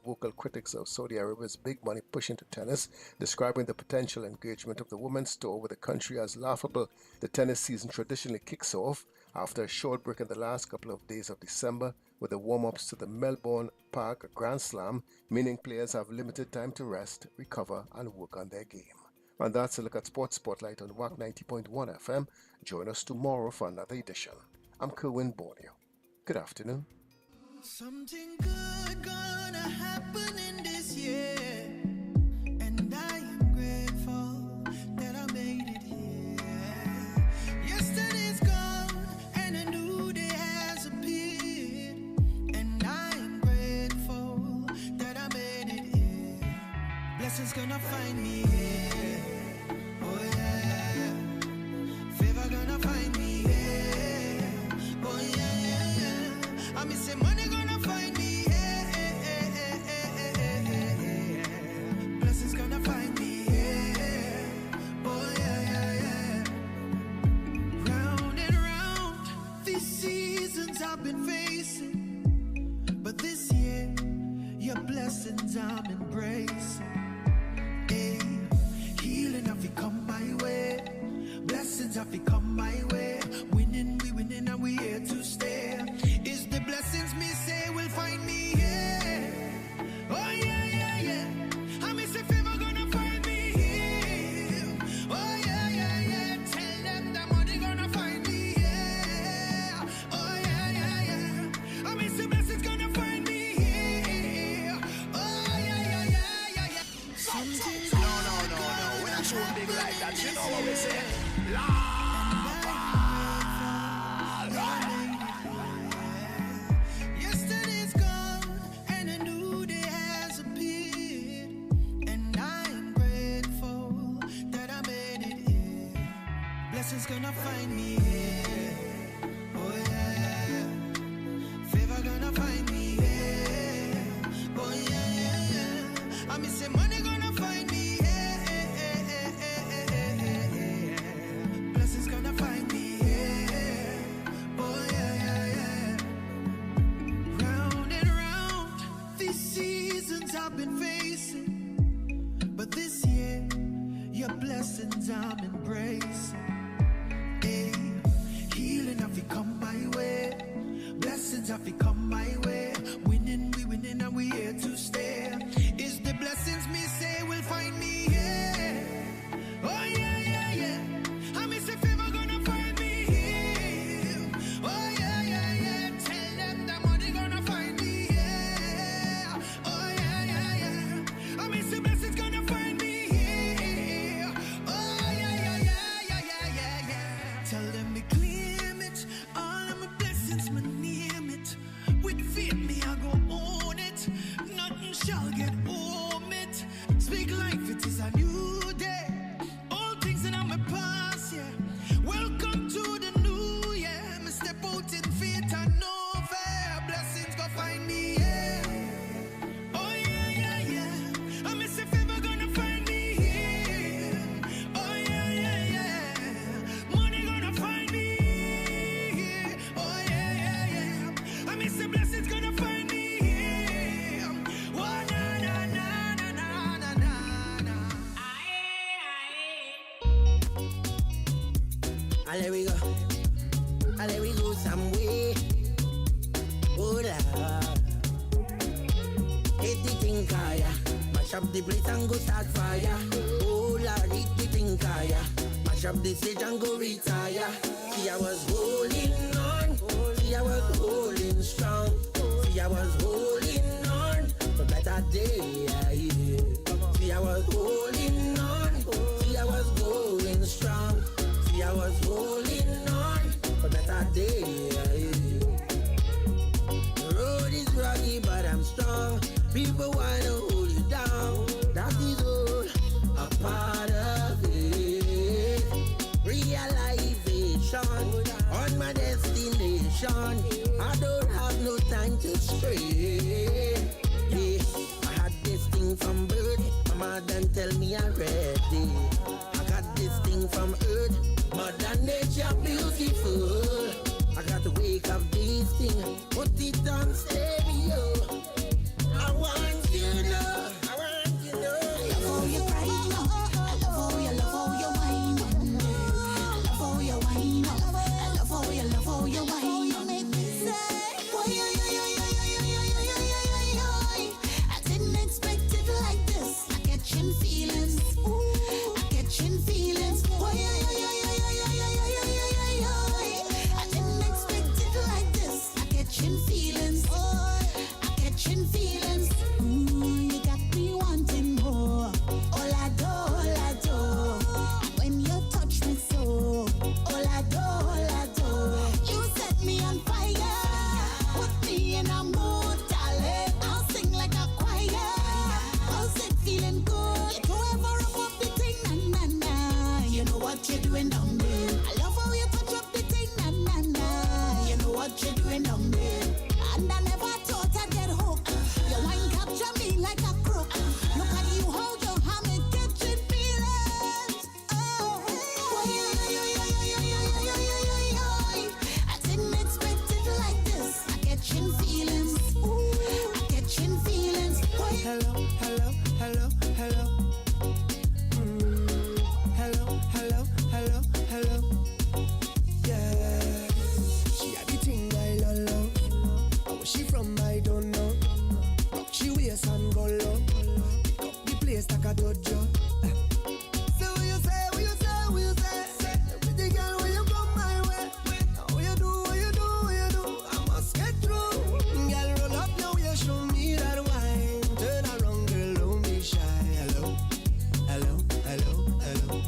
vocal critics of Saudi Arabia's big money push into tennis, describing the potential engagement of the women's tour with the country as laughable. The tennis season traditionally kicks off after a short break in the last couple of days of December with the warm-ups to the Melbourne Park Grand Slam, meaning players have limited time to rest, recover and work on their game. And that's a look at Sports Spotlight on Wack 90.1 FM. Join us tomorrow for another edition. I'm Kerwin Borneo. Good afternoon. Something good gonna happen in this year, and I am grateful that I made it here. Yesterday's gone and a new day has appeared, and I am grateful that I made it here. Blessings gonna find me here, oh yeah. Favor gonna find me here, oh yeah, yeah, yeah. I mean say money gonna find me, yeah. Blessings gonna find me, yeah. Oh yeah, yeah, yeah. Round and round, these seasons I've been facing, but this year, your blessings I'm embracing. Hey, healing have to come my way, blessings have to come my way. Winning, we winning and we here to stay. Is the blessings me say will find me here? Oh yeah, yeah, yeah. I miss if favor gonna find me here. Oh yeah, yeah, yeah. Tell them the money gonna find me here. Oh yeah, yeah, yeah. I miss the blessings gonna find me here. Oh yeah, yeah, yeah, yeah, yeah. Something no. We're not showing big like that. You know what we say? Blessings gonna find me here, oh yeah. Favor gonna find me here, oh yeah, yeah, yeah. I mean say money gonna find me here, blessings gonna find me here, oh yeah, yeah, yeah. Round and round, these seasons I've been facing, but this year, your blessings I'm embracing. Healing have to come my way, blessings have to come my way. Winning, we winning and we here to stay. Is the blessings me say will find me here? Oh yeah, yeah, yeah. I miss a favor gonna find me here. Oh yeah, yeah, yeah. Tell them the money gonna find me here. Oh yeah, yeah, yeah. I miss the blessings gonna find me here. Oh yeah, yeah, yeah, yeah, yeah, yeah, yeah. Tell them me claim it, all of my blessings, me name it. With faith me I go own it, nothing shall get home it. Speak life, it is a new day. All things in my past, yeah. Welcome to the new year. Me step out in faith and no fear. Blessings go find me, yeah. Oh yeah, yeah, yeah. I miss if ever gonna find me here. Oh yeah, yeah, yeah. Money gonna find me here. Oh yeah, yeah, yeah. I miss the blessings gonna find me here. Oh na na na na na na na na. Let we go. Let we go some way. Oh Lord. Hit the thing kaya. Mash up the place and go start fire. Oh Lord, hit the thing kaya. Mash up the stage and go retire. See I was holding on. See I was holding strong. See I was holding on for better day. See I was holding on. See I was going strong. See I was holding on for better day. The road is rocky but I'm strong. People wanna hold you down. That is all a part of it. Realization on my destination. I don't have no time to stray. Yeah, I had this thing from birth. My mother tell me I'm ready. I got this thing from earth. Mother nature beautiful. I got to wake up this thing, put it on stereo. I want you place like a dojo. So what you say, what you say, what you say? Pretty girl, when you come my way, what you do, what you do, what you do? I must get through. Girl, roll up now, you show me that wine. Turn around, girl, don't be shy. Hello, hello, hello, hello.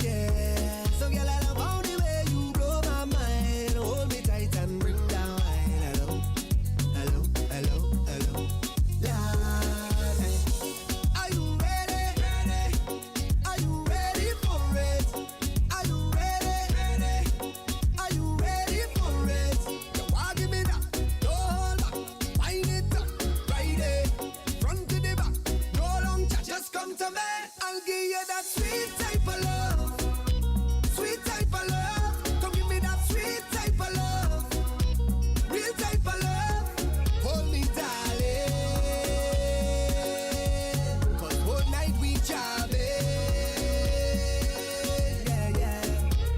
Yeah. So girl, I love how the way you blow my mind. Hold me tight and bring down wine. Hello, hello, hello, hello. Lord, are you ready? Are you ready for it? Are you ready? Are you ready for it? You want give me that? Don't hold back. Wind it up, ride it, front to the back. No long chat, just come to me. I'll give you that sweet type of love, sweet type of love. Come give me that sweet type of love, real type of love. Hold me, darling, 'cause whole night we jabbing. Yeah, yeah,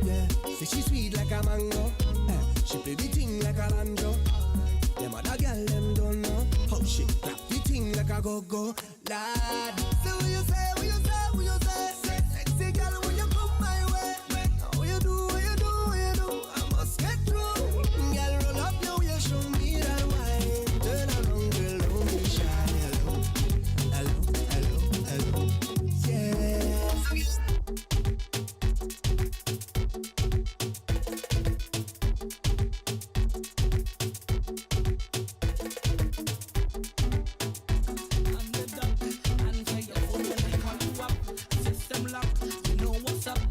yeah. Say she sweet like a mango, she play the thing like a banjo. Them other girl them don't know how she clap the thing like a go-go. Lad, so what you say, what you say, what you say? Sexy girl, when you come my way, what you do, what you do, what you do? I must get through. Girl, roll up now, you show me that wine. Turn around, girl, don't be shy. Hello, hello, hello, hello. Yeah.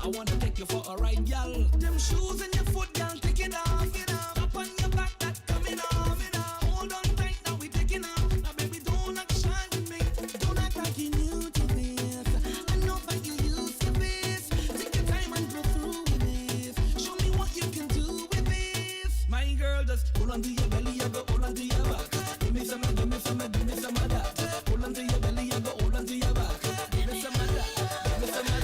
I wanna take you for a ride, y'all. Them shoes in your foot, y'all, take it off. Up on your back, that coming off. Hold on tight, now we taking off. Now baby, don't act shy with me. Don't act like you new to this. I know that you used to this. Take your time and go through with this. Show me what you can do with this. My girl, just hold on to your belly, I go hold on to your back. Give me some, give me some, give me some of that. Hold on to your belly, I go hold on to your back. Give me some of that, give me some of that.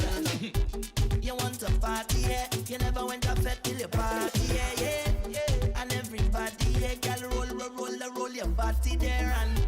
You want to party, yeah? You never went up set till you party, yeah, yeah. And everybody, yeah, girl, roll your body there, and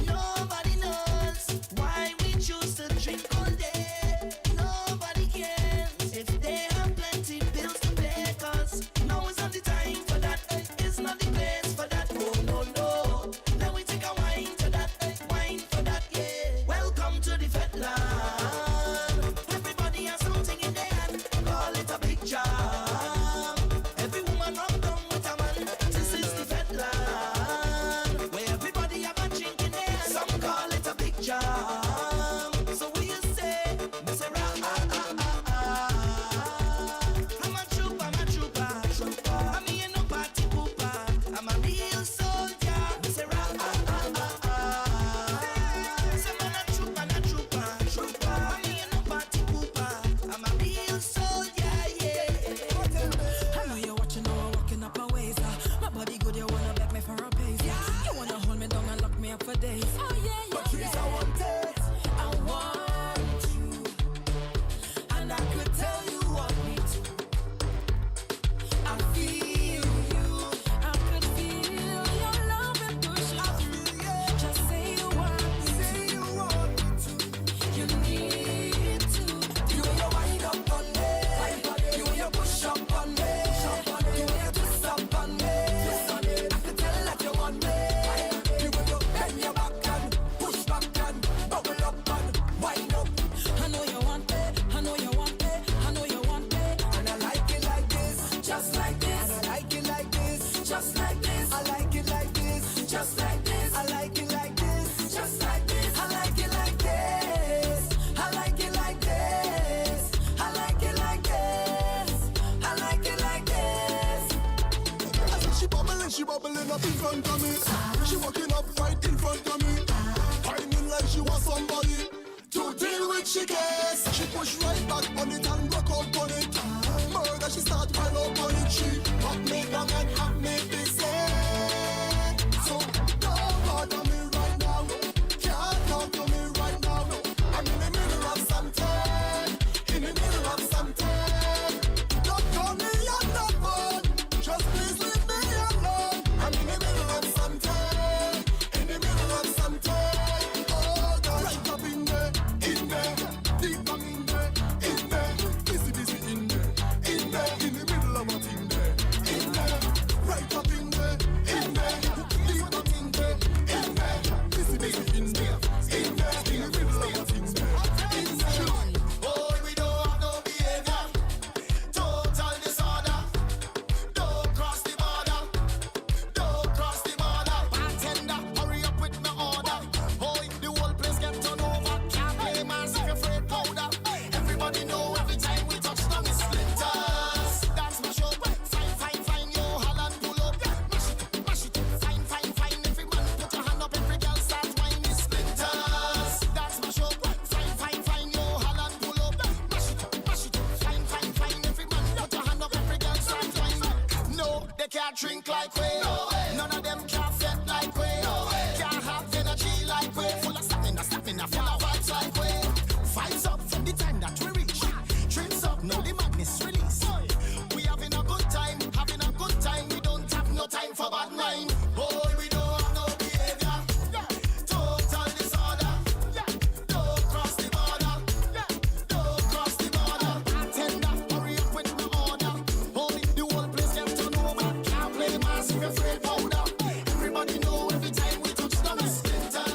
nobody knows why we choose to drink all day. Nobody cares if they have plenty bills to pay, 'cause now is not the time for that. It's not the place for that. Oh no no. Now we take a wine to that, wine for that, yeah. Welcome to the fat land. Everybody has something in their hand. Call it a big job. Every woman run down with a man. This is the fat land, where everybody have a drink in their hand. Some call it a big job. So what you say? Me say rah ah ah ah ah. I'm a trooper. I mean you no party pooper. I'm a real soldier. Me say rah ah ah ah ah. Say man a trooper. I mean you no party pooper. I'm a real soldier, yeah. I know you're watching how I'm walking up my ways. My body good, you wanna beg me for a pace. You wanna hold me down and lock me up for days. Oh yeah, But please, I want it. I want you, and I could tell you want me to. I feel you, I could feel your love and push up. Just say you want me, you need to. You and your wind up on me. You and your push up on me. You and your twist up on me. I can tell that you want me. You and your bend your back and push back and bubble up and wind up. I know you want it, I know you want it, I know you want it. And I like it like this, just like this. And I like it like this, just like this. I like it like this, just like this. I like it like this, just like this. I like it like this. I like it like this. I like it like this. I like it like this. I said she bubbling up in front of me. She walking up right in front of me. Whining like she was somebody to deal with she case. She push right back on it and rock out on it. Murder, she start pile up on it. She pop me down and have me busy. So don't bother me right now. Can't talk to me right now. I'm in the middle of something. In the middle of something. Don't call me on the phone. Just please leave me alone. I'm in the middle of something. In the middle of something. Oh, God. Right up in there. can't drink like we. No way. None of them can't fret like we. No way. Can't have energy like we. Full of stamina, full of vibes like we. Vibes up from the time that we reach. Drinks up, now the madness release. We having a good time. We don't have no time for bad mind. Oh, we don't have no behavior. Total disorder. Don't cross the border. Don't cross the border. Tender, hurry up with the order. Holy, the whole place kept on over. Can't play massive afraid powder. Everybody know every time we touch the splinter.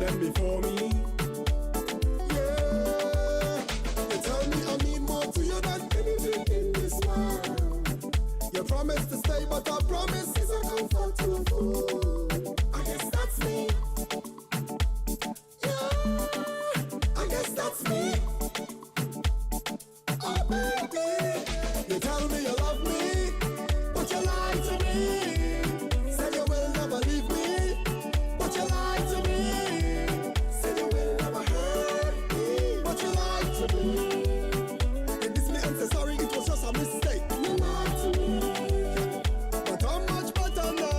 them before me. Yeah, you tell me I mean more to you than anything in this world. You promise to stay, but I promise is a comfort to a fool. I guess that's me. Yeah, I guess that's me. Oh baby, you tell me you love me, but you lie to me. Said you will never leave me, but you lie to me. Said you will never hurt me, but you lie to me. You diss me and say sorry, it was just a mistake. You lie to me, but I'm much better now.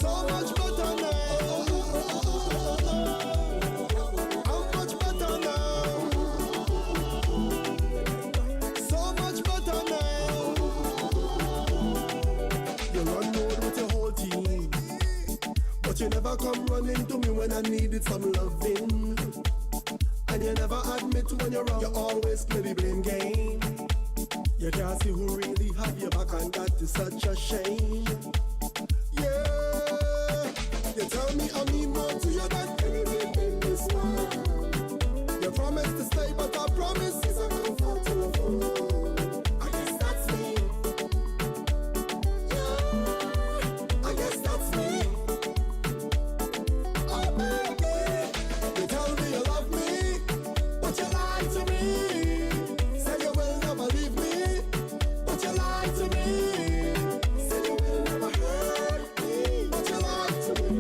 So much better now. I'm much better now. So much better now. You run road with your whole team, but you never come running to me when I needed some loving. And you never admit when you're wrong, you always play the blame game. You can't see who really have your back, and that is such a shame. Yeah, you tell me I mean more to you than anything in this world. You promise to stay, but I promise is a comfort to a fool. I guess that's me. Yeah, I guess that's me. Oh baby, you tell me you love me, but you lie to me. Say you will never leave me, but you lie to me. Say you will never hurt me, but you lie to me.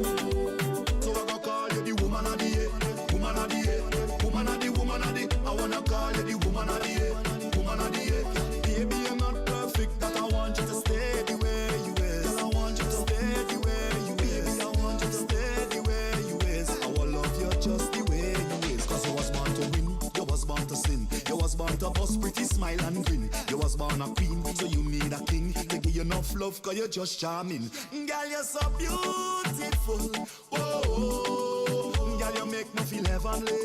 So I go call you the woman of the year, woman of the year, woman of the woman of the. I wanna call you the woman of the year, woman of the year. Baby, you're not perfect, but I want you to stay the way you is. Girl, I want you to stay the way you is. Baby, I want you to stay the way you is. I will love you just the way you is. Cause you was born to win, you was born to sin. You was born to bust pretty smile and grin. You was born a queen, so you need a king. To give you enough love, cause you're just charming. Girl, you're so beautiful. Oh, girl, you make me feel heavenly.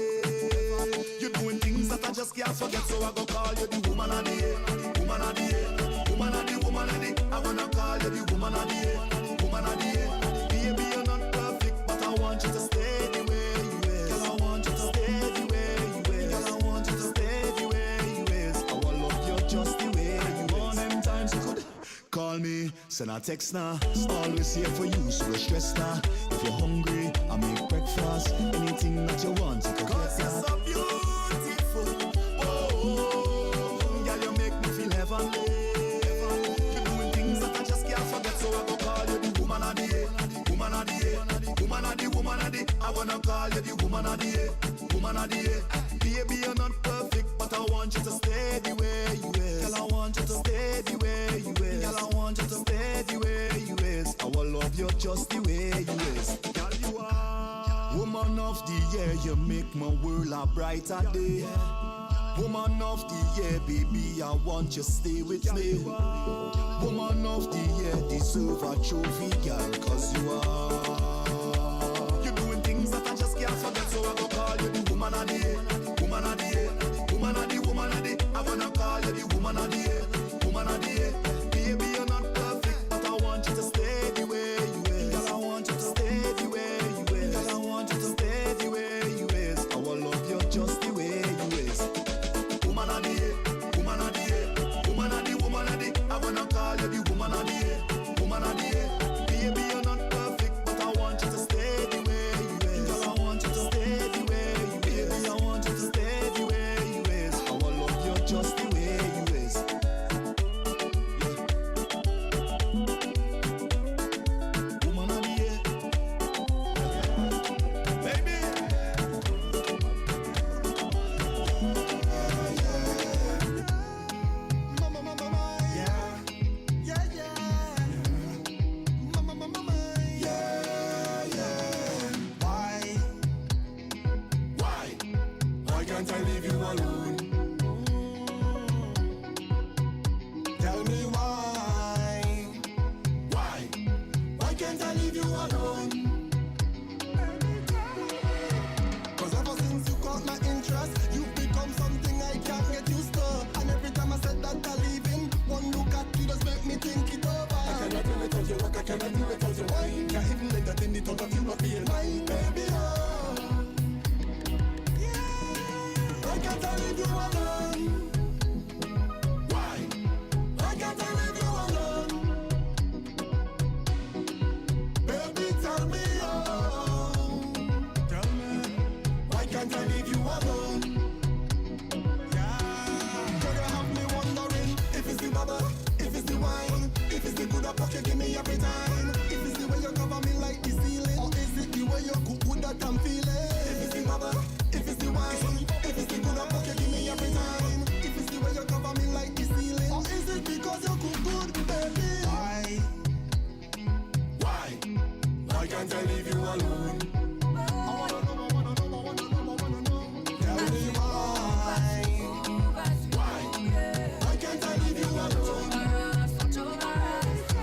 You're doing things that I just can't forget, so I go call you the woman of the year, woman of the year, woman of the woman of the. I wanna call you the woman of the year, woman of the year. Baby, you're not perfect, but I want you to stay the way you is. Girl, I want you to stay the way you is. Girl, I want you to stay the way you is. I will love you just the way you is. All them times you could call me, send a text now. Always here for you, so don't stress now. If you're hungry, I make breakfast. Anything that you want, you can get that. So beautiful. Oh, girl, you make me feel heavenly. You're doing things that I just can't forget, so I go call you the woman of the year, woman of the year, woman of the woman of the. I wanna call you the woman of the year, woman of the year. Baby, you're not perfect, but I want you to stay the way you is. Girl, I want you to stay the way you is. Girl, I want you to stay the way you is. I will love you just the way you is. Girl, you are woman of the year. You make my world a brighter day. Woman of the year, baby, I want you stay with me. Woman of the year, deserve a trophy, girl, cause you are. You're doing things that I just can't forget, so I go call you the woman of the year, woman of the year, woman of the woman of the. I wanna call you the woman of the year, woman of the year. Baby, you're not perfect, but I want you to stay the way you is. Girl, I want you to stay the way you is. Girl, I want you to stay the way you is. I will love you just the way you is. Woman of the year, woman of the year, woman of the woman of the. I wanna call you the woman of the year, woman of the year. Baby, you're not perfect, but I want you to stay the way you is. Girl, I want you to stay the way you is. Baby, I want you to stay the way you is. I will love you just the way you is. Woman of the year, baby. Mama, mama, mama, yeah, yeah, yeah. Mama, mama, mama, yeah, yeah. Why can't I leave you alone? Tell me why can't I leave you alone? Cause ever since you caught my interest, you've become something I can't get used to. And every time I said that I'm leaving, one look at you just make me think it over. I cannot do without you, Wack, I cannot do without you. Why can't even later than the thought of you not being my baby. Oh, yeah. Why can't I leave you alone? Why? Why can't I leave you alone? Baby, tell me, oh, tell me, why can't I leave you alone? Yeah, girl, you have me wondering if it's the bubble, if it's the wine, if it's the good up you give me every time, if it's the way you cover me like the ceiling, or is it the way you cook good that I'm feeling? If it's the bubble, if it's the wine, if it's the good up you give me every time, if it's the way you cover me like the ceiling, or is it because you cook good, baby? Why can't I leave you alone? I wanna know. Tell me why? Why can't I leave you alone?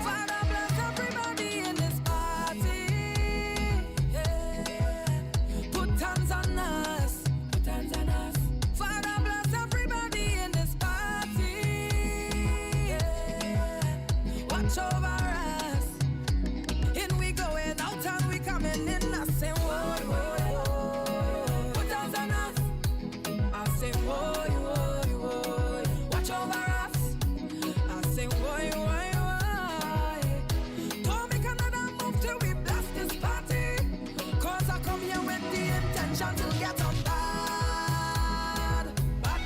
Father bless everybody in this party. Yeah. Put hands on us. Put hands on us. Father bless everybody in this party. Yeah. Watch over us. In we going out and we coming in. I say whoa, whoa, whoa. Put hands on us. I say whoa, whoa, whoa. Watch over us. I say whoa, whoa, whoa. Don't make another move till we blast this party. Cause I come here with the intention to get on bad.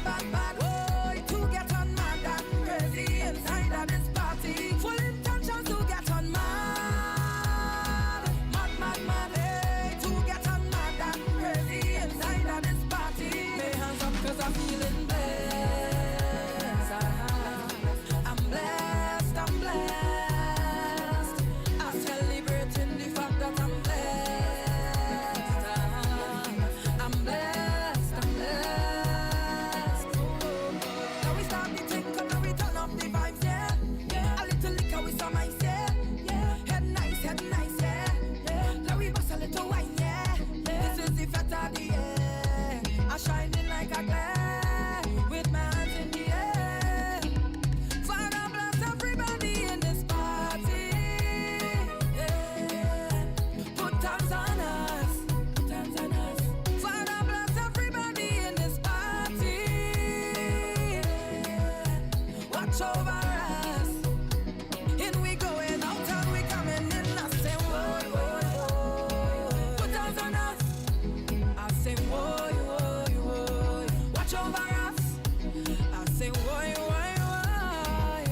Bad. Whoa, to get on mad and crazy inside of this party. Full intention to get on mad. Mad, hey, to get on mad and crazy inside of this party. Lay hands up cause I'm feeling blessed. I'm blessed. I'm celebrating the fact that I'm blessed. I'm blessed. Now we start the thing, come now we turn up the vibes, yeah. A little liquor with some ice, yeah. Head nice, yeah. Now we bust a little wine, yeah. This is the fat of the year. I'm shining like a glare with my hands in the air. Father bless everybody in this party. Yeah. Put hands on us. Father bless everybody in this party. Yeah. Watch over us. In we going out and we coming in. I say whoa, whoa, whoa. Put hands on us. I say whoa, whoa, whoa. Watch over us. I say whoa, whoa, whoa.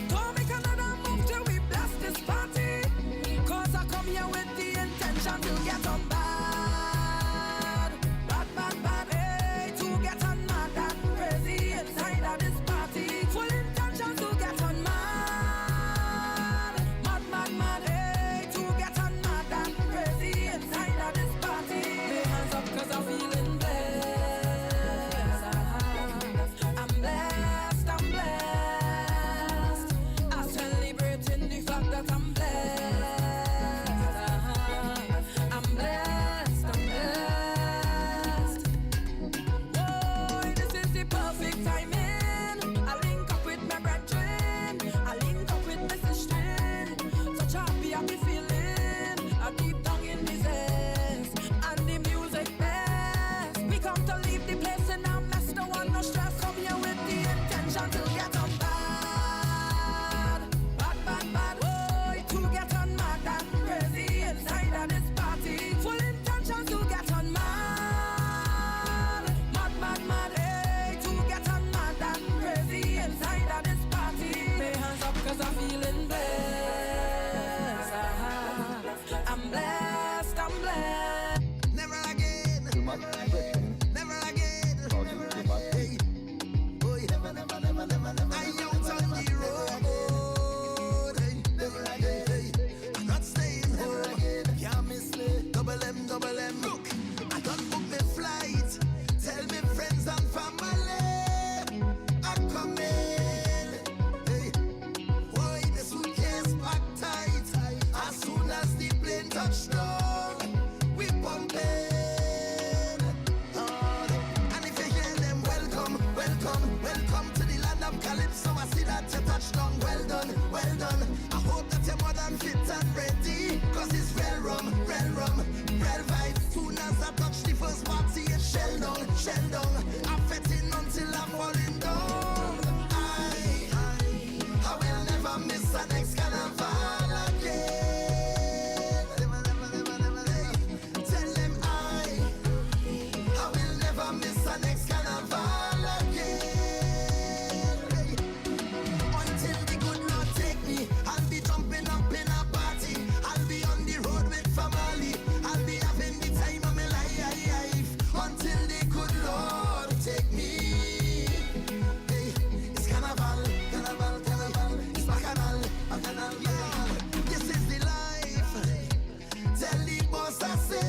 Don't make another move till we blast this party. Cause I come here with the intention to get on bad. Bad, hey, to get on mad and crazy inside of this party. Full intention to get on mad. Mad, hey, to get on mad and crazy inside of this party. Lay hands up cause I'm feeling blessed. I'm blessed. I'm celebrating the fact that I'm blessed. I'm blessed.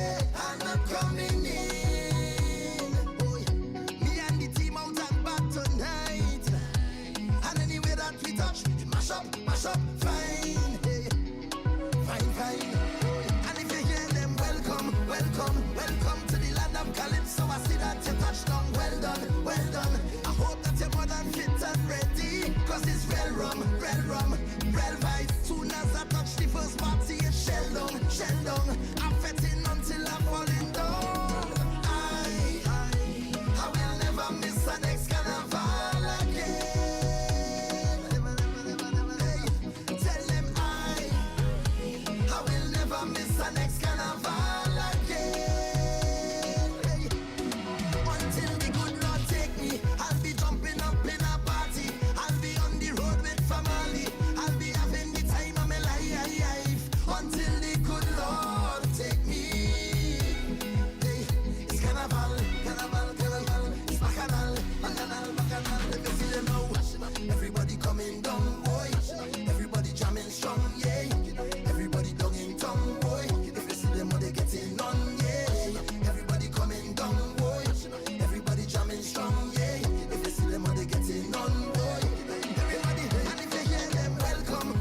and I'm coming in. Oh, yeah. Me and the team out and back tonight. And anywhere that we touch, it mash up, fine. Hey. Fine, fine. Oh, yeah. And if you hear them, welcome to the land of Calypso. I see that you touched down, well done. I hope that you're more than fit and ready, cause it's real rum, real vibes. Soon as I touch the first party, it's shell down. I'm fetting until I'm falling down. I will never miss an next carnival again. Hey, tell them I will never miss an next carnival again. Hey, until the good Lord take me, I'll be jumping up in a party. I'll be on the road with family. I'll be having the time of my life. Until the good Lord take me. Hey, it's carnival. It's bacchanal. Let me feel them now. Everybody coming down, boy. Everybody jamming strong, yeah. Everybody down in tongue, boy. If you see them, they getting on, yeah. Everybody coming down, boy. Everybody jamming strong, yeah. If you see them, they getting on, boy. Everybody, and if you hear them,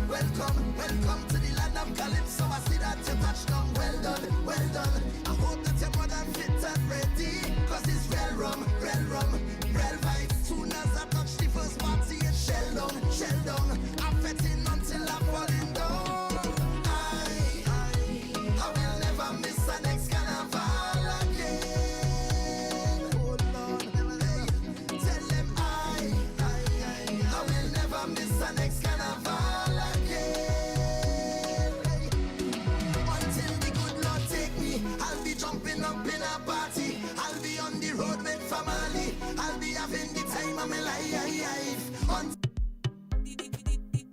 welcome to the land of Calypso. I see that you touched down, well done. I hope that you're more than fit and ready, cause it's real rum, real vibes. Soon as I touch the first party, it's shell down. I'm fetting until I'm falling down. I will never miss an next carnival again. Oh Lord, hey, tell them I will never miss an next carnival again. Hey, until the good Lord take me, I'll be jumping up in a party. I'll be on the road with family. I'll be having the time of my life.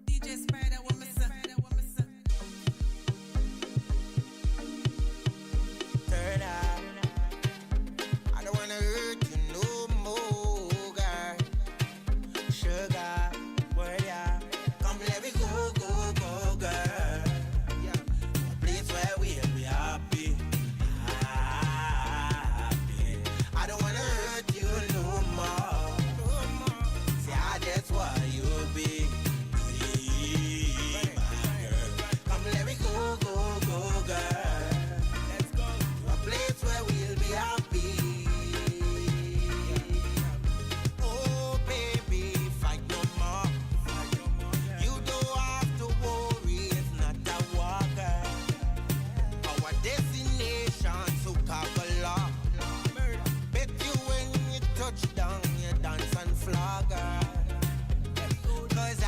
DJ Spider, what me say? Turn up. I don't wanna hurt you no more, girl. Sugar, word yeah. Come let me go, girl. A place where we'll be happy. I don't wanna hurt you no more. See, I just want you be my girl. Come let me go, girl. Let's go to a place where we'll be happy. Oh, baby, fight no more. You don't have to worry, it's not a walker. Our destination, so Kavala. Bet you when you touch down, you dance and flogger. Cause I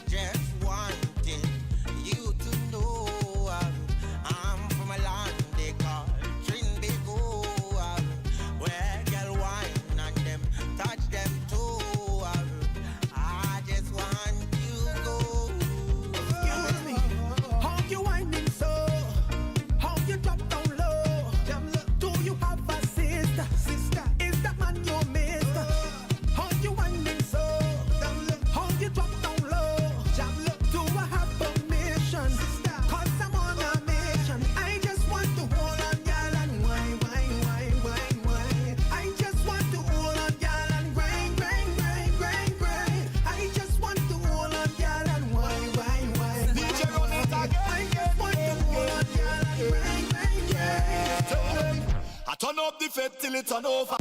just wanted you to know I'm from a land they call Trinbago, where girl wine and them touch them too. I just want you go. Excuse me, how you whining so? How you drop down low? Do you have a sister? Is that man your mister? How you whining so? How you drop down low? Do I have permission? Cause I'm on a mission. I just want to hold on, y'all, and wine. I just want to hold on, y'all, and grind. I just want to hold on, y'all, and wine. DJ run it again. I just want to hold on, y'all, and grind. Tell them, I turn up the fed till it turn over.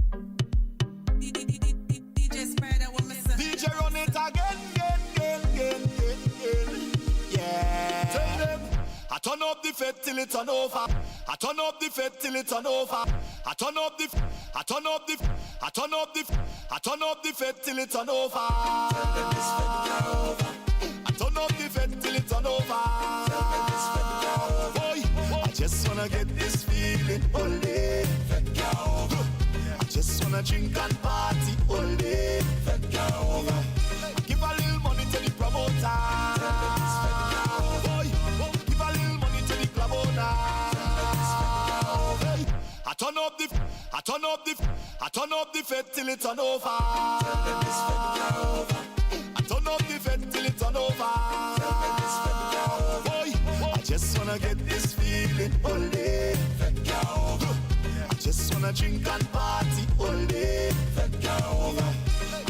DJ Spider, what me say? DJ run it again. Yeah. Tell them, I turn up the fed till it turn over. I turn up the fed till it turn over. I turn up the fed till it turn over. Tell them this fed over. I turn up the fed till it turn over. Tell them this fed over. Boy, I just wanna get this feeling all day. I just wanna drink and party all day. Give a little money to the promoter. Boy, give a little money to the club owner. Hey, I turn up the fed till it turn over. I turn up the fed till it turn over. Boy, I just wanna get this feeling all day. wanna drink and party all day. Fed girl over.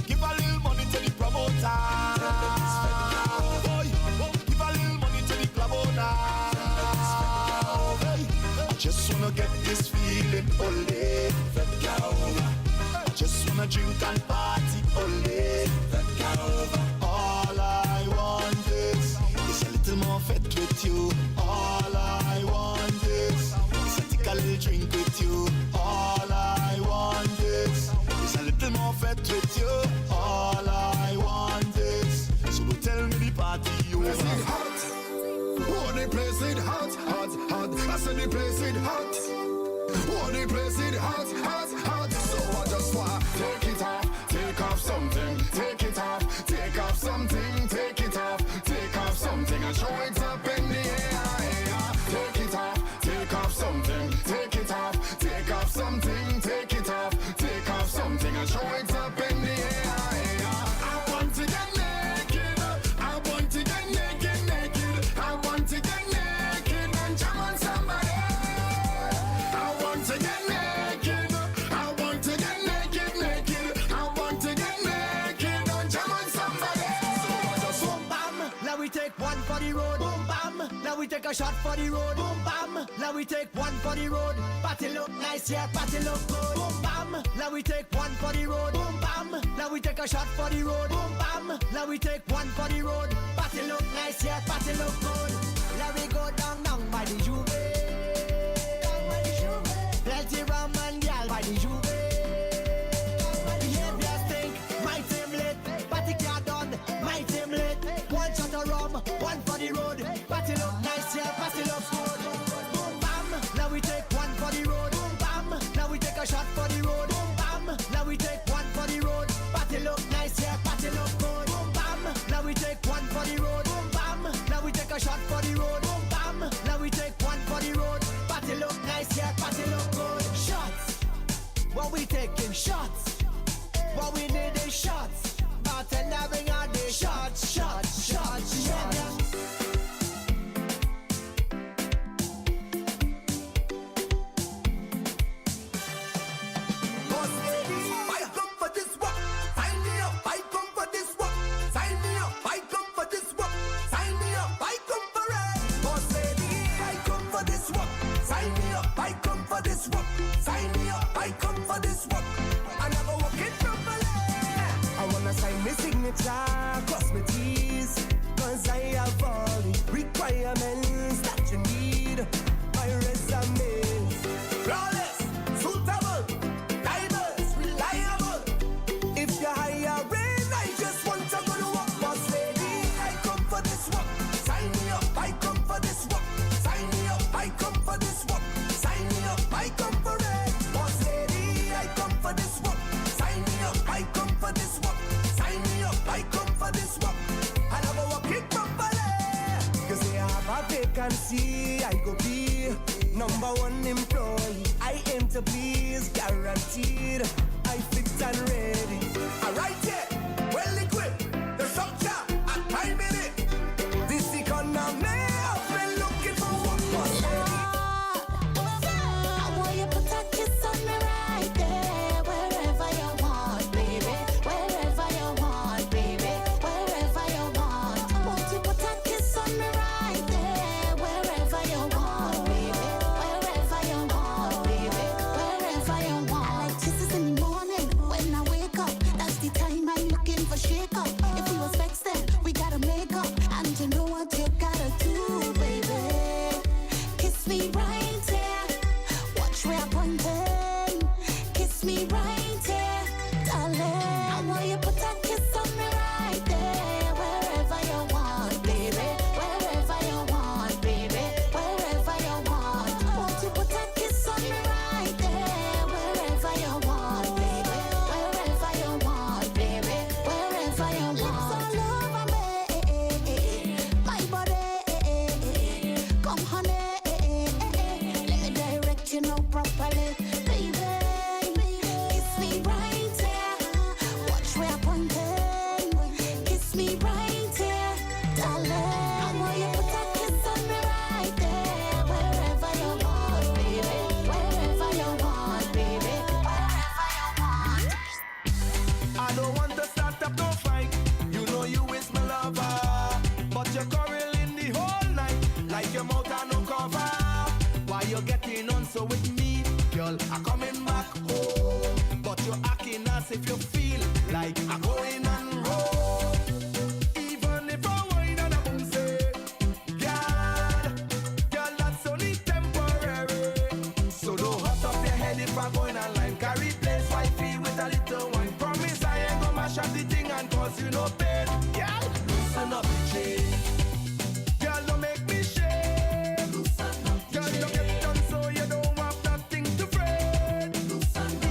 Give a little money to the promoter. Boy, give a little money to the club owner. I just wanna get this feeling all day. Fed girl over. I just wanna drink and party all day. Fed girl over. All I want is a little more fed with you. All I want is a take a little drink with you. All I want is a little more fed with you. All I want is so don't tell me the party over. Oh, the place it hot, hot, hot. I said the place it hot. Oh, the place it hot, hot, hot. So I just want take off something, take it off, take off something, take it off something and show it up in the air. Take off something, take it off, take off something, take it off something and show it up in the air. I want to get naked, I want to get naked, naked. I want to get naked and jam on somebody. I want to get naked, I want to get naked, naked. I want to get naked and jam on somebody. So I just Boom bam, now we take one for the road. Boom bam, now we take a shot for the road. Boom bam, now we take one for the road. Party look nice, yeah, party look good. Boom bam, now we take one for the road. Boom bam, now we take a shot for the road. Boom bam, now we take one for the road. Party look nice, yeah, party look good. Now we go down by the Juve. Plenty rum and gal by the Juve. Behavior stink, my team lit. Party car done, my team lit. One shot of rum, one for the road. Party look nice, yeah, party look good. Boom bam, now we take one for the road. Boom bam, now we take a shot for the road. Boom bam, now we take one for the road. Party look nice, yeah, party look good. Boom bam, now we take one for the road. Boom bam, now we take a shot for the road. Boom bam, now we take one for the road. Party look nice, yeah, party look good. Shots, what we taking shots. What we need is shots. Bartender bring out the shots, shots, shots, shots. I come for this work. Sign me up. I come for this work. Sign me up. I come for this work. Sign me up. I come for it. Boss lady, I come for this work. Sign me up. I come for this work. Sign me up. I come for this work. I never walk it properly. I wanna sign my signature, cross my T's, 'cause I have all the requirements that you need. My resume flawless, suitable, diverse, reliable. If you're hiring, I just want to go to work. Boss lady, I come for this work. Sign me up, I come for this work. Sign me up, I come for this work. Sign me up, I come for it. Boss lady, I come for this work. Sign me up, I come for this work. Sign me up, I come for this work. I never work it properly. 'Cause they have a vacancy, I go be number one employee. I aim to please, guaranteed. I fit and ready. Alright, yeah, well equipped. The structure, a time in it. This economy, I've been looking for one more lady. I want you to put a kiss on me right there, wherever you want, baby. Wherever you want, baby. Wherever you want. Won't you put a kiss on me right there, wherever you want, baby. Wherever you want, baby. Wherever you want. I like kisses in the morning when I wake up. That's the time I'm looking for shake up. If we was vexed then we gotta make up, and you know what you gotta do, baby. Kiss me right there. Watch where I'm pointing. Kiss me right there, darling. I want you to put a kiss on me right there, wherever you want, baby. Wherever you want, baby. Wherever you want. Won't you put a kiss on me right there, wherever you want, baby. Wherever you want, baby. Wherever you want. Lips all over me, my body. Come honey, let me direct you now properly, baby. Kiss me right there. Watch where I'm pointing. Kiss me right there, darling. I want you to put a kiss on me right there, wherever you want, baby. Wherever you want, baby. So with me, girl, I'm coming back home. But you're acting as if you feel like I'm going on road. Even if I whine and I boom say, girl, that's only temporary. So don't hot up your head if I'm going online. Carry place wifey with a little wine. Promise I ain't gonna mash up the thing and cause you no pain. Girl, loosen up the chain. Girl, don't make me shame. Girl, don't get done so you don't have nothing to fret.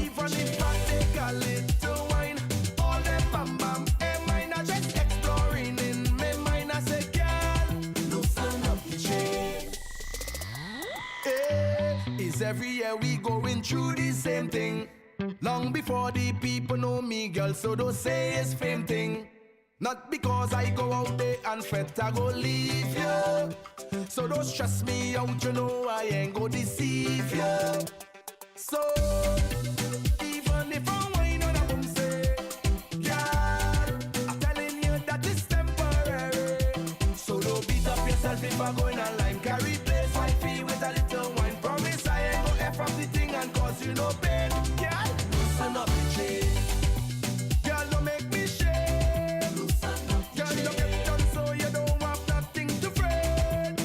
Even if I take a little wine, all them bam bam, and mine are just exploring in my mind. I say, girl, loosen up the chain. Is every year we going through the same thing. Long before the people know me, girl, so don't say it's fame thing. Not because I go out there and fret, I go leave you. So don't stress me out, you know I ain't go deceive you. So, even if I whine on a boom say, girl, I'm telling you that it's temporary. So don't beat up yourself if I'm going online. Carry place wifey with a little wine. Promise I ain't go F up the thing and cause you no pain. Girl, loosen up the chain. Girl, don't make me shame. Girl, don't get done so you don't have nothing to fret.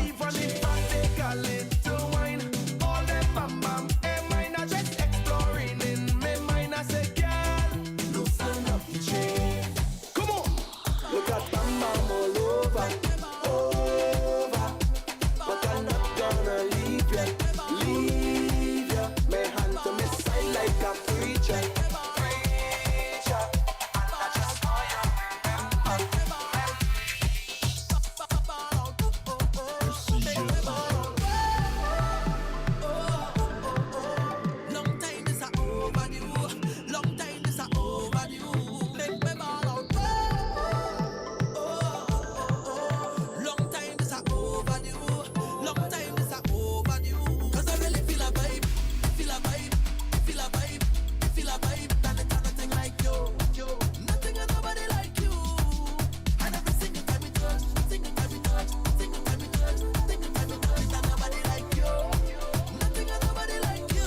Even if I take a little wine, all them bam bam, and mine are just exploring in my mind. I say, girl, loosen up the chain. Come on, look at bam bam all over, over. But I'm not gonna leave you, leave you. My hand to my side like a preacher, preacher. And I just want you to long time this a overdue. Long time this a overdue. Make me ball out. Long time this a overdue. Long time this a overdue. 'Cause I really feel a vibe, feel a vibe, feel a vibe, feel a vibe. And it's nothing like you. Nothing and nobody like you. And every single time we touch, single time we touch, single time we touch, single time we touch, and nobody like you. Nothing and nobody like you.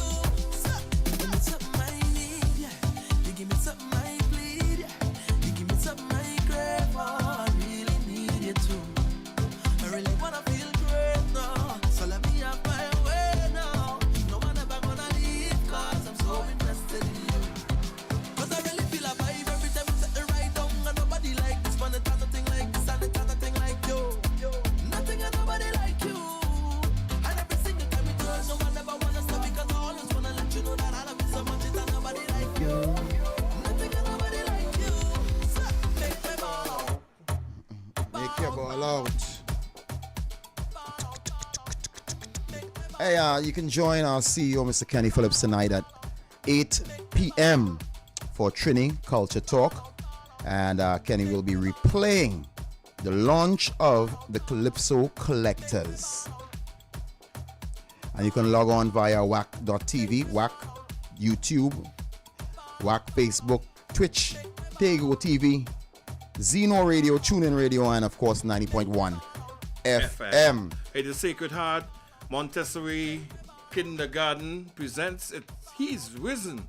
So, give me something I need, yeah. You give me something I bleed, yeah. You give me something I crave for. I really need you too. I really wanna feel great now. So let me have my way now. No one ever gonna leave, 'cause I'm so invested in you. 'Cause I really feel a vibe every time we set it right down. And nobody like this one, it's nothing like this, and it's nothing like you. Nothing and nobody like you. And every single time we touch, no one ever wanna stop, because I always wanna let you know that I love you so much, it's nobody like you. Nothing and nobody like you. So, make me ball out. Make your ball out. Hey, you can join our CEO, Mr. Kenny Phillips, tonight at 8 p.m. for Trini Culture Talk. And Kenny will be replaying the launch of the Calypso Collectors. And you can log on via wack.tv, Wack YouTube, Wack Facebook, Twitch, Tego TV, Zeno Radio, TuneIn Radio, and of course 90.1 FM. Hey, the Sacred Heart Montessori Kindergarten presents it. He's Risen,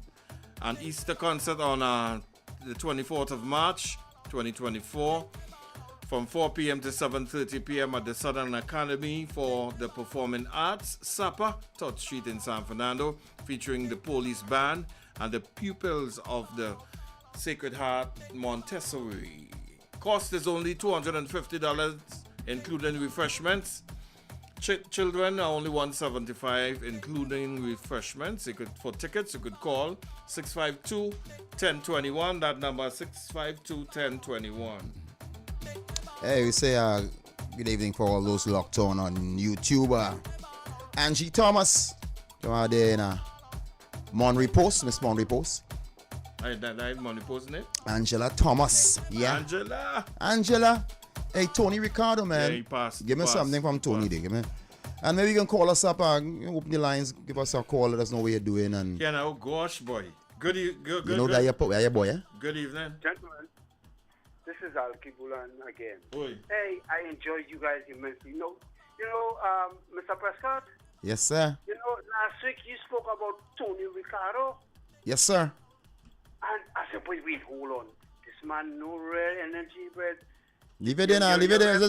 an Easter concert on the 24th of March, 2024, from 4 p.m. to 7:30 p.m. at the Southern Academy for the Performing Arts, SAPA, 3rd Street in San Fernando, featuring the Police Band and the pupils of the Sacred Heart Montessori. Cost is only $250, including refreshments. Children are only $175, including refreshments. For tickets, you could call 652-1021. That number 652-1021. Hey, we say good evening for all those locked on YouTube. Angie Thomas, you are there in Monry Post, Miss Monry Post. That Monry Post, isn't it? Angela Thomas, yeah. Angela. Hey, Tony Ricardo, man. Yeah, he passed. Give me something from Tony there, give me. And maybe you can call us up and open the lines, give us a call, let us know what you're doing. And yeah, now, gosh, boy. Good. You know that you're boy, yeah? Good evening. Gentlemen, this is Al Kibulan again. Oi. Hey, I enjoyed you guys immensely. You know, Mr. Prescott? Yes, sir. You know, music, you spoke about Tony Ricardo. Yes, sir. And I said, wait, hold on. This man, no real energy, but Leave it in, leave it in.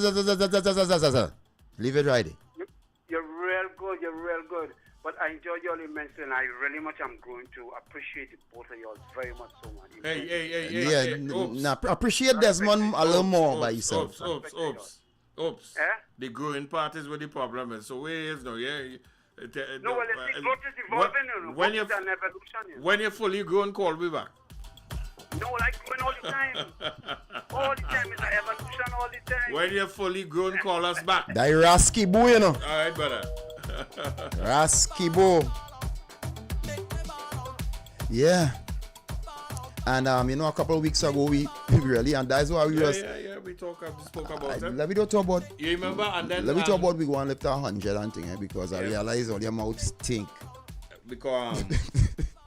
Leave it right there. you're real good. You're real good. But I enjoy y'all immensely, and I really much am going to appreciate the both of y'all very much so much. Yeah, appreciate Desmond a little more by yourself. Oops. The growing part is where the problem is. So where is no, yeah. No, well, the growth is evolving, you know. When Growth is an evolution, you know. when you're fully grown, call me back. No, like growing all the time. All the time. It's an evolution all the time. When you're fully grown, call us back. That rasky boy, you know. All right, brother. Rasky boy. Yeah. And you know, a couple of weeks ago we really, and that's why we Yeah, was. we spoke about it. Let me don't talk about. You remember? And then Let me talk about we go and lift 100 and thing, because I realize all your mouth stink. Because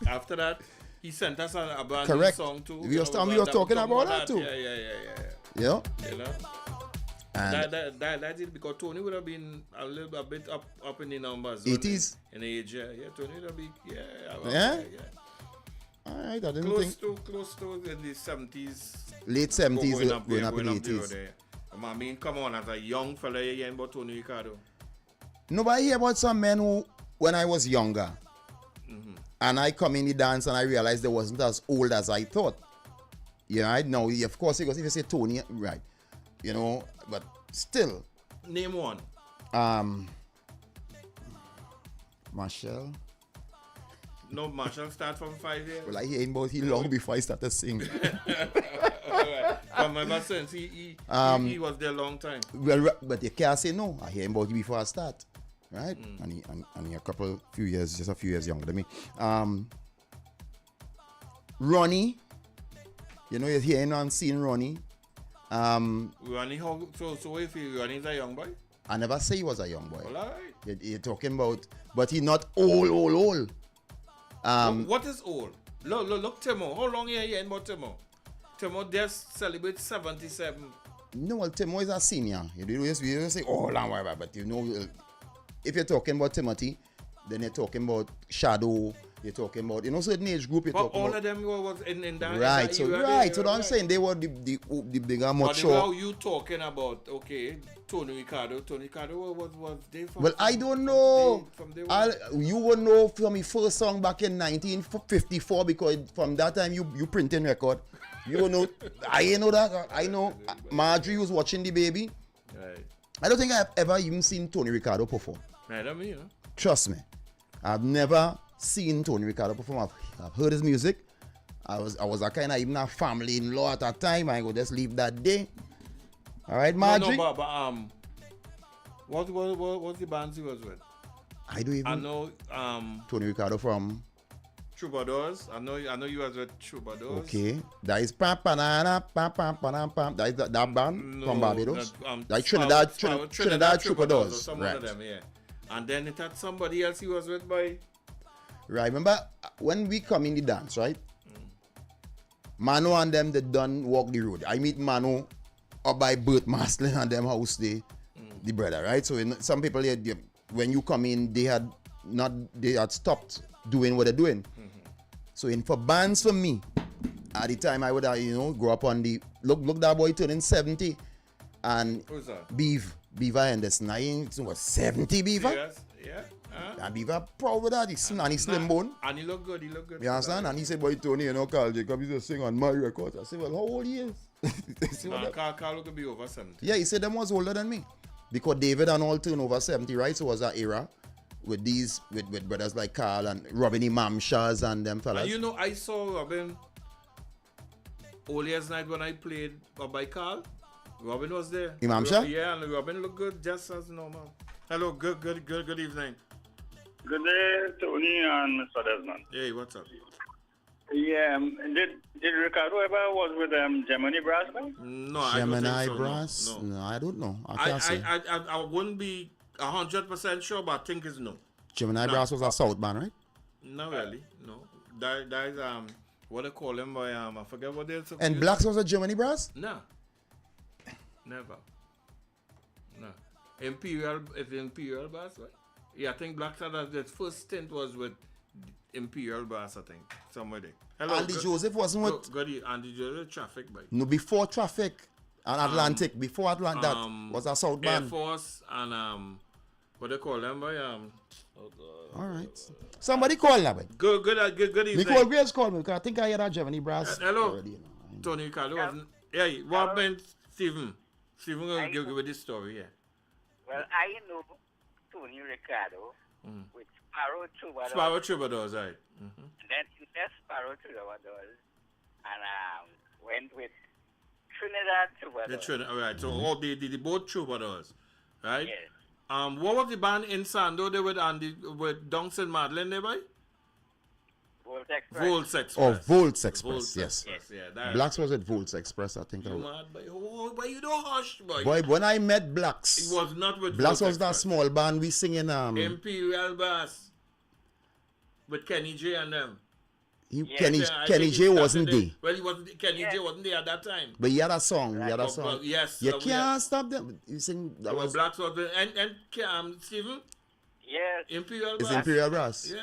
after that, he sent us a brand Correct. new song too. We was talking about that too. Yeah. Yeah. You know. And That's it, because Tony would have been a little bit up in the numbers. It is. In the age, yeah. Tony would have been, Yeah? yeah. Alright, I didn't Close think. to in the 70s. Late 70s, going up going up in the there, 80s. there. I mean, come on, as a young fella, you hearing about Tony Ricardo. No, but I hear about some men who, when I was younger, and I come in the dance and I realized they wasn't as old as I thought. Yeah, I know. Of course, because if you say Tony, right, you know, but still. Name one. Marshall. No, Marshall start from 5 years. Well, I hear him about he long before I started singing. Alright. From ever since he was there a long time. Well, but you can't say no. I hear him about it before I start, right? And he just a few years younger than me. Ronnie, you know, you're hearing and seeing Ronnie. Ronnie, so if Ronnie's a young boy? I never say he was a young boy. Well, alright. You're talking about, but he's not old. What is old? Look, Timo. How long are you hearing about Timo? Timo just celebrates 77. No, well, Timo is a senior. You don't say, oh, long way back, but you know, if you're talking about Timothy, then you're talking about Shadow, you're talking about, you know, certain age group, you're But talking all about. of them was in that. Right, so what I'm saying, they were the bigger, mature. But now you talking about, okay, Tony Ricardo was they from? Well, I don't know. From day one? You would know from my first song back in 1954, because from that time you printing record. You don't know. I know that. I know Marjorie was watching the baby. Right. I don't think I've ever even seen Tony Ricardo perform. Right, I mean, you know. Trust me. I've never seen Tony Ricardo perform. I've heard his music. I was a kind of even a family-in-law at that time. I would just leave that day. All right, Marjorie? No, but what's the bands he was with? I don't even. I know Tony Ricardo from. Troubadours. I know you was with Troubadours. Okay, that is pam. That is that band from Barbados. Like Trinidad Troubadours. Some Right. of them, yeah. And then it had somebody else he was with by. Right. Remember when we come in the dance, right? Mano and them they done walk the road. I meet Mano up by Bert Maslin and them house the brother, right? So some people when you come in, they had stopped doing what they're doing. So for bands for me, at the time I would grow up on the look that boy turning 70, and Who's that? Beaver Henderson. I was 70 Beaver. Yes, yeah. And Beaver proud of that. He's slim bone. And he look good. You understand? And he said, boy, Tony, Carl Jacob, he's just sing on my record. I said, well, how old he is? Carl could be over 70. Yeah, he said them was older than me. Because David and all turned over 70, right? So it was that era with brothers like Carl and Robin Imamshahs and them fellas. And you know, I saw Robin earlier night when I played by Carl. Robin was there. Imam Shah? Yeah, and Robin looked good just as normal. Hello, good evening. Good day, Tony and Mr. Desmond. Hey, what's up? Yeah, did Ricardo ever was with Gemini Brass? No, Gemini I don't think so. Brass? No. No, I don't know. I can't say. I wouldn't be 100% sure, but I think it's no. Gemini Brass was a South band, right? Not really, no. That is what they call him by I forget what they're supposed And Blacks was a Gemini Brass? No. Never. No. Imperial Brass, right? Yeah, I think Black Sabbath, the first stint was with Imperial Brass, I think. Somewhere there. Hello. Andy Joseph wasn't with... Good, Andy Joseph, Traffic, bye. No, before Traffic and Atlantic. Before Atlantic, that was a South Air band. Force and, what they call them, boy? All right. Somebody call now, boy. Good evening. Nicole Graves called me because I think I heard that Germany Brass. Hello. Already, you know. Tony Ricardo wasn't... Hey, what happened, Stephen? Stephen will give you this story, yeah. Well, I know Tony Ricardo with Sparrow Troubadours. Sparrow Troubadours, right. And then he left Sparrow Troubadours and went with Trinidad Troubadours. All right, so all the both Troubadours, right? Yes. What was the band in Sando they with Dunks and Madeline there, boy? Volts Express. Volts Express. Oh, Volts Express, Volts yes. Express, yeah. Blacks was at Volts Express, I think. You mad, boy? Oh, boy, you don't hush, boy. Boy, when I met Blacks, It was not with Blacks Volts was that Express. small band we singing Imperial Bass with Kenny J and them. Kenny I J think he wasn't started there. it. Well, he wasn't. Kenny J wasn't there at that time. But he had a song. He had a Oh, song. well, yes, You we can't had- stop them. You sing that was Blacks was the, and Stephen Yes. Imperial it's Bass. Imperial Brass. Yeah.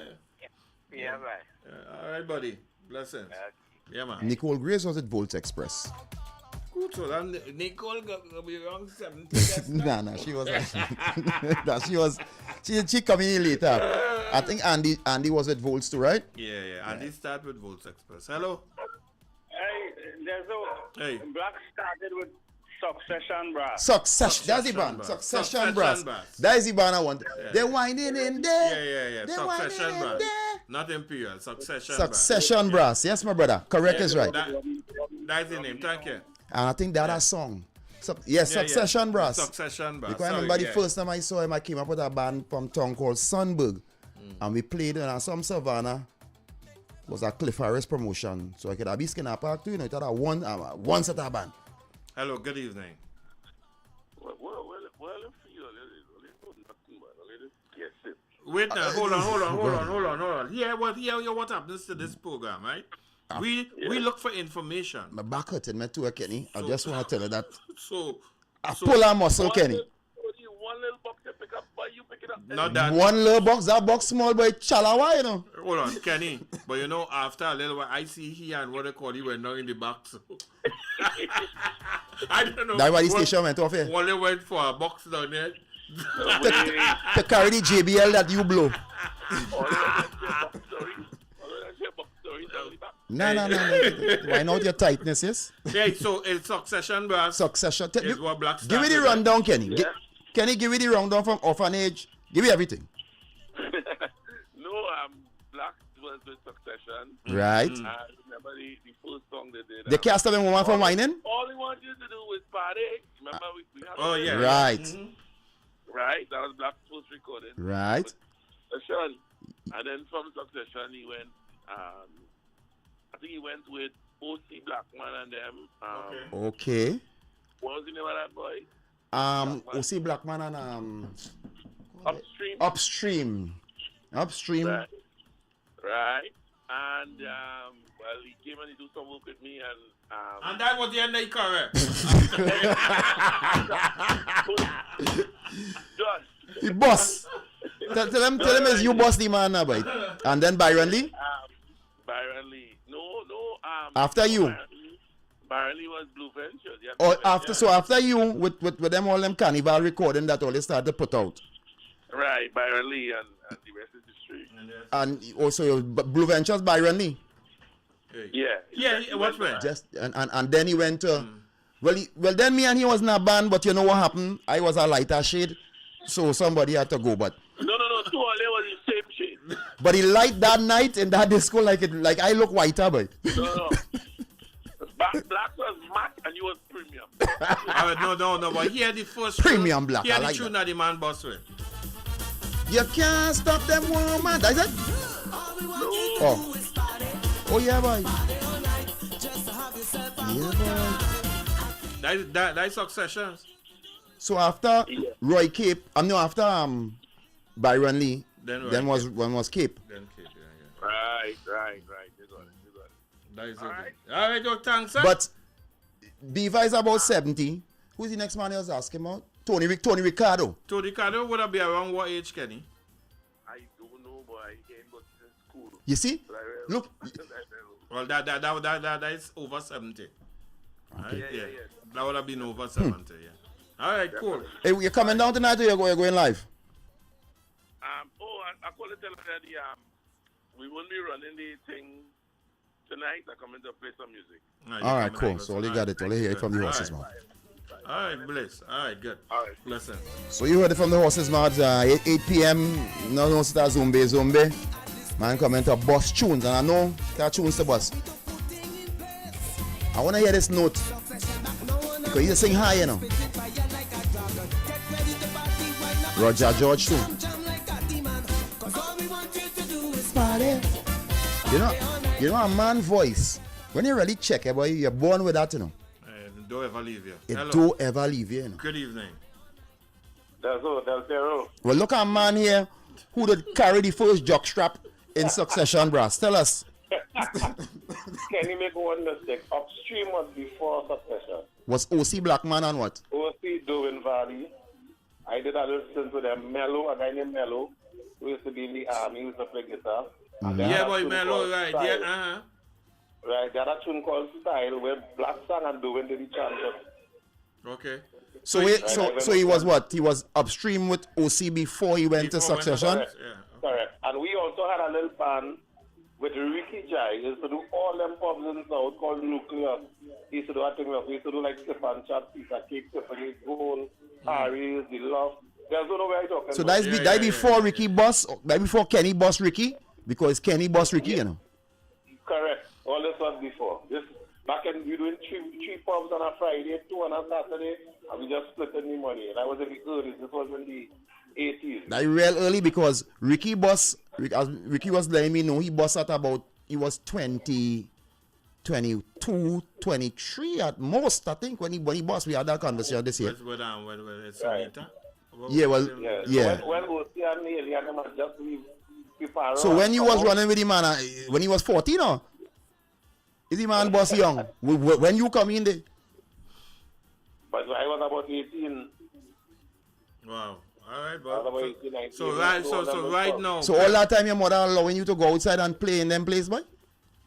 Yeah, right. All right, buddy. Blessings. Yeah, man. Nicole Graves was at Volts Express. Good. So that Nicole got be around 70. Nah, she was. nah, she coming in later. I think Andy was at Volts too, right? Yeah. And they start with Volts Express. Hello. Hey, there's a Hey. Black started with Succession Brass. Succession. That's the Succession band. Brass. Succession Succession Brass. Brass. That is the band I want. They're winding in there. Yeah. They're Succession winding in Brass. there. Not Imperial. Succession. Succession Brass. Yes, my brother. Correct is right. That's the name. Thank you. And I think that a song. Succession Brass. Succession Brass. Because I remember the first time I saw him, I came up with a band from town called Sunburg. And we played in some Savannah. Was a Cliff Harris promotion. So I could have been Skinner Park too. You know, it had a one set of band. Hello, good evening. Well, if you nothing but yes, it. Wait now, hold on. What happens to this program, right? We look for information. My back hurting me too, Kenny. I just want to tell you that. So I pull a muscle, Kenny. One little box you pick up, but you pick it up. Not that. One little box, that box small boy chalawa, you know. Hold on, Kenny. But you know, after a little while, I see he and what they call you were now in the box. I don't know. That's why the station went off here. Wally went for a box down there. To carry the JBL that you blow. No. Why not your tightness, yes? Yeah, so it's Succession Brass. Succession. Is what Black Give me the started, rundown, Kenny. Kenny, give me the rundown from orphanage. Give me everything. No, Black was with Succession. Right. I remember the first song they did. The cast of a woman from whining? All he wanted you to do was party. Remember we had Oh, yeah. Right. Right, that was Black's first recording. Right. Succession. And then from Succession he went, I think he went with O.C. Blackman and them. Okay. What was the name of that boy? O.C. Blackman and Upstream. Upstream. Right. And well, he came and he do some work with me And that was the end of the career. The boss. Tell him is you boss the man now, boy. And then Byron Lee? Byron Lee. No. After you? Byron Lee was Blue Ventures. Yeah, Or after you with them all them carnival recording that all they started to put out. Right, Byron Lee and the rest is history. And also your Blue Ventures Byron Lee. Yeah, what's right? Just and then he went to well then me and he was in a band, but you know what happened? I was a lighter shade, so somebody had to go. But no, two of them was the same shade. But he light that night in that disco like I look whiter, boy. No. Black was matte and you was premium. No, but he had the first Premium Black. He had I the like tune that the man boss with. You can't stop them woman. That's it? Oh yeah, boy. Yeah, boy. That's Succession. So after Roy Cape, after Byron Lee, then was Cape. Then Cape, yeah. Right. You got it. All right, thanks, sir. But Diva is about 70. Who's the next man I was asking about? Tony Ricardo. Tony Ricardo would have been around what age, Kenny? he ain't got in school. You see? But I Look. Well, that is over 70. Right? Yeah. That would have been over 70, yeah. All right, cool. Hey, you're coming down tonight or you're going live? I call it tell you that we won't be running the thing tonight. I'm coming to play some music. All right, cool. So all you got it. All you hear it from the horses, man. All right, bless. All right, good. All right. Listen. So you heard it from the horses, man. 8 p.m. No start zombie. Man coming to bust tunes, and I know that tunes to bust. I want to hear this note. Because he's sing high, you know. Roger George too. You know a man voice. When you really check it, boy, you're born with that, you know. Don't ever leave you. It don't ever leave you, you know. Good evening. That's zero. Well, look at a man here who did carry the first jockstrap in succession, brass. Tell us. Can you make one mistake? Upstream was before succession. Was OC Blackman and what? OC Doing Valley. I did a little stint with them. Mello, a guy named Mello, who used to be in the army, who used to play guitar. Yeah, boy, Mello, right. Style. Yeah, Right, they had a tune called Style where Black Sang and Doing did the champion. Okay. So he was what? He was upstream with OC before he went to succession? Correct. Correct. And we also had a little band with Ricky Jai. He used to do all them pubs in the South called Nucleus. He used to do a thing where he used to do like Sip and Chat, Piece of Cake, Tiffany, Gold, Harry's, The Love. There's no way I talking So about. that's before Ricky Boss, that before Kenny Boss Ricky? Because Kenny Boss Ricky, you know. Correct. All this was before. This back in we doing three pubs on a Friday, 2 on a Saturday, and we just splitting the money. That was in the 30s. This was in the 80s. That real early because Ricky Boss, as Ricky was letting me know, he boss at about, he was 20, 22, 23 at most, I think, when he boss. We had that conversation this year. With Sonita? Yeah, well, yeah. When OC and Neil, and them had just leave. So when you was running with him, man, when he was 14, or is the man boss young? When you come in there? But I was about 18. Wow. All right, bro. About 18, 19, So right now. So all that time your mother allowing you to go outside and play in them place, boy?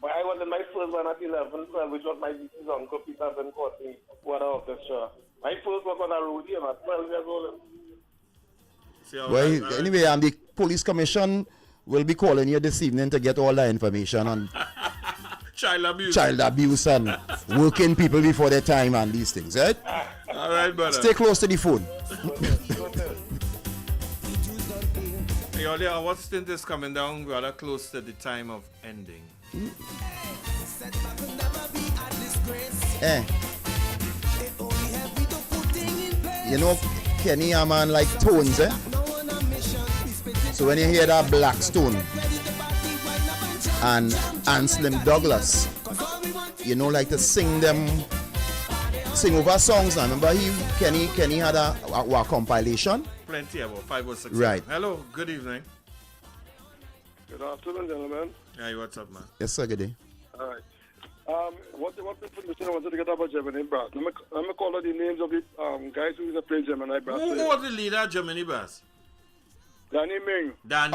But I was in my first one at 11, 12, which was my DC's uncle, Peter Ben Courtney, who had an orchestra. My first was on a road here, at 12 years old. Well, anyway, the police commission will be calling you this evening to get all the information on child abuse and working people before their time and these things, right? All right, brother. Stay close to the phone. Hey, Oli, our stint is coming down rather close to the time of ending. You know, Kenny, a man like tones, eh? So when you hear that Blackstone and Slim Douglas, you know, like to sing over songs. Now, remember Kenny had a compilation. Plenty, about 5 or 6. Right. Hello, good evening. Good afternoon, gentlemen. Hey, what's up, man? Yes, sir, good day. All right. What information I wanted to get about Gemini Brass. Let me call out the names of the guys who used to play Gemini Brass. Who was the leader of Gemini Brass? Danny Ming. That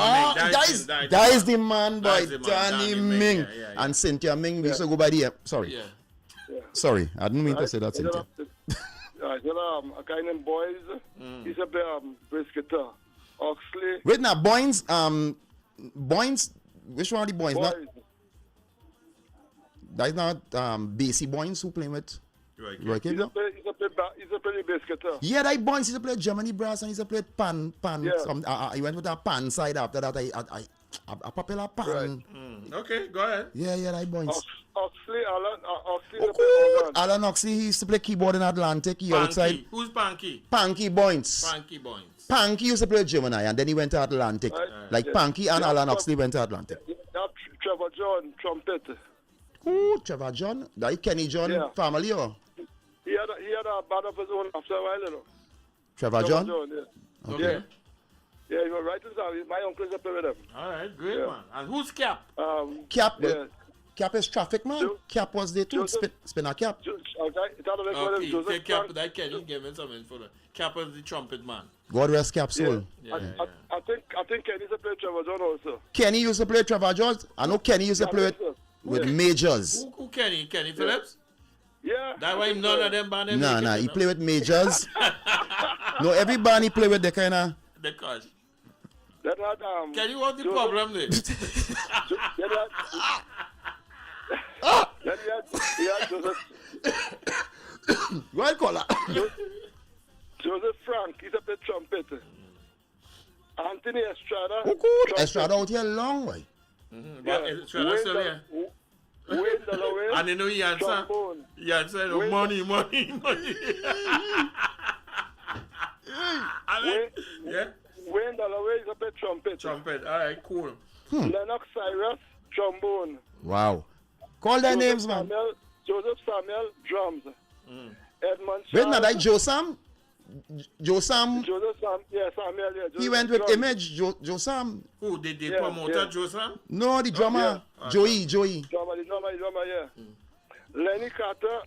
is the man, boy. Danny Ming. Yeah. And Cynthia Ming. We used to go by the... Sorry. Yeah. Sorry, I didn't mean to say that, Cynthia. A guy named Boys. He's a bass guitar. Oxley. Wait now, Boynes, which one are the Boynes? That's not Basie Boynes who playing with Roy Kid? He's a play bass guitar. Yeah, that Boynes, he's a play Germany Brass and he's a play pan. Yeah. He went with a pan side after that. A popular pan. Right. Okay, go ahead. Yeah, that Boynes. Oxley, Alan Oxley, he used to play keyboard in Atlantic. He outside. Who's Panky? Panky Boynes. Panky Boynes. Panky used to play Gemini and then he went to Atlantic. Panky and Alan Oxley went to Atlantic. Trevor John, trumpet. Ooh, Trevor John. That Kenny John family or? He had a band of his own after a while, you know. Trevor John? Yeah. Okay. Yeah, you were right inside. My uncle is up there with him. All right, great, man. And who's Cap? Cap is Traffic, man. Cap was there too. Spinner Cap. Okay, take Cap. That Kenny gave me some info. Cap is the trumpet man. God rest Cap's soul. Yeah. I think Kenny used to play Trevor John also. Kenny used to play Trevor Jones. I know Kenny used to play with Majors. Who Kenny? Kenny Phillips? Yeah. That why none of them band. Nah, he play with Majors. No, every band he play with the kind of. The coach. That had Kenny, what's the problem there? He had Joseph. What call that? Joseph Frank, he's a play trumpet. Anthony Estrada. Who could? Estrada out here long way. But Estrada still here. Wayne Dalloway. And you know he answer. Trombone. He answer money. Yeah. Wayne Dalloway is a play trumpet. Trumpet. All right, cool. Lennox Cyrus, trombone. Wow. Call their names, man. Joseph Samuel, drums. Edmund Wait, now that Joe Sam? Joe Sam? Joseph Sam, yeah, Samuel, yeah. He went with Image, Joe Sam. Who? The promoter, Joe Sam? No, the drummer. Joey. The drummer, yeah. Lenny Carter,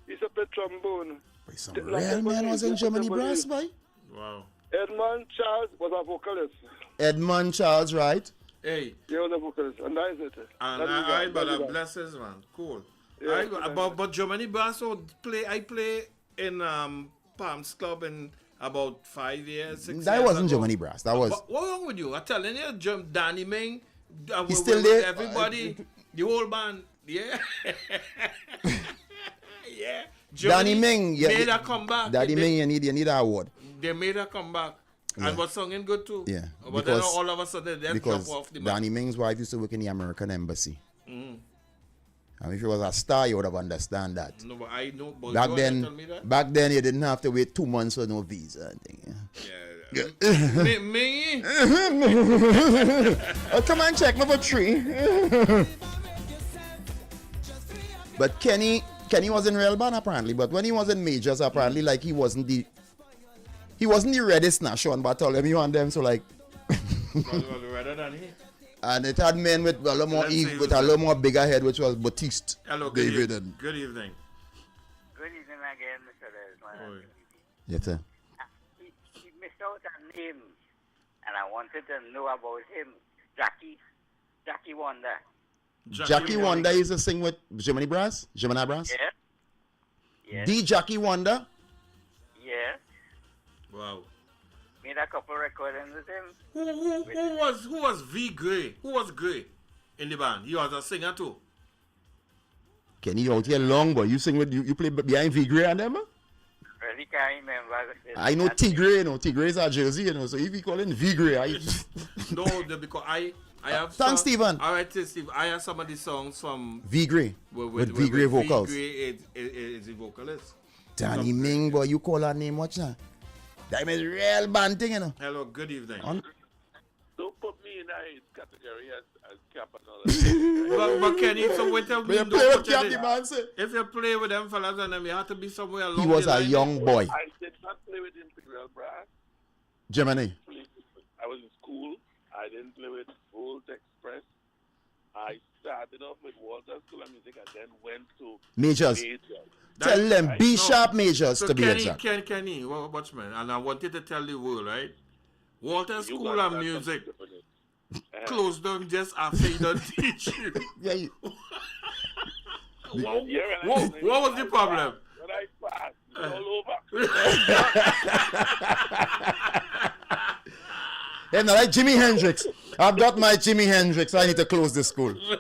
he's a play trombone. Some real man was in Germany brass, boy. Wow. Edmund Charles was a vocalist. Edmund Charles, right? Hey. He was a vocalist, and that is it. And I but blesses, man. Cool. Yeah, but Germany brass, so I play in Palms Club in about 5 years, 6 years That wasn't ago. Germany brass. That was. But what wrong with you? I'm telling you, Danny Ming. He's still there. Everybody, the whole band. Yeah. Yeah. Danny Ming. Yeah, made a comeback. Danny Ming, you need an award. They made a comeback. Yeah. And was singing good too. Yeah. But then all of a sudden they drop off the Danny Ming's wife used to work in the American Embassy. Mm. I mean, if he was a star, you would have understand that. No, but I know. But Back you then, tell me that? back then, you didn't have to wait 2 months for no visa. I think. Yeah. Me? Oh, come on, check me for 3. But Kenny was in real band apparently. But when he was in Majors, apparently, like he wasn't the reddest nation. But I told him you want them, so like. Redder than he. And it had men with a lot more with a lot more bigger head, which was Batiste. Hello, David. Good evening. Good evening again, Mr. Desmond. Yes, sir. He missed out a name, and I wanted to know about him. Jackie Wonder. Jackie Wonder used to sing with Gemini Brass? Yeah. The Jackie Wonder? Yeah. Wow. Made a couple recordings with him. Who was V Gray? Who was Gray in the band? He was a singer too. Kenny out here long, boy. You sing with you play behind V Gray and them? Really can't remember. I know Tigray, Tigray is a Jersey, so if you call him V Gray, No, because I have Thanks, Stephen. All right, Steve. I have some of the songs from V Gray with V Gray vocals. V Gray is the vocalist. Danny Ming, boy, you call her name, watch that. That is real band thing, you know. Hello, good evening. Don't put me in that category as cap and all that. but Kenny, so what you mean? If you play with them fellas and them, you have to be somewhere along He was the a line. young boy. I did not play with Imperial Brass. Gemini. I was in school. I didn't play with Volt Express. I started off with Walter School of Music and then went to Majors. Tell them B sharp majors so to be Kenny, exact. Kenny, watchman, and I wanted to tell the world, right? Walter School of Music closed down just after he done teach you. Yeah. What was the problem? When I passed, all over. Hey, now like Jimi Hendrix. I've got my Jimi Hendrix. I need to close the school. Yeah,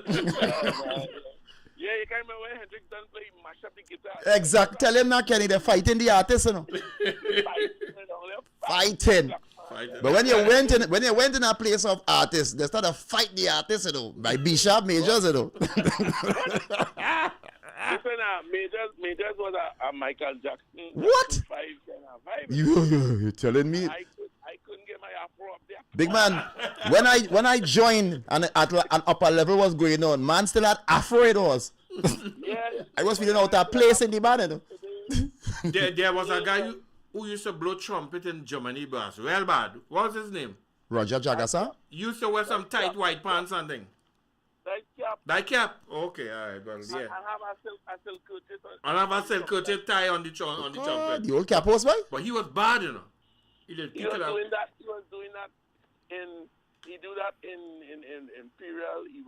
you can't remember when Hendrix done play mash up the guitar. Exact. Tell him now, Kenny, they're fighting the artists, you know. Fighting. But when you went in a place of artists, they started to fight the artists, you know, by B sharp majors, you know. Listen, Majors was a Michael Jackson. What? You're telling me? I couldn't get my afro up there. Big man, when I joined and at an upper level was going on, man still had afro it was. I was feeling out of place in the band, you know. There was a guy who used to blow trumpet in Germany brass. Real bad. What was his name? Roger Jagasa? Used to wear some tight white pants and thing. That cap. Okay, all right. Well, yeah. I have a silk curtain. I have a silk curtain tie on the trumpet. The old capos, boy? But he was bad, you know. He did He was doing that he do that in Imperial. He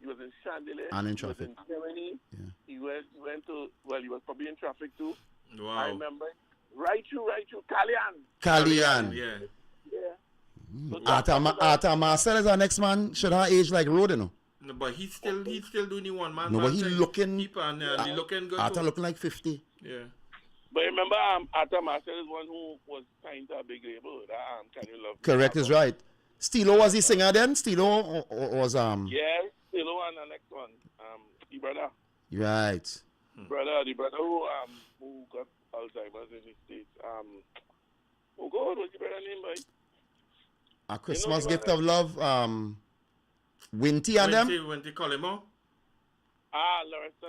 was in Chandelier. And in He was traffic. in Germany. Yeah. He went to, well, he was probably in traffic too. Wow. I remember. Right through, Kalyan. Kalyan. Yeah. Yeah. Arthur Marcel is our next man. Should have age like Road, you know. No, but he's still doing the one man. No, but he thing. looking. He looking good. Arthur too. looking like 50. Yeah. But remember, Arthur Marcel is one who was signed to a big label. Can You Love Me? Correct is right. Stilo was the singer then? Stilo was Yes, Stilo and the next one. The brother. Right. The brother who got Alzheimer's in the States. Oh God, what's the brother name, boy? A Christmas Gift of Love. Winty and them. Winty Colimo.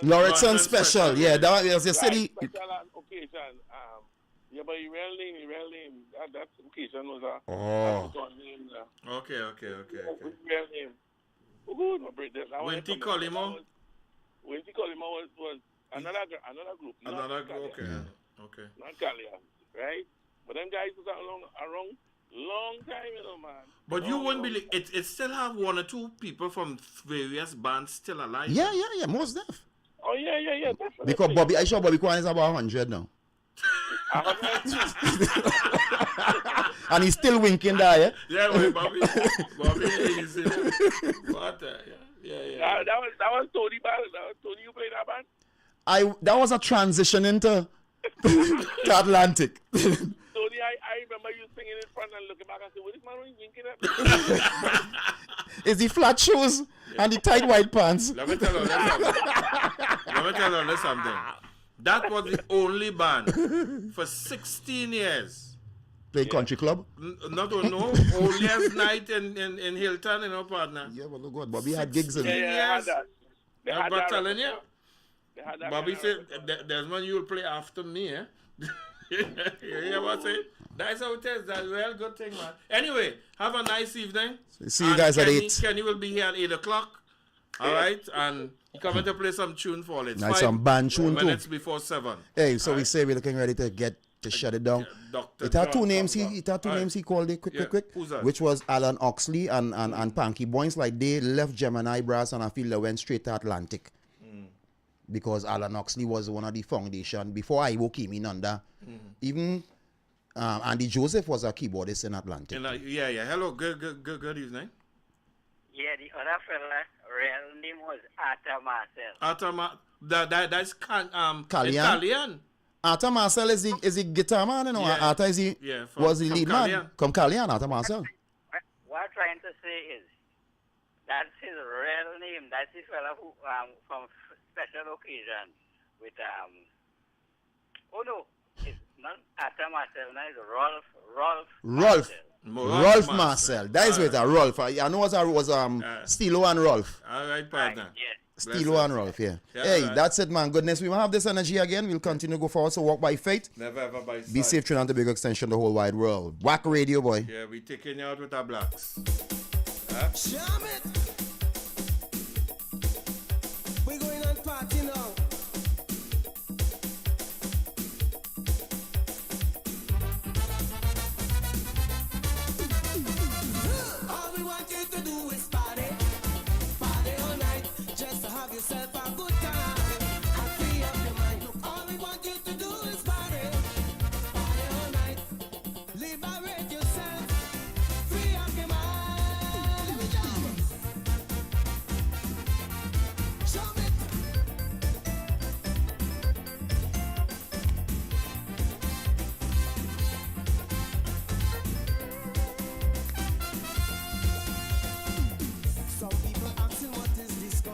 Lauritson Special. Yeah, that was your city. Special and occasion. Yeah, but your real name. That occasion was a. Name, Okay. Real name. Oh God, my brother. Winty Colimo. Winty Colimo was another group. Another group. Okay. Yeah. Okay. Not Kalyan, right? But them guys was around long time, you know, man. But you won't believe it still have one or two people from various bands still alive. Yeah, most def. Oh yeah, definitely. Because I'm sure Bobby Kwan is about 100 now. And he's still winking there, yeah? Yeah, well, Bobby is but yeah. That was Tony band. Tony, you played that band? That was a transition into to Atlantic. Tony, I remember you singing in front and looking back and saying, what is man winking at? Is the flat shoes and the tight white pants? Let me tell you something. That was the only band for 16 years. Played country club? Holiest night in Hilton, you know, partner. Yeah, but look what, Bobby had gigs in it. Yeah, I'm telling you. Bobby said, there's one you will play after me, eh? You hear what I say? That's how it is. That's a real good thing, man. Anyway, have a nice evening. See you guys at 8. Kenny will be here at 8 o'clock. All right? And he coming to play some tune for it. Nice, some band tune too. Minutes before 7. Hey, so we say we're looking ready to shut it down. It had two names. He called it quick. Who's that? Which was Alan Oxley and Panky Boynes. Like they left Gemini Brass and I feel they went straight to Atlantic. Because Alan Oxley was one of the foundation before Ivo came in under. Even Andy Joseph was a keyboardist in Atlantic. Yeah. Hello, good evening. Yeah, the other fella, real name was Arthur Marcel. That's Kalyan. Arthur Marcel is the guitar man, you know. Yeah. Arthur was the lead Kalyan. man. Come Kalyan, Arthur Marcel. What I'm trying to say is, that's his real name. That's the fella who from Special Occasion with it's not Arthur Marcel, now it's Rolf Marcel. That is with Rolf. I know it was Stilo and Rolf. All right, partner. Stilo and Rolf, yeah. Hey, right. That's it, man. Goodness, we will have this energy again. We'll continue to go forward. So walk by faith. Never ever by sight. Be safe, Trinidad and Tobago extension, the whole wide world. Wack Radio, boy. Yeah, we taking you out with our blacks. Jam it. We're going on party now. All we want you to do is party all night, just to have yourself a good time and free up your mind. Look, all we want you to do is party all night, liberate yourself, free up your mind. Let me go. Show me. Some people asking what is disco.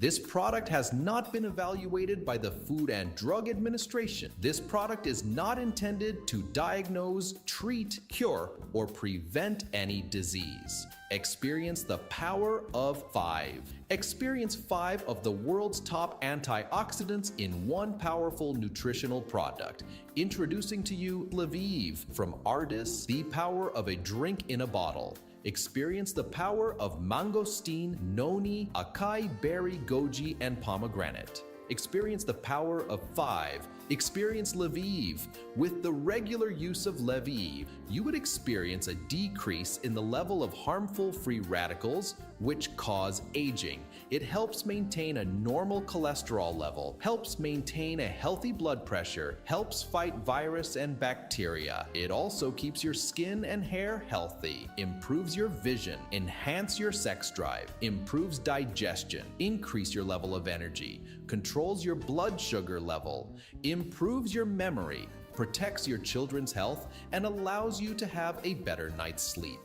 This product has not been evaluated by the Food and Drug Administration. This product is not intended to diagnose, treat, cure, or prevent any disease. Experience the power of 5. Experience 5 of the world's top antioxidants in one powerful nutritional product. Introducing to you Lviv from Ardis, the power of a drink in a bottle. Experience the power of mangosteen, noni, acai berry, goji, and pomegranate. Experience the power of 5. Experience Lviv. With the regular use of Lviv, you would experience a decrease in the level of harmful free radicals, which cause aging. It helps maintain a normal cholesterol level, helps maintain a healthy blood pressure, helps fight virus and bacteria. It also keeps your skin and hair healthy, improves your vision, enhance your sex drive, improves digestion, increase your level of energy, controls your blood sugar level, improves your memory, protects your children's health, and allows you to have a better night's sleep.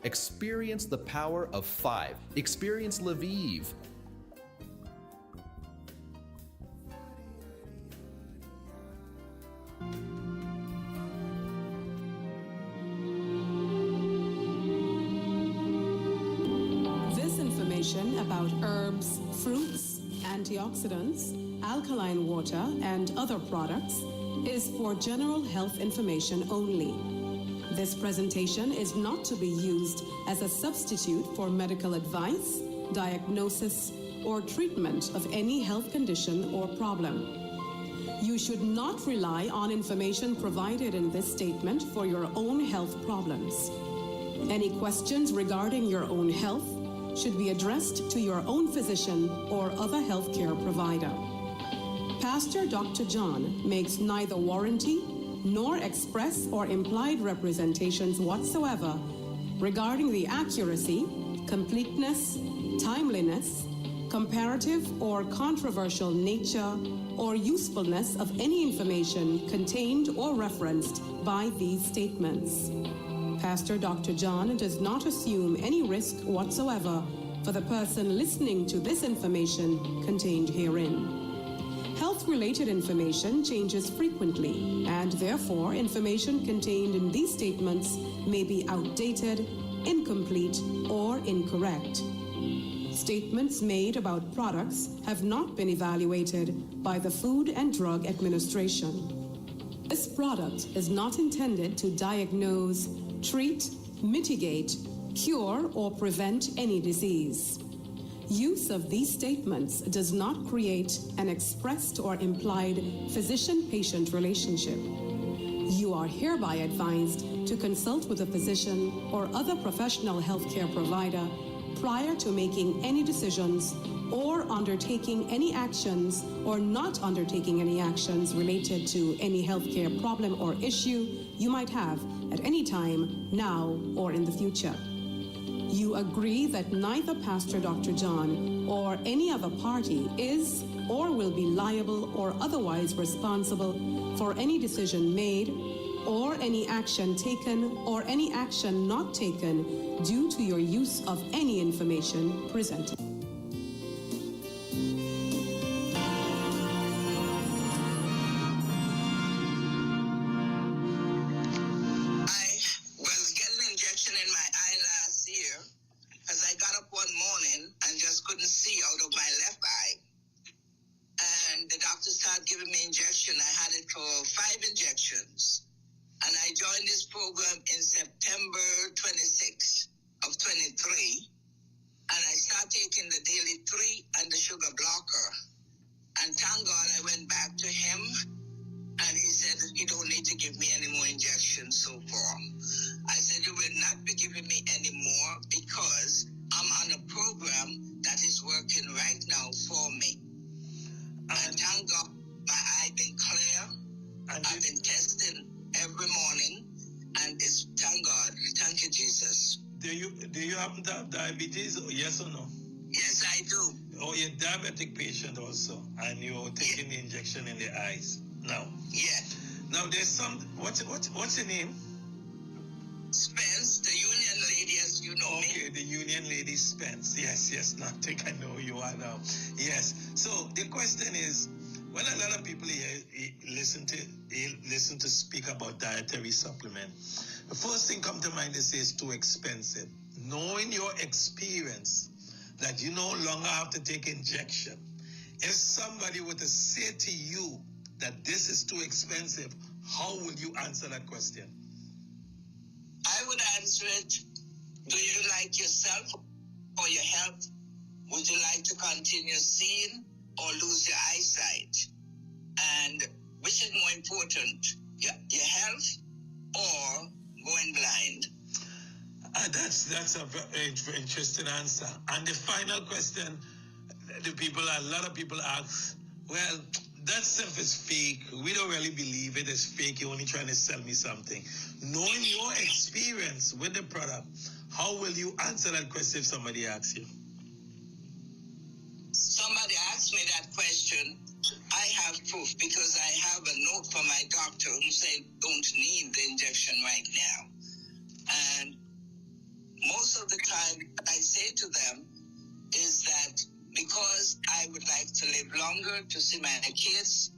Experience the power of 5. Experience Lviv. This information about herbs, fruits, antioxidants, alkaline water, and other products is for general health information only. This presentation is not to be used as a substitute for medical advice, diagnosis, or treatment of any health condition or problem. You should not rely on information provided in this statement for your own health problems. Any questions regarding your own health should be addressed to your own physician or other healthcare provider. Pastor Dr. John makes neither warranty nor express or implied representations whatsoever regarding the accuracy, completeness, timeliness, comparative or controversial nature, or usefulness of any information contained or referenced by these statements. Pastor Dr. John does not assume any risk whatsoever for the person listening to this information contained herein. Health-related information changes frequently, and therefore information contained in these statements may be outdated, incomplete, or incorrect. Statements made about products have not been evaluated by the Food and Drug Administration. This product is not intended to diagnose, treat, mitigate, cure, or prevent any disease. Use of these statements does not create an expressed or implied physician-patient relationship. You are hereby advised to consult with a physician or other professional healthcare provider prior to making any decisions or undertaking any actions or not undertaking any actions related to any healthcare problem or issue you might have at any time, now or in the future. You agree that neither Pastor Dr. John or any other party is or will be liable or otherwise responsible for any decision made or any action taken or any action not taken due to your use of any information presented. Giving me injection. I had it for 5 injections. And I joined this program in September 26 of 23. And I started taking the daily 3 and the sugar blocker. And thank God I went back to him. And he said, you don't need to give me any more injections so far. I said, you will not be giving me any more because I'm on a program that is working right now for me. And thank God my eye been clear. I've been testing every morning, and it's thank God. Thank you, Jesus. Do you happen to have diabetes? Yes or no? Yes, I do. Oh, you're a diabetic patient also, and you're taking the injection in the eyes now. Yeah. Now there's some. What's your name? Spence, the union lady, as you know me. the union lady Spence. Yes, nothing. I know you are now. Yes. So the question is, when a lot of people here listen to speak about dietary supplement, the first thing come to mind is it's too expensive. Knowing your experience that you no longer have to take injection, if somebody were to say to you that this is too expensive, how would you answer that question? I would answer it, do you like yourself or your health? Would you like to continue seeing or lose your eyesight? And which is more important, your health or going blind? That's a very interesting answer. And the final question, a lot of people ask, well, that stuff is fake. We don't really believe it is fake. You're only trying to sell me something. Knowing your experience with the product, how will you answer that question if somebody asks you? Somebody asked me that question. I have proof because I have a note from my doctor who said don't need the injection right now. And most of the time, what I say to them is that because I would like to live longer to see my kids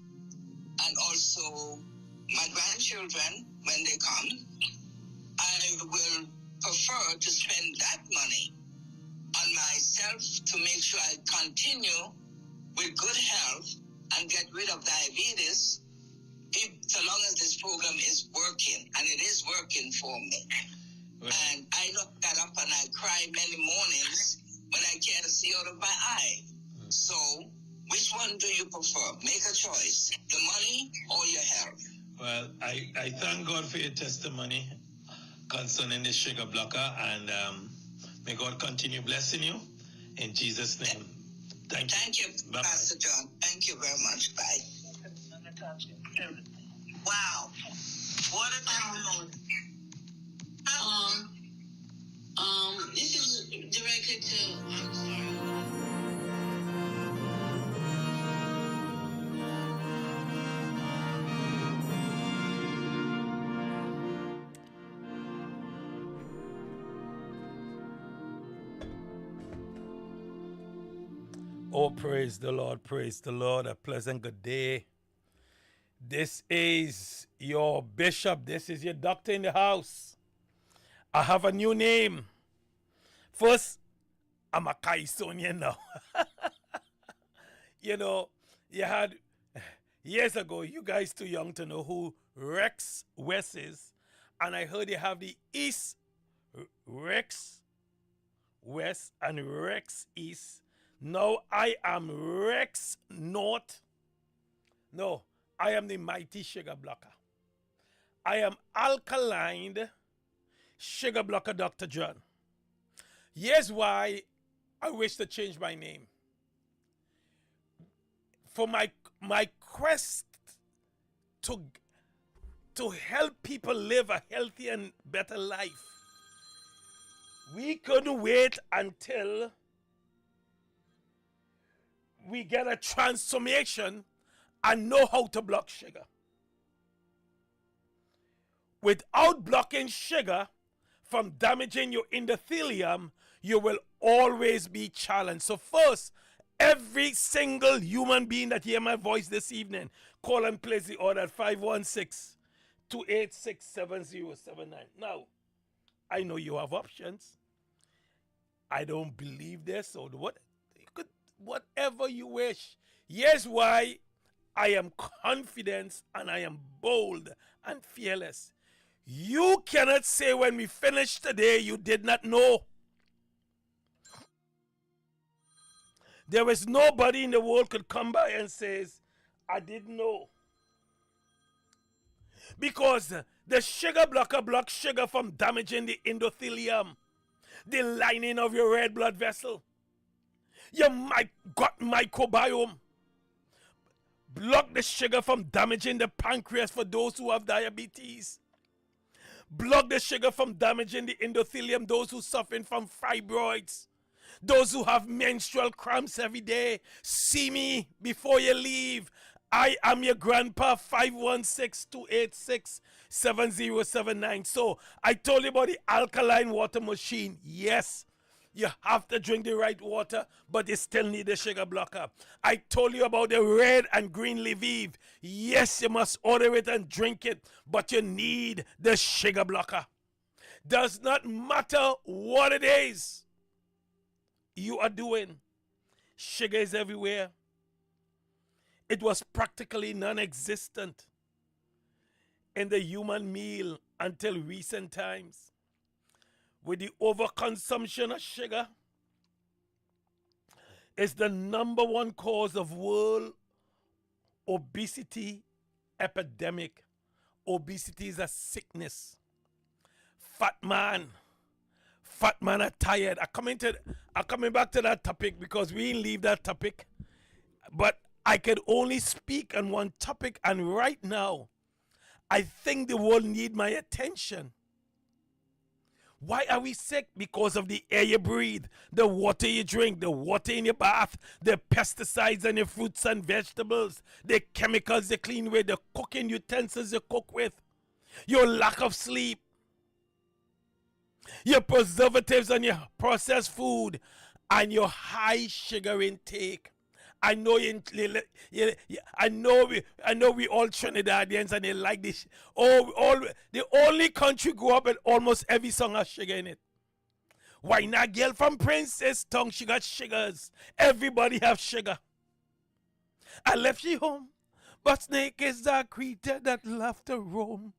and also my grandchildren when they come, I will prefer to spend that money on myself to make sure I continue with good health and get rid of diabetes, so long as this program is working, and it is working for me. Right. And I look that up and I cry many mornings, but I can't see out of my eye. So, which one do you prefer? Make a choice, the money or your health? Well, I thank God for your testimony concerning the sugar blocker, and may God continue blessing you in Jesus' name. Thank you, Bye-bye. Pastor John. Thank you very much. Bye. Wow. What a testimony. This is directed to, I'm sorry. Oh, praise the Lord, a pleasant good day. This is your bishop, this is your doctor in the house. I have a new name. First, I'm a Kaisonian now. You know, you had, years ago, you guys too young to know who Rex West is, and I heard you have the East Rex West and Rex East. Now I am Rex North. No, I am the mighty sugar blocker. I am alkaline sugar blocker Dr. John. Here's why I wish to change my name. For my quest to help people live a healthy and better life, we couldn't wait until we get a transformation and know how to block sugar. Without blocking sugar from damaging your endothelium, you will always be challenged. So first, every single human being that hear my voice this evening, call and place the order at 516-286-7079. Now, I know you have options. I don't believe this, so whatever you wish. Here's why I am confident and I am bold and fearless. You cannot say when we finish today you did not know. There is nobody in the world could come by and says, I didn't know. Because the sugar blocker blocks sugar from damaging the endothelium, the lining of your red blood vessel, your gut microbiome. Block the sugar from damaging the pancreas for those who have diabetes. Block the sugar from damaging the endothelium, those who suffering from fibroids. Those who have menstrual cramps every day. See me before you leave. I am your grandpa, 516-286-7079. So I told you about the alkaline water machine. Yes, You have to drink the right water, but you still need the sugar blocker. I told you about the red and green Lviv. Yes, you must order it and drink it, but you need the sugar blocker. Does not matter what it is you are doing. Sugar is everywhere. It was practically non-existent in the human meal until recent times. With the overconsumption of sugar, is the #1 cause of world obesity epidemic. Obesity is a sickness. Fat man are tired. I'm coming back to that topic because we didn't leave that topic. But I could only speak on one topic, and right now, I think the world need my attention. Why are we sick? Because of the air you breathe, the water you drink, the water in your bath, the pesticides on your fruits and vegetables, the chemicals you clean with, the cooking utensils you cook with, your lack of sleep, your preservatives on your processed food, and your high sugar intake. I know I know we all Trinidadians and they like this. The only country grew up with almost every song has sugar in it. Why not girl from Princess Tongue? She got sugars. Everybody have sugar. I left she home, but snake is a creature that love to roam.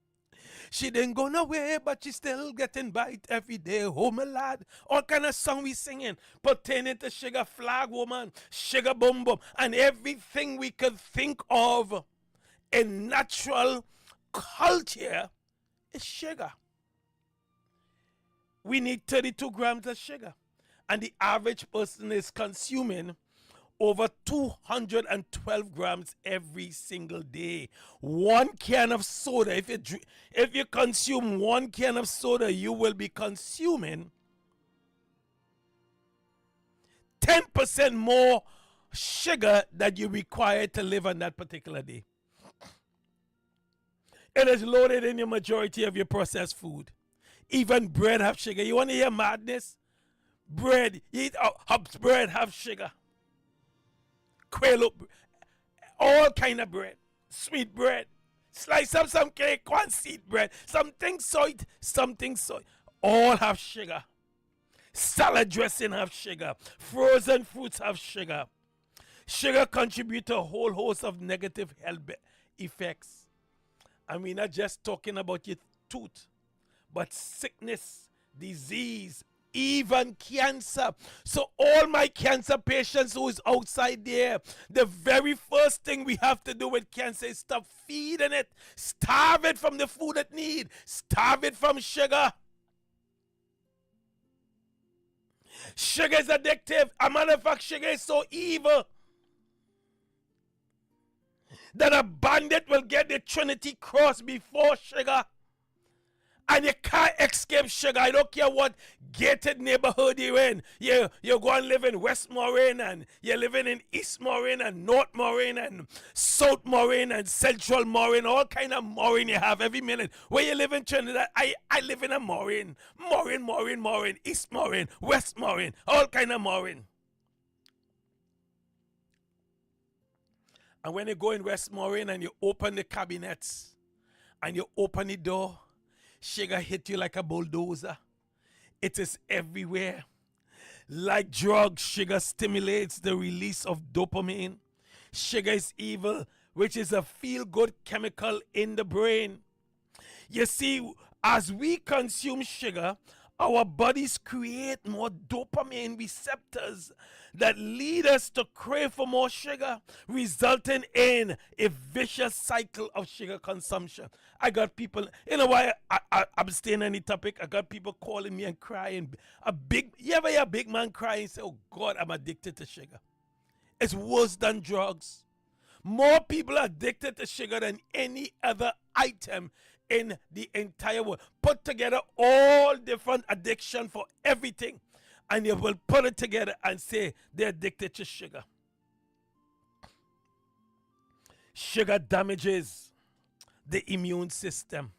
She didn't go nowhere, but she still getting bite every day. Oh, my lad. All kind of song we singing pertaining to sugar, flag woman, sugar boom boom, and everything we could think of in natural culture is sugar. We need 32 grams of sugar, and the average person is consuming over 212 grams every single day. 1 can of soda, if you consume 1 can of soda, you will be consuming 10% more sugar that you require to live on that particular day. It is loaded in the majority of your processed food. Even bread have sugar. You want to hear madness? Bread, you eat bread have sugar. Quail, all kind of bread, sweet bread, slice up some cake, one seed bread, something soy, all have sugar. Salad dressing have sugar. Frozen fruits have sugar. Sugar contribute to a whole host of negative health effects. And we're not just talking about your tooth, but sickness, disease, even cancer. So all my cancer patients who is outside there, the very first thing we have to do with cancer is stop feeding it. Starve it from the food it needs. Starve it from sugar. Sugar is addictive. A matter of fact, sugar is so evil that a bandit will get the Trinity Cross before sugar. And you can't escape sugar. I don't care what gated neighborhood you're in. You go and live in West Moraine, and you're living in East Moraine and North Moraine and South Moraine and Central Moraine. All kind of Moraine you have every minute. Where you live in Trinidad, I live in a Moraine. Moraine, East Moraine, West Moraine, all kind of Moraine. And when you go in West Moraine and you open the cabinets and you open the door, sugar hit you like a bulldozer. It is everywhere. Like drugs, sugar stimulates the release of dopamine. Sugar is evil, which is a feel-good chemical in the brain. You see, as we consume sugar, our bodies create more dopamine receptors that lead us to crave for more sugar, resulting in a vicious cycle of sugar consumption. I got people, you know why I'm staying on the topic? I got people calling me and crying. You ever hear a big man crying and say, oh God, I'm addicted to sugar? It's worse than drugs. More people are addicted to sugar than any other item in the entire world. Put together all different addiction for everything, and you will put it together and say they're addicted to sugar. Sugar damages the immune system.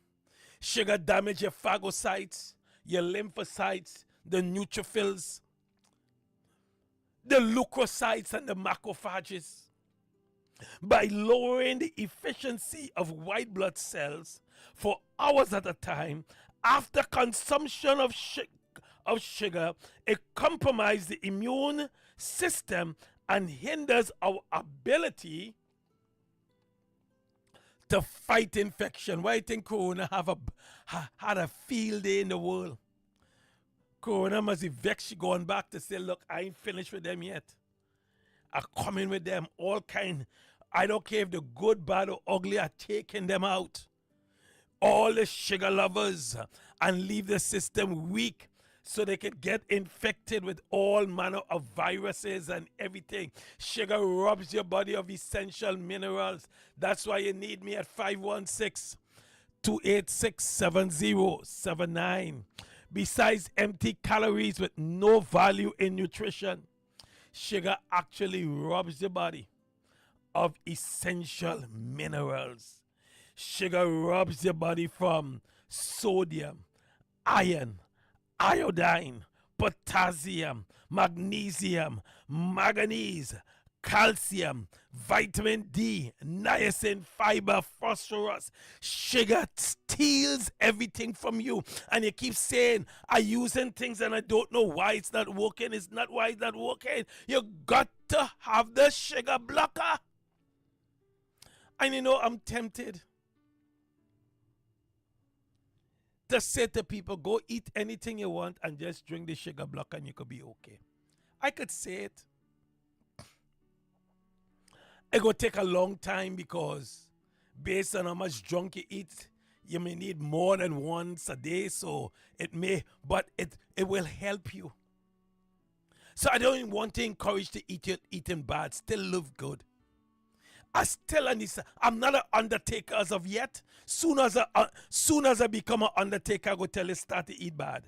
Sugar damages your phagocytes, your lymphocytes, the neutrophils. the leukocytes and the macrophages. By lowering the efficiency of white blood cells for hours at a time after consumption of sugar, it compromises the immune system and hinders our ability to fight infection. Why I think Corona had a field day in the world? Corona must be vexed going back to say, look, I ain't finished with them yet. I'm coming with them, all kind. I don't care if the good, bad, or ugly are taking them out. All the sugar lovers and leave the system weak so they can get infected with all manner of viruses and everything. Sugar robs your body of essential minerals. That's why you need me at 516-286-7079. Besides empty calories with no value in nutrition, sugar actually robs your body of essential minerals. Sugar robs your body from sodium, iron, iodine, potassium, magnesium, manganese, calcium, vitamin D, niacin, fiber, phosphorus. Sugar steals everything from you. And you keep saying, I'm using things and I don't know why it's not working. It's not why it's not working. You got to have the sugar blocker. And you know, I'm tempted to say to people, go eat anything you want and just drink the sugar blocker and you could be okay. I could say it. It will take a long time because based on how much junk you eat, you may need more than once a day, so it may, but it will help you. So I don't even want to encourage to eating bad, still live good. I'm not an undertaker as of yet. Soon as I become an undertaker, I go tell you start to eat bad.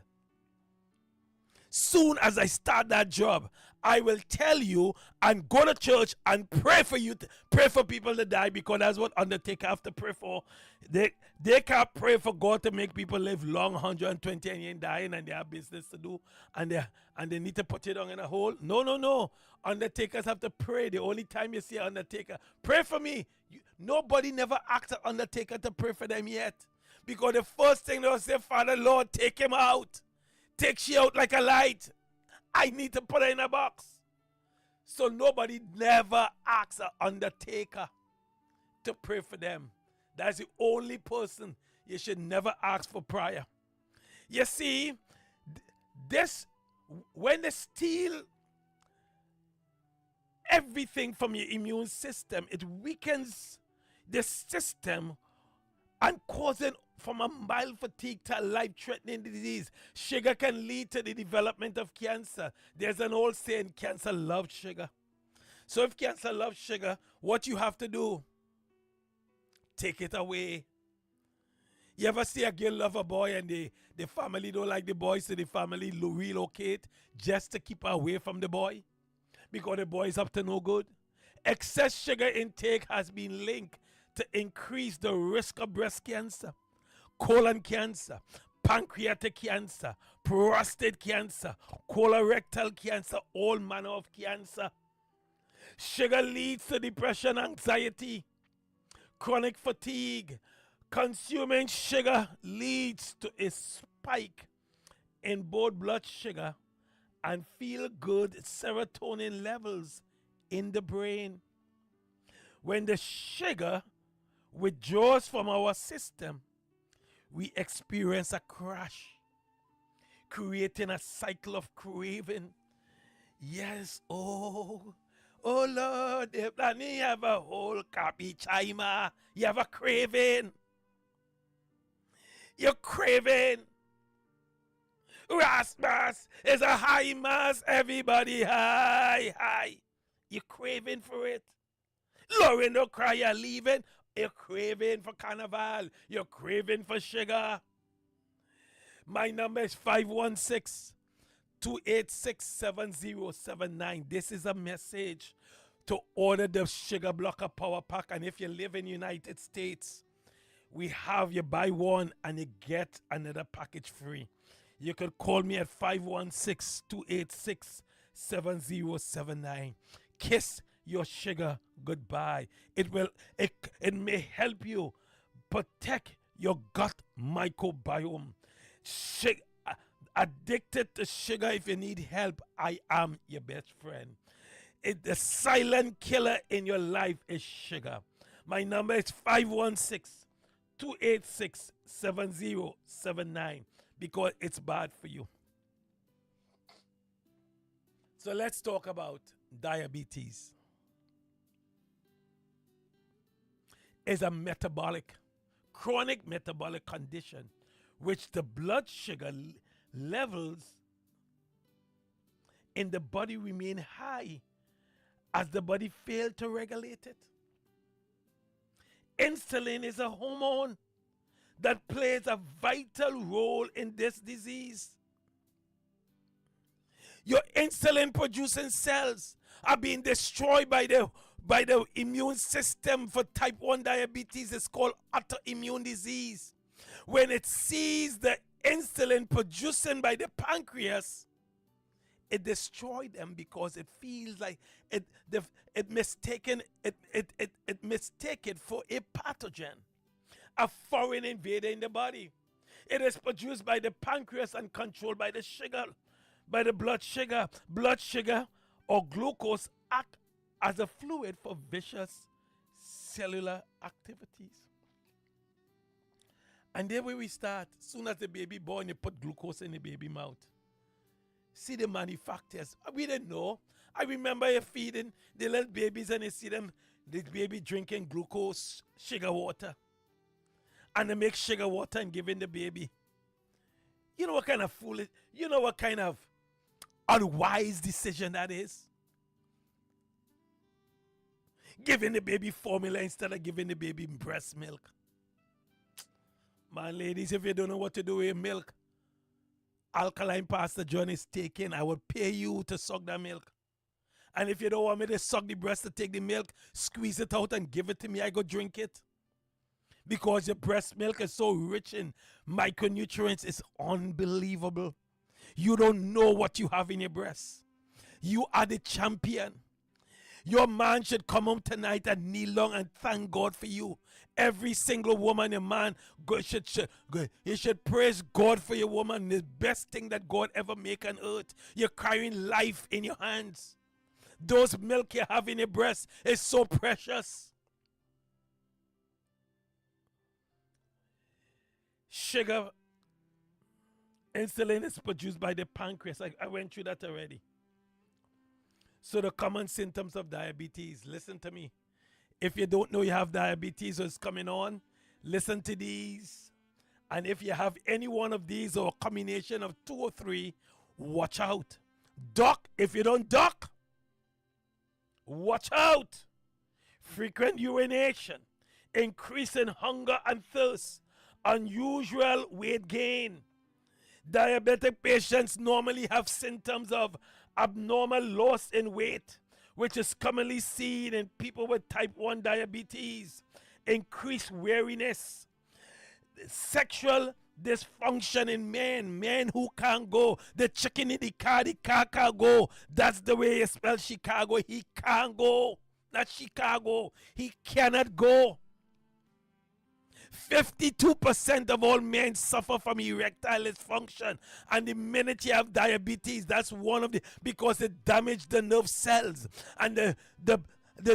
Soon as I start that job, I will tell you and go to church and pray for you, pray for people to die, because that's what undertaker have to pray for. They can't pray for God to make people live long, 120 and ain't dying, and they have business to do, and they need to put it on in a hole. No. Undertakers have to pray. The only time you see an undertaker, pray for me. Nobody never asked an undertaker to pray for them yet, because the first thing they'll say, Father Lord, take him out. Take she out like a light. I need to put her in a box. So nobody never asks an undertaker to pray for them. That's the only person you should never ask for prayer. You see, when they steal everything from your immune system, it weakens the system and causing from a mild fatigue to a life-threatening disease. Sugar can lead to the development of cancer. There's an old saying, cancer loves sugar. So if cancer loves sugar, what you have to do, take it away. You ever see a girl love a boy and the family don't like the boy, so the family relocate just to keep her away from the boy because the boy is up to no good? Excess sugar intake has been linked to increase the risk of breast cancer, colon cancer, pancreatic cancer, prostate cancer, colorectal cancer, all manner of cancer. Sugar leads to depression, anxiety, chronic fatigue. Consuming sugar leads to a spike in both blood sugar and feel-good serotonin levels in the brain. When the sugar withdraws from our system, we experience a crash, creating a cycle of craving. Yes, oh Lord, if you have a whole copy chima, you have a craving. You're craving. Rasmus is a high mass, everybody high. You're craving for it. Lauren, don't cry, you're leaving. You're craving for carnival. You're craving for sugar. My number is 516-286-7079. This is a message to order the Sugar Blocker Power Pack. And if you live in the United States, we have you buy one and you get another package free. You can call me at 516-286 7079. Kiss your sugar goodbye. It may help you protect your gut microbiome. Addicted to sugar, if you need help, I am your best friend. The silent killer in your life is sugar. My number is 516-286-7079 because it's bad for you. So let's talk about diabetes. It's a chronic metabolic condition which the blood sugar levels in the body remain high as the body fails to regulate it. Insulin is a hormone that plays a vital role in this disease. Your insulin producing cells are being destroyed by the immune system for type 1 diabetes. It's called autoimmune disease. When it sees the insulin producing by the pancreas, it destroys them because it feels like it mistake it for a pathogen, a foreign invader in the body. It is produced by the pancreas and controlled by the sugar, by the blood sugar. Blood sugar or glucose act as a fluid for vicious cellular activities. And there where we start. Soon as the baby born, you put glucose in the baby mouth. See the manufacturers. We didn't know. I remember you feeding the little babies and you see them, the baby drinking glucose, sugar water. And they make sugar water and giving the baby. You know what kind of foolish, you know what kind of unwise decision that is? Giving the baby formula instead of giving the baby breast milk. Man, ladies, if you don't know what to do with milk, Alkaline Pastor John is taking. I will pay you to suck that milk. And if you don't want me to suck the breast to take the milk, squeeze it out and give it to me. I go drink it. Because your breast milk is so rich in micronutrients. It's unbelievable. You don't know what you have in your breast. You are the champion. Your man should come home tonight and kneel down and thank God for you. Every single woman and man you should praise God for your woman. The best thing that God ever make on earth. You're carrying life in your hands. Those milk you have in your breast is so precious. Sugar, insulin is produced by the pancreas. I went through that already. So the common symptoms of diabetes, listen to me. If you don't know you have diabetes or it's coming on, listen to these. And if you have any one of these or a combination of 2 or 3, watch out. Duck, if you don't duck, watch out. Frequent urination, increasing hunger and thirst, unusual weight gain. Diabetic patients normally have symptoms of abnormal loss in weight, which is commonly seen in people with type 1 diabetes, increased weariness, sexual dysfunction in men who can't go, the chicken in the car can't go. That's the way you spell Chicago. He can't go, not Chicago. He cannot go. 52% of all men suffer from erectile dysfunction. And the minute you have diabetes, that's one of the, because it damaged the nerve cells. And the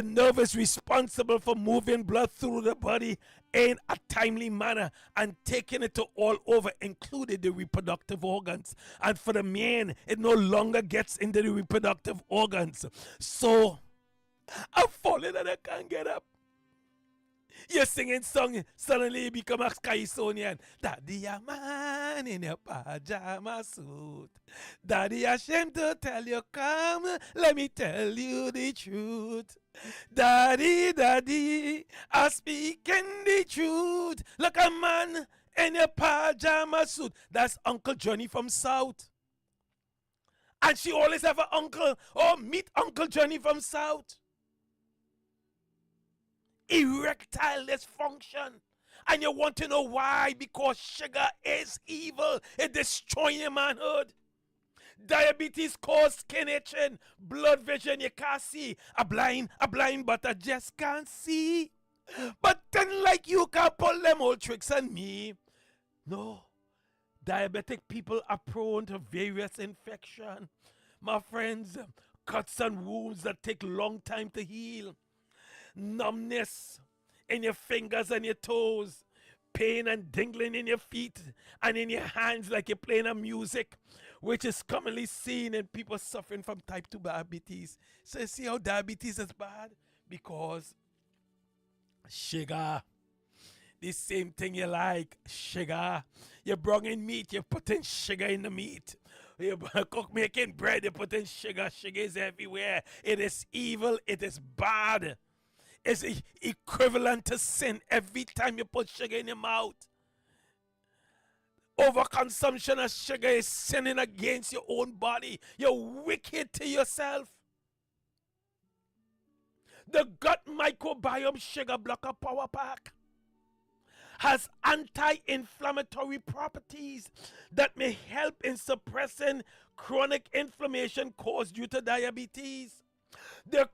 nerve is responsible for moving blood through the body in a timely manner and taking it to all over, including the reproductive organs. And for the man, it no longer gets into the reproductive organs. So, I'm falling and I can't get up. You're singing song, suddenly you become a Sky-Sonian. Daddy, a man in your pajama suit. Daddy, ashamed to tell you, come, let me tell you the truth. Daddy, I'm speaking the truth. Look, a man in your pajama suit. That's Uncle Johnny from South. And she always have an uncle. Oh, meet Uncle Johnny from South. Erectile dysfunction. And you want to know why? Because sugar is evil. It destroys your manhood. Diabetes cause skin itching, blood vision you can't see. A blind, but I just can't see. But then like you can't pull them old tricks on me. No. Diabetic people are prone to various infection. My friends, cuts and wounds that take long time to heal. Numbness in your fingers and your toes. Pain and dingling in your feet and in your hands like you're playing a music, which is commonly seen in people suffering from type 2 diabetes. So you see how diabetes is bad? Because sugar. The same thing you like, sugar. You bring in meat, you put in sugar in the meat. You cook making bread, you put in sugar. Sugar is everywhere. It is evil, it is bad. It's equivalent to sin every time you put sugar in your mouth. Overconsumption of sugar is sinning against your own body. You're wicked to yourself. The gut microbiome sugar blocker power pack has anti-inflammatory properties that may help in suppressing chronic inflammation caused due to diabetes. The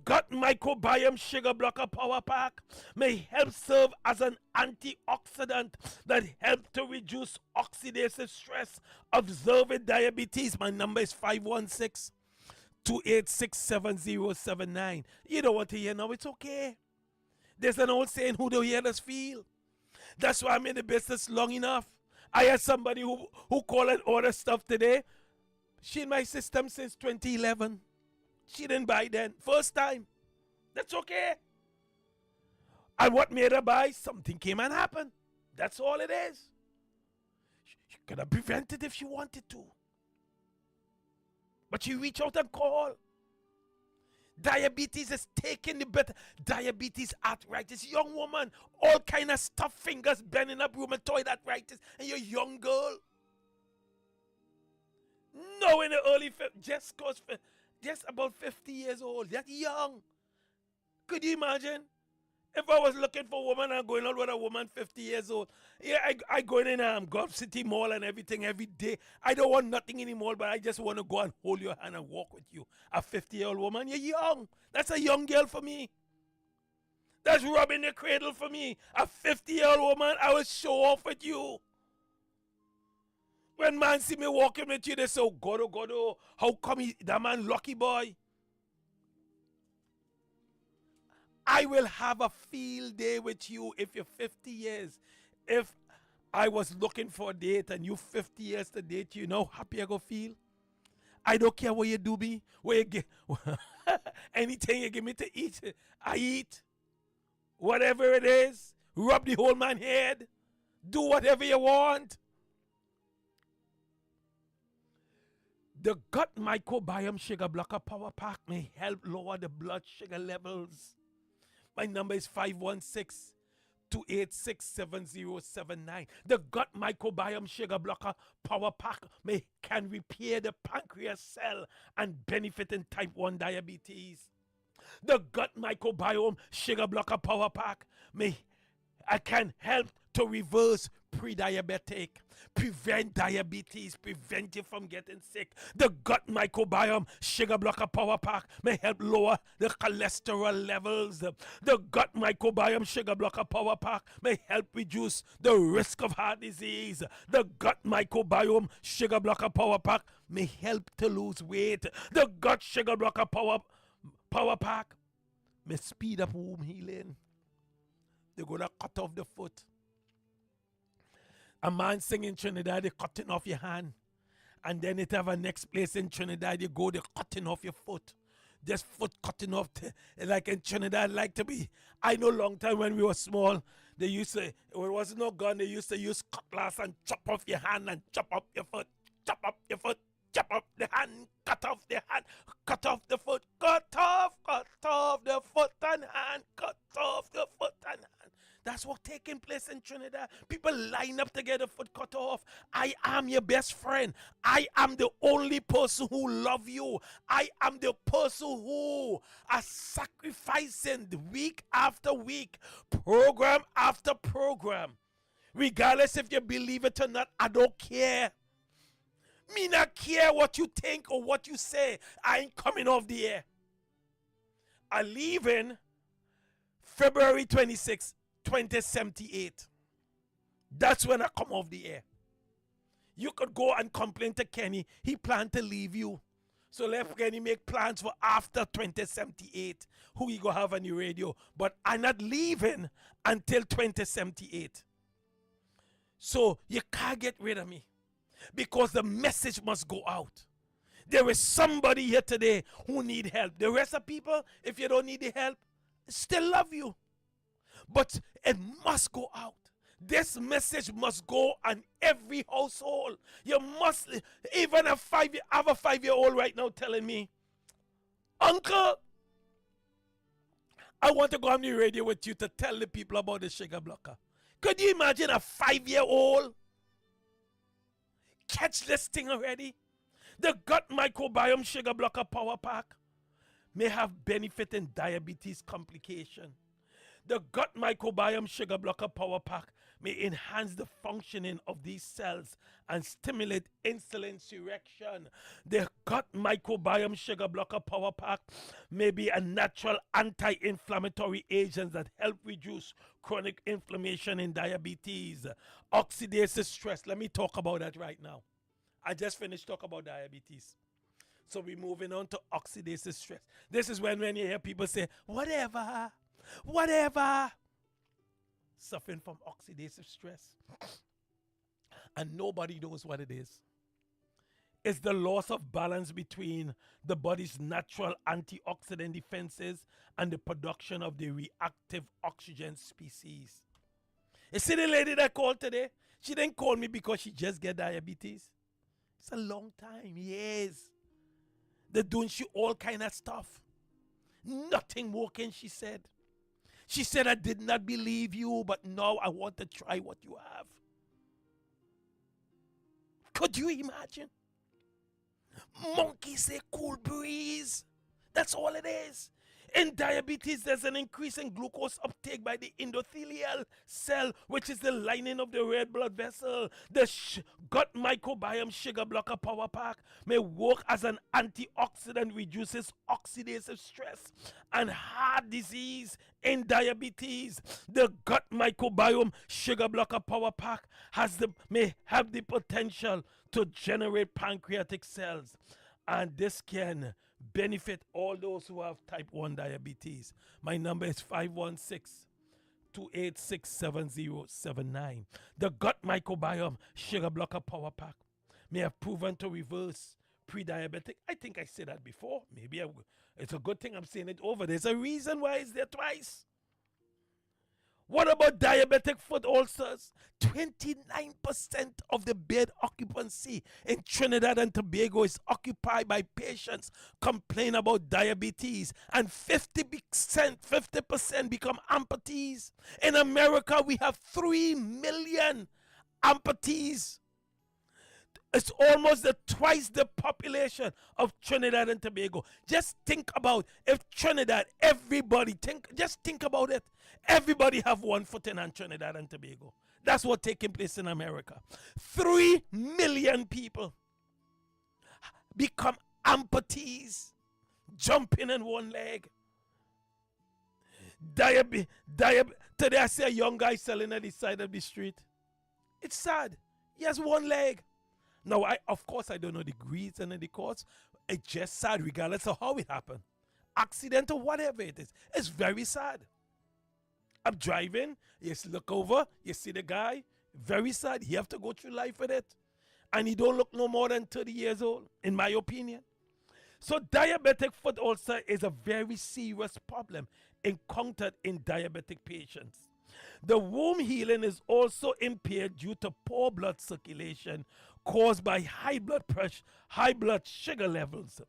gut microbiome sugar blocker power pack may help serve as an antioxidant that helps to reduce oxidative stress observed in diabetes. My number is 516-286-7079. You don't want to hear now, it's okay. There's an old saying, who don't hear us feel. That's why I'm in the business long enough. I had somebody who called and ordered stuff today. She in my system since 2011. She didn't buy then. First time. That's okay. And what made her buy? Something came and happened. That's all it is. She could have prevented if she wanted to. But she reached out and called. Diabetes is taking the better. Diabetes, arthritis, young woman, all kind of stuff, fingers bending up, rheumatoid arthritis, and you're a young girl. No, in the early, just about 50 years old. That's young. Could you imagine? If I was looking for a woman and going out with a woman 50 years old, yeah, I go in Gulf City Mall and everything every day. I don't want nothing anymore, but I just want to go and hold your hand and walk with you. A 50-year-old woman, you're young. That's a young girl for me. That's rubbing the cradle for me. A 50-year-old woman, I will show off with you. When man see me walking with you, they say, oh God, how come that man lucky boy? I will have a field day with you if you're 50 years. If I was looking for a date and you 50 years to date you, know how happy I go feel? I don't care what you do me, where you get anything you give me to eat, I eat. Whatever it is, rub the whole man's head, do whatever you want. The gut microbiome sugar blocker power pack may help lower the blood sugar levels. My number is 516-286-7079. The gut microbiome sugar blocker power pack can repair the pancreas cell and benefit in type 1 diabetes. The gut microbiome sugar blocker power pack can help to reverse pre-diabetic, prevent diabetes, prevent you from getting sick. The gut microbiome sugar blocker power pack may help lower the cholesterol levels. The gut microbiome sugar blocker power pack may help reduce the risk of heart disease. The gut microbiome sugar blocker power pack may help to lose weight. The gut sugar blocker power pack may speed up womb healing. They're going to cut off the foot. A man sing in Trinidad, they're cutting off your hand. And then it have a next place in Trinidad, you go, they're cutting off your foot. Just foot cutting off. Like in Trinidad, like to be. I know long time when we were small, they used to, when it was no gun, they used to use cutlass and chop off your hand and chop up your foot. Chop up your foot. Chop up the hand, cut off the hand, cut off the foot, cut off the foot and hand, cut off the foot and hand. That's what taking place in Trinidad. People line up to get a foot cut off. I am your best friend. I am the only person who love you. I am the person who are sacrificing week after week, program after program. Regardless if you believe it or not, I don't care. Me not care what you think or what you say. I ain't coming off the air. I leave in February 26, 2078. That's when I come off the air. You could go and complain to Kenny. He planned to leave you. So let Kenny make plans for after 2078. Who he go have on the radio. But I'm not leaving until 2078. So you can't get rid of me. Because the message must go out. There is somebody here today who need help. The rest of people, if you don't need the help, still love you. But it must go out. This message must go on every household. You must, even I have a 5-year-old right now telling me, Uncle, I want to go on the radio with you to tell the people about the sugar blocker. Could you imagine a 5-year-old catch this thing already? The gut microbiome sugar blocker power pack may have benefit in diabetes complication. The gut microbiome sugar blocker power pack may enhance the functioning of these cells and stimulate insulin secretion. The gut microbiome sugar blocker power pack may be a natural anti-inflammatory agent that help reduce chronic inflammation in diabetes. Oxidative stress, let me talk about that right now. I just finished talking about diabetes. So we're moving on to oxidative stress. This is when you hear people say, whatever. Suffering from oxidative stress. And nobody knows what it is. It's the loss of balance between the body's natural antioxidant defenses and the production of the reactive oxygen species. You see the lady that called today? She didn't call me because she just get diabetes. It's a long time, years. They're doing she all kind of stuff. Nothing working, she said. She said, I did not believe you, but now I want to try what you have. Could you imagine? Monkey say cool breeze. That's all it is. In diabetes, there's an increase in glucose uptake by the endothelial cell, which is the lining of the red blood vessel. The gut microbiome sugar blocker power pack may work as an antioxidant, reduces oxidative stress and heart disease in diabetes. The gut microbiome sugar blocker power pack may have the potential to generate pancreatic cells, and this can benefit all those who have type 1 diabetes. My number is 516-286-7079. The gut microbiome sugar blocker power pack may have proven to reverse pre-diabetic. I think I said that before. Maybe it's a good thing I'm saying it over. There's a reason why it's there twice. What about diabetic foot ulcers? 29% of the bed occupancy in Trinidad and Tobago is occupied by patients complain about diabetes, and 50% become amputees. In America, we have 3 million amputees. It's almost twice the population of Trinidad and Tobago. Just think about if Trinidad, just think about it. Everybody have one foot in on Trinidad and Tobago. That's what's taking place in America. 3 million people become amputees, jumping in one leg. Today I see a young guy selling at the side of the street. It's sad. He has one leg. Now, of course, I don't know the degrees and the cause. It's just sad regardless of how it happened. Accident or whatever it is. It's very sad. I'm driving, you look over, you see the guy, very sad. He have to go through life with it. And he don't look no more than 30 years old, in my opinion. So diabetic foot ulcer is a very serious problem encountered in diabetic patients. The womb healing is also impaired due to poor blood circulation caused by high blood pressure, high blood sugar levels.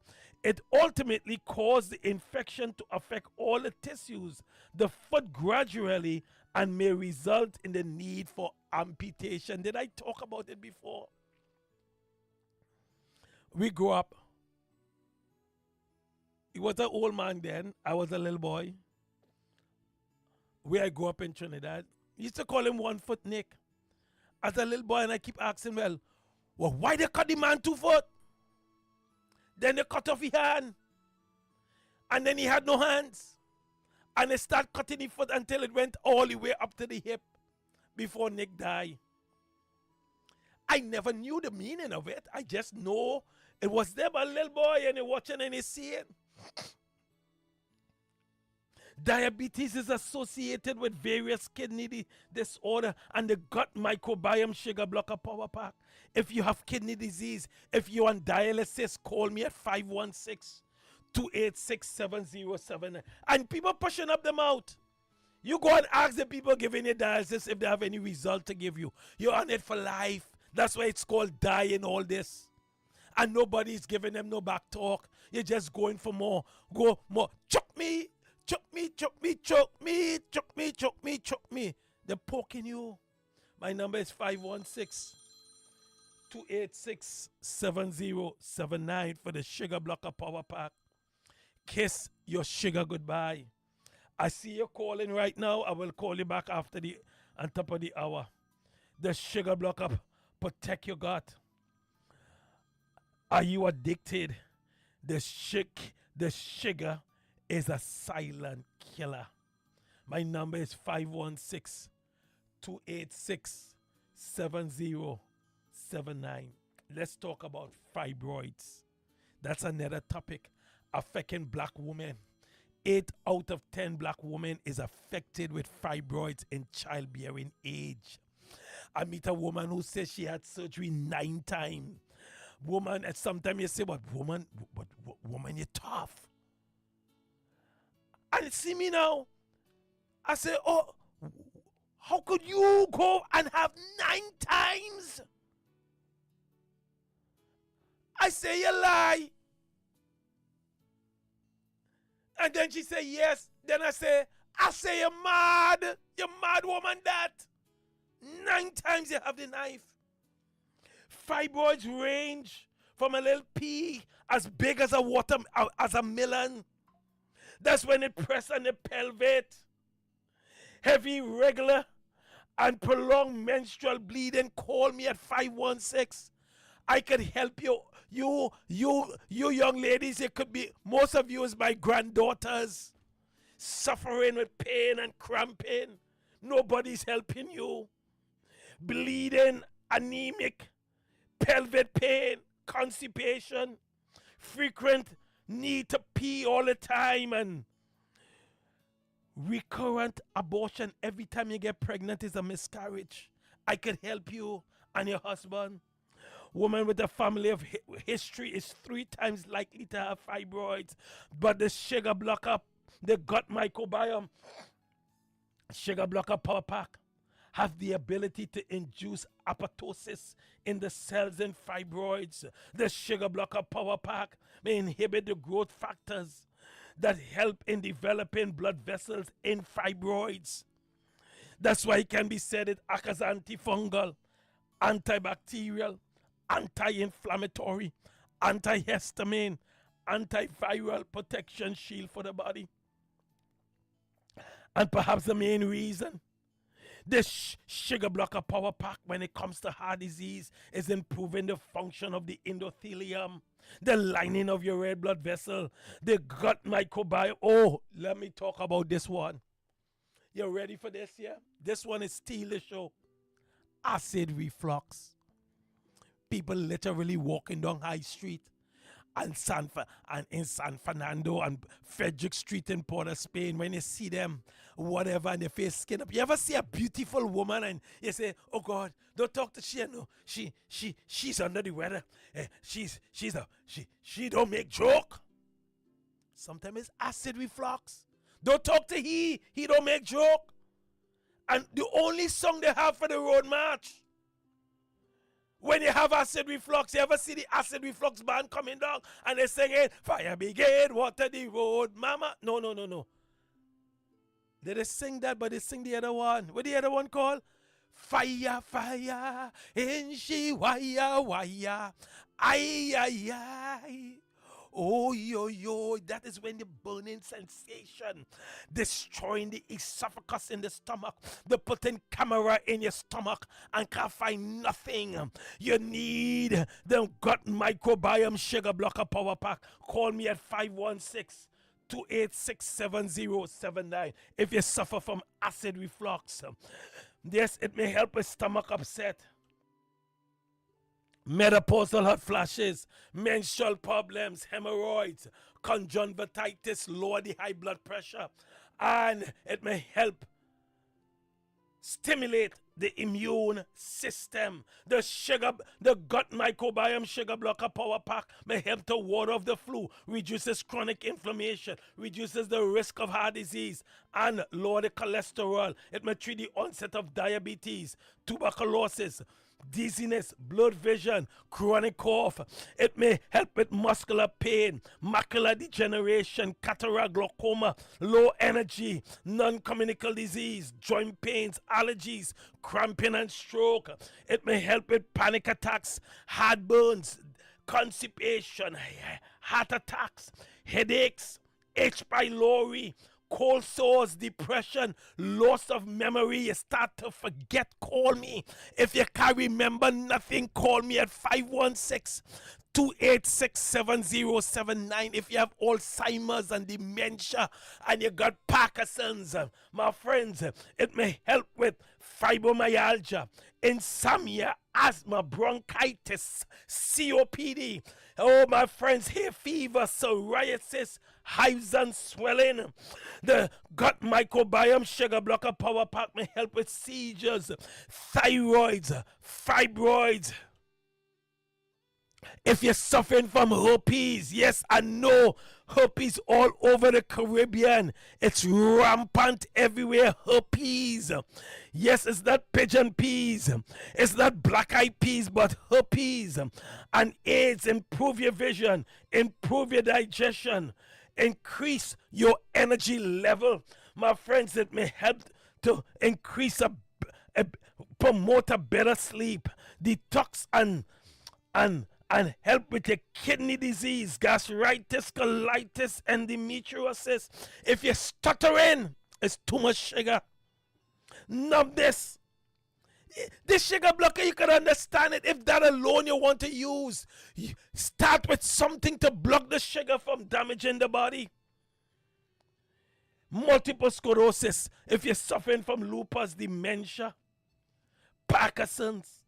It ultimately causes the infection to affect all the tissues, the foot gradually, and may result in the need for amputation. Did I talk about it before? We grew up. He was an old man then. I was a little boy. Where I grew up in Trinidad. We used to call him 1 foot Nick. As a little boy, and I keep asking, well, Well, why they cut the man 2 foot? Then they cut off his hand. And then he had no hands. And they start cutting his foot until it went all the way up to the hip before Nick died. I never knew the meaning of it. I just know it was them, a little boy, and he watching and he seeing. Diabetes is associated with various kidney disorder and the gut microbiome sugar blocker power pack. If you have kidney disease, if you're on dialysis, call me at 516-286-7079. And people pushing up the mouth. You go and ask the people giving you dialysis if they have any result to give you. You're on it for life. That's why it's called dying all this. And nobody's giving them no back talk. You're just going for more. Go more. Choke me. Choke me, choke me, choke me, choke me, choke me, choke me. They're poking you. My number is 516-286-7079 for the Sugar Blocker Power Pack. Kiss your sugar goodbye. I see you calling right now. I will call you back after on top of the hour. The Sugar Blocker, protect your gut. Are you addicted? The sugar is a silent killer. My number is 516-286-7079. Let's talk about fibroids. That's another topic affecting black women. 8 out of 10 black women is affected with fibroids in childbearing age. I meet a woman who says she had surgery 9 times. Woman, and sometimes you say, but woman, you're tough. And see me now. I say, oh, how could you go and have 9 times? I say, you lie. And then she say, yes. Then I say, you're mad. You're mad, woman, that. 9 times you have the knife. Fibroids range from a little pea as big as a melon. That's when it press on the pelvis. Heavy, regular, and prolonged menstrual bleeding. Call me at 516. I can help you. You young ladies, it could be, most of you is my granddaughters, suffering with pain and cramping. Nobody's helping you. Bleeding, anemic, pelvic pain, constipation, frequent need to pee all the time, and recurrent abortion every time you get pregnant is a miscarriage. I can help you and your husband. Woman with a family of history is 3 times likely to have fibroids, but the sugar blocker, the gut microbiome, sugar blocker power pack, have the ability to induce apoptosis in the cells in fibroids. The sugar blocker power pack may inhibit the growth factors that help in developing blood vessels in fibroids. That's why it can be said it acts as antifungal, antibacterial, anti-inflammatory, antihistamine, antiviral protection shield for the body. And perhaps the main reason this sugar blocker power pack when it comes to heart disease is improving the function of the endothelium, the lining of your red blood vessel, the gut microbiome. Oh, let me talk about this one. You ready for this? Yeah? This one is still the show. Acid reflux. People literally walking down High Street and in San Fernando and Frederick Street in Port of Spain, when you see them, whatever, and their face skin up. You ever see a beautiful woman and you say, oh God, don't talk to she, no. She's under the weather. She don't make joke. Sometimes it's acid reflux. Don't talk to he don't make joke. And the only song they have for the road march, when you have acid reflux, you ever see the acid reflux band coming down and they're singing, fire brigade, water the road, mama? No. They just sing that, but they sing the other one. What the other one called? Fire, fire, in she wire, wire, ay. Oh, yo, that That is when the burning sensation, destroying the esophagus in the stomach, the putting camera in your stomach and can't find nothing. You need the gut microbiome sugar blocker power pack. Call me at 516-286-7079 if you suffer from acid reflux. Yes, it may help with stomach upset, menopausal hot flashes, menstrual problems, hemorrhoids, conjunctivitis, lower the high blood pressure, and it may help stimulate the immune system. The gut microbiome sugar blocker power pack may help to ward off the flu, reduces chronic inflammation, reduces the risk of heart disease, and lower the cholesterol. It may treat the onset of diabetes, tuberculosis, dizziness, blurred vision, chronic cough. It may help with muscular pain, macular degeneration, cataract, glaucoma, low energy, non-communicable disease, joint pains, allergies, cramping and stroke. It may help with panic attacks, heartburns, constipation, heart attacks, headaches, H. pylori, cold sores, depression, loss of memory, you start to forget, call me. If you can't remember nothing, call me at 516-286-7079. If you have Alzheimer's and dementia and you got Parkinson's, my friends, it may help with fibromyalgia, insomnia, asthma, bronchitis, COPD. Oh, my friends, hay fever, psoriasis, hives and swelling. The gut microbiome sugar blocker power pack may help with seizures, thyroids, fibroids. If you're suffering from herpes, yes, I know herpes all over the Caribbean. It's rampant everywhere, herpes. Yes, it's not pigeon peas. It's not black-eyed peas, but herpes. And AIDS, improve your vision, improve your digestion, increase your energy level. My friends, it may help to increase promote a better sleep, detox and help with your kidney disease, gastritis, colitis, endometriosis. If you're stuttering, it's too much sugar. Numbness. This sugar blocker, you can understand it. If that alone you want to use, start with something to block the sugar from damaging the body. Multiple sclerosis. If you're suffering from lupus, dementia, Parkinson's,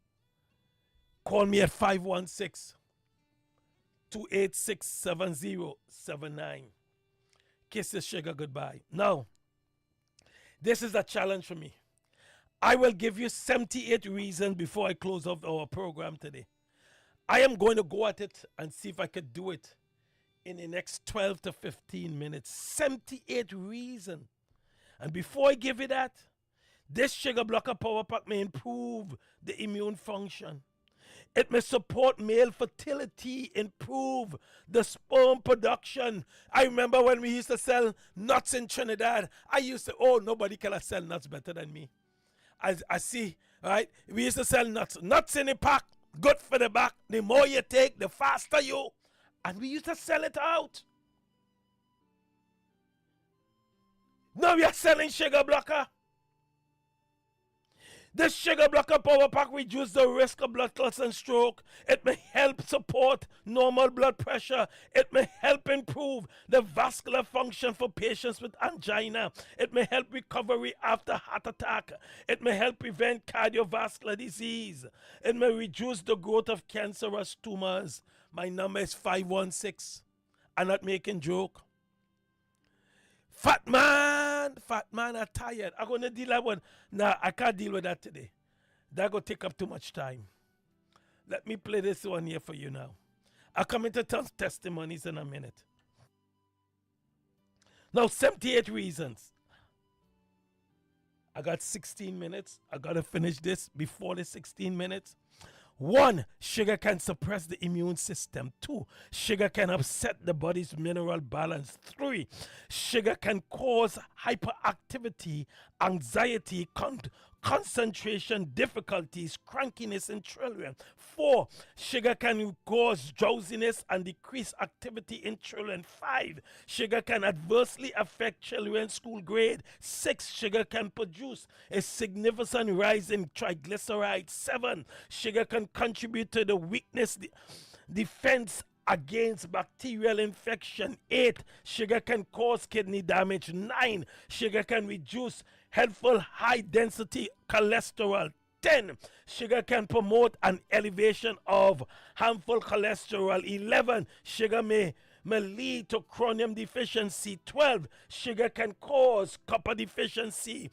call me at 516-286-7079. Kiss the sugar goodbye. Now, this is a challenge for me. I will give you 78 reasons before I close off our program today. I am going to go at it and see if I could do it in the next 12 to 15 minutes. 78 reasons. And before I give you that, this sugar blocker power pack may improve the immune function. It may support male fertility, improve the sperm production. I remember when we used to sell nuts in Trinidad. I used to, nobody can sell nuts better than me. I see, right? We used to sell nuts. Nuts in the pack, good for the back. The more you take, the faster you. And we used to sell it out. Now we are selling sugar blocker. The sugar blocker power pack reduces the risk of blood clots and stroke. It may help support normal blood pressure. It may help improve the vascular function for patients with angina. It may help recovery after heart attack. It may help prevent cardiovascular disease. It may reduce the growth of cancerous tumors. My number is 516. I'm not making joke. Fat man are tired. I'm going to deal with Nah, I can't deal with that today. That going to take up too much time. Let me play this one here for you now. I'll come into testimonies in a minute. Now, 78 reasons. I got 16 minutes. I got to finish this before the 16 minutes. 1, sugar can suppress the immune system. 2, sugar can upset the body's mineral balance. 3, sugar can cause hyperactivity, anxiety, concentration difficulties, crankiness in children. 4. Sugar can cause drowsiness and decrease activity in children. 5. Sugar can adversely affect children's school grade. 6. Sugar can produce a significant rise in triglycerides. 7. Sugar can contribute to the weakness defense against bacterial infection. 8. Sugar can cause kidney damage. 9. Sugar can reduce helpful high density cholesterol. 10. Sugar can promote an elevation of harmful cholesterol. 11. Sugar may lead to chromium deficiency. 12. Sugar can cause copper deficiency.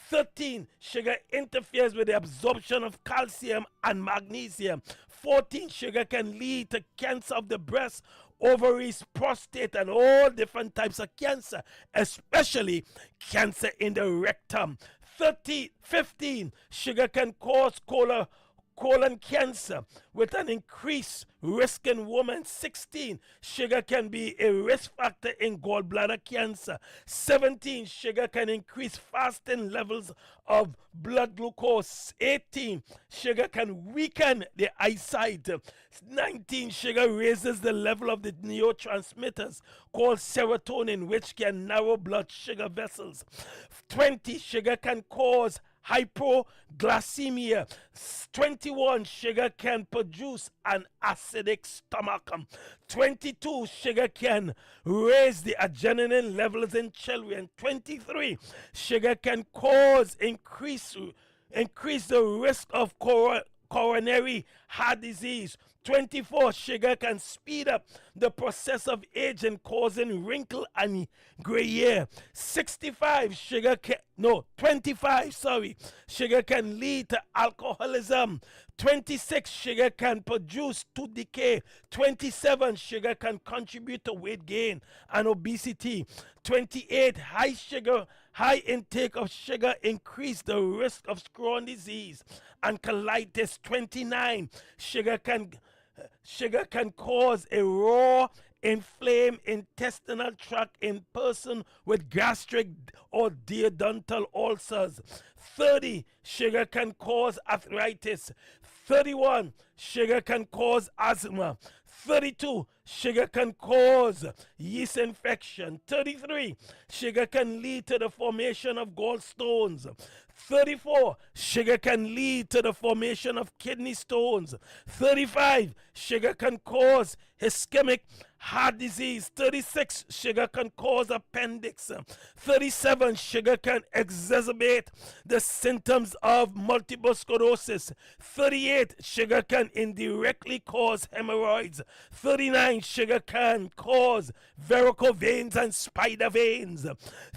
13. Sugar interferes with the absorption of calcium and magnesium. 14. Sugar can lead to cancer of the breast, ovaries, prostate, and all different types of cancer, especially cancer in the rectum. 15. Sugar can cause colon cancer with an increased risk in women. 16. Sugar can be a risk factor in gallbladder cancer. 17. Sugar can increase fasting levels of blood glucose. 18. Sugar can weaken the eyesight. 19. Sugar raises the level of the neurotransmitters called serotonin, which can narrow blood sugar vessels. 20. Sugar can cause hypoglycemia. 21. Sugar can produce an acidic stomach. 22. Sugar can raise the adrenaline levels in children. 23. Sugar can cause increase the risk of coronary heart disease. 24. Sugar can speed up the process of aging, causing wrinkle and gray hair. 25. Sugar can lead to alcoholism. 26. Sugar can produce tooth decay. 27. Sugar can contribute to weight gain and obesity. 28. High intake of sugar increase the risk of Crohn's disease and colitis. 29. Sugar can cause a raw, inflamed intestinal tract in person with gastric or duodenal ulcers. 30. Sugar can cause arthritis. 31. Sugar can cause asthma. 32. Sugar can cause yeast infection. 33. Sugar can lead to the formation of gallstones. 34. Sugar can lead to the formation of kidney stones. 35. Sugar can cause ischemic heart disease. 36. Sugar can cause appendix. 37. Sugar can exacerbate the symptoms of multiple sclerosis. 38. Sugar can indirectly cause hemorrhoids. 39. Sugar can cause varicose veins and spider veins.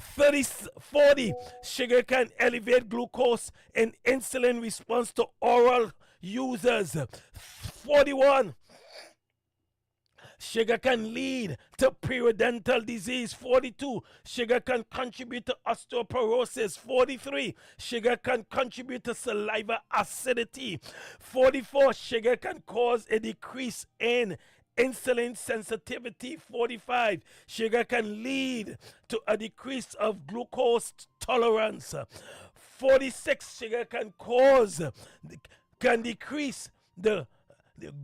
40. Sugar can elevate glucose and insulin response to oral users. 41. Sugar can lead to periodontal disease. 42. Sugar can contribute to osteoporosis. 43. Sugar can contribute to saliva acidity. 44. Sugar can cause a decrease in insulin sensitivity. 45. Sugar can lead to a decrease of glucose tolerance. 46. Sugar can decrease the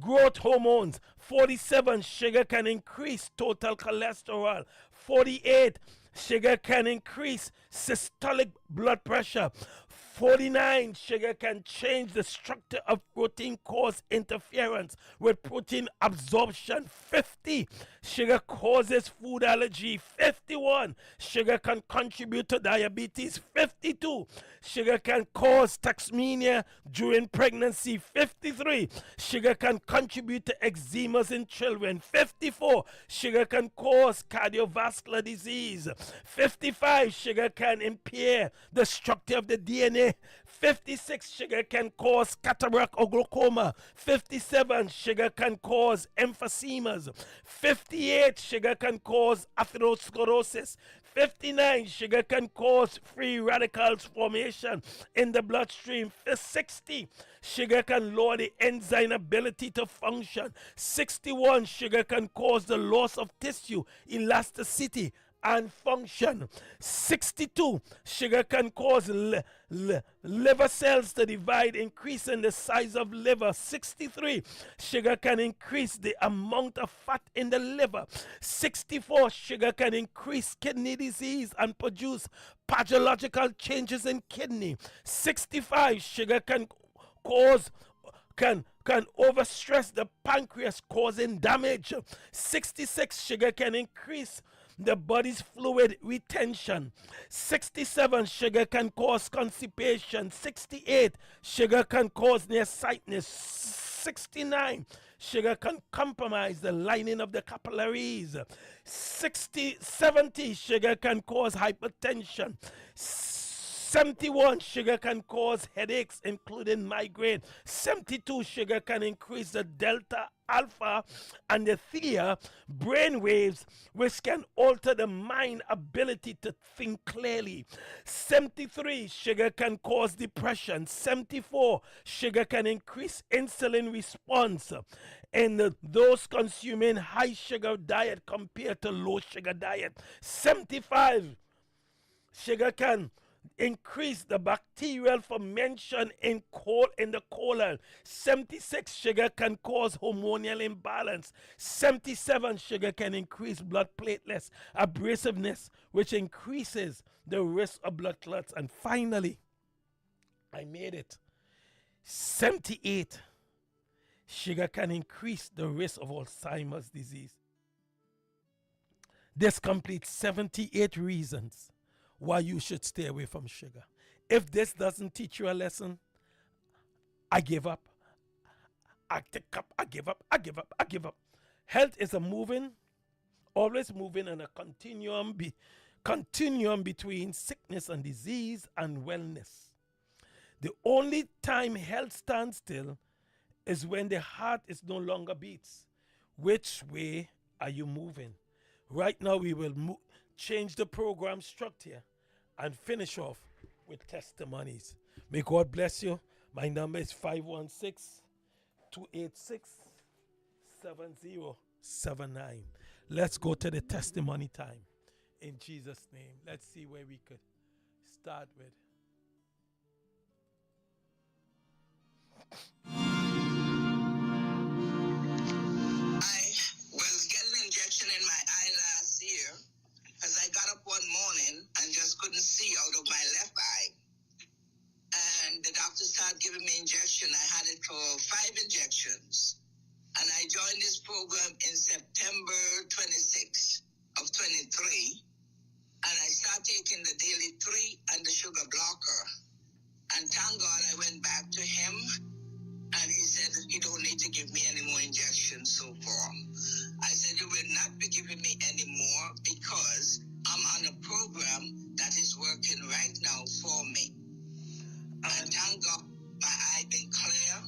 growth hormones. 47. Sugar can increase total cholesterol. 48. Sugar can increase systolic blood pressure. 49. Sugar can change the structure of protein, cause interference with protein absorption. 50. Sugar causes food allergy. 51. Sugar can contribute to diabetes. 52. Sugar can cause toxemia during pregnancy. 53. Sugar can contribute to eczemas in children. 54. Sugar can cause cardiovascular disease. 55. Sugar can impair the structure of the DNA. 56. Sugar can cause cataract or glaucoma. 57. Sugar can cause emphysemas. 58. Sugar can cause atherosclerosis. 59. Sugar can cause free radicals formation in the bloodstream. 60. Sugar can lower the enzyme ability to function. 61. Sugar can cause the loss of tissue elasticity and function. 62, sugar can cause liver cells to divide, increasing the size of liver. 63, sugar can increase the amount of fat in the liver. 64, sugar can increase kidney disease and produce pathological changes in kidney. 65, sugar can cause can overstress the pancreas, causing damage. 66, sugar can increase the body's fluid retention. 67, sugar can cause constipation. 68, sugar can cause nearsightedness. 69, sugar can compromise the lining of the capillaries. 70, sugar can cause hypertension. 71, sugar can cause headaches, including migraine. 72, sugar can increase the delta, alpha, and the theta brain waves, which can alter the mind ability to think clearly. 73, sugar can cause depression. 74, sugar can increase insulin response in those consuming high sugar diet compared to low sugar diet. 75, sugar can increase the bacterial fermentation in the colon. 76, sugar can cause hormonal imbalance. 77, sugar can increase blood platelets abrasiveness, which increases the risk of blood clots. And finally, I made it. 78, sugar can increase the risk of Alzheimer's disease. This completes 78 reasons why you should stay away from sugar. If this doesn't teach you a lesson, I give up. I give up. Health is a moving, always moving, and a continuum between sickness and disease and wellness. The only time health stands still is when the heart is no longer beats. Which way are you moving? Right now we will change the program structure and finish off with testimonies. May God bless you. My number is 516-286-7079. Let's go to the testimony time. In Jesus' name. Let's see where we could start with. I was getting an injection in my eye last year because I got up one morning and just couldn't see out of my left eye. And the doctor started giving me injection. I had it for 5 injections. And I joined this program in September 26 of 23. And I started taking the daily 3 and the sugar blocker. And thank God I went back to him. And he said, you don't need to give me any more injections so far. I said, you will not be giving me any more because I'm on a program that is working right now for me. And thank God my eye been clear.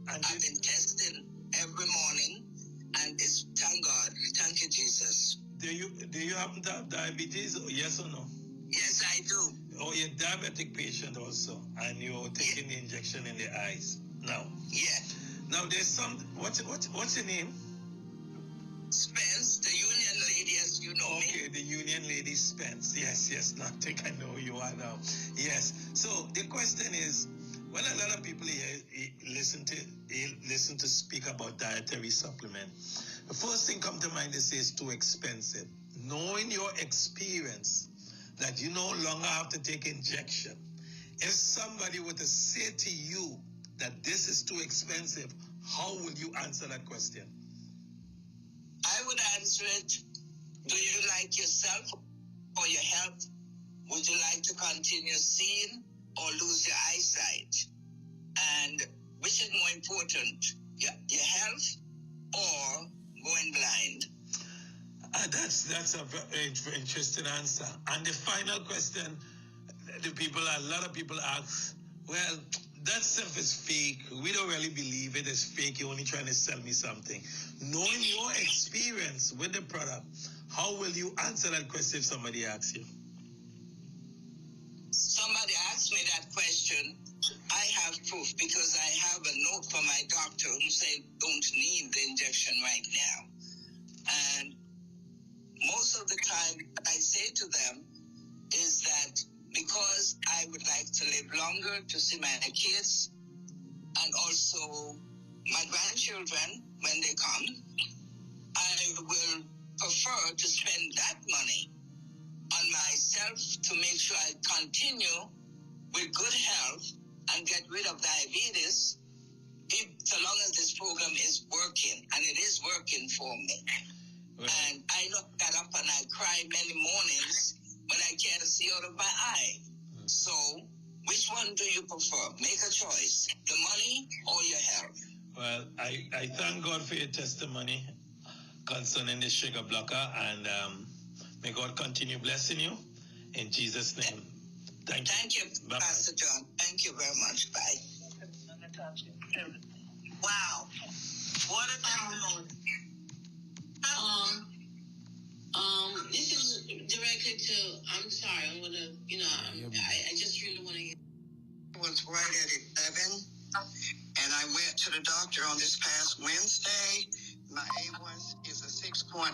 I've been testing every morning. And it's, thank God. Thank you, Jesus. Do you happen to have diabetes? Yes or no? Yes, I do. Oh, you're a diabetic patient also. And you're taking the injection in the eyes. Now. Yeah. Now there's some. What's your name? Spence, the union lady, as you know me. Okay, the union lady Spence. Yes. Now I think I know who you are now. Yes. So the question is, when a lot of people here listen to speak about dietary supplement, the first thing come to mind is it's too expensive. Knowing your experience that you no longer have to take injection, if somebody were to say to you that this is too expensive, how will you answer that question? I would answer it, do you like yourself or your health? Would you like to continue seeing or lose your eyesight? And which is more important, your health or going blind? That's a very interesting answer. And the final question, a lot of people ask, well, that stuff is fake. We don't really believe it is fake. You're only trying to sell me something. Knowing your experience with the product, how will you answer that question if somebody asks you? Somebody asked me that question. I have proof because I have a note from my doctor who said don't need the injection right now. And most of the time I say to them is that because I would like to live longer to see my kids and also my grandchildren when they come, I will prefer to spend that money on myself to make sure I continue with good health and get rid of diabetes, so long as this program is working, and it is working for me. Right. And I look that up and I cry many mornings when I can't see out of my eye. So, which one do you prefer? Make a choice, the money or your health? Well, I thank God for your testimony concerning the sugar blocker, and may God continue blessing you in Jesus' name. Thank you. Thank you, Bye-bye. Pastor John. Thank you very much. Bye. Wow. What a download. This is directed to, I'm sorry, I'm gonna, I just really want to hear. It was right at 11, and I went to the doctor on this past Wednesday. My A1 is a 6.0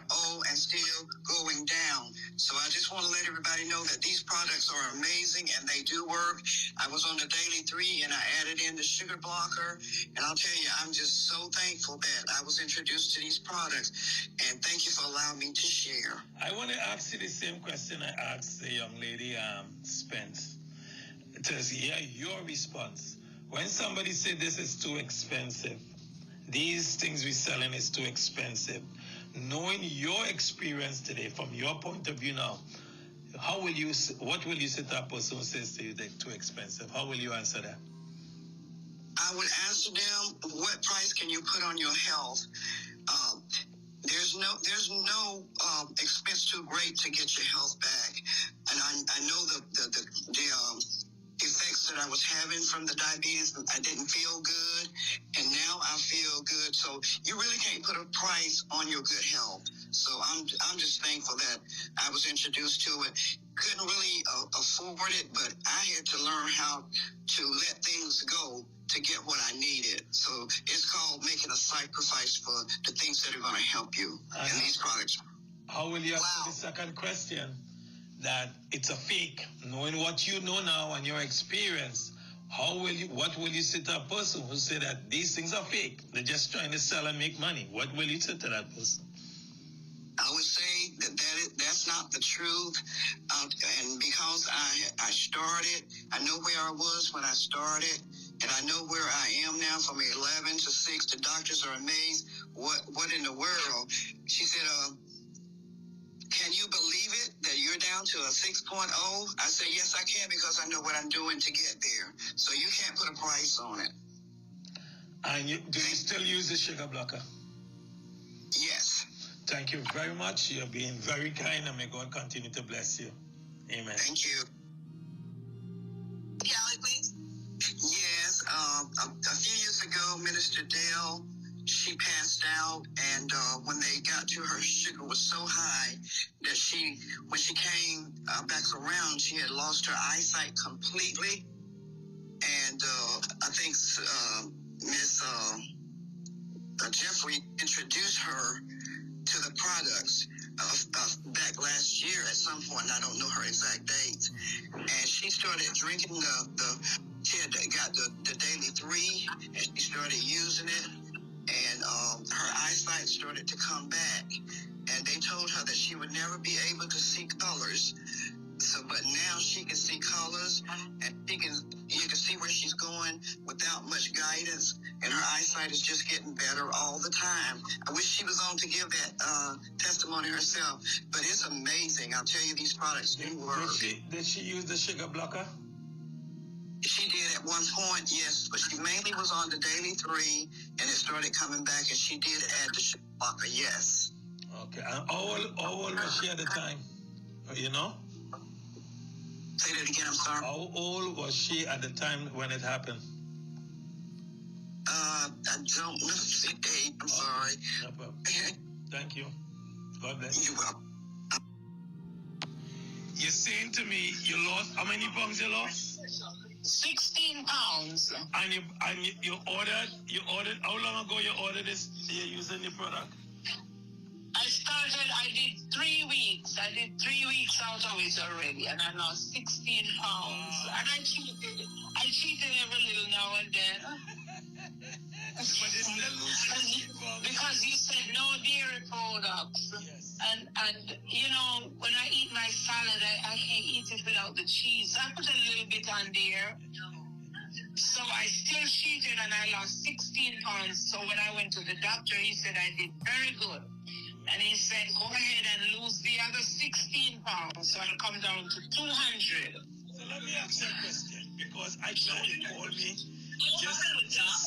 and still going down. So I just want to let everybody know that these products are amazing and they do work. I was on the Daily 3 and I added in the sugar blocker. And I'll tell you, I'm just so thankful that I was introduced to these products. And thank you for allowing me to share. I want to ask you the same question I asked the young lady, Spence. To hear your response. When somebody said this is too expensive, these things we're selling is too expensive. Knowing your experience today, from your point of view now, what will you say to that person who says to you they're too expensive? How will you answer that? I would answer them, what price can you put on your health? There's no expense too great to get your health back. And I know the effects that I was having from the diabetes. I didn't feel good, and now I feel good. So you really can't put a price on your good health. So I'm just thankful that I was introduced to it. Couldn't really afford it, but I had to learn how to let things go to get what I needed. So it's called making a sacrifice for the things that are going to help you in these products. How will you answer the second question? That it's a fake, knowing what you know now and your experience, what will you say to a person who say that these things are fake? They're just trying to sell and make money. What will you say to that person? I would say that's not the truth. And because I started, I know where I was when I started, and I know where I am now from 11 to 6. The doctors are amazed. What in the world? She said, can you believe it that you're down to a 6.0? I said, yes, I can, because I know what I'm doing to get there. So you can't put a price on it. And do you still use the sugar blocker? Yes. Thank you very much. You're being very kind, and may God continue to bless you. Amen. Thank you. Yes, a few years ago, Minister Dale, she passed out, and when they got to her, sugar was so high that when she came back around, she had lost her eyesight completely. And I think Miss Jeffrey introduced her to the products back last year at some point, and I don't know her exact date. And she started drinking she had got the Daily 3, and she started using it. And her eyesight started to come back, and they told her that she would never be able to see colors. But now she can see colors, and you can see where she's going without much guidance, and her eyesight is just getting better all the time. I wish she was on to give that testimony herself, but it's amazing. I'll tell you, these products do work. Did she use the sugar blocker? She did at one point, yes, but she mainly was on the Daily 3, and it started coming back, and she did add the sugar blocker, yes. Okay, and how old was she at the time? You know? Say that again, I'm sorry. How old was she at the time when it happened? I don't know the age, I'm sorry. No problem. Thank you. God bless you. You're welcome. You're saying to me you lost, how many pounds you lost? 16 pounds. And you ordered, how long ago you ordered this, you're using the product? I did 3 weeks. I did 3 weeks out of it already, and I lost 16 pounds. And I cheated. I cheated every little now and then. Because you said no dairy products. Yes. And you know, when I eat my salad, I can't eat it without the cheese. I put a little bit on there. So I still cheated and I lost 16 pounds. So when I went to the doctor, he said I did very good. And he said, go ahead and lose the other 16 pounds. So I'll come down to 200. So let me ask you a question, because I know you called me. Just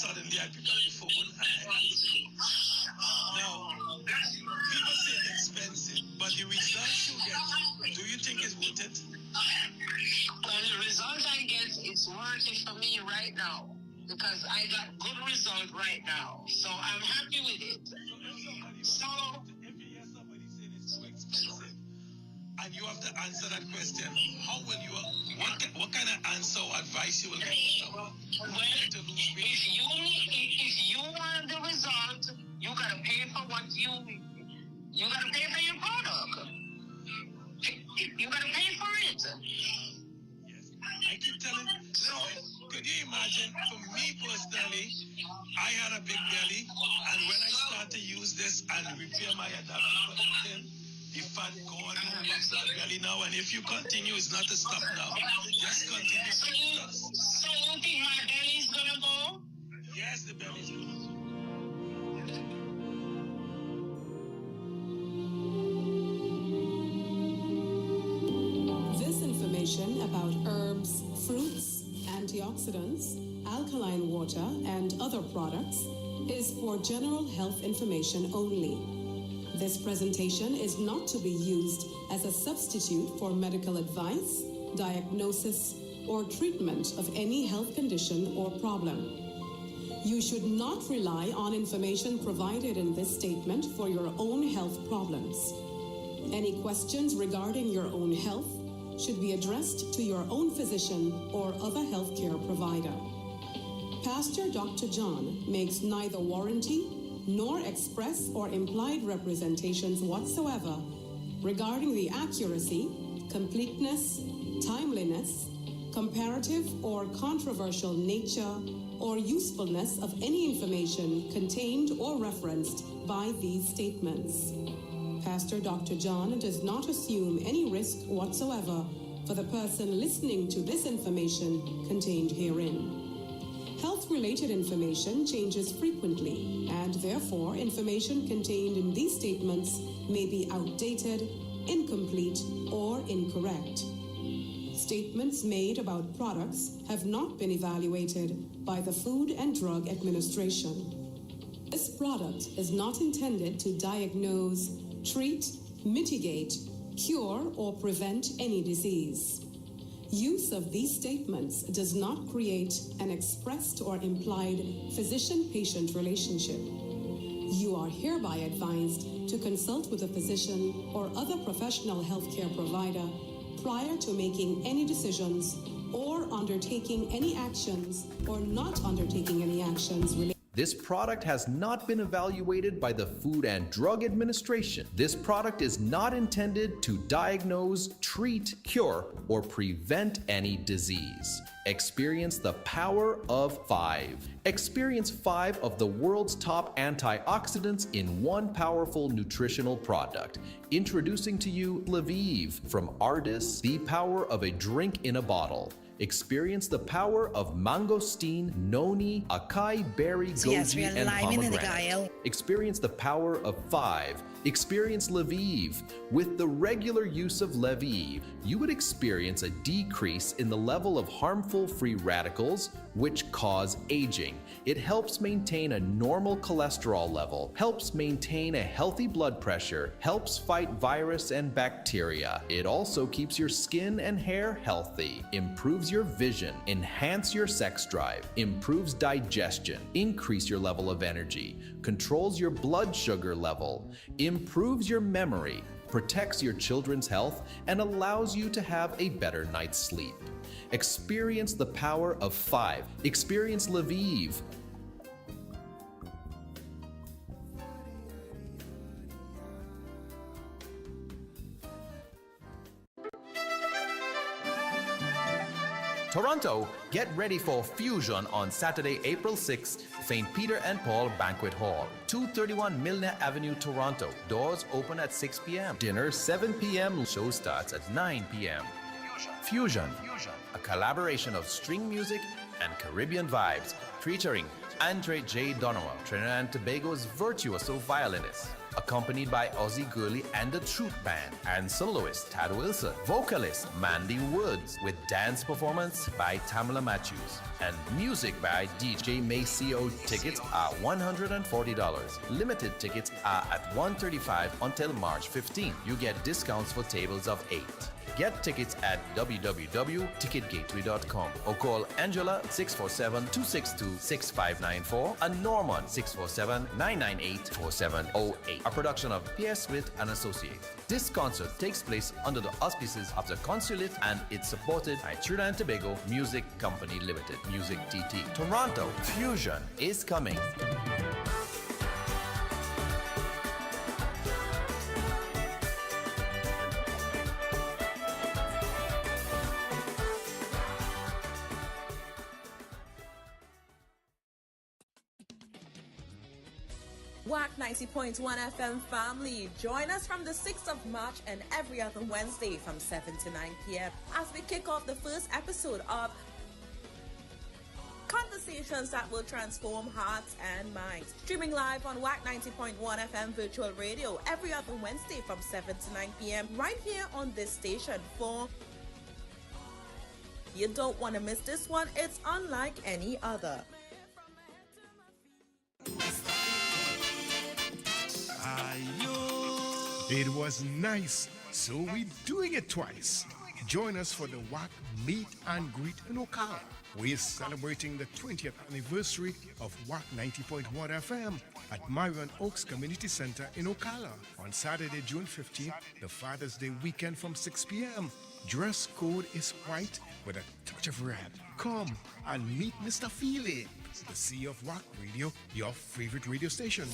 suddenly I picked up the phone and now, people say it's expensive, but the results you get, do you think it's worth it? Well, the result I get, it's worth it for me right now. Because I got good result right now. So I'm happy with it. So, and you have to answer that question. How will you? What kind of answer or advice you will get? Well, if you want the result, you gotta pay for what you gotta pay for your product. You gotta pay for it. Yes, I keep telling. So, could you imagine? For me personally, I had a big belly, and when I start to use this and repair my adaptation, the fat gone, it's not belly now, and if you continue, it's not to stop now. Just continue. So you think my belly is gonna go? Yes, the belly is gonna go. This information about herbs, fruits, antioxidants, alkaline water, and other products is for general health information only. This presentation is not to be used as a substitute for medical advice, diagnosis, or treatment of any health condition or problem. You should not rely on information provided in this statement for your own health problems. Any questions regarding your own health should be addressed to your own physician or other healthcare provider. Pastor Dr. John makes neither warranty nor express or implied representations whatsoever regarding the accuracy, completeness, timeliness, comparative or controversial nature, or usefulness of any information contained or referenced by these statements. Pastor Dr. John does not assume any risk whatsoever for the person listening to this information contained herein. Health-related information changes frequently, and therefore information contained in these statements may be outdated, incomplete, or incorrect. Statements made about products have not been evaluated by the Food and Drug Administration. This product is not intended to diagnose, treat, mitigate, cure, or prevent any disease. Use of these statements does not create an expressed or implied physician-patient relationship. You are hereby advised to consult with a physician or other professional healthcare provider prior to making any decisions or undertaking any actions or not undertaking any actions related. This product has not been evaluated by the Food and Drug Administration. This product is not intended to diagnose, treat, cure, or prevent any disease. Experience the power of 5. Experience 5 of the world's top antioxidants in one powerful nutritional product. Introducing to you Lviv from Ardis, the power of a drink in a bottle. Experience the power of mangosteen, noni, acai berry, goji, and pomegranate. Experience the power of 5. Experience Lviv. With the regular use of Lviv, you would experience a decrease in the level of harmful free radicals, which cause aging. It helps maintain a normal cholesterol level, helps maintain a healthy blood pressure, helps fight virus and bacteria. It also keeps your skin and hair healthy, improves your vision, enhance your sex drive, improves digestion, increase your level of energy, controls your blood sugar level, improves your memory, protects your children's health, and allows you to have a better night's sleep. Experience the power of 5. Experience Lviv. Toronto, get ready for Fusion on Saturday, April 6th, St. Peter and Paul Banquet Hall, 231 Milner Avenue, Toronto. Doors open at 6 p.m. Dinner 7 p.m. Show starts at 9 p.m. Fusion, a collaboration of string music and Caribbean vibes, featuring Andre J. Donovan, Trinidad and Tobago's virtuoso violinist, accompanied by Ozzy Gurley and the Troop Band, and soloist Tad Wilson, vocalist Mandy Woods, with dance performance by Tamala Matthews, and music by DJ Maceo. Tickets are $140. Limited tickets are at $135 until March 15. You get discounts for tables of 8. Get tickets at www.ticketgateway.com or call Angela 647-262-6594 and Norman 647-998-4708. A production of Pierre Smith and Associates. This concert takes place under the auspices of the Consulate and it's supported by Trinidad and Tobago Music Company Limited. Music TT. Toronto, Fusion is coming. Wack 90.1 FM family, join us from the 6th of March and every other Wednesday from 7 to 9 p.m. as we kick off the first episode of Conversations that will transform hearts and minds. Streaming live on Wack 90.1 FM virtual radio every other Wednesday from 7 to 9 p.m. right here on this station for... You don't want to miss this one. It's unlike any other. It was nice, so we're doing it twice. Join us for the Wack Meet and Greet in Ocala. We're celebrating the 20th anniversary of Wack 90.1 FM at Marion Oaks Community Center in Ocala on Saturday, June 15th, the Father's Day weekend from 6 p.m. Dress code is white with a touch of red. Come and meet Mr. Feely, the CEO of Wack Radio, your favorite radio station.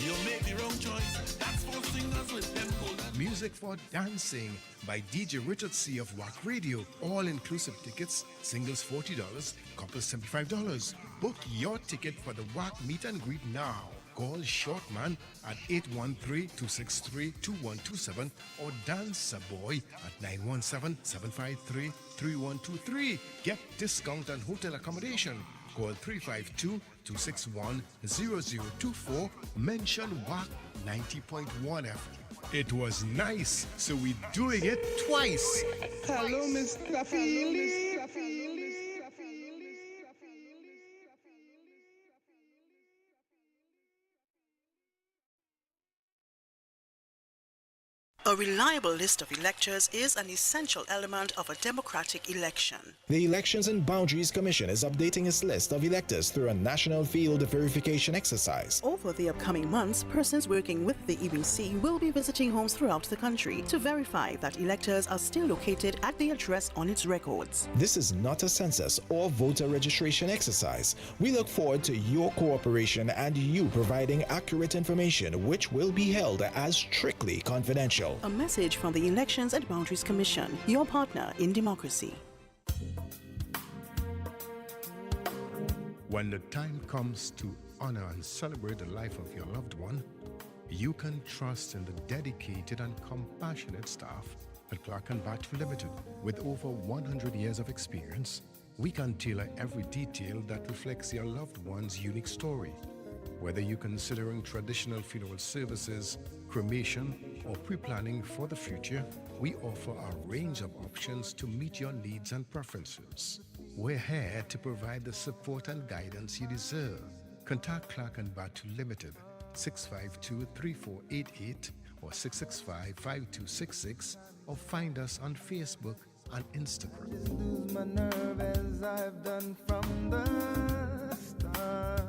You'll make the wrong choice. That's for singers with them golden. Music for dancing by DJ Richard C. of Wack Radio. All-inclusive tickets, singles $40, couples $75. Book your ticket for the Wack Meet and Greet now. Call Shortman at 813-263-2127 or Dancer Boy at 917-753-3123. Get discount on hotel accommodation. Call 352-261-0024. Mention Wack 90.1 FM. It was nice, so we're doing it twice. Hello, Mr. Feely. A reliable list of electors is an essential element of a democratic election. The Elections and Boundaries Commission is updating its list of electors through a national field verification exercise. Over the upcoming months, persons working with the EBC will be visiting homes throughout the country to verify that electors are still located at the address on its records. This is not a census or voter registration exercise. We look forward to your cooperation and you providing accurate information, which will be held as strictly confidential. A message from the Elections and Boundaries Commission, your partner in democracy. When the time comes to honor and celebrate the life of your loved one, you can trust in the dedicated and compassionate staff at Clark & Batch Limited. With over 100 years of experience, we can tailor every detail that reflects your loved one's unique story. Whether you're considering traditional funeral services, cremation, or pre-planning for the future, we offer a range of options to meet your needs and preferences. We're here to provide the support and guidance you deserve. Contact Clark & Batu Limited, 652-3488 or 665-5266, or find us on Facebook and Instagram. Lose my nerve as I've done from the start.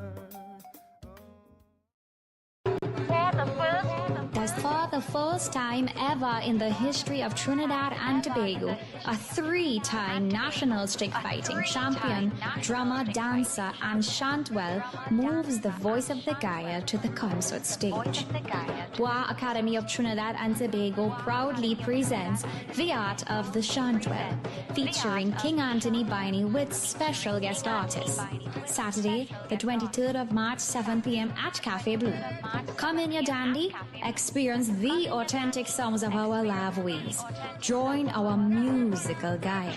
For the first time ever in the history of Trinidad and Tobago, a three-time national stick fighting champion, drummer, dancer, and chantwell moves the voice of the Gaia to the concert stage. Bois Academy of Trinidad and Tobago proudly presents The Art of the Chantwell, featuring King Anthony Biney with special guest artists. Saturday, the 23rd of March, 7 p.m. at Cafe Blue. Come in your dandy, experience the authentic sounds of our live ways. Join our musical Gaia.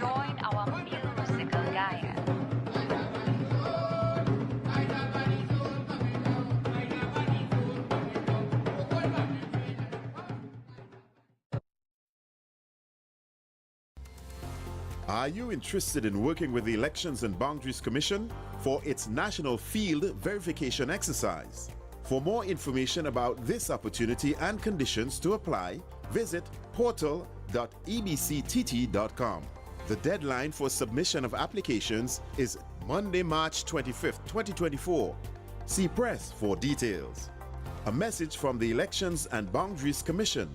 Are you interested in working with the Elections and Boundaries Commission for its National Field Verification Exercise? For more information about this opportunity and conditions to apply, visit portal.ebctt.com. The deadline for submission of applications is Monday, March 25th, 2024. See press for details. A message from the Elections and Boundaries Commission,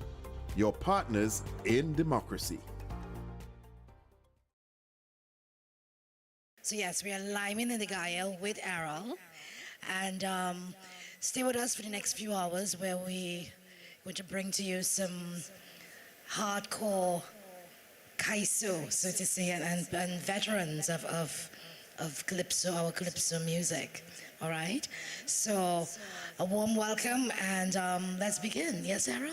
your partners in democracy. So yes, we are liming in the Gaia with Errol, and stay with us for the next few hours where we going to bring to you some hardcore kaiso, so to say, and veterans of calypso, our calypso music. All right, so a warm welcome, and let's begin. Yes, Errol?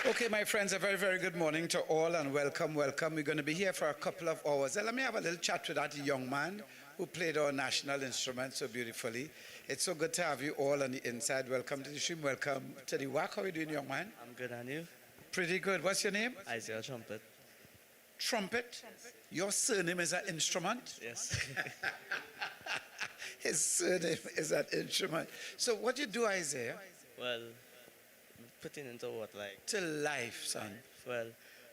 Okay, my friends, a very, very good morning to all and welcome. We're going to be here for a couple of hours. Let me have a little chat with that young man who played our national instrument so beautifully. It's so good to have you all on the inside. Welcome to the stream. Welcome to the Wack. How are you doing, young man? I'm good, and you? Pretty good. What's your name? Isaiah Trumpet. Trumpet? Your surname is an instrument? Yes. His surname is an instrument. So what do you do, Isaiah? Well, putting into what, like? To life, son. Well,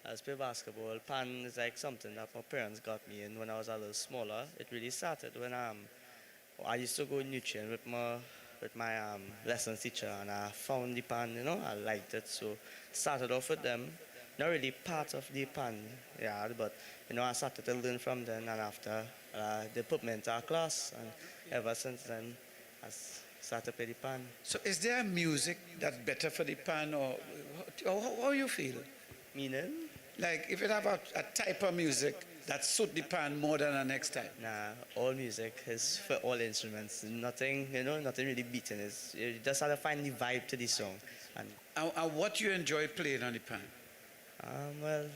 I play basketball. Pan is like something that my parents got me in when I was a little smaller. It really started when I used to go nutrient with my lesson teacher, and I found the pan, I liked it. So started off with them. Not really part of the pan, yeah, but I started to learn from them, and after they put me into a class, and ever since then I started to play the pan. So is there music that's better for the pan, or how you feel? Meaning? Like if you have a type of music that suit the pan more than the next time? Nah, all music is for all instruments. Nothing, nothing really beating it. You just have to find the vibe to the song. And what you enjoy playing on the pan? Well,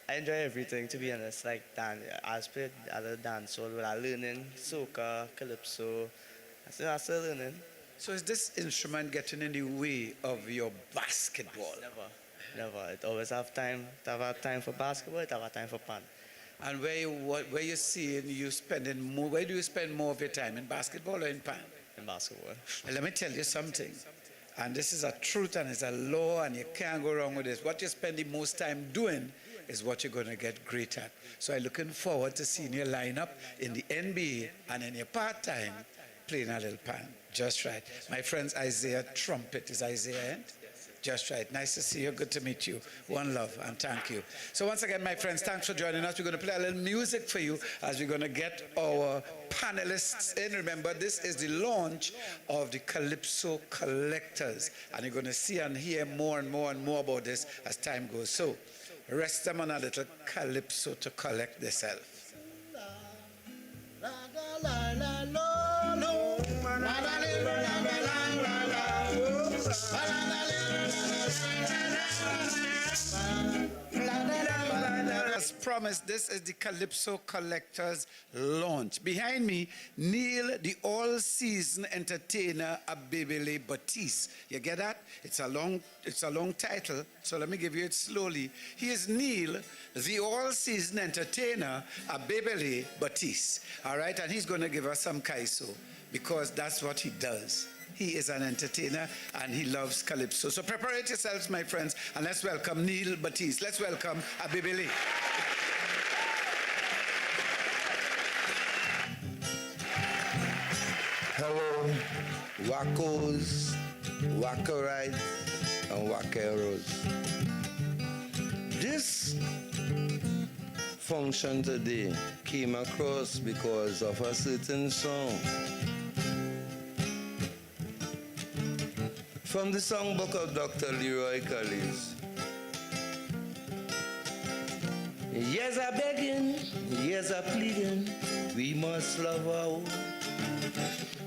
I enjoy everything, to be honest. Like, I played other dance hall, but I'm learning soca, calypso. I'm still learning. So is this instrument getting in the way of your basketball? Never. It always have time. It have time for basketball, it have time for pan. And where you see you spending more, where do you spend more of your time, in basketball or in pan? In basketball. And let me tell you something, and this is a truth and it's a law and you can't go wrong with this. What you spend the most time doing is what you're going to get great at. So I'm looking forward to seeing your lineup in the NBA and in your part-time playing a little pan. Just right. My friends, Isaiah Trumpet. Is Isaiah in? Just right. Nice to see you. Good to meet you. One love and thank you. So once again, my friends, thanks for joining us. We're going to play a little music for you as we're going to get our panelists in. Remember, this is the launch of the Calypso Collectors. And you're going to see and hear more and more and more about this as time goes. So rest them on a little Calypso to collect themselves. As promised, this is the Calypso Collectors launch. Behind me, Neil, the all-season entertainer Abebele Batiste. You get that? It's a long title, so let me give you it slowly. He is Neil, the all-season entertainer Abebele Batiste. All right, and he's going to give us some kaiso because that's what he does. He is an entertainer and he loves calypso. So prepare yourselves, my friends, and let's welcome Neil Batiste. Let's welcome Abebele. Hello, Wackos, Wackerites, and Wackeros. This function today came across because of a certain song from the songbook of Dr. Leroy Callis. Yes, I'm begging, yes, I'm pleading, we must love our own.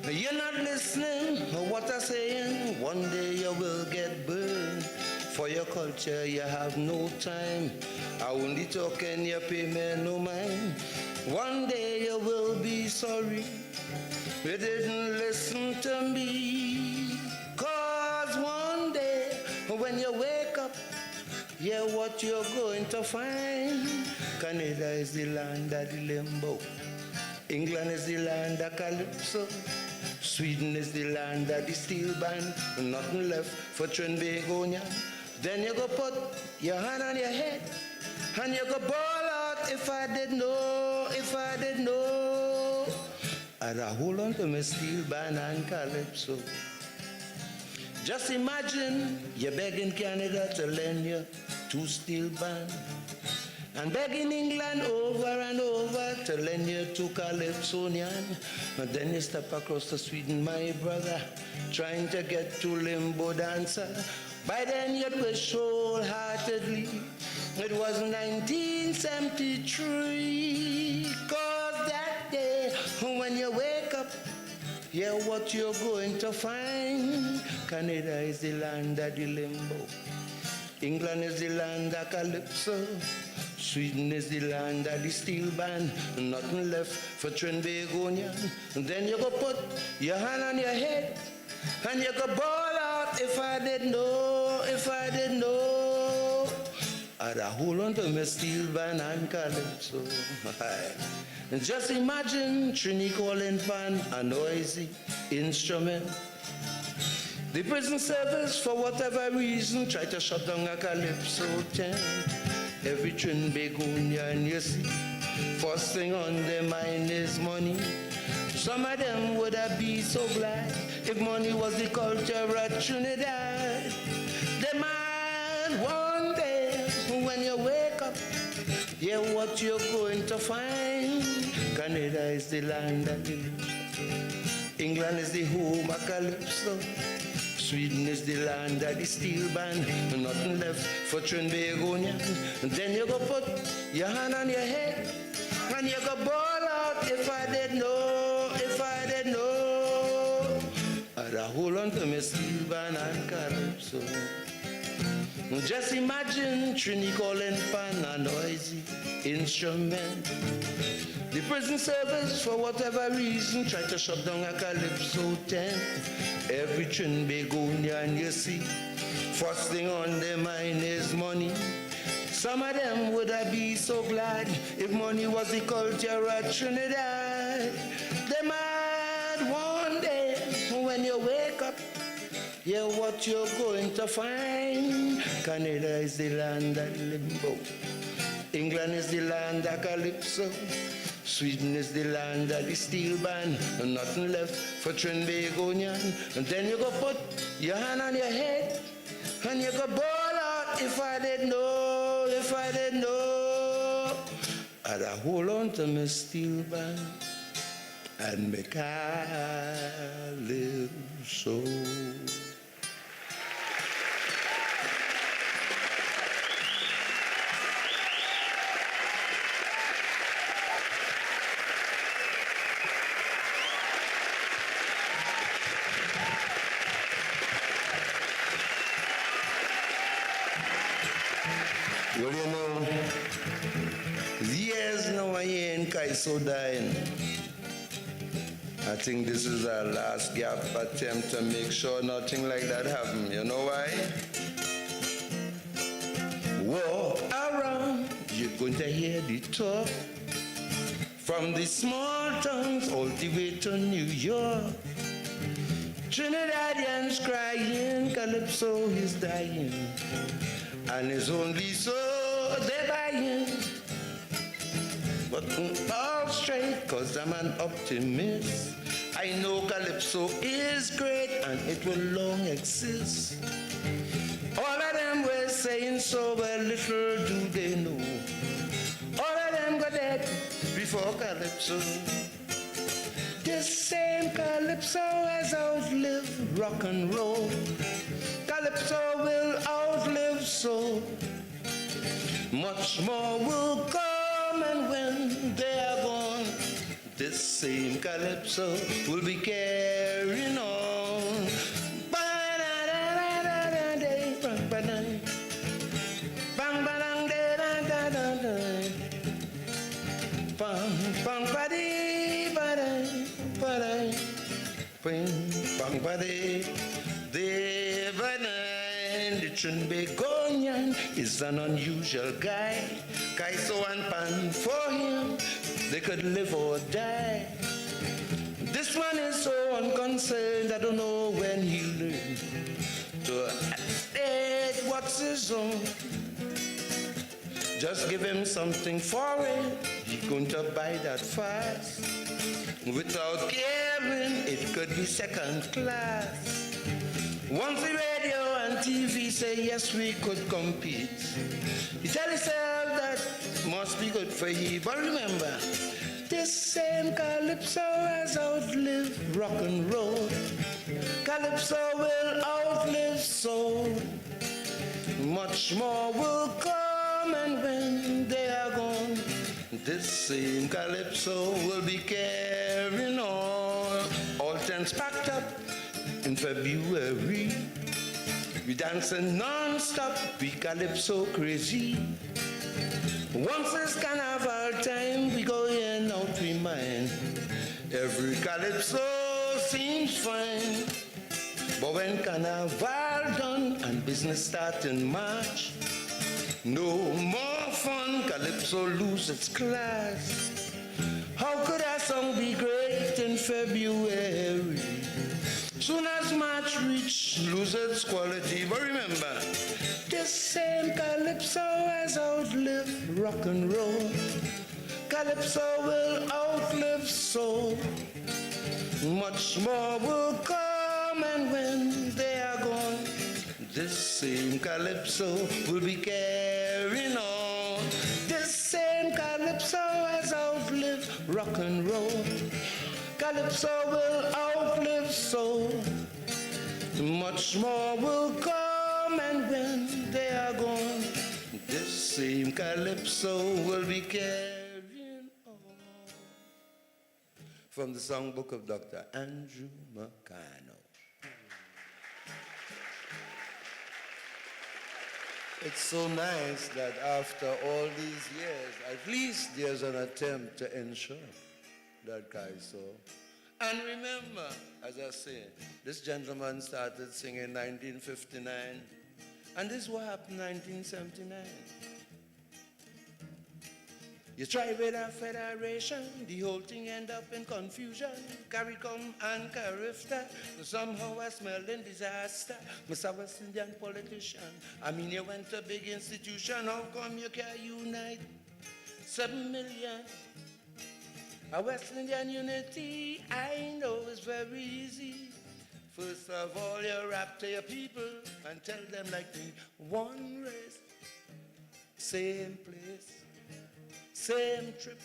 You're not listening to what I'm saying, one day you will get burned. For your culture, you have no time. I only talking, you pay me no mind. One day you will be sorry, you didn't listen to me. Cause one day, when you wake up, yeah, what you're going to find. Canada is the land of the limbo. England is the land of calypso. Sweden is the land of the steel band. Nothing left for Trinbagonia. Then you go put your hand on your head and you go ball out. If I did know, if I did know, I'd hold on to my steel band and calypso. Just imagine you're begging Canada to lend you 2 steel band, and begging England over and over to lend you 2 calypsonian. And then you step across to Sweden, my brother, trying to get to limbo dancer. By then you'd wish wholeheartedly it was 1973. Cause that day when you wake up, yeah, what you're going to find. Canada is the land of the limbo. England is the land of calypso. Sweden is the land of the steel band. Nothing left for Trinbagonian. And then you go put your hand on your head and you go ball out. If I did know, if I did know, I'd hold on to my steel band and calypso. And just imagine Trini calling fan a noisy instrument. The prison service, for whatever reason, try to shut down a calypso tent. Every Trinbagonian you see, first thing on their mind is money. Some of them would have been so glad if money was the culture at Trinidad. The man, one day when you wake up, yeah, what you're going to find. Canada is the land of calypso. England is the home of calypso. Sweden is the land of the steel band. Nothing left for Trinbagonian. And then you go put your hand on your head and you go ball out. If I did know, if I did know, I'd hold on to my steel band and calypso. Just imagine Trini calling pan a noisy instrument. The prison service, for whatever reason, tried to shut down a calypso tent. Every Trinbagonian you see, first thing on their mind is money. Some of them would have be so glad if money was the culture of Trinidad. They might one day when you wake up, yeah, what you're going to find. Canada is the land of limbo. England is the land of calypso. Sweden is the land of the steel band. And nothing left for Trinbagonian. And then you go put your hand on your head and you go ball out. If I didn't know, if I didn't know, I'd hold on to my steel band and make calypso. Well, you know, years now I ain't Kaiso dying. I think this is our last gap attempt to make sure nothing like that happen. You know why? Walk around, you're going to hear the talk from the small towns all the way to New York. Trinidadians crying, Calypso is dying. And it's only so they're buying. But all straight, cause I'm an optimist. I know Calypso is great and it will long exist. All of them were saying so, but little do they know. All of them got dead before Calypso. This same Calypso has outlived rock and roll. Calypso will outlive soul. Much more will come, and when they are gone, this same Calypso will be carrying on. The Trinbagonian is an unusual guy. Kaiso and Pan, for him, they could live or die. This one is so unconcerned, I don't know when he'll learn to add what's his own. Just give him something foreign, he's going to buy that fast. Without caring, it could be second class. Once the radio and TV say yes, we could compete, you tell yourself that must be good for you. But remember, this same Calypso has outlived rock and roll. Calypso will outlive soul. Much more will come, and when they are gone, this same Calypso will be carrying on. All tents packed up in February. We dancing non-stop, we Calypso crazy. Once it's carnival time, we go in out we mind. Every Calypso seems fine. But when carnival done and business start in March, no more fun, Calypso lose its class. How could our song be great in February? Soon as March reach, lose its quality. But remember, this same Calypso has outlived rock and roll. Calypso will outlive soul. Much more will come, and when they are gone, this same Calypso will be carrying on. This same Calypso has outlived rock and roll. Calypso will outlive soul. Much more will come, and when they are gone, this same Calypso will be carrying on. From the songbook of Dr. Andrew McConnell. 'Cause It's so nice that after all these years, at least there's an attempt to ensure that Kaiso. And remember, as I say, this gentleman started singing in 1959, and this what happened in 1979. You try with a federation, the whole thing end up in confusion. CARICOM and CARIFTA, somehow I smell in disaster. Mr. West Indian politician, I mean you went to big institution, how come you can't unite 7 million? A West Indian unity, I know is very easy. First of all, you rap to your people and tell them like me, one race, same place, same trip,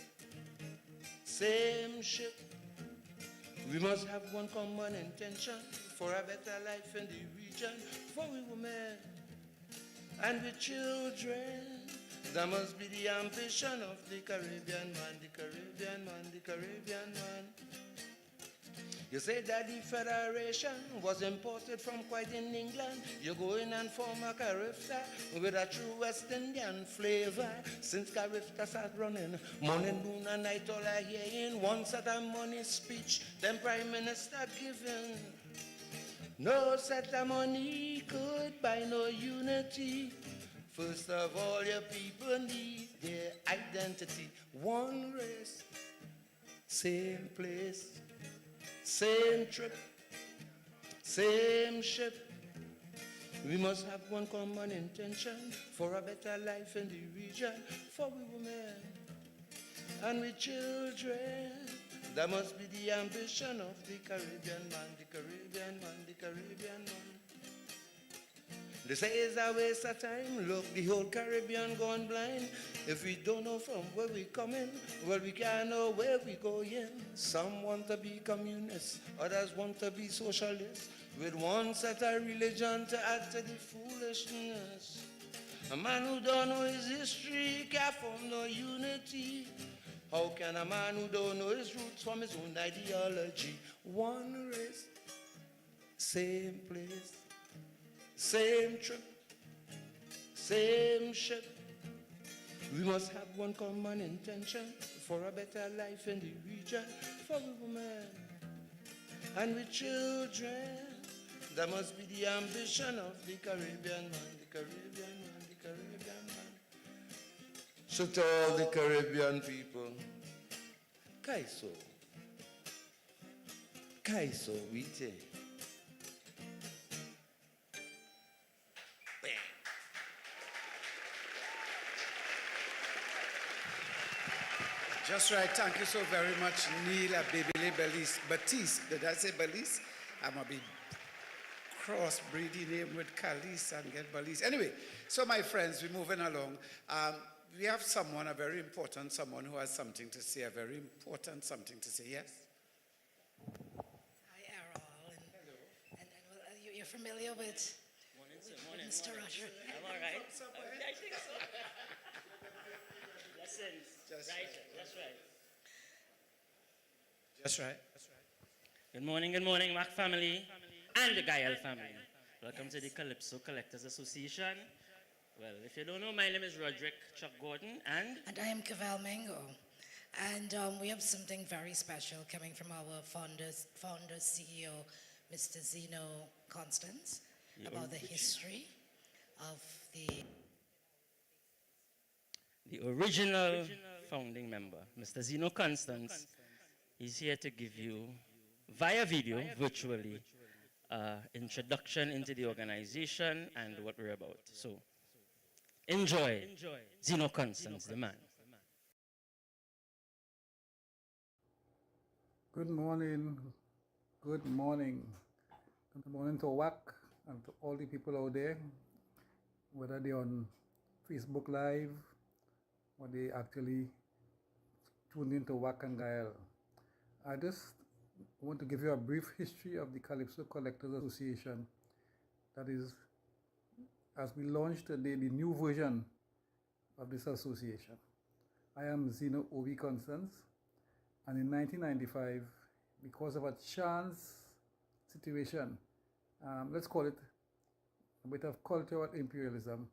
same ship. We must have one common intention for a better life in the region, for we women and the children. That must be the ambition of the Caribbean man, the Caribbean man, the Caribbean man. You say that the federation was imported from quite in England. You go in and form a CARIFTA with a true West Indian flavor. Since CARIFTA start running, morning, noon and night all I hear in one set of money speech, then Prime Minister giving. No set of money could buy no unity. First of all, your people need their identity. One race, same place, same trip, same ship. We must have one common intention for a better life in the region, for we women and we children. That must be the ambition of the Caribbean man, the Caribbean man, the Caribbean man. They say it's a waste of time. Look, the whole Caribbean gone blind. If we don't know from where we coming, well, we can't know where we going. Some want to be communists, others want to be socialists, with one set of religion to add to the foolishness. A man who don't know his history can't form no unity. How can a man who don't know his roots from his own ideology? One race, same place, same trip, same ship. We must have one common intention for a better life in the region, for we women and we children. That must be the ambition of the Caribbean man, the Caribbean man, the Caribbean man. So to all the Caribbean people, Kaiso, Kaiso Wite. Just right. Thank you so very much, Neil Abibile Batiste. Did I say Belize? I'm going to be crossbreeding him with Khalees and get Belize. Anyway, so my friends, we're moving along. We have someone, a very important someone who has something to say, a very important something to say. Yes? Hi, Errol. And well, you're familiar with Mr. Roger? I'm all right. I think so. Lessons. That's right. That's right. Good morning, Wack family and the Gael family. Welcome to the Calypso Collectors Association. Well, if you don't know, my name is Roderick Chuck Gordon, and I am Cavell Mango. And we have something very special coming from our founder CEO, Mr. Zeno Constance, about the history of the original founding member, Mr. Zeno Constance. Is here to give you, via video, virtually, introduction into the organization and what we're about. So, enjoy Zeno Constance, the man. Good morning. Good morning. Good morning to Wack and to all the people out there, whether they're on Facebook Live or they actually tuned into Wack and Gael. I just want to give you a brief history of the Calypso Collectors Association. That is, as we launch today, the new version of this association. I am Zeno O.V. Constance, and in 1995, because of a chance situation, let's call it a bit of cultural imperialism,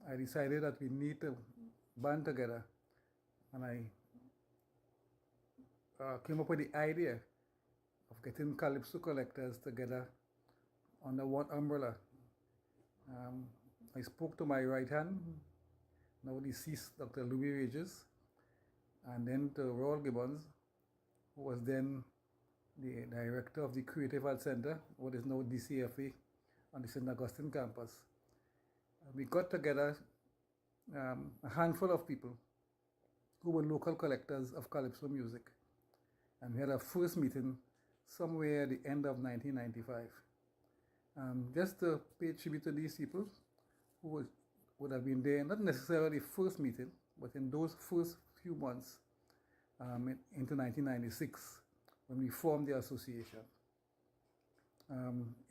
I decided that we need to band together, and I came up with the idea of getting calypso collectors together under one umbrella. I spoke to my right hand, now deceased Dr. Louis Regis, and then to Royal Gibbons, who was then the director of the Creative Arts Center, what is now DCFA, on the St. Augustine campus. We got together a handful of people who were local collectors of calypso music. And we had our first meeting somewhere at the end of 1995. Just to pay tribute to these people who would have been there, not necessarily first meeting, but in those first few months into 1996, when we formed the association.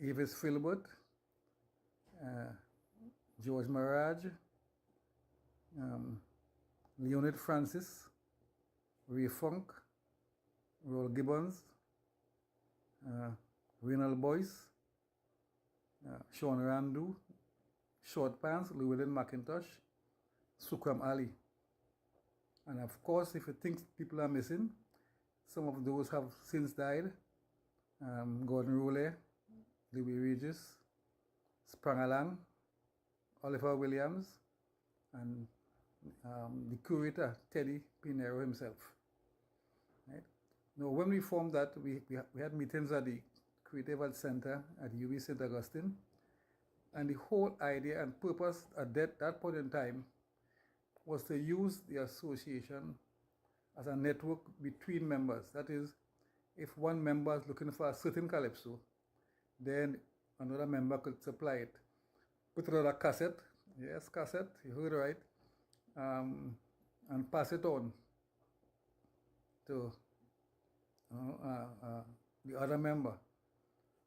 Avis Filbert, George Maraj, Leonid Francis, Ray Funk, Roll Gibbons, Reynald Boyce, Sean Randu, Short Pants, Llewellyn McIntosh, Sukram Ali. And of course, if you think people are missing, some of those have since died. Gordon Rolle, Louis Regis, Sprangalang, Oliver Williams, and the curator, Teddy Pinero himself. Right? Now, when we formed that, we had meetings at the Creative Arts Center at UB St. Augustine, and the whole idea and purpose at that point in time was to use the association as a network between members. That is, if one member is looking for a certain calypso, then another member could supply it. Put it on a cassette, yes, cassette, you heard right, and pass it on to the other member.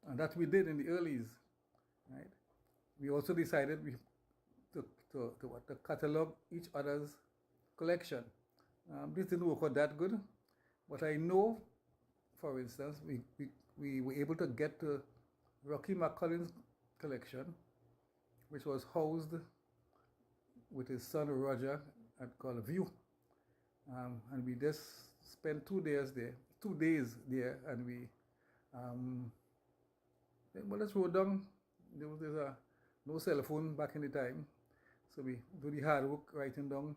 And that we did in the earlies, right? We also decided to catalog each other's collection. This didn't work out that good, but I know, for instance, we were able to get to Rocky McCullin's collection, which was housed with his son Roger at View. And we just spent 2 days there, and we let's wrote down. There was no cell phone back in the time, so we do the hard work writing down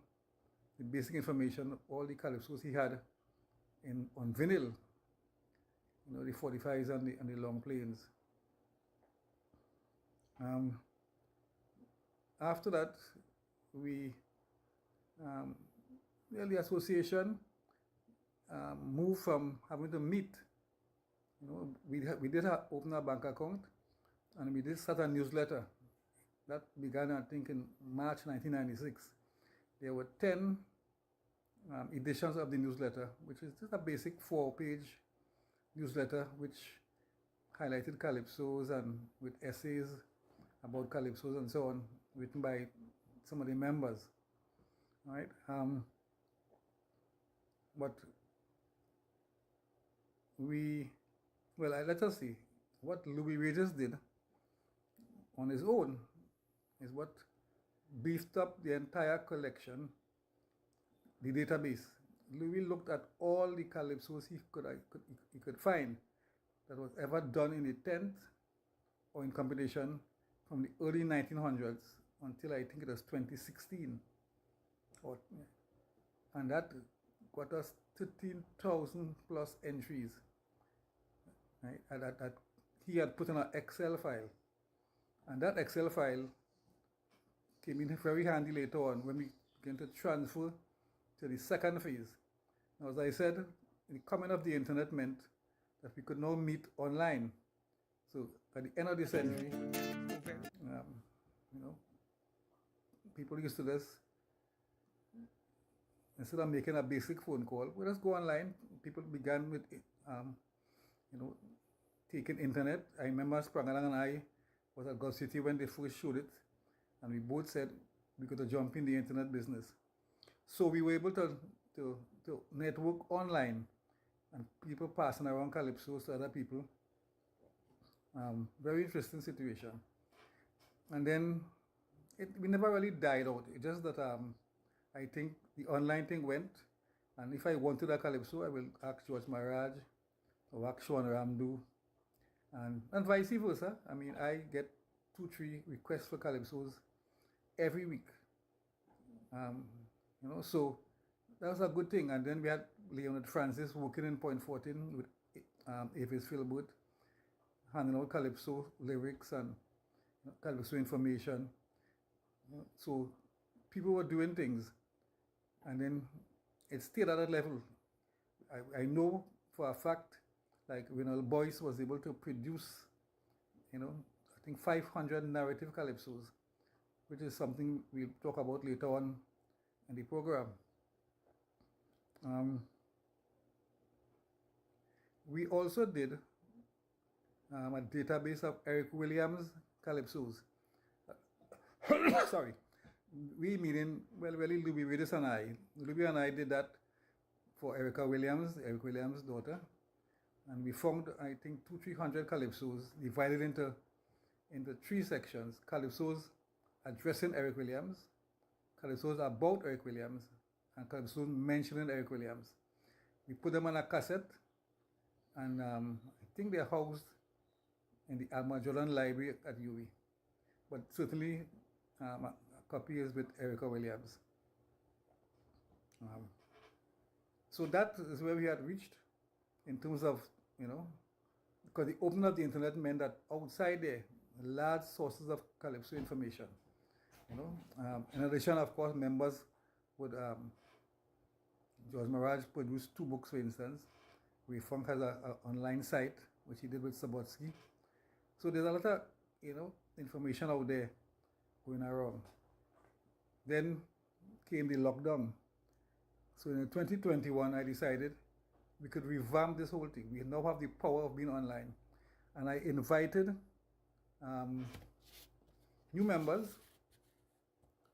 the basic information of all the calypsos he had on vinyl, the 45s and the long planes. After that, the association moved from having to meet. We did open a bank account, and we did start a newsletter. That began, I think, in March 1996. There were 10 editions of the newsletter, which is just a basic 4-page newsletter which highlighted calypsos and with essays about calypsos and so on, written by some of the members. Right? But let us see. What Louis Regis did on his own is what beefed up the entire collection, the database. Louis looked at all the calypsos he could find that was ever done in the 10th or in competition from the early 1900s until I think it was 2016. And that got us 13,000 plus entries. Right? And that he had put in an Excel file. And that Excel file came in very handy later on when we began to transfer to the second phase. Now, as I said, the coming of the internet meant that we could now meet online. So at the end of the century, people used to just, instead of making a basic phone call, we just go online. People began with, taking internet. I remember Sprangalang and I was at Gulf City when they first showed it, and we both said we could jump in the internet business. So we were able to network online, and people passing around calypsos to other people. Very interesting situation. And then we never really died out. It's just that I think the online thing went, and if I wanted a calypso, I will ask George Maraj or ask Sean Ramdu, and vice versa. I mean, I get 2-3 requests for calypsos every week. So that was a good thing. And then we had Leonard Francis working in Point 14 with Avis Philbert, handing out calypso lyrics and calypso information. So people were doing things, and then it stayed at that level. I know for a fact, like Renal Boyce was able to produce, I think 500 narrative calypsos, which is something we'll talk about later on in the program. We also did a database of Eric Williams calypsos. Sorry. We meaning, really Louis Redis and I. Louis and I did that for Eric Williams' daughter. And we found, I think, 200-300 calypsos divided into 3 sections. Calypsos addressing Eric Williams, calypsos about Eric Williams, and calypsos mentioning Eric Williams. We put them on a cassette, and I think they're housed in the Alma Jordan Library at UWI. But certainly, a copy is with Erica Williams. So that is where we had reached in terms of, because the opening of the internet meant that outside there, large sources of calypso information. In addition, of course, members would, George Maraj produced 2 books, for instance. Funk has an online site, which he did with Sabotsky. So there's a lot of, information out there going around. Then came the lockdown. So in 2021, I decided we could revamp this whole thing. We now have the power of being online. And I invited new members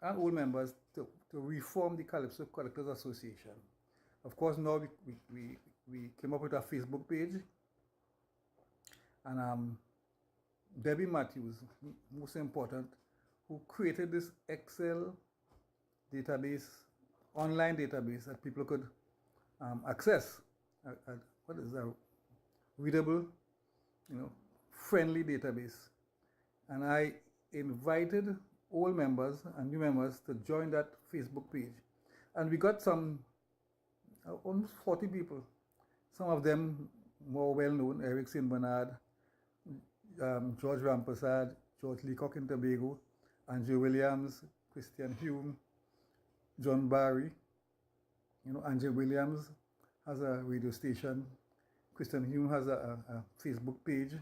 and old members to reform the Calypso Collectors Association. Of course, now we came up with a Facebook page. And Debbie Matthews, most important, who created this Excel database, online database that people could access. What is that? Readable, friendly database. And I invited all members and new members to join that Facebook page. And we got almost 40 people. Some of them more well known, Eric St. Bernard, George Rampersad, George Leacock in Tobago, Andrew Williams, Christian Hume, John Barry. Andrew Williams has a radio station. Christian Hume has a Facebook page.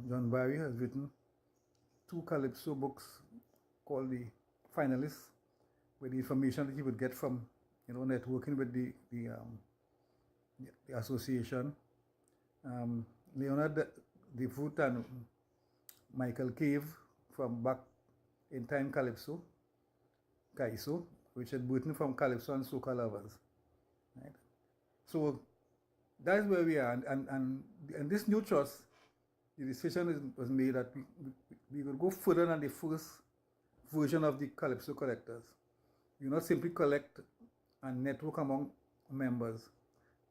John Barry has written 2 Calypso books called The Finalists, with the information that he would get from, networking with the association. Leonard DeVoot and Michael Cave from Back in Time Calypso, Kaiso, Richard Burton from Calypso and Soca Lovers. Right? So that's where we are. And this new trust, the decision was made that we will go further than the first version of the Calypso Collectors. You not simply collect and network among members,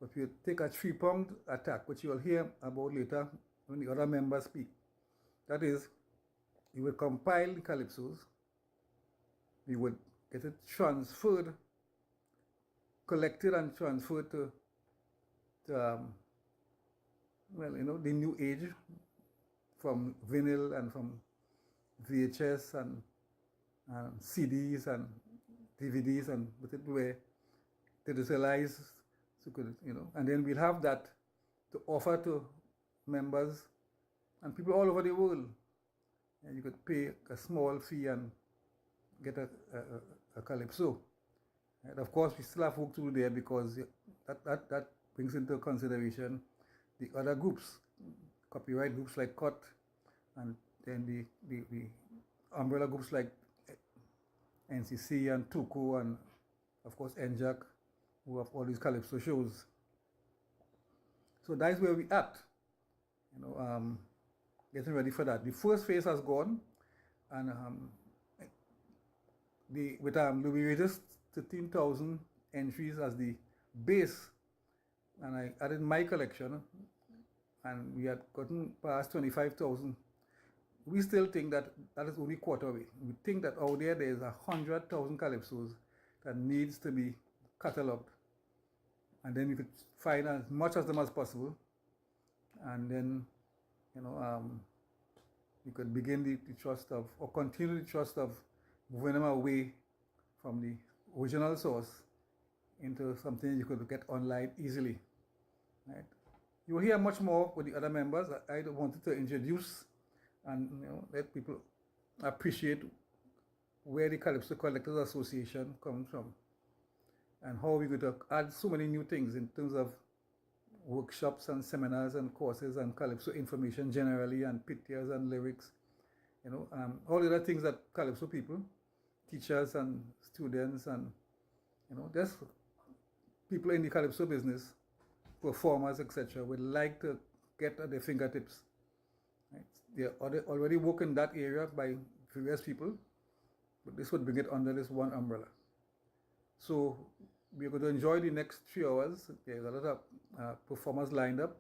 but we take a 3-pronged attack, which you will hear about later when the other members speak. That is, you will compile the calypsos, we would get it transferred, collected and transferred to the new age, from vinyl and from VHS and CDs and DVDs, and put it where digitalized, so could, and then we'll have that to offer to members and people all over the world. And you could pay a small fee and get a calypso. And of course, we still have work to do there, because that brings into consideration the other groups, copyright groups like COT, and then the umbrella groups like NCC and TUCO, and of course NJAC, who have all these calypso shows. So that's where we at, getting ready for that. The first phase has gone, and with we raised 13,000 entries as the base, and I added my collection, and we had gotten past 25,000. We still think that is only quarter way. We think that out there is 100,000 calypsos that needs to be catalogued, and then we could find as much of them as possible, and then we could begin the trust of, or continue the trust of moving them away from the original source into something you could get online easily. Right? You will hear much more with the other members. I wanted to introduce and let people appreciate where the Calypso Collectors Association comes from and how we're going to add so many new things in terms of workshops and seminars and courses and Calypso information generally and pictures and lyrics, all the other things that Calypso people, teachers and students and just people in the Calypso business, performers, etc., would like to get at their fingertips. Right? They're already working in that area by various people, but this would bring it under this one umbrella. So we're going to enjoy the next 3 hours. There's a lot of performers lined up,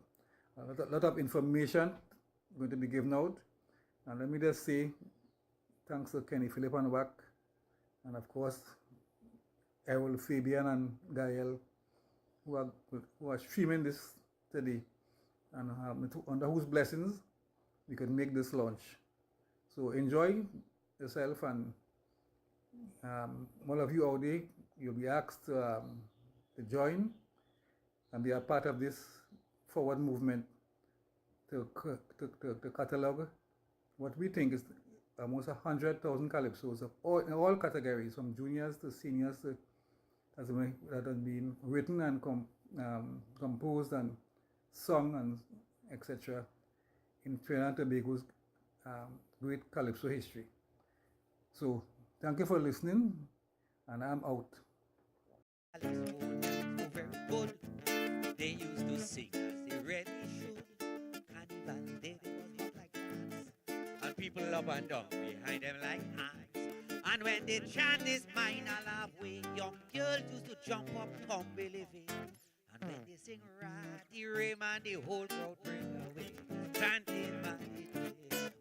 a lot of information going to be given out. And let me just say thanks to Kenny, Philip, and Wack, and of course Errol, Fabian, and Gael, who are streaming this today, and under whose blessings we could make this launch. So enjoy yourself, and all of you out there, you'll be asked to join and be a part of this forward movement to catalog what we think is almost 100,000 calypsos of in all categories, from juniors to seniors, that have been written and composed and sung and etc. in Trinidad and Tobago's great calypso history. So thank you for listening, and I'm out. Very good. They used to sing as they really should. Carnival day, they was not like us. And people up and down behind them like ants. And when they chant this mine halfway, young girls used to jump up, come believe it. And when they sing Ratty Ray, man, the whole crowd bring away. Chanting my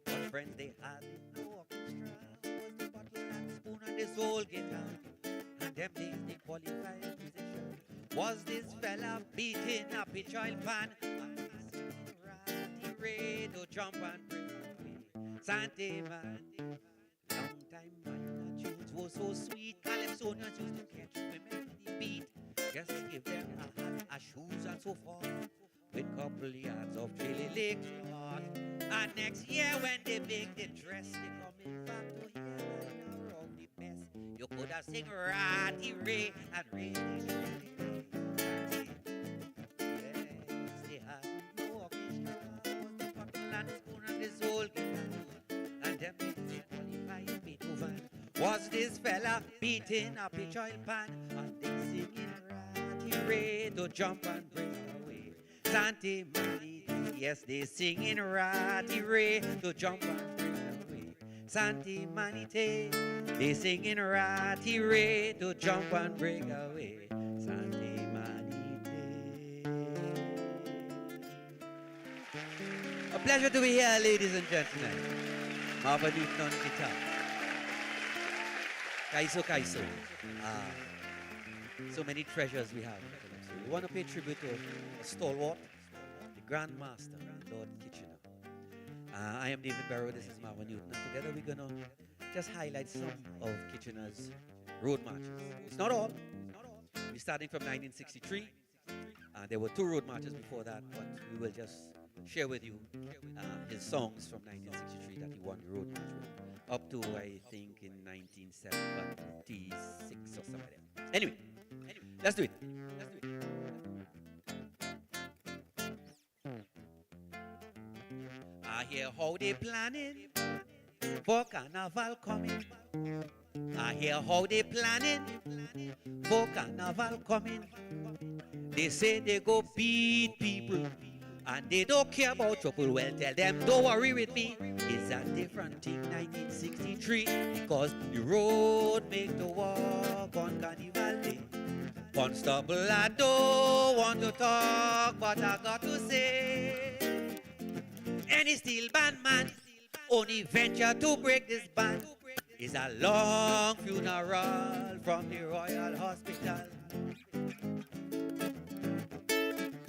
what friends they had in the orchestra was the bottle and spoon and the soul guitar. And them days they qualified musician was this fella beating a pitch oil pan. And he singing Ratty Ray to jump and bring away. Sante man, long time minor tunes was so sweet. Calypsonians used to catch women in the beat. Just give them a hat, a shoes and so forth, with couple yards of chili lake cloth. And next year when they make the dress, they come in back to here around the best. You could have sing Ratty Ray and Ray. Yes, they had no orchestra, was the bottle and spoon and this old guitar. And them they qualified Beethoven was this fella beating a pitch oil pan. And they singing Ratty Ray to jump and bring away. Sante Mani, yes, they singing Ratty Ray to jump and bring away. Sante Manite, they singing Ratty Ray to jump and bring away. Sante Manite. A pleasure to be here, ladies and gentlemen. Marvin Newton on guitar. Kaiso. So many treasures we have. We want to pay tribute to a stalwart, the Grand Master, Lord Kitchener. I am David Barrow, this is Marvin Newton, and together we're going to just highlight some of Kitchener's road marches. It's not all. We're starting from 1963. There were 2 road marches before that, but we will just share with you his songs from 1963 that he won the road march with, up to, I think, in 1976 or something like that. Anyway, let's do it. I hear how they planning for carnival coming. I hear how they planning for carnival coming. They say they go beat people And they don't care about trouble. Well, tell them, don't worry with me. It's a different thing, 1963. Because the road make the walk on Carnival Day. Constable, I don't want to talk, but I got to say, any steel band man only venture to break this band is a long funeral from the Royal Hospital.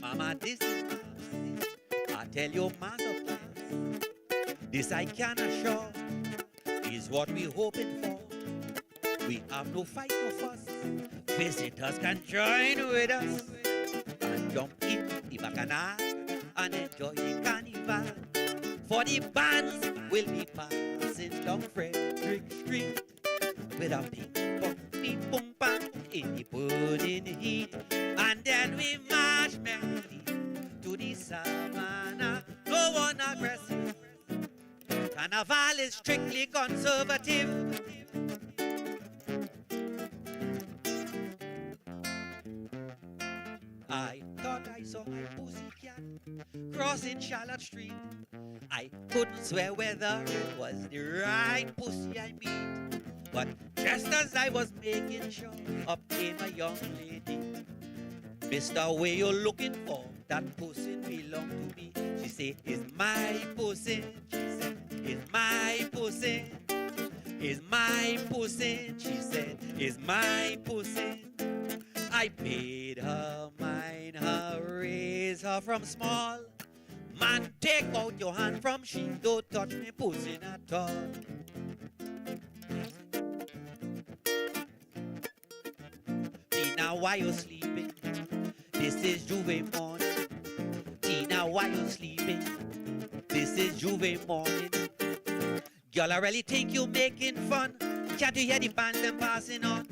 Mama, this is mass. I tell you, mass of class. This I can assure is what we're hoping for. We have no fight, no fuss. Visitors can join with us and jump in the bacchanal and enjoy the carnival. For the bands will be passing down Frederick Street with a ping pong, boom bang in the burning heat. And then we march merrily to the savannah. No one aggressive. Carnival is strictly conservative. I thought I saw my pussycat crossing Charlotte Street. I couldn't swear whether it was the right pussy I meet. But just as I was making sure, up came a young lady. Mister, where you looking for? That pussy belong to me. She said, it's my pussy. She said, it's my pussy. It's my pussy. She said, it's my pussy. I paid her mine, her raise her from small. Man, take out your hand from she, don't touch me pussy at all. Tina, why you sleeping? This is Juve morning. Tina, why you sleeping? This is Juve morning. Girl, I really think you making fun. Can't you hear the band them passing on?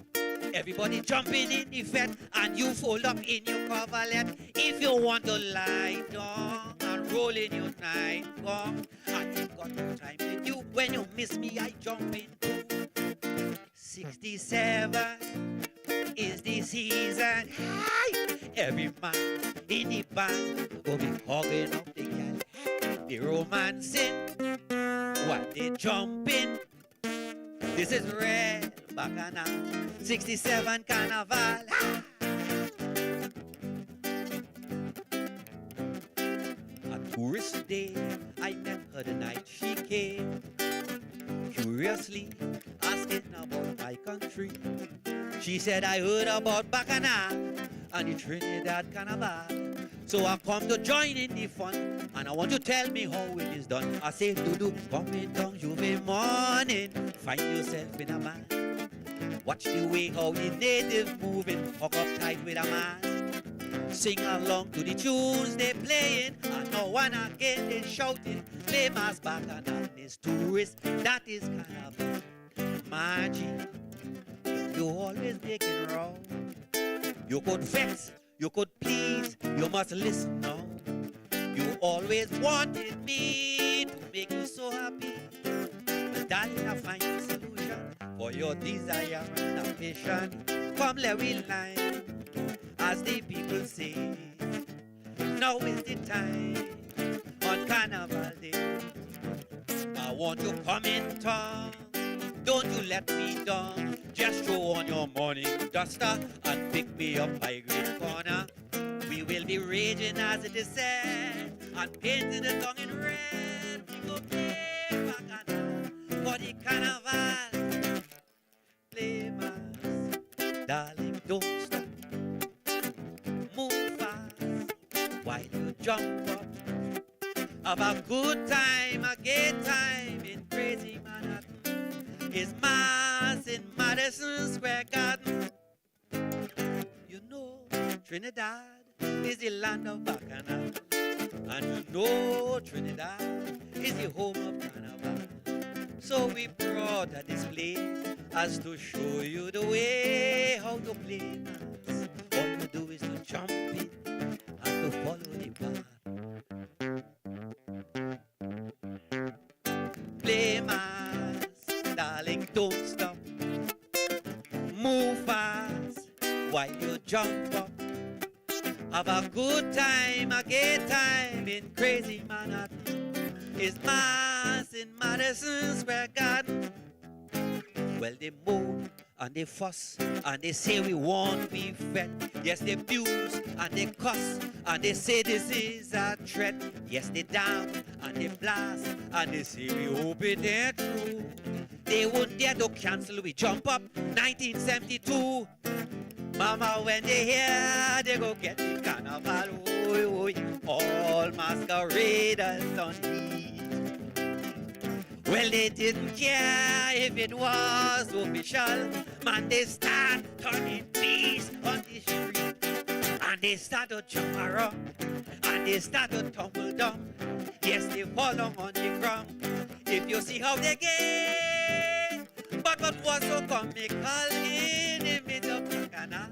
Everybody jumping in the fed and you fold up in your coverlet. If you want to lie down and roll in your night gong, I ain't got no time with you. When you miss me, I jump in too. 67 is the season. Hi! Every man in the band will be hugging up the gal. The romancing while they jumping. This is red bacchanal, 67 carnival. A tourist day, I met her the night she came, curiously asking about my country. She said, I heard about bacchanal and the Trinidad carnival, so I come to join in the fun, and I want you to tell me how it is done. I say, Dudu, coming down Juve morning, find yourself in a man. Watch the way how the natives moving, hook up tight with a man. Sing along to the tunes they playing, and now one again they shouting, play mass bacchanal, this tourist, that is carnival. Margie, you always making wrong. You could vex, you could please, you must listen now. You always wanted me to make you so happy. But darling, I find a solution for your desire and ambition. Come, let we line, as the people say. Now is the time on Carnival Day. I want you come in town. Don't you let me down. Just throw on your morning duster and pick me up by Green Corner. We will be raging as it is said and painting the tongue in red. We go play bacchanal for the carnival. Play mass, darling, don't stop. Move fast while you jump up. Have a good time, a gay time in crazy Manhattan. It's mass in Madison Square Garden. You know, Trinidad is the land of bacchanal. And you know Trinidad is the home of carnival. So we brought a display as to show you the way how to play mass. All you do is to jump in and to follow the path. Play mass, darling, don't stop. Move fast while you jump up. Have a good time, a gay time in crazy Manhattan. It's Mass in Madison Square Garden. Well, they moan and they fuss and they say we won't be fed. Yes, they abuse and they cuss and they say this is a threat. Yes, they down and they blast and they say we hope it ain't true. They won't dare to cancel, we jump up 1972. Mama, when they hear, they go get the carnival. Oy, oy, all masqueraders on heat. Well, they didn't care if it was official. Man, they start turning beasts on the street. And they start to jump around. And they start to tumble down. Yes, they fall down on the ground. If you see how they get. But what was so comical in the midst of Bacana?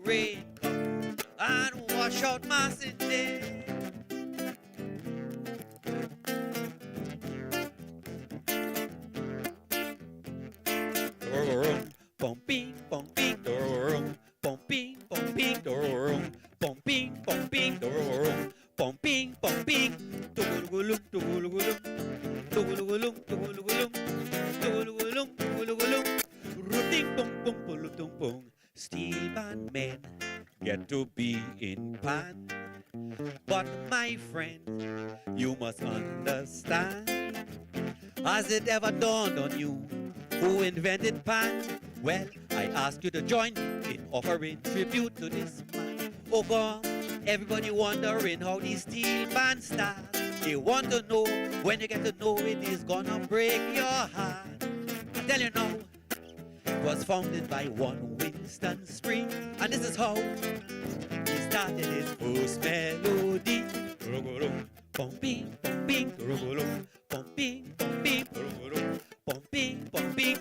Rain come and wash out mass in there. Bumping, bumping, bumping, bumping, bumping, bumping, bumping, bumping, bumping, tugulugulum, tugulugulum, tugulugulum, tugulugulum, tugulugulum, tugulugulum, rooting, bum, bum, bum, bum, bum. Steel band men get to be in pan, but my friend, you must understand. Has it ever dawned on you who invented pan? Well, I ask you to join me in offering tribute to this man. Oh God, everybody wondering how these steel bands start. They want to know, when you get to know it is gonna break your heart. I tell you now, it was founded by one Winston Spring, and this is how he started his first melody. Bumping, bumping, bumping, bumping, bumping, bumping, bumping, bumping,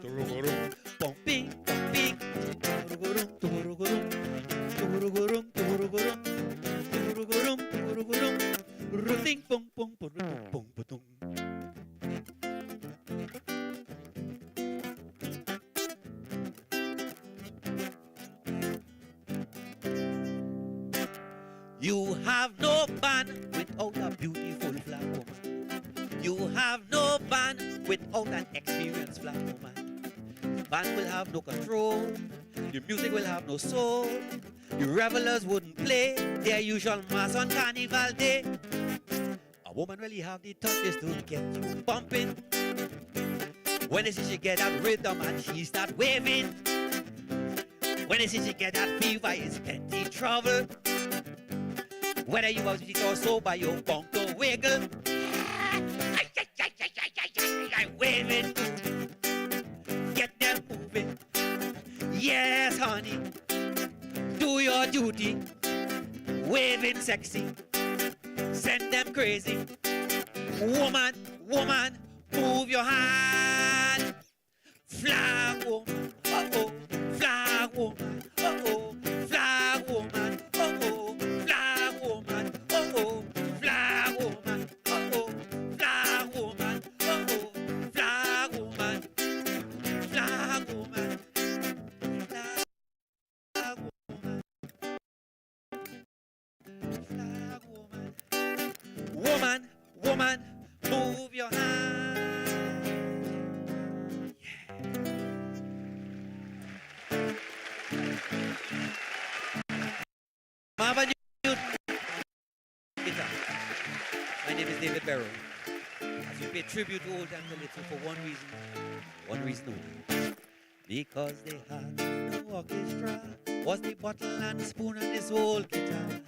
you have no band without a beautiful black woman. You have no band without an experienced black woman. Band will have no control. The music will have no soul. The revelers wouldn't play their usual mass on Carnival Day. A woman really have the touches to get you bumping. When they see she get that rhythm and she start waving. When they see she get that fever, it's plenty trouble. Whether you was sweet or sober, you bound to wiggle. Waving, get them moving. Yes, honey, do your duty. Waving sexy, send them crazy. Woman, woman, move your hand. Flag woman, oh-oh, flag woman, oh-oh, flag woman, oh-oh, flag woman, oh-oh, flag woman, oh-oh, flag woman, oh-oh, flag woman, flag woman, flag woman, flag woman. Woman, woman, move your hand. Marvin, guitar. My name is David Barrow. As we pay tribute to Old and the Little for one reason only. Because they had no orchestra, was the bottle and spoon and this old guitar.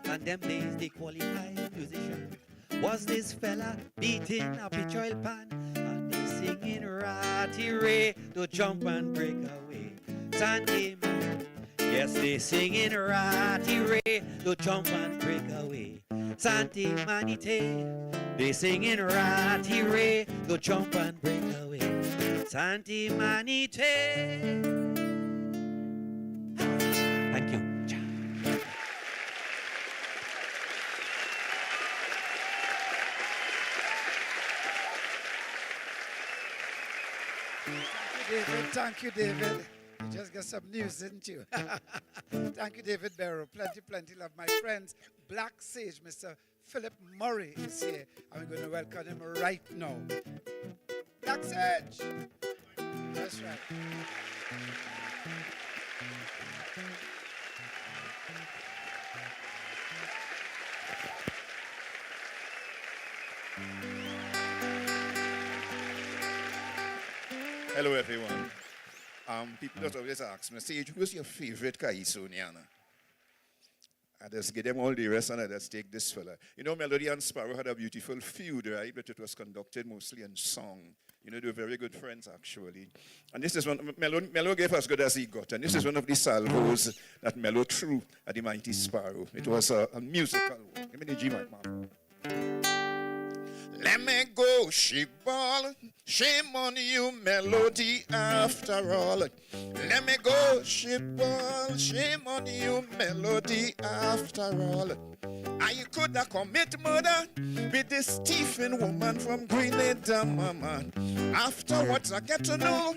And them days they qualified musician. Was this fella beating a pitch oil pan and they singing ratty ray to jump and break away. Sunday man, yes they singing ratty ray to jump and break away. Santi Manite, they singing ratty ray to jump and break away. Santi Manite. Thank you. David, thank you, David. You just got some news, didn't you? Thank Thank you, David Barrow. Plenty love. My friends, Black Sage, Mr. Philip Murray is here. And we're going to welcome him right now. Black Sage! That's right. Hello, everyone. People just always ask me, Sage, who's your favorite Kaisoniana? I just give them all the rest and I just take this fella. You know, Melody and Sparrow had a beautiful feud, right? But it was conducted mostly in song. You know, they were very good friends, actually. And this is one, Mello gave as good as he got. And this is one of the salvos that Mello threw at the mighty Sparrow. It was a musical one. Give me the G mic, man. Let me go, she ball. Shame on you, Melody, after all. Let me go, she ball. Shame on you, Melody, after all. I could have commit murder with this Stephen woman from Grenada, mama. Afterwards, I get to know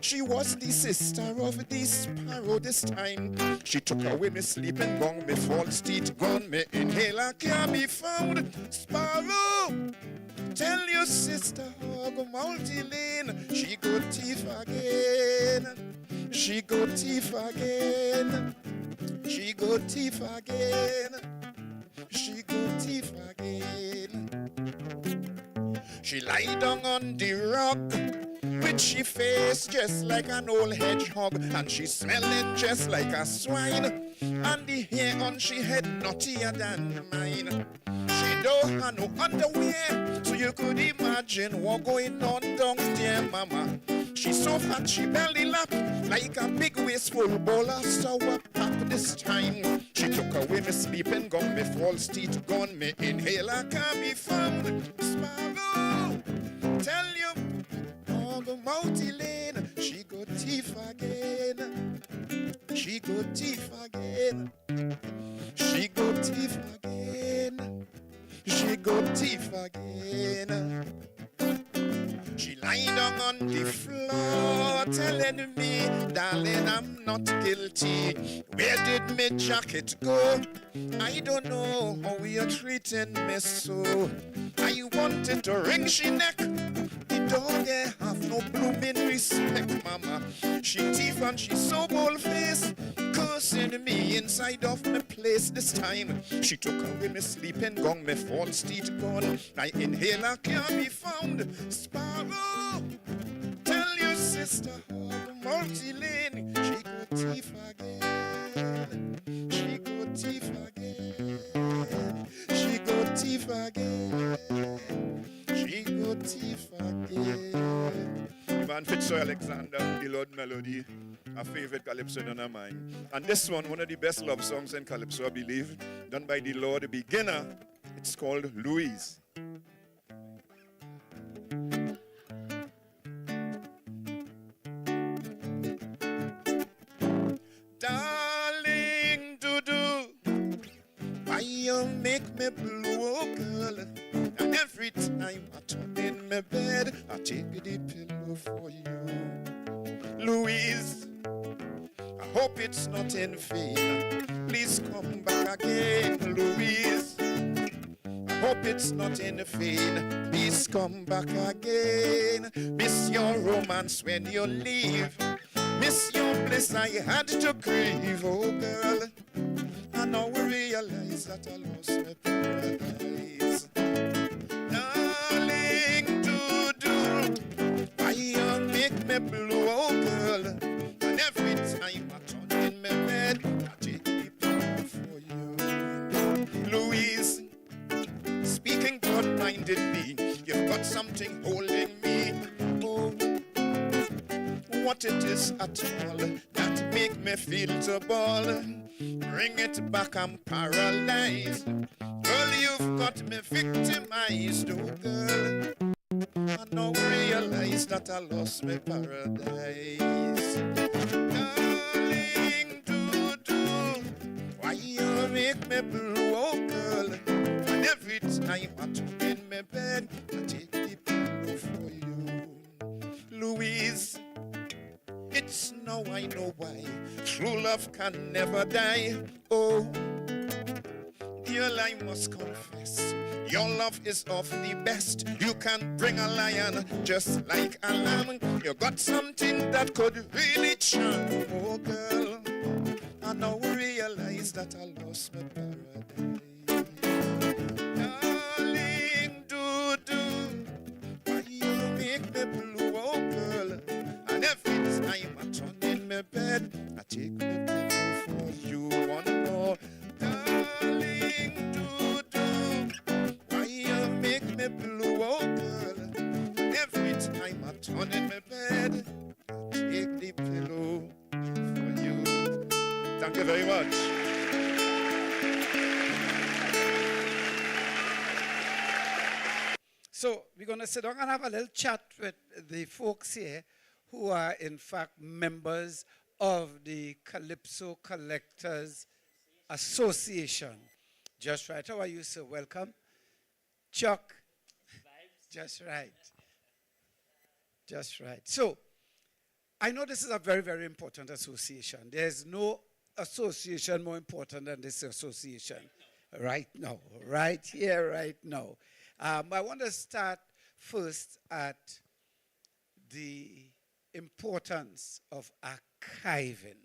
she was the sister of the Sparrow this time. She took away me sleeping gong, me false teeth gone, me inhaler can't be found. Sparrow! Tell your sister hug multi-lane. She go thief again. She go thief again. She go thief again. She go thief again. She lie down on the rock with she face just like an old hedgehog, and she smelling just like a swine, and the hair on she head nuttier than mine. She don't have no underwear, so you could imagine what going on down there, mama. She so fat she belly lap like a big wasteful bowl of sour pop this time. She took away me sleeping gum, me false teeth gone, me inhaler can't be found. Sparrow, tell you, go multi lane. She go thief again. She go thief again. She go thief again. She go thief again. She lie down on the floor telling me, darling, I'm not guilty. Where did my jacket go? I don't know how you're treating me so. I wanted to wring she neck. The dog have no blooming respect, mama. She thief and she so bold-faced, cursing me inside of my place this time. She took away me sleeping gong, me false teeth gone. My inhaler can't be found. Sparrow, tell your sister hug multi-lane. She go thief again. She go thief again. She go thief again. She go thief again. Ivan Fitzroy Alexander, the Lord Melody, a favorite calypso in her mind. And this one of the best love songs in calypso, I believe, done by the Lord, the beginner. It's called Louise. Darling, do-do, why you make me blue, oh girl? And every time I turn in my bed, I take the pillow for you. Louise, I hope it's not in vain. Please come back again, Louise. I hope it's not in vain. Please come back again. Miss your romance when you leave. Miss your bliss I had to grieve, oh girl. I now realize that I lost my paradise. Darling, do, why you make me blue, oh girl? And every time I turn in my bed, I take the pillow for you. Louise, speaking broad-mindedly, you've got something holding me. Oh, what it is at all that make me feel to ball. Bring it back, I'm paralyzed. Girl, you've got me victimized, oh girl. I now realize that I lost my paradise. Darling, do, why you make me blue, oh girl? And every time I turn in my bed, I take the pillow for you. Louise, it's Yes, now I know why. True love can never die. Oh, girl, I must confess, your love is of the best. You can bring a lion just like a lamb. You got something that could really charm. Oh, girl, I now realize that I lost my paradise. Darling, do, why you make me blue, oh, girl? And every time I turn in my bed, I take my pillow for you one more. Darling, do, why you make me blue, oh, girl? Every time I turn in my bed, I take the pillow for you. Thank you very much. So we're going to sit down and have a little chat with the folks here who are in fact members of the Calypso Collectors Association. Just right. How are you, sir? Welcome. Chuck. Just right. Just right. So I know this is a very, very important association. There's no association more important than this association. Right now. Right here, right now. I want to start first at the importance of archiving.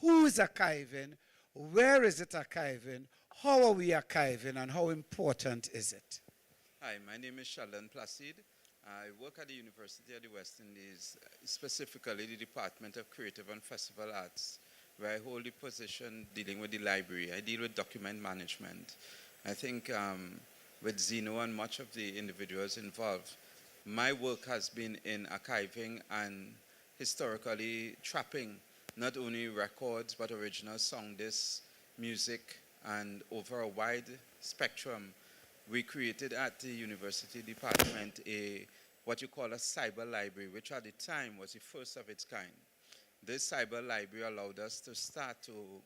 Who is archiving? Where is it archiving? How are we archiving? And how important is it? Hi, my name is Sheldon Placide. I work at the University of the West Indies, specifically the Department of Creative and Festival Arts, where I hold the position dealing with the library. I deal with document management. I think with Zeno and much of the individuals involved, my work has been in archiving and historically trapping not only records but original song discs, music, and over a wide spectrum. We created at the university department what you call a cyber library, which at the time was the first of its kind. This cyber library allowed us to start to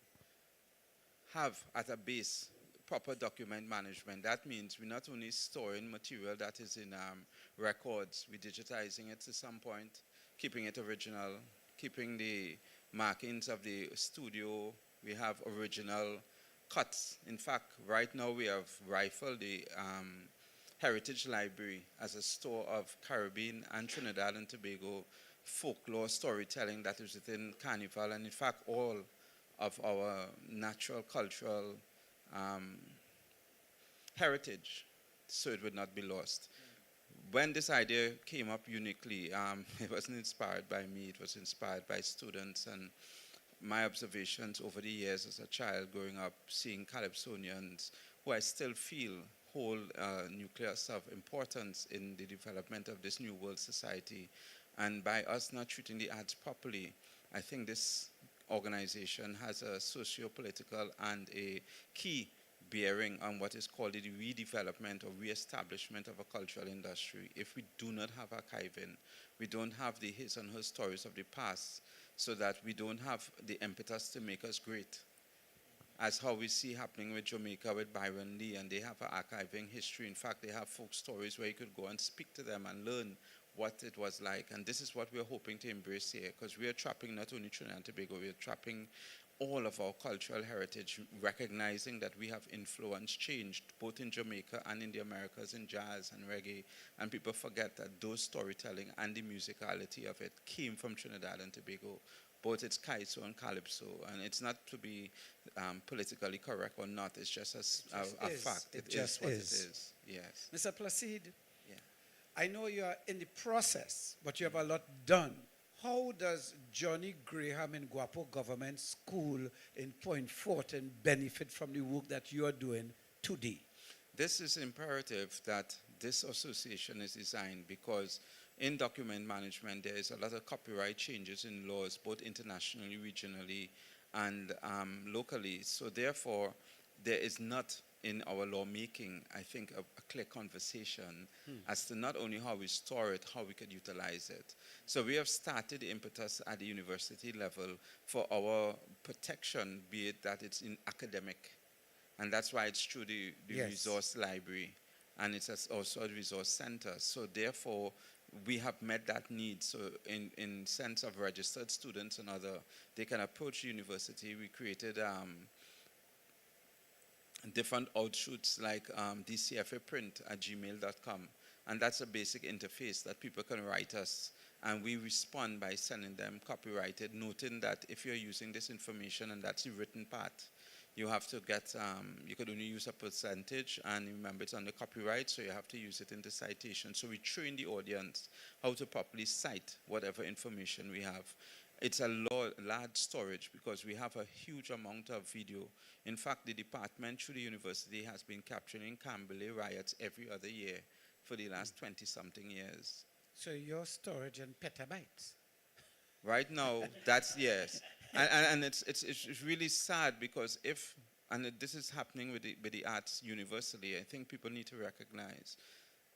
have at a base proper document management. That means we're not only storing material that is in records, we're digitizing it to some point, keeping it original, keeping the markings of the studio. We have original cuts. In fact, right now we have rifled the Heritage Library as a store of Caribbean and Trinidad and Tobago folklore storytelling that is within Carnival, and in fact all of our natural cultural heritage, so it would not be lost. When this idea came up uniquely, it wasn't inspired by me, it was inspired by students and my observations over the years as a child growing up, seeing Calypsonians who I still feel hold a nucleus of importance in the development of this new world society. And by us not treating the arts properly, I think this organization has a socio-political and a key bearing on what is called the redevelopment or reestablishment of a cultural industry. If we do not have archiving, we don't have the his and her stories of the past, so that we don't have the impetus to make us great. As how we see happening with Jamaica with Byron Lee, and they have an archiving history. In fact, they have folk stories where you could go and speak to them and learn what it was like. And this is what we're hoping to embrace here, because we are trapping not only Trinidad and Tobago, we are trapping all of our cultural heritage, recognizing that we have influence changed both in Jamaica and in the Americas in jazz and reggae, and people forget that those storytelling and the musicality of it came from Trinidad and Tobago, both its Kaiso and Calypso, and it's not to be politically correct or not, it's just a fact. It just is what is. it is, yes. Mr. Placide, yeah. I know you are in the process, but you have a lot done. How does Johnny Graham in Guapo Government School in Point Fortin benefit from the work that you are doing today? This is imperative that this association is designed, because in document management there is a lot of copyright changes in laws, both internationally, regionally, and locally. So therefore, there is not in our lawmaking, I think, a clear conversation as to not only how we store it, how we could utilize it. So we have started the impetus at the university level for our protection, be it that it's in academic, and that's why it's through the Yes. resource library, and it's also a resource center. So therefore, we have met that need. So in sense of registered students and other, they can approach the university. We created different outshoots like dcfaprint@gmail.com. And that's a basic interface that people can write us. And we respond by sending them copyrighted, noting that if you're using this information, and that's the written part, you have to get, you could only use a percentage, and remember it's under copyright, so you have to use it in the citation. So we train the audience how to properly cite whatever information we have. It's a large storage because we have a huge amount of video. In fact, the department through the university has been capturing Camberley riots every other year for the last 20-something years. So your storage in petabytes? Right now, that's yes. And it's really sad because this is happening with the arts universally, I think people need to recognize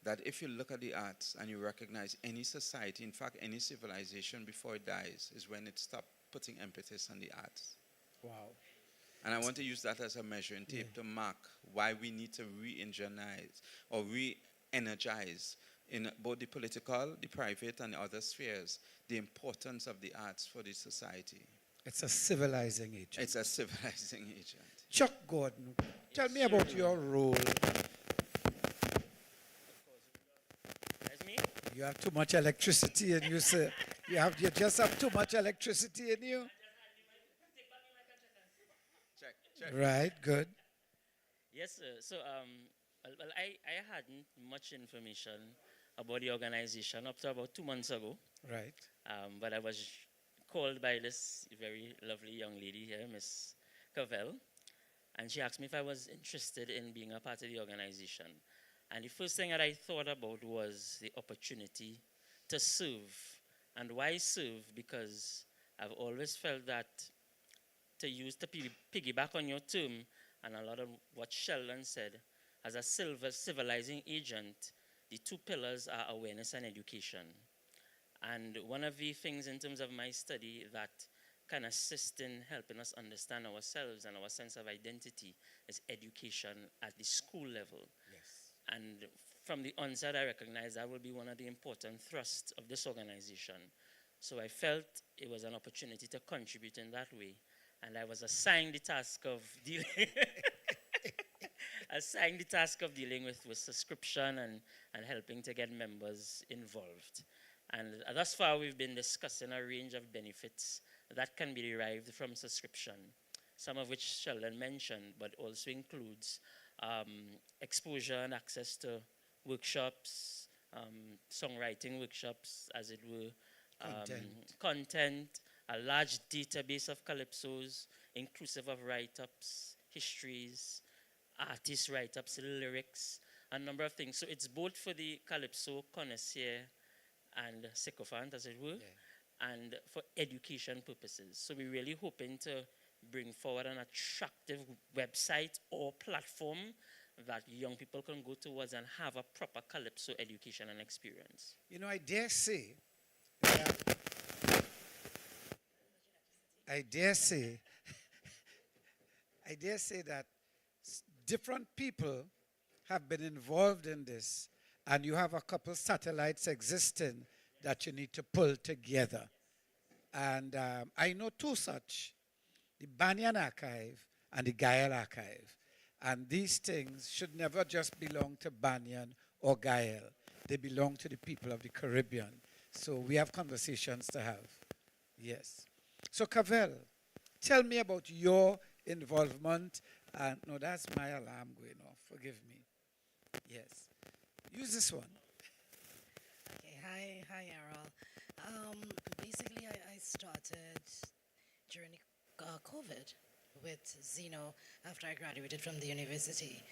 that if you look at the arts and you recognize any society, in fact, any civilization before it dies, is when it stops putting emphasis on the arts. Wow. And I want to use that as a measuring tape to mark why we need to re-energize or re-energize in both the political, the private, and the other spheres, the importance of the arts for the society. It's a civilizing agent. It's a civilizing agent. Chuck Gordon, tell me about your role. You have too much electricity in you, sir. You just have too much electricity in you. Check. Right, good. Yes, sir. So, well, I hadn't much information about the organization up to about 2 months ago. Right. But I was called by this very lovely young lady here, Miss Cavell, and she asked me if I was interested in being a part of the organization. And the first thing that I thought about was the opportunity to serve. And why serve? Because I've always felt that to piggyback on your term, and a lot of what Sheldon said, as a civilizing agent, the two pillars are awareness and education. And one of the things in terms of my study that can assist in helping us understand ourselves and our sense of identity is education at the school level. Yes. And from the onset, I recognized that will be one of the important thrusts of this organization. So I felt it was an opportunity to contribute in that way. And I was assigned the task of dealing with subscription and helping to get members involved. And thus far, we've been discussing a range of benefits that can be derived from subscription, some of which Sheldon mentioned, but also includes exposure and access to workshops, songwriting workshops, as it were, content, a large database of calypsos, inclusive of write-ups, histories, artist write-ups, lyrics, a number of things. So it's both for the calypso connoisseur and sycophant, as it were, and for education purposes. So we're really hoping to bring forward an attractive website or platform that young people can go towards and have a proper calypso education and experience. You know, I dare say that different people have been involved in this, and you have a couple satellites existing that you need to pull together. And I know two such, the Banyan Archive and the Gael Archive. And these things should never just belong to Banyan or Gael. They belong to the people of the Caribbean. So we have conversations to have. Yes. So Cavell, tell me about your involvement. And no, that's my alarm going off. Forgive me. Yes. Use this one. Okay, hi, Errol. Basically, I started during COVID with Zeno after I graduated from the university.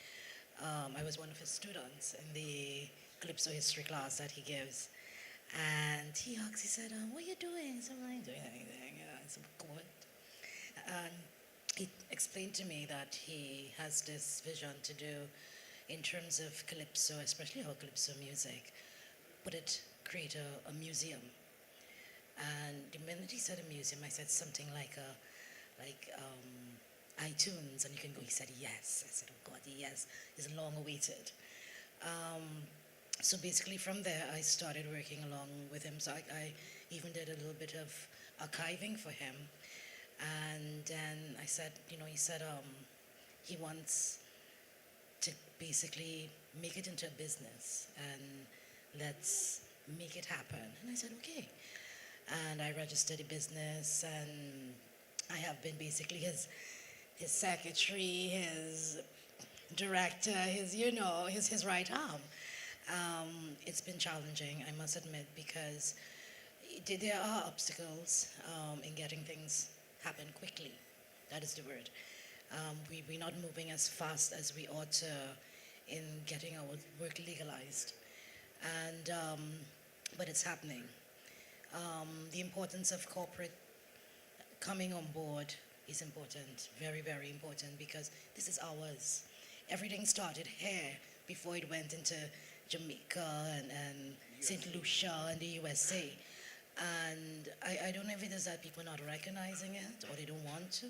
I was one of his students in the Calypso history class that he gives. And he said, what are you doing? So I'm not doing anything. It's COVID. And he explained to me that he has this vision to do in terms of Calypso, especially our Calypso music, create a museum. And the minute he said a museum, I said something like iTunes, and you can go. He said yes. I said, oh God, yes, it's long awaited. So basically from there, I started working along with him. So I even did a little bit of archiving for him. And then I said, he said he wants to basically make it into a business and let's make it happen. And I said, okay. And I registered a business, and I have been basically his secretary, his director, his right arm. It's been challenging, I must admit, because there are obstacles in getting things happen quickly. That is the word. We're not moving as fast as we ought to in getting our work legalized. And, but it's happening. The importance of corporate coming on board is important, very, very important, because this is ours. Everything started here before it went into Jamaica and St. Lucia and the USA. And I don't know if it is that people are not recognizing it or they don't want to,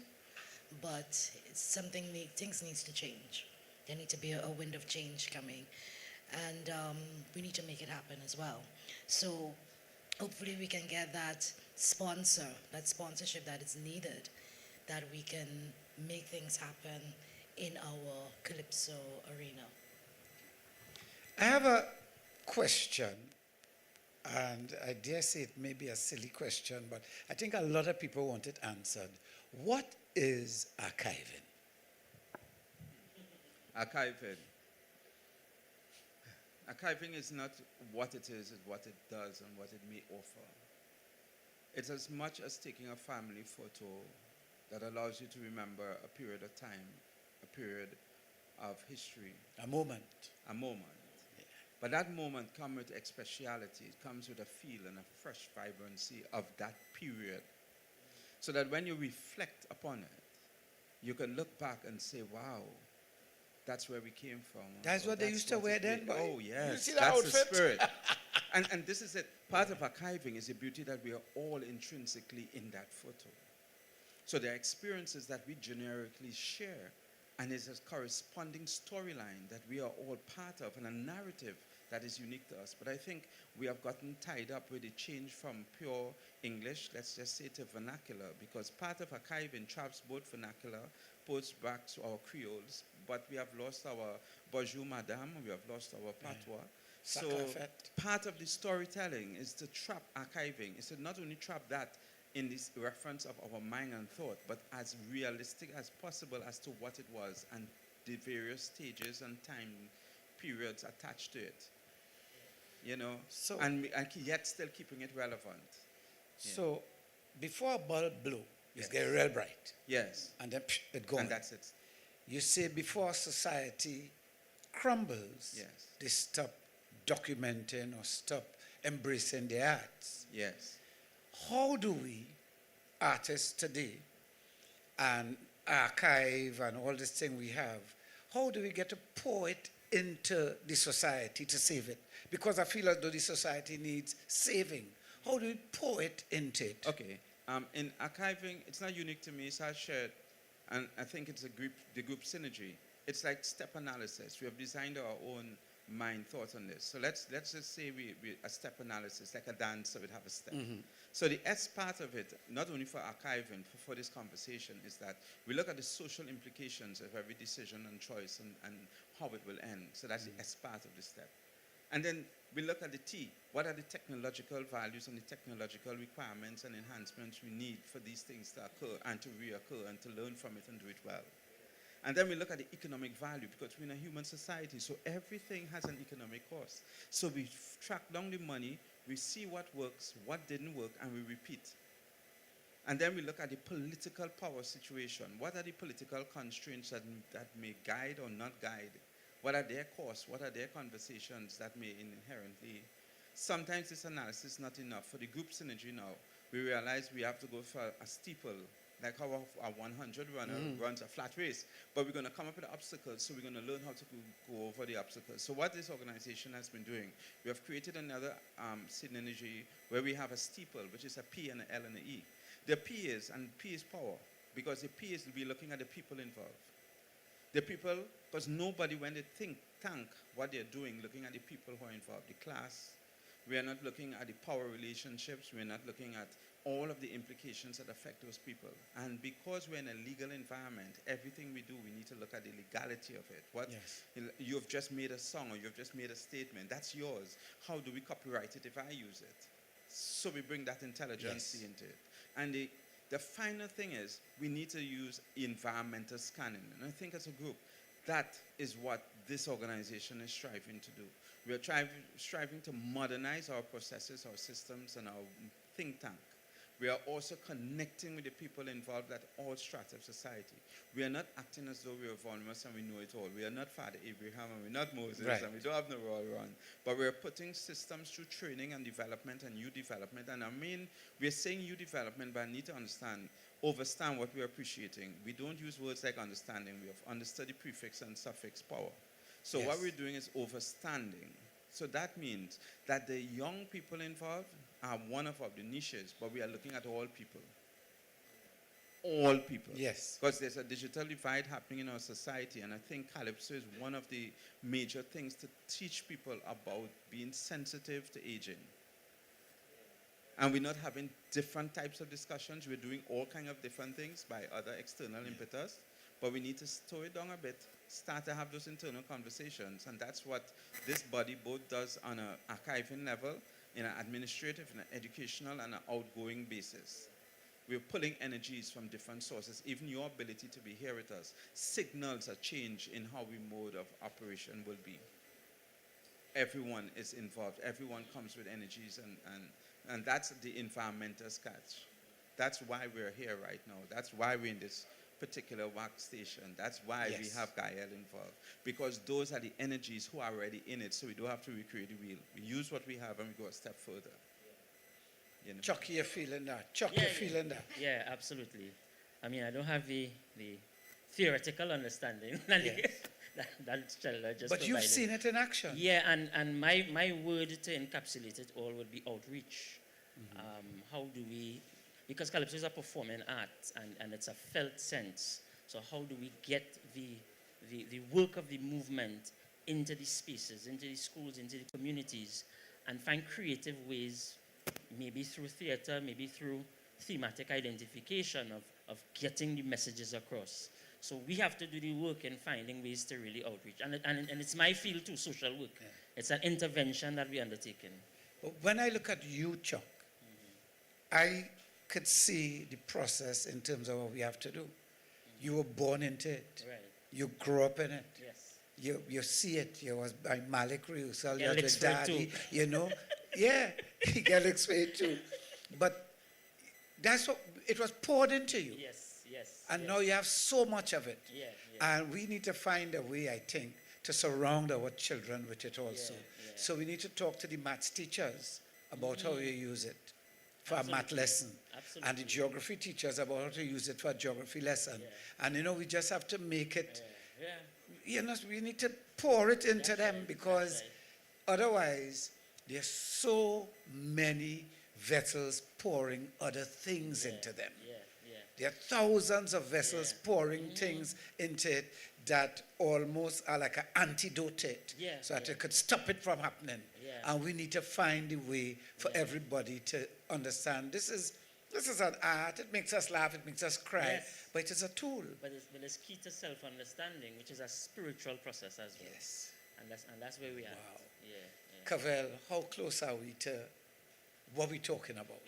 but it's something, things needs to change. There needs to be a wind of change coming. And we need to make it happen as well. So hopefully we can get that sponsorship that is needed, that we can make things happen in our Calypso arena. I have a question, and I dare say it may be a silly question, but I think a lot of people want it answered. What is archiving? Archiving. Archiving is not what it is, it's what it does and what it may offer. It's as much as taking a family photo that allows you to remember a period of time, a period of history. A moment. A moment. Yeah. But that moment comes with expressiality. It comes with a feel and a fresh vibrancy of that period. So that when you reflect upon it, you can look back and say, wow, that's where we came from. That's what they used to wear then, boy. Oh, yes. You see that that's outfit? the spirit. and this is it. Part of archiving is the beauty that we are all intrinsically in that photo. So there are experiences that we generically share, and there's a corresponding storyline that we are all part of, and a narrative that is unique to us. But I think we have gotten tied up with the change from pure English, let's just say, to vernacular, because part of archiving traps both vernacular, both back to our Creoles, but we have lost our bonjour madame, we have lost our patois. So part of the storytelling is to trap archiving, is to not only trap that in this reference of our mind and thought, but as realistic as possible as to what it was and the various stages and time periods attached to it. You know, so, and yet still keeping it relevant. So before a bulb blow, it's get real bright. Yes. And then it goes. And that's it. You say before society crumbles, yes, they stop documenting or stop embracing the arts. Yes. How do we, artists today, and archive and all this thing we have, how do we get to pour it into the society to save it? Because I feel as though the society needs saving. How do we pour it into it? Okay. In archiving, it's not unique to me, so I shared, and I think it's the group synergy. It's like step analysis. We have designed our own mind thought on this. So let's just say we a step analysis, like a dancer would have a step. Mm-hmm. So the S part of it, not only for archiving, for this conversation, is that we look at the social implications of every decision and choice and how it will end. So that's the S part of the step. And then we look at the T. What are the technological values and the technological requirements and enhancements we need for these things to occur and to reoccur and to learn from it and do it well? And then we look at the economic value, because we're in a human society, so everything has an economic cost. So we track down the money, we see what works, what didn't work, and we repeat. And then we look at the political power situation. What are the political constraints that may guide or not guide? What are their costs? What are their conversations that may inherently... Sometimes this analysis is not enough. For the group synergy now, we realize we have to go for a steeple, like how a 100 runner runs a flat race. But we're going to come up with obstacles, so we're going to learn how to go over the obstacles. So what this organization has been doing, we have created another synergy where we have a steeple, which is a P and an L and an E. The P is power, because the P is we're looking at the people involved. The people, because nobody, when they think tank, what they're doing, looking at the people who are involved, the class. We are not looking at the power relationships. We're not looking at all of the implications that affect those people. And because we're in a legal environment, everything we do, we need to look at the legality of it. What you've just made a song or you've just made a statement, that's yours. How do we copyright it if I use it? So we bring that intelligence into it. And the final thing is we need to use environmental scanning. And I think as a group, that is what this organization is striving to do. We are striving to modernize our processes, our systems, and our think tank. We are also connecting with the people involved at all strata of society. We are not acting as though we are vulnerable and we know it all. We are not Father Abraham and we're not Moses and we don't have no royal run. But we're putting systems through training and development and youth development. And I mean, we're saying youth development, but I need to understand what we're appreciating. We don't use words like understanding. We have understood the prefix and suffix power. So what we're doing is overstanding. So that means that the young people involved are one of the niches, but we are looking at all people. All people. Yes. Because there's a digital divide happening in our society, and I think Calypso is one of the major things to teach people about being sensitive to aging. And we're not having different types of discussions. We're doing all kinds of different things by other external impetus, but we need to slow it down a bit, start to have those internal conversations, and that's what this body both does on an archiving level, in an administrative, in an educational, and an outgoing basis. We're pulling energies from different sources. Even your ability to be here with us signals a change in how we mode of operation will be. Everyone is involved. Everyone comes with energies, and that's the environmental sketch. That's why we're here right now. That's why we're in this particular Wack station. That's why we have Gael involved. Because those are the energies who are already in it, so we don't have to recreate the wheel. We use what we have and we go a step further. You know? Chuck, you're feeling that. Chuck, you're feeling that. Yeah, absolutely. I mean, I don't have the theoretical understanding that Stella just But you've provided. seen it in action. Yeah, and my word to encapsulate it all would be outreach. How do we, because Calypso is a performing art and it's a felt sense, so how do we get the work of the movement into these spaces, into the schools, into the communities, and find creative ways, maybe through theater, maybe through thematic identification of getting the messages across. So we have to do the work in finding ways to really outreach. And it's my field too, social work. Yeah. It's an intervention that we're undertaking. When I look at you, Chuck, I could see the process in terms of what we have to do. You were born into it. Right. You grew up in it. Yes. You see it. You was by Malik Reusal, you Alex was with Daddy, you know. Yeah, Alex Way too. But that's what, it was poured into you. Yes, yes. And now you have so much of it. Yeah. And we need to find a way, I think, to surround our children with it also. So we need to talk to the maths teachers about how you use it for a math lesson. Absolutely. And the geography teachers about how to use it for a geography lesson. And, you know, we just have to make it, you know, we need to pour it into them because otherwise there's so many vessels pouring other things into them. There are thousands of vessels pouring things into it that almost are like an antidote to it, so that it could stop it from happening. And we need to find a way for everybody to understand this is an art. It makes us laugh, it makes us cry, but it is a tool. But it's key to self-understanding, which is a spiritual process as well. Yes. And that's where we are. Wow. Yeah. Cavell, how close are we to what we're talking about?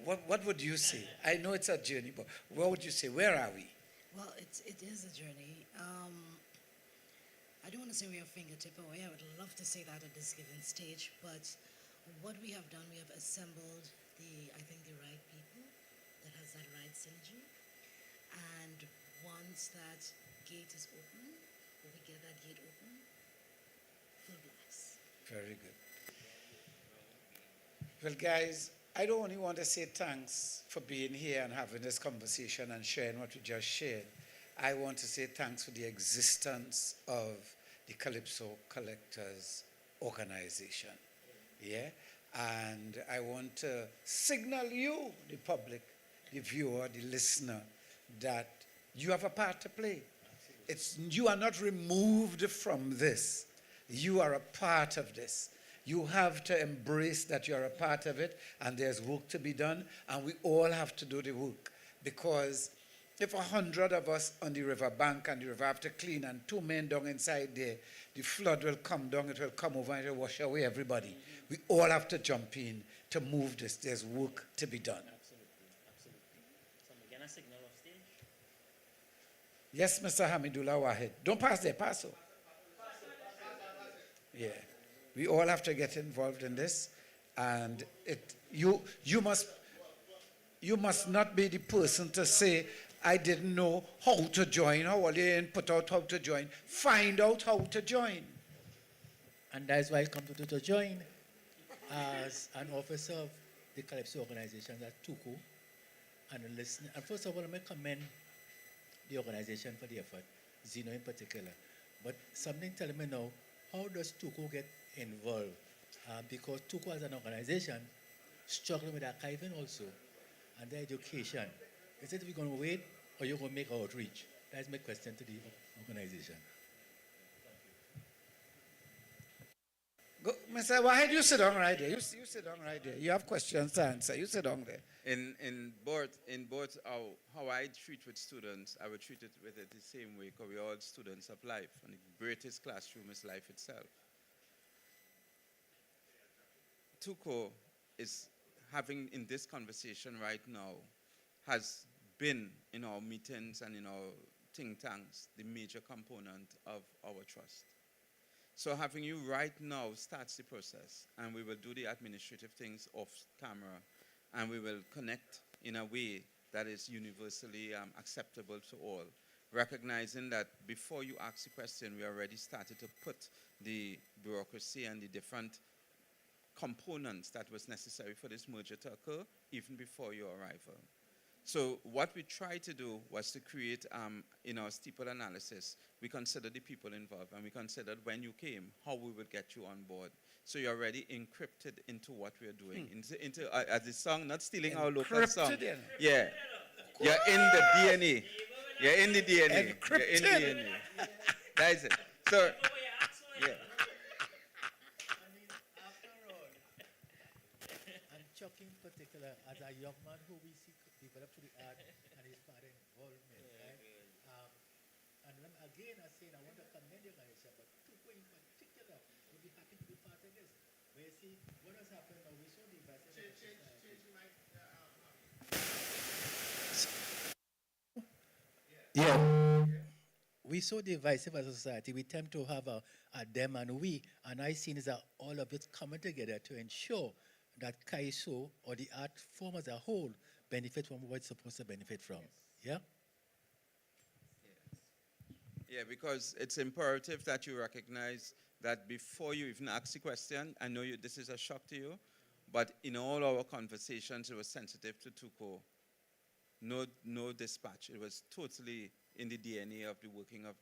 What would you say? I know it's a journey, but what would you say? Where are we? Well, it is a journey. I don't want to say we are fingertip away. I would love to say that at this given stage, but what we have done, we have assembled the right people that has that right synergy. And once that gate is open, or we get that gate open, full blast. Very good. Well, guys, I don't only want to say thanks for being here and having this conversation and sharing what we just shared. I want to say thanks for the existence of the Calypso Collectors Organization. Yeah? And I want to signal you, the public, the viewer, the listener, that you have a part to play. you are not removed from this. You are a part of this. You have to embrace that you're a part of it, and there's work to be done, and we all have to do the work. Because if 100 of us on the river bank and the river have to clean and 2 men down inside there, the flood will come down, it will come over and it will wash away everybody. We all have to jump in to move this. There's work to be done. So we get a signal of stage. Yes, Mr. Hamidullah Wahid. Don't pass there, pass over. Yeah. We all have to get involved in this. And you must not be the person to say, I didn't know how to join, or I didn't put out how to join. Find out how to join. And that's why I come to join as an officer of the Calypso organization at Tuku and a listener. And first of all, I may commend the organization for the effort, Zeno in particular. But something telling me now, how does Tuku get involved? Because Tuku as an organization struggling with archiving also and the education. Is it we're going to wait or you're going to make outreach? That's my question to the organization. Go, Mr. Wahid, you sit down right there. You sit down right there. You have questions to answer. You sit down there. In both how I treat with students, I would treat it with it the same way because we're all students of life. And the greatest classroom is life itself. Tuko is having in this conversation right now has been in our meetings and in our think tanks the major component of our trust. So having you right now starts the process, and we will do the administrative things off camera, and we will connect in a way that is universally acceptable to all, recognizing that before you ask the question, we already started to put the bureaucracy and the different components that was necessary for this merger to occur even before your arrival. So what we tried to do was to create, in our steeple analysis, we considered the people involved, and we considered when you came, how we would get you on board. So you're already encrypted into what we're doing. As the song, not stealing our local song. Yeah. You're in the DNA. You're in the DNA. Encrypted. You're in the DNA. That's it. So, yeah. And Chuck in particular, as a young man who we see develop to the art and his father involvement, right? And again, I say, I want to commend you guys, but Tuko in particular would be happy to be part of this. Where you see, what has happened now, we saw the yeah. We saw the vice versa society. We tend to have a them and we, and I see is that all of it coming together to ensure that Kaiso or the art form as a whole benefit from what it's supposed to benefit from. Yeah? Yeah, because it's imperative that you recognize that before you even ask the question, I know this is a shock to you, but in all our conversations, it was sensitive to Tuko. No dispatch. It was totally in the DNA of the working of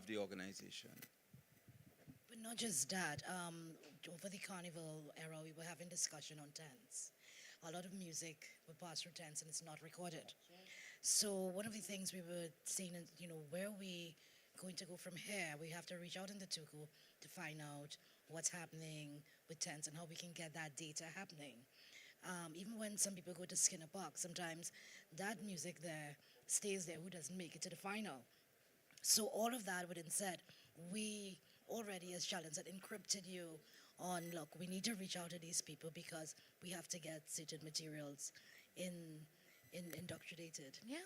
the organization. But not just that. Over the carnival era, we were having discussion on tents. A lot of music would pass through tents and it's not recorded. So one of the things we were saying, where are we going to go from here? We have to reach out into Tuku to find out what's happening with tents and how we can get that data happening. Even when some people go to Skinner Park, sometimes that music there stays there who doesn't make it to the final. So all of that within said, we already as Challenge had encrypted you on, look, we need to reach out to these people because we have to get certain materials indoctrinated. Yeah?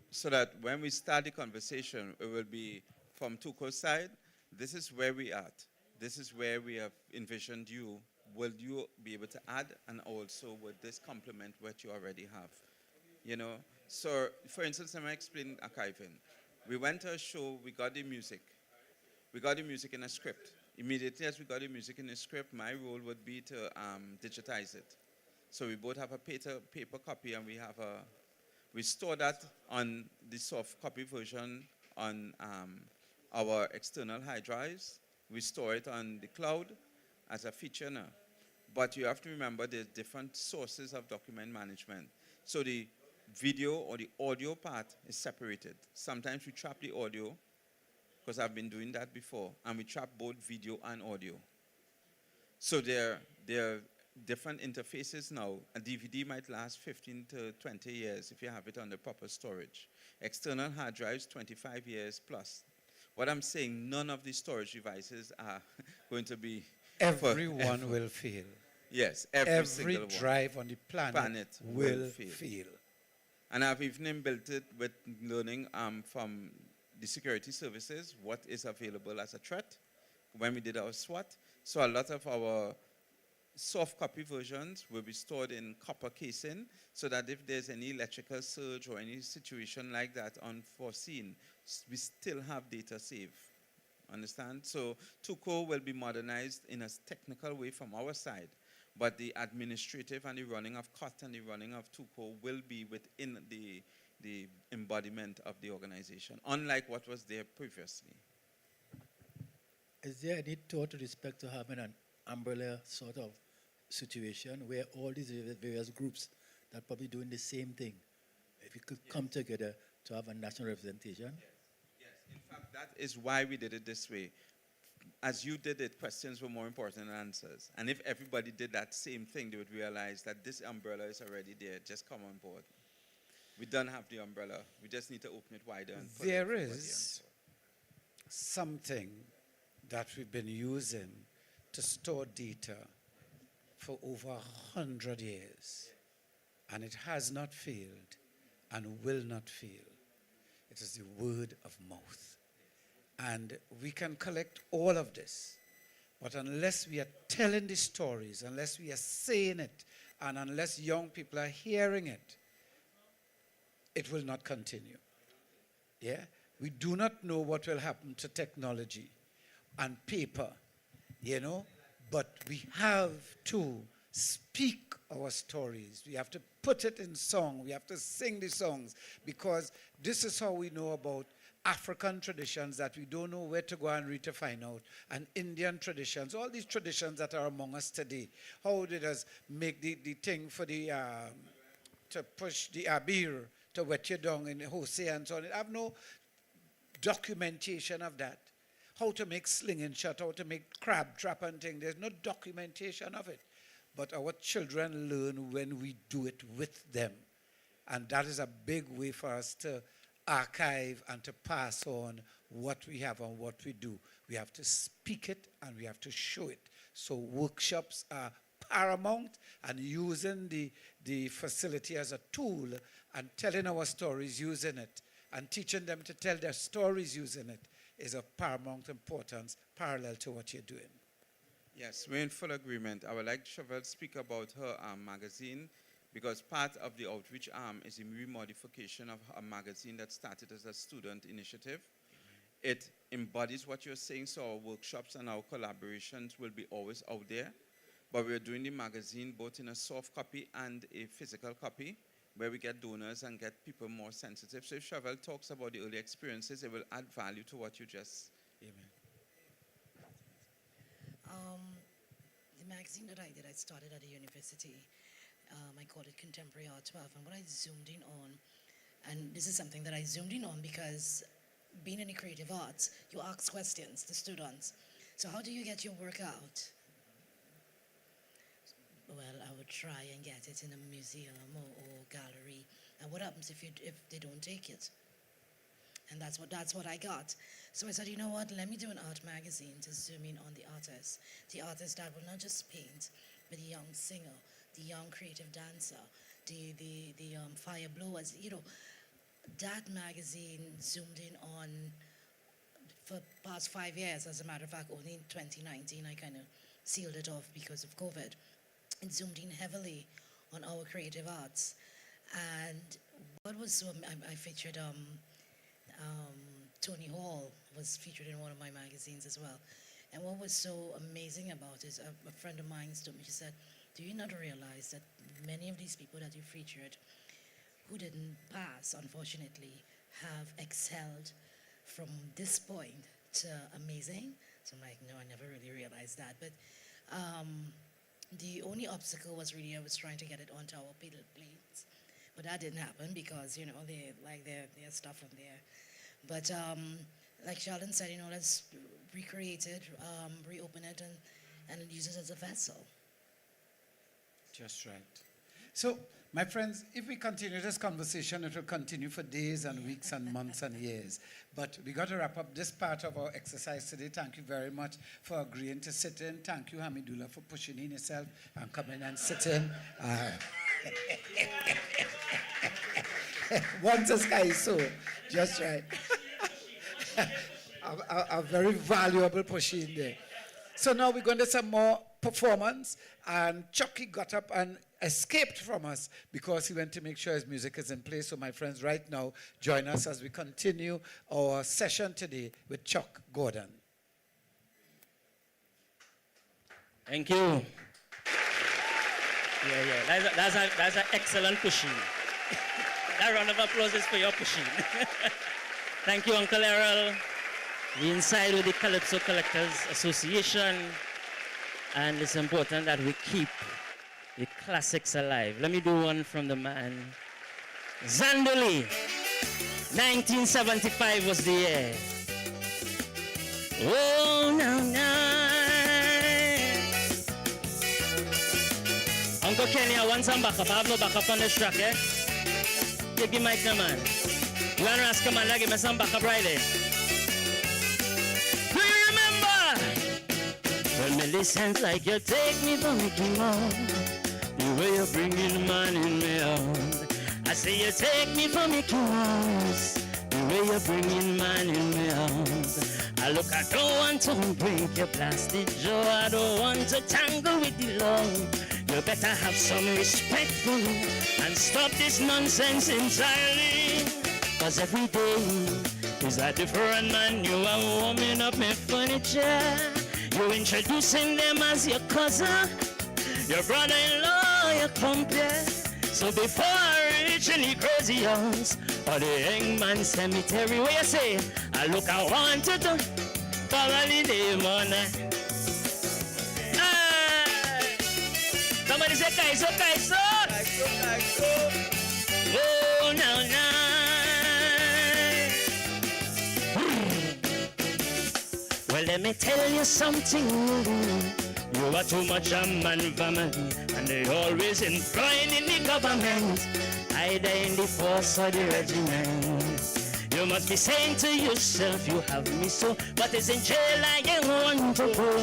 So that when we start the conversation, it will be from Tuko's side, this is where we are at. This is where we have envisioned you. Will you be able to add, and also would this complement what you already have? So for instance, let me explain archiving. We went to a show, we got the music. We got the music in a script. Immediately as we got the music in a script, my role would be to digitize it. So we both have a paper copy, and we store that on the soft copy version on our external hard drives. We store it on the cloud as a feature now. But you have to remember there's different sources of document management. So the video or the audio part is separated. Sometimes we trap the audio, because I've been doing that before, and we trap both video and audio. So there are different interfaces now. A DVD might last 15 to 20 years if you have it on the proper storage. External hard drives, 25 years plus. What I'm saying, none of these storage devices are going to be Everyone forever. will fail. Yes, Every single drive one. on the planet will fail. And I've even built it with learning from the security services, what is available as a threat when we did our SWAT. So a lot of our soft copy versions will be stored in copper casing, so that if there's any electrical surge or any situation like that unforeseen, we still have data safe. Understand? So TUCO will be modernized in a technical way from our side, but the administrative and the running of COT and the running of TUCO will be within the embodiment of the organization, unlike what was there previously. Is there any thought with respect to having an umbrella sort of situation where all these various groups that are probably doing the same thing, if we could come together to have a national representation? Yes, in fact, that is why we did it this way. As you did it, questions were more important than answers. And if everybody did that same thing, they would realize that this umbrella is already there. Just come on board. We don't have the umbrella. We just need to open it wider. And put There everybody is something that we've been using to store data for over 100 years, and it has not failed and will not fail. It is the word of mouth. And we can collect all of this, but unless we are telling the stories, unless we are saying it, and unless young people are hearing it, it will not continue. Yeah? We do not know what will happen to technology and paper, you know, but we have to speak our stories. We have to put it in song. We have to sing the songs, because this is how we know about African traditions that we don't know where to go and read to find out, and Indian traditions, all these traditions that are among us today. How did us make the thing for the, to push the abir, to wet your down in Hosea and so on. I have no documentation of that. How to make sling and shot, how to make crab trap and thing. There's no documentation of it. But our children learn when we do it with them. And that is a big way for us to archive and to pass on what we have and what we do. We have to speak it and we have to show it. So workshops are paramount, and using the facility as a tool and telling our stories using it and teaching them to tell their stories using it is of paramount importance, parallel to what you're doing. Yes, we're in full agreement. I would like Chevelle to speak about her magazine, because part of the outreach arm is a remodification of a magazine that started as a student initiative. It embodies what you're saying, so our workshops and our collaborations will be always out there. But we're doing the magazine both in a soft copy and a physical copy, where we get donors and get people more sensitive. So if Chevelle talks about the early experiences, it will add value to what you just... Amen. The magazine that I did, I started at a university. I called it Contemporary Art 12. And what I zoomed in on, and this is something that I zoomed in on because being in the creative arts, you ask questions to students. So how do you get your work out? Well, I would try and get it in a museum or gallery. And what happens if they don't take it? And that's what I got. So I said, you know what, let me do an art magazine to zoom in on the artist that will not just paint, but the young singer, the young creative dancer, the fire blowers. You know, that magazine zoomed in on for past 5 years. As a matter of fact, only in 2019 I kind of sealed it off because of COVID. It zoomed in heavily on our creative arts. And what was so, I featured Tony Hall was featured in one of my magazines as well. And what was so amazing about it, a friend of mine told me, she said, do you not realize that many of these people that you featured who didn't pass, unfortunately, have excelled from this point to amazing? So I'm like, no, I never really realized that. But the only obstacle was really I was trying to get it onto our paddle plates, but that didn't happen because, you know, they like their stuff on there. But like Sheldon said, you know, let's recreate it, reopen it, and use it as a vessel. Just right. So, my friends, if we continue this conversation, it will continue for days and weeks and months and years. But we got to wrap up this part of our exercise today. Thank you very much for agreeing to sit in. Thank you, Hamidullah, for pushing in yourself and coming and sitting. Once a sky so, just right. a very valuable push in there. So now we're going to some more performance, and Chucky got up and escaped from us because he went to make sure his music is in place. So my friends, right now, join us as we continue our session today with Chuck Gordon. Thank you. Yeah. That's an excellent pushing. That round of applause is for your pushing. Thank you, Uncle Errol. We're inside with the Calypso Collectors Association, and it's important that we keep the classics alive. Let me do one from the man. Zandoli, 1975 was the year. Oh, no. Uncle Kenny, I want some backup. I have no backup on this track, eh? Give me mic, no man. You want to ask him, man, give me some backup right there. Do you remember? Well, me listen like you take me for Mickey Mouse. The way you're bringing man in me out. I say you take me for Mickey Mouse. The way you're bringing man in me out. I look, I don't want to break your plastic jaw. I don't want to tangle with the law. You better have some respect for me and stop this nonsense entirely. Cause every day is a different man. You are warming up my furniture. You're introducing them as your cousin, your brother-in-law, your compare. So before I reach any crazy house or the hangman cemetery, where you say, I look, I want to do probably the money. Somebody say, Kaiso, Kaiso. Kaiso, Kaiso. Oh, no. Well, let me tell you something. You are too much a man family, and they always employing in the government, either in the force or the regiment. You must be saying to yourself, you have me so, but it's in jail I ain't want to go.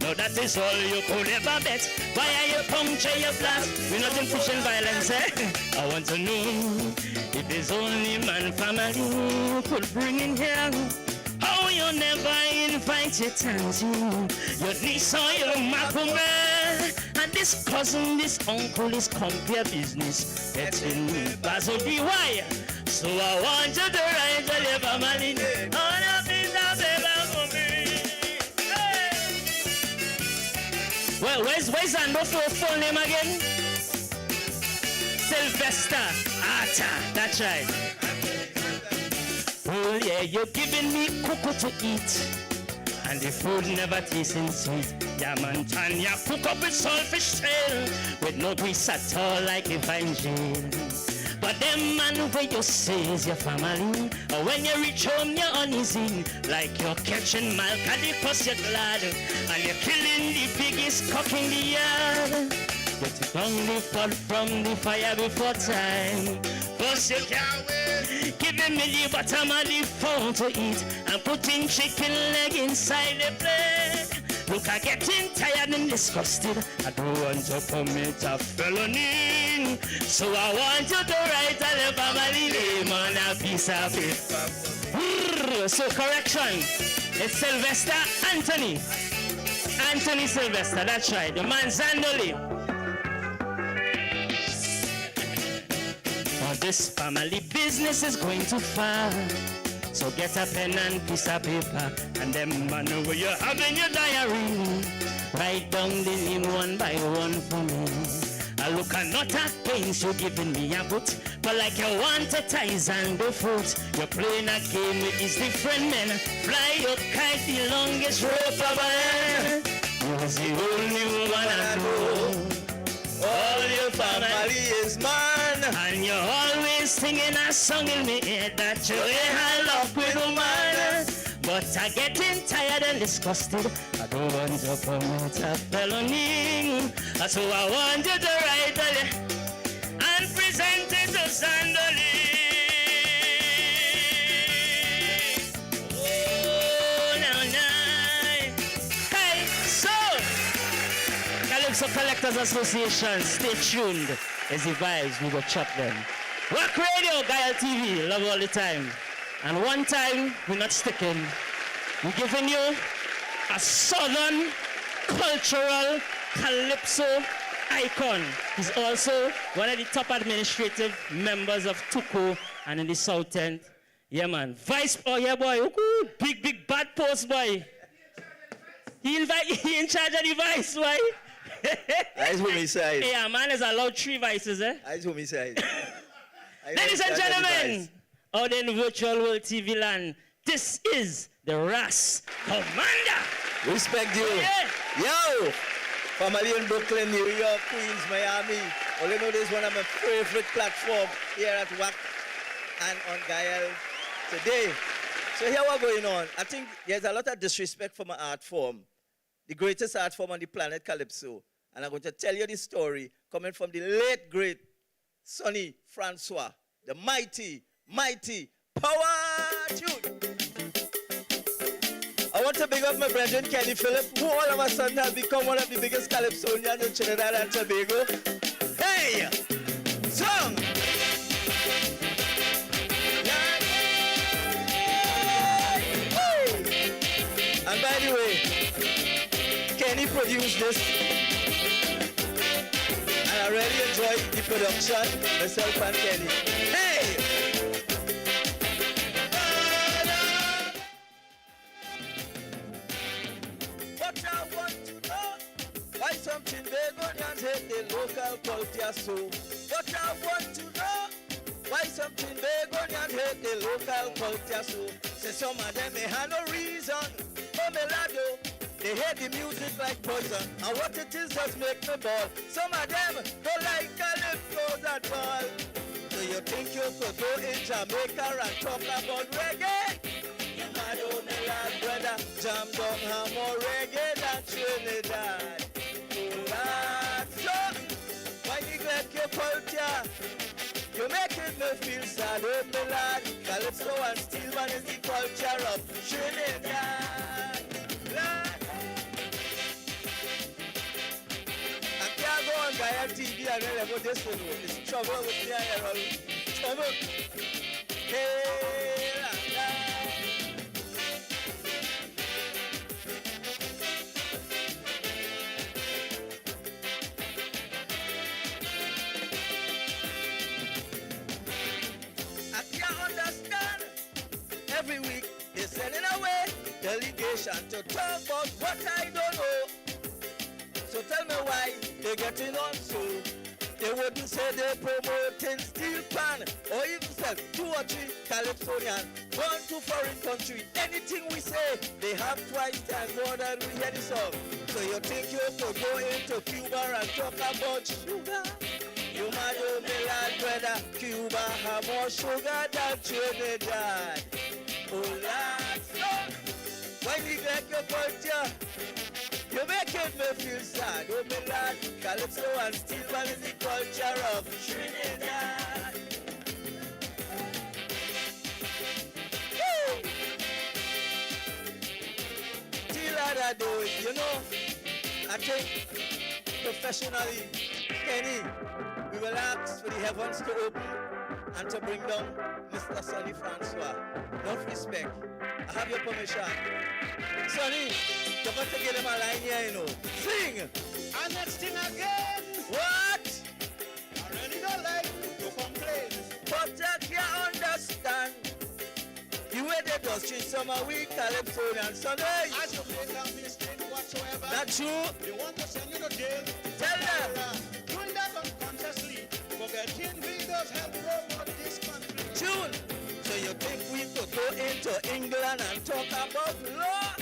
No, that is all you could ever bet. Why are you puncture your blast? We're not in pushing violence, eh? I want to know if there's only man family who could bring in here. How you never invite your tansy, your niece or your makume, and this cousin, this uncle, this compare business getting me basil be why. So I want you to write the liver money on a piece of paper for me. Hey. Well, where's Ando for full name again? Sylvester Arta, that's right. Oh yeah, you're giving me cocoa to eat, and the food never tasting sweet. Yeah, man, Tanya, cook up with saltfish tail, with no grease at all like evangel. But them man where you say is your family, or when you reach home you're uneasy, like you're catching milk and because you're glad, and you're killing the biggest cock in the yard. Get it on the pot from the fire before time. First you can't wait, giving me the bottom of the phone to eat, and putting chicken leg inside the plate. Look, I'm getting tired and disgusted. I don't want to commit a felony, so I want you to write a family name on a piece of paper. So correction, it's Sylvester Anthony. Anthony Sylvester, that's right, the man Zandoli. Oh, this family business is going too far. So get a pen and piece of paper, and them man where you have in your diary, write down the name one by one for me. I look, I'm not against you giving me a boot, but like you want to ties and the foot, you're playing a game with these different men. Fly your kite the longest rope of a you was the only woman I know. All your family is mine. And you're always singing a song in me head that you ain't had luck with woman. But I'm getting tired and disgusted. I don't want to commit a felony. So I want you to write and present it to Sandali. Oh, no. Hey, so Calypso Collectors Association, stay tuned. As the vibes, we go chop them. Wack Radio, Gaia TV, love all the time. And one time, we're not sticking. We're giving you a southern cultural calypso icon. He's also one of the top administrative members of Tuku and in the south end. Yeah, man. Vice, oh yeah, boy. Ooh, big bad post, boy. He in charge of the vice, boy. Eyes who me side. Yeah, man is allowed 3 vices, eh? Eyes who me side. Ladies and gentlemen, out in virtual world TV land, this is the RAS Commander. Respect you. Yeah. Yo! Family in Brooklyn, New York, Queens, Miami. All you know this is one of my favorite platforms here at Wack and on Gael today. So here what's going on. I think there's a lot of disrespect for my art form. The greatest art form on the planet, Calypso. And I'm going to tell you this story coming from the late, great Sonny Francois, the mighty Power Tune. I want to big up my brethren Kenny Phillip, who all of a sudden has become one of the biggest calypsonians in Trinidad and Tobago. Hey! Song! And by the way, Kenny produced this, and I really enjoy the production, myself and Kenny. Hey! What I want to know, why something big on and hate the local culture so. What I want to know, why something big on and hate the local culture so. Say some of them may have no reason. Melado, they hate the music like poison, and what it is just make me ball. Some of them don't like calypsos at all. Do you think you could go in Jamaica and talk about reggae? You mad on the lad, brother, jam down have more reggae than Trinidad. Oh, so, why neglect your culture? You making me feel sad, oh my lad. Calypso and Steelman is the culture of Trinidad. I can't go on Gaia TV and then I go this one. It's trouble with me and all. Trouble. Hey, I can't understand. Every week they're sending away delegation to talk about what I don't know. So tell me why they're getting on so. They wouldn't say they're promoting steel pan or even sell 2 or 3 Calypsonian gone to foreign country. Anything we say, they have twice times more than we hear the song. So you think you could go into Cuba and talk about sugar? You mad oh me lad brother, Cuba have more sugar than Trinidad. Oh lad, so why neglect your culture? You're making me feel sad, oh my lad. Calypso and Steelman is the culture of Trinidad. Woo! Till I do it, you know. I think professionally, Kenny, we will ask for the heavens to open and to bring down Mr. Sonny Francois. Enough respect. I have your permission. Sonny, you're going to get him a line here, you know. Sing! And next thing again. What? I really don't like to complain. But I can't understand the way they just treat some of we Calypsonian Sunday. I should make a mistake whatsoever. That's true. They want to send you to jail. Tell them. Doing that unconsciously. Forgetting we does help promote this country. June. So you think we could go into England and talk about law?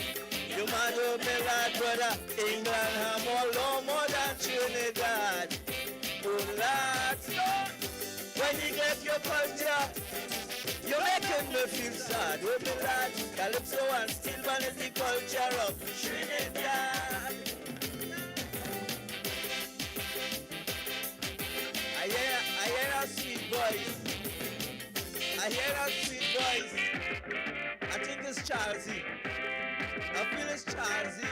You mad oh me lad brother, England have more law more than Trinidad. Oh lad, so your culture. You're making me feel sad, oh me lad. Calypso and steel band is the culture of Trinidad. I hear a sweet voice. I hear a sweet voice. I think it's Charlesy. I feel it's Charlesy.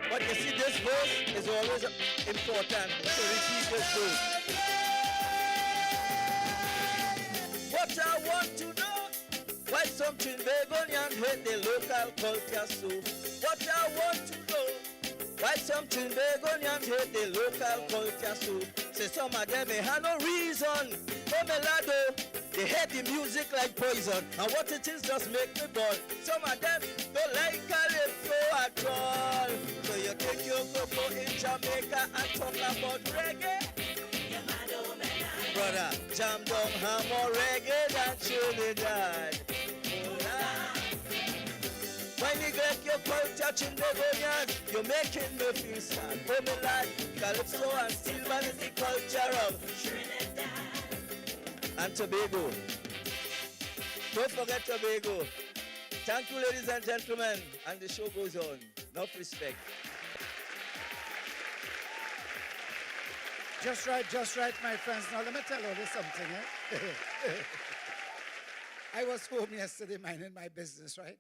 But you see, this verse is always important to repeat this verse. What I want to know, why some Trinbagonians hate the local culture so. What I want to know, why some Trinbagonians hate the local culture so. Say some of them may have no reason. Oh melado, they hate the music like poison. And what it is just make me born. Some of them don't like Calypso at all. So you take your cocoa in Jamaica and talk about reggae. Brother, jam down ham or reggae than Trinidad. Why neglect your culture, Trinbagonians? You're making me feel sad. Oh me lad, Calypso and steel band is the culture of Trinidad and Tobago. Don't forget Tobago. Thank you, ladies and gentlemen. And the show goes on. Enough respect. Just right, my friends. Now, let me tell you something. I was home yesterday minding my business, right?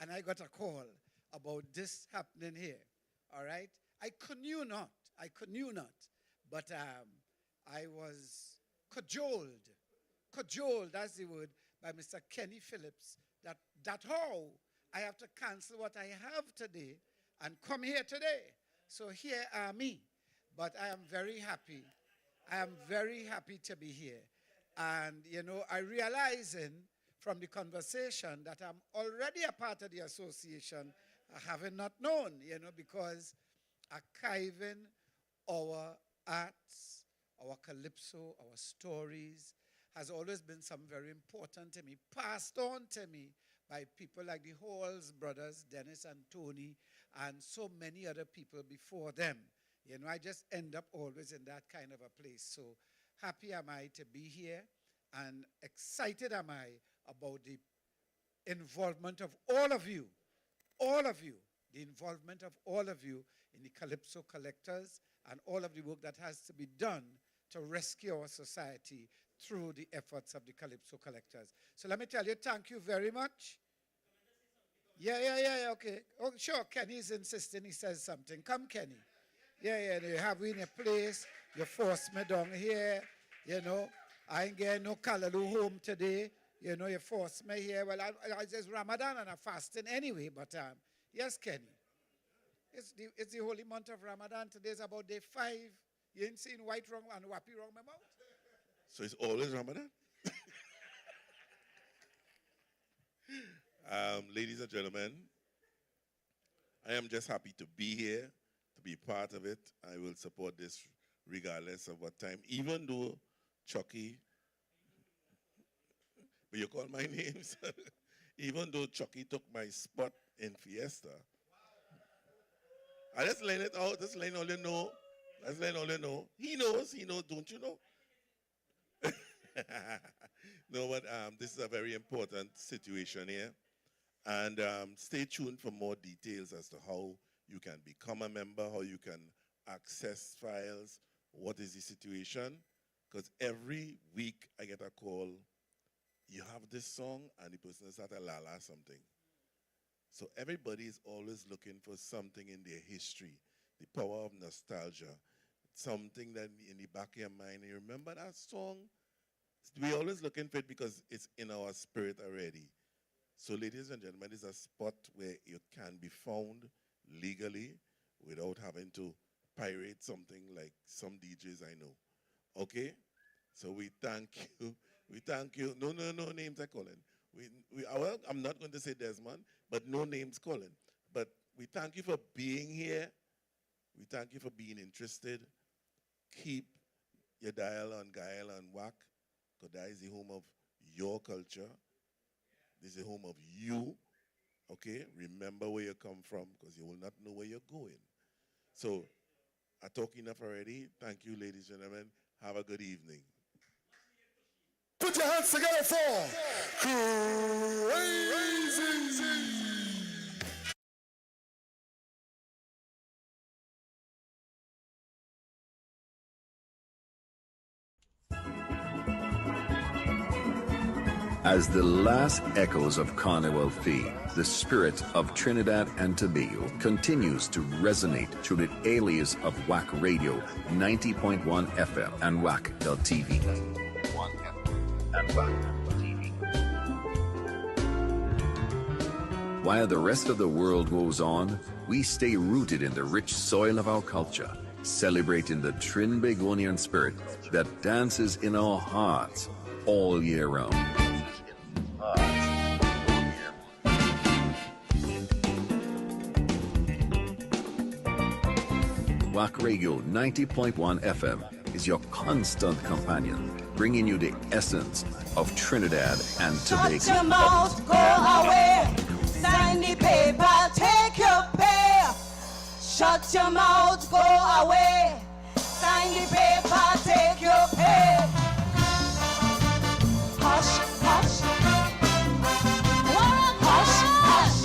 And I got a call about this happening here, all right? I knew not, but I was cajoled, that's the word, by Mr. Kenny Phillips, that how I have to cancel what I have today and come here today. So here are me. But I am very happy. I am very happy to be here. And, you know, I realizing from the conversation that I'm already a part of the association, having not known, you know, because archiving our arts, our calypso, our stories has always been something very important to me, passed on to me by people like the Halls brothers, Dennis and Tony, and so many other people before them. You know, I just end up always in that kind of a place. So happy am I to be here, and excited am I about the involvement of all of you, the involvement of all of you in the Calypso Collectors and all of the work that has to be done to rescue our society through the efforts of the Calypso Collectors. So let me tell you, thank you very much. Yeah, okay. Oh, sure, Kenny's insisting he says something. Come, Kenny. Yeah, you have me in a place, you force me down here, you know. I ain't getting no Callaloo home today, you know, you force me here. Well, I just Ramadan and I'm fasting anyway, but yes, Kenny. It's the holy month of Ramadan. Today's about day 5. You ain't seen white wrong and wappy wrong my mouth? So it's always Ramadan? Ladies and gentlemen, I am just happy to be here, to be part of it. I will support this regardless of what time, even though Chucky, but you call my names, even though Chucky took my spot in Fiesta. I just letting it out, just letting all you know. Let's let all you know. He knows, don't you know? No, but this is a very important situation here. And stay tuned for more details as to how you can become a member, how you can access files, what is the situation. Because every week I get a call, you have this song, and the person is at a lala something. So everybody is always looking for something in their history, the power of nostalgia, something that in the back of your mind, you remember that song? We're always looking for it because it's in our spirit already. So ladies and gentlemen, it's a spot where you can be found legally without having to pirate something like some DJs I know. Okay? So we thank you. We thank you. No names are calling. Well, I'm not going to say Desmond, but no names calling. But we thank you for being here. We thank you for being interested. Keep your dial on Gael and Wack, because that is the home of your culture. This is the home of you. Okay? Remember where you come from, because you will not know where you're going. So, I talk enough already. Thank you, ladies and gentlemen. Have a good evening. Put your hands together for Crazy. As the last echoes of Carnival fade, the spirit of Trinidad and Tobago continues to resonate through the alias of Wack Radio 90.1 FM and Wack.tv. While the rest of the world goes on, we stay rooted in the rich soil of our culture, celebrating the Trinbagonian spirit that dances in our hearts all year round. Wack Radio 90.1 FM is your constant companion, bringing you the essence of Trinidad and Tobago. Shut your mouth, go away. Sign the paper, take your pay. Shut your mouth, go away. Sign the paper, take your pay. Hush, hush. Hush, hush.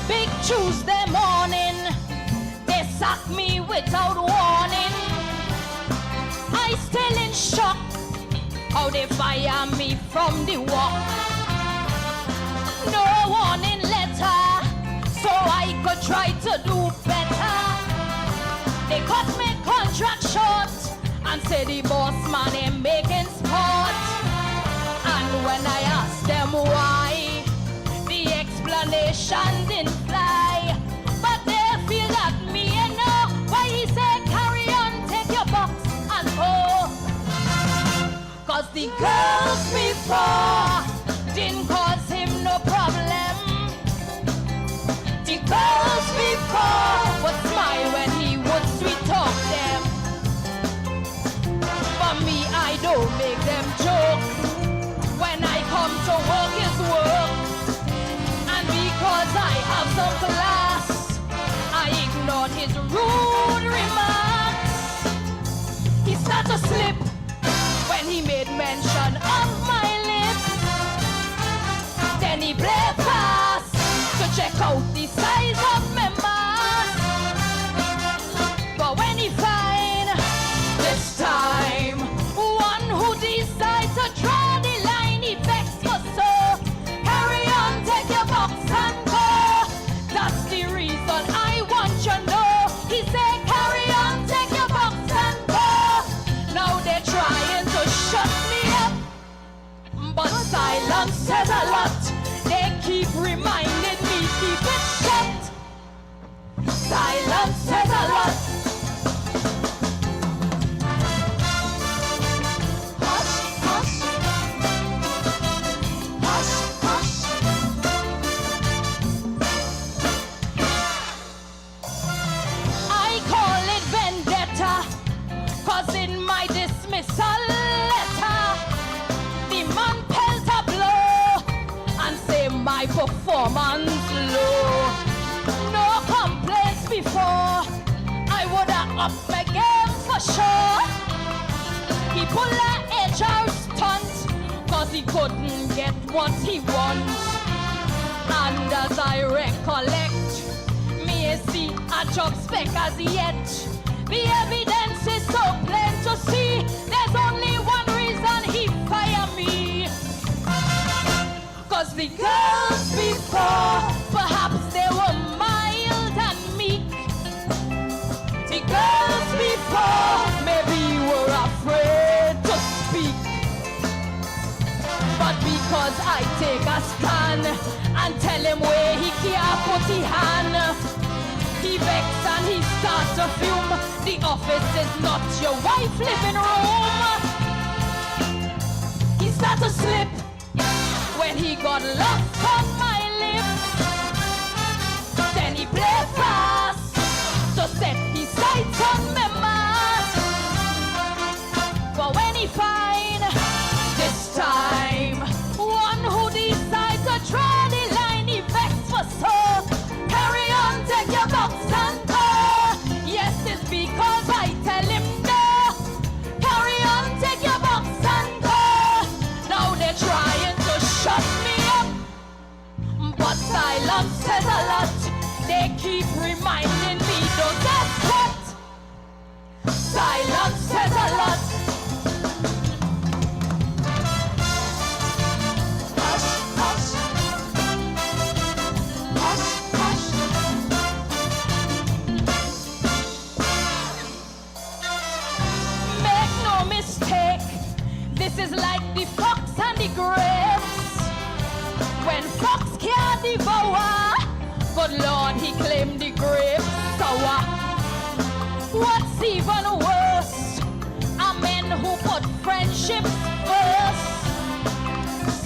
Big Tuesday morning, they sacked me without warning. I still in shock how they fire me from the walk. No warning letter, so I could try to do better. They cut me contract short and say the boss man ain't making sport. And when I asked them why, the explanation didn't fly. But they feel that me and know why he said carry on, take your box and go. Cause the girls before didn't cause him no problem. The girls before would smile when he would sweet talk them. For me, I don't make them joke. When I come to work is work. And because I have some class, I ignored his rude remarks. He started to slip when he made mention of my lips. Then he played fast to check out the size of members. But when he find this time one who decides to draw the line, he vexed for so. Carry on, take your box and go. That's the reason I want you to know. He said carry on, take your box and go. Now they're trying to shut me up, but silence says a lot. They keep reminding me, keep it shut. Silence says a lot. Hush, hush. Hush, hush. I call it vendetta, cause in my dismissal letter, the man pelt a blow and say my performance low. No complaints before, I would have upped my game for sure. He pulled a HR stunt, cause he couldn't get what he wants. And as I recollect, me see a job spec as yet. The evidence is so plain to see. There's only one reason he fired me. Cause the girls before, perhaps they were mild and meek. The girls before maybe were afraid to speak. But because I take a stand and tell him where he can't put his hand, he vex and he starts to fume. The office is not your wife's living room. He starts to slip when he got love on my lips. Then he played fast to set his sights on members. But when he find this time one who decides to draw the line, he vex for so. Carry on, take your box This is like the fox and the grapes. When fox can't devour, but Lord, he claimed the grapes sour. What's even worse? A men who put friendships first.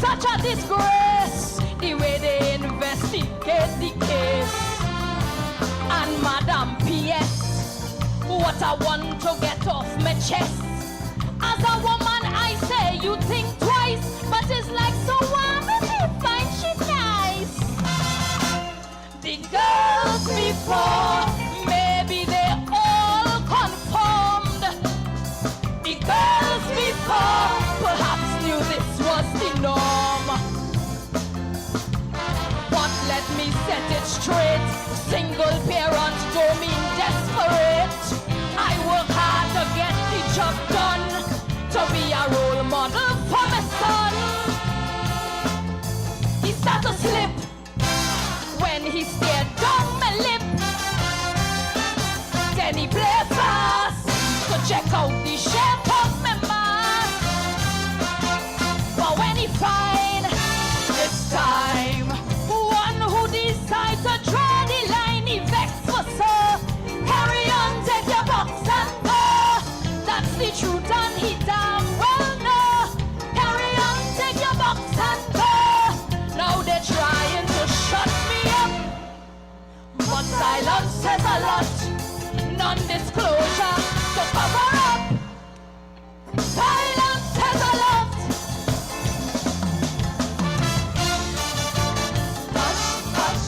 Such a disgrace, the way they investigate the case. And Madam P.S., what I want to get off my chest. As a woman, I say you think twice, but it's like so warm and you find she nice. The girls before, maybe they all conformed. The girls before perhaps knew this was the norm. But let me set it straight. Single parents don't mean desperate. I work hard to get the job done, to be a role model for my son. He started to slip when he stared down my lip. Then he played fast to check out the shape of my mask. But when he find this time one who decides to draw the line, he vexed for sir. Carry on, take your box and go. That's the truth and he damn well know. Carry on, take your box and go. Now they're trying to shut me up, but silence says a lot. Non-disclosure to cover up. Silence says a lot. Hush, hush.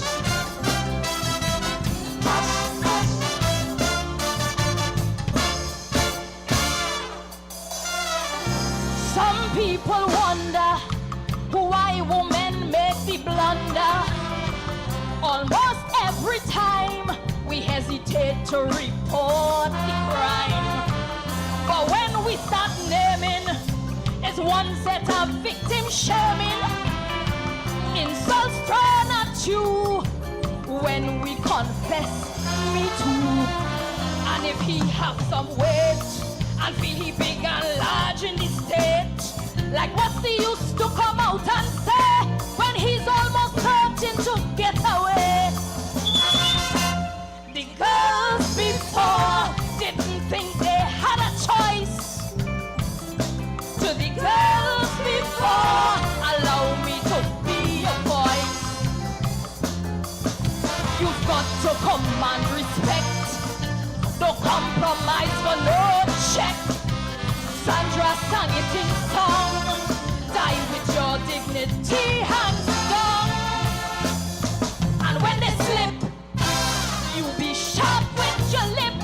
Hush, hush. Some people wonder why women make the blunder. Almost every time we hesitate to report the crime. But when we start naming, it's one set of victim shaming. Insults thrown at you when we confess me too. And if he have some weight and feel he big and large in the state, like what's the use to come out and say when he's almost certain to get away? The girls before didn't think they had a choice. To the girls before, allow me to be your voice. You've got to command respect. Don't compromise for no check. Sandra sang it in song. Die with your dignity hands down. And when they slip, you be sharp with your lip.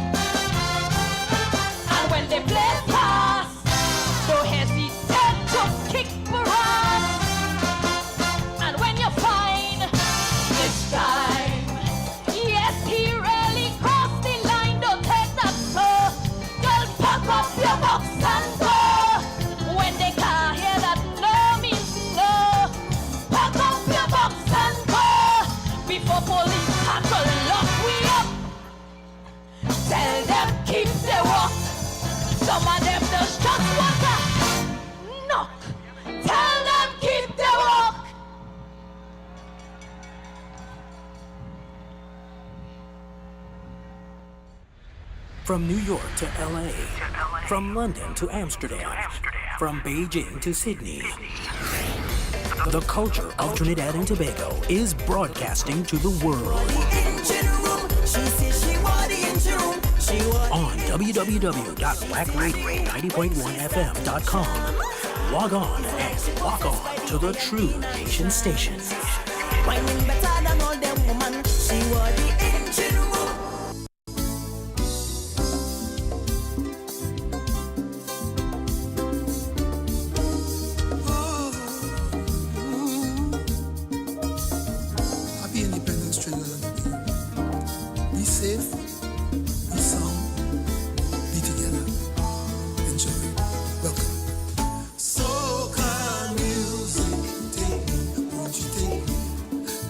And when they play fast, don't hesitate to kick for us. And when you find this time, yes, he really crossed the line. Don't take that, sir. Girl, pack up your box and go. When they can't hear that no means no, pack up your box and go. Before police have to lock we up. Tell them keep their walk. Some of them just want to knock. Tell them keep their walk. From New York to LA, from London to Amsterdam, from Beijing to Sydney. The culture of Trinidad and Tobago is broadcasting to the world. On www.wackradio90.1fm.com. Log on and walk on to the true Nation Station. Whining better than all them woman. She was the engine room. Happy Independence, Trinidad and Tobago. Be safe, be sound, be together. Enjoy. Welcome. Soca music, take me, won't you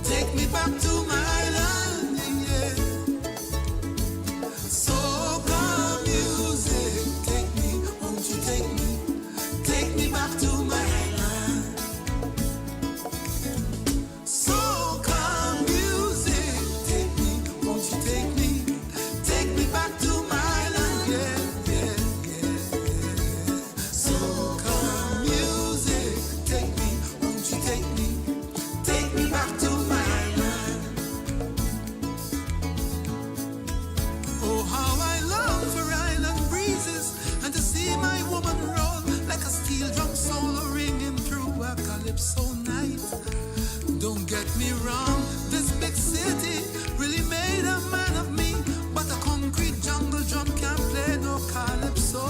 take me back to my land, yeah. calypso night. Don't get me wrong, this big city really made a man of me, but a concrete jungle drum can't play no calypso.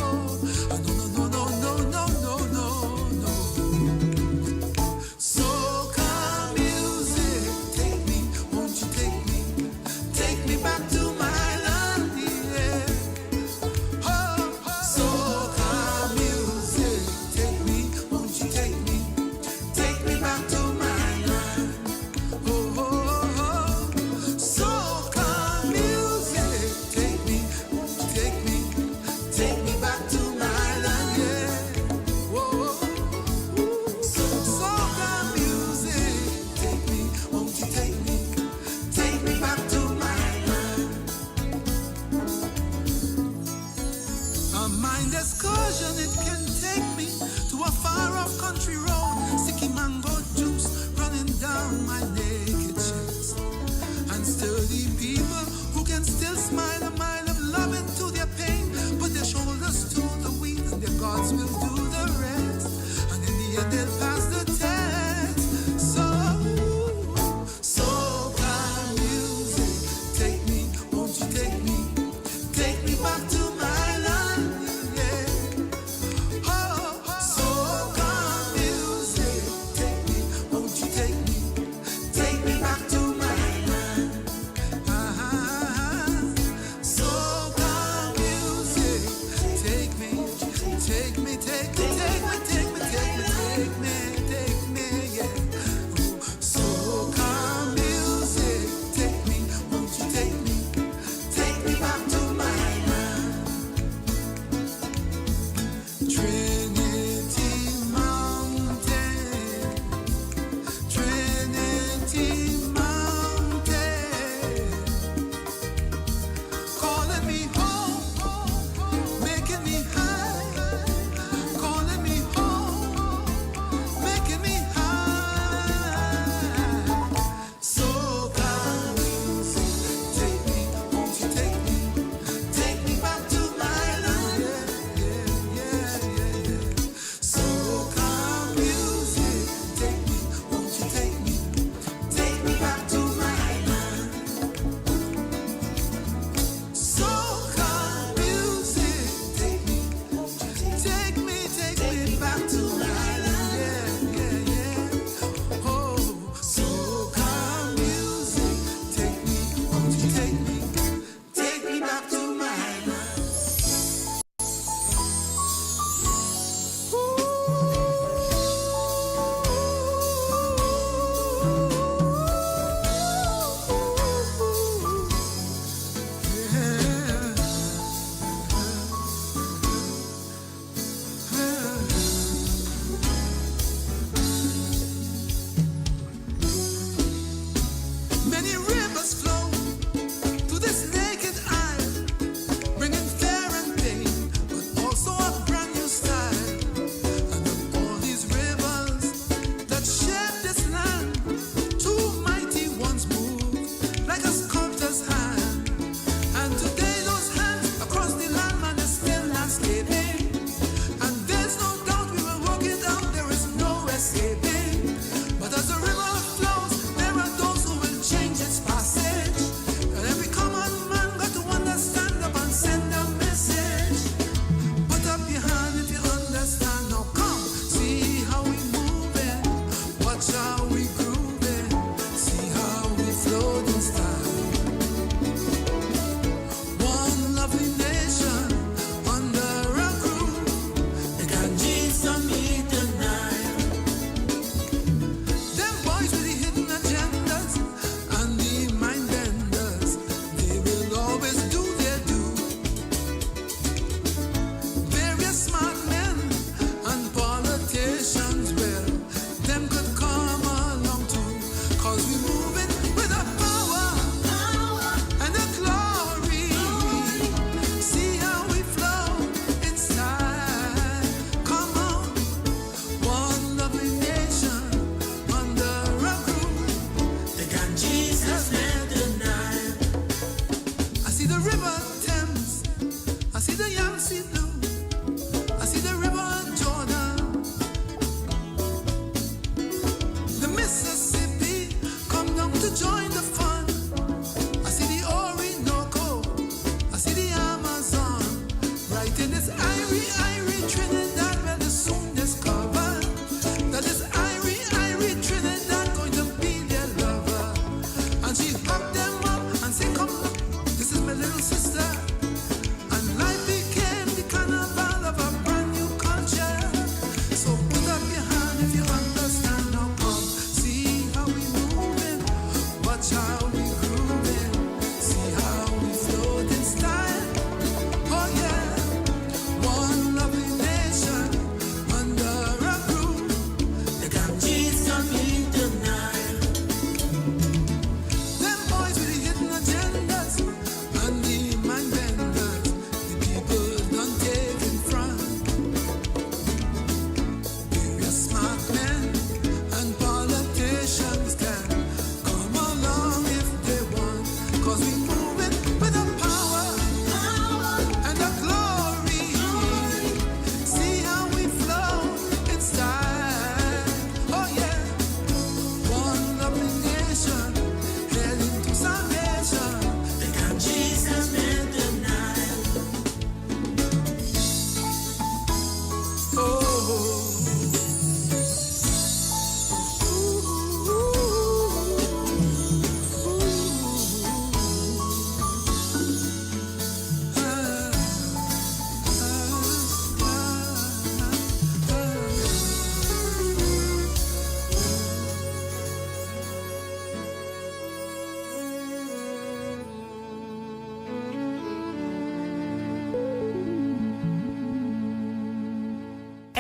No, no, no, no, no, no, no, no, no. Soca music, take me, won't you take me back to my land, yeah. Oh, soca music, take me, won't you take me back to my land. Oh, oh, oh. Soca music, take me, won't you take me back to my land, yeah. Whoa. Soca music, take me, won't you take me back to my land. A mind excursion, it can take me to a far off country road. Sticky mango juice running down my naked chest. And sturdy people who can still smile a mile of love into their pain. Put their shoulders to the wheel and their gods will do the rest. And in the end they'll pass the test. Soca music, take me, won't you take me back to my land, yeah. Oh, soca music, take me, won't you take me back to my land. Soca music, take me, take me, take me, take me, take me, take me, take me.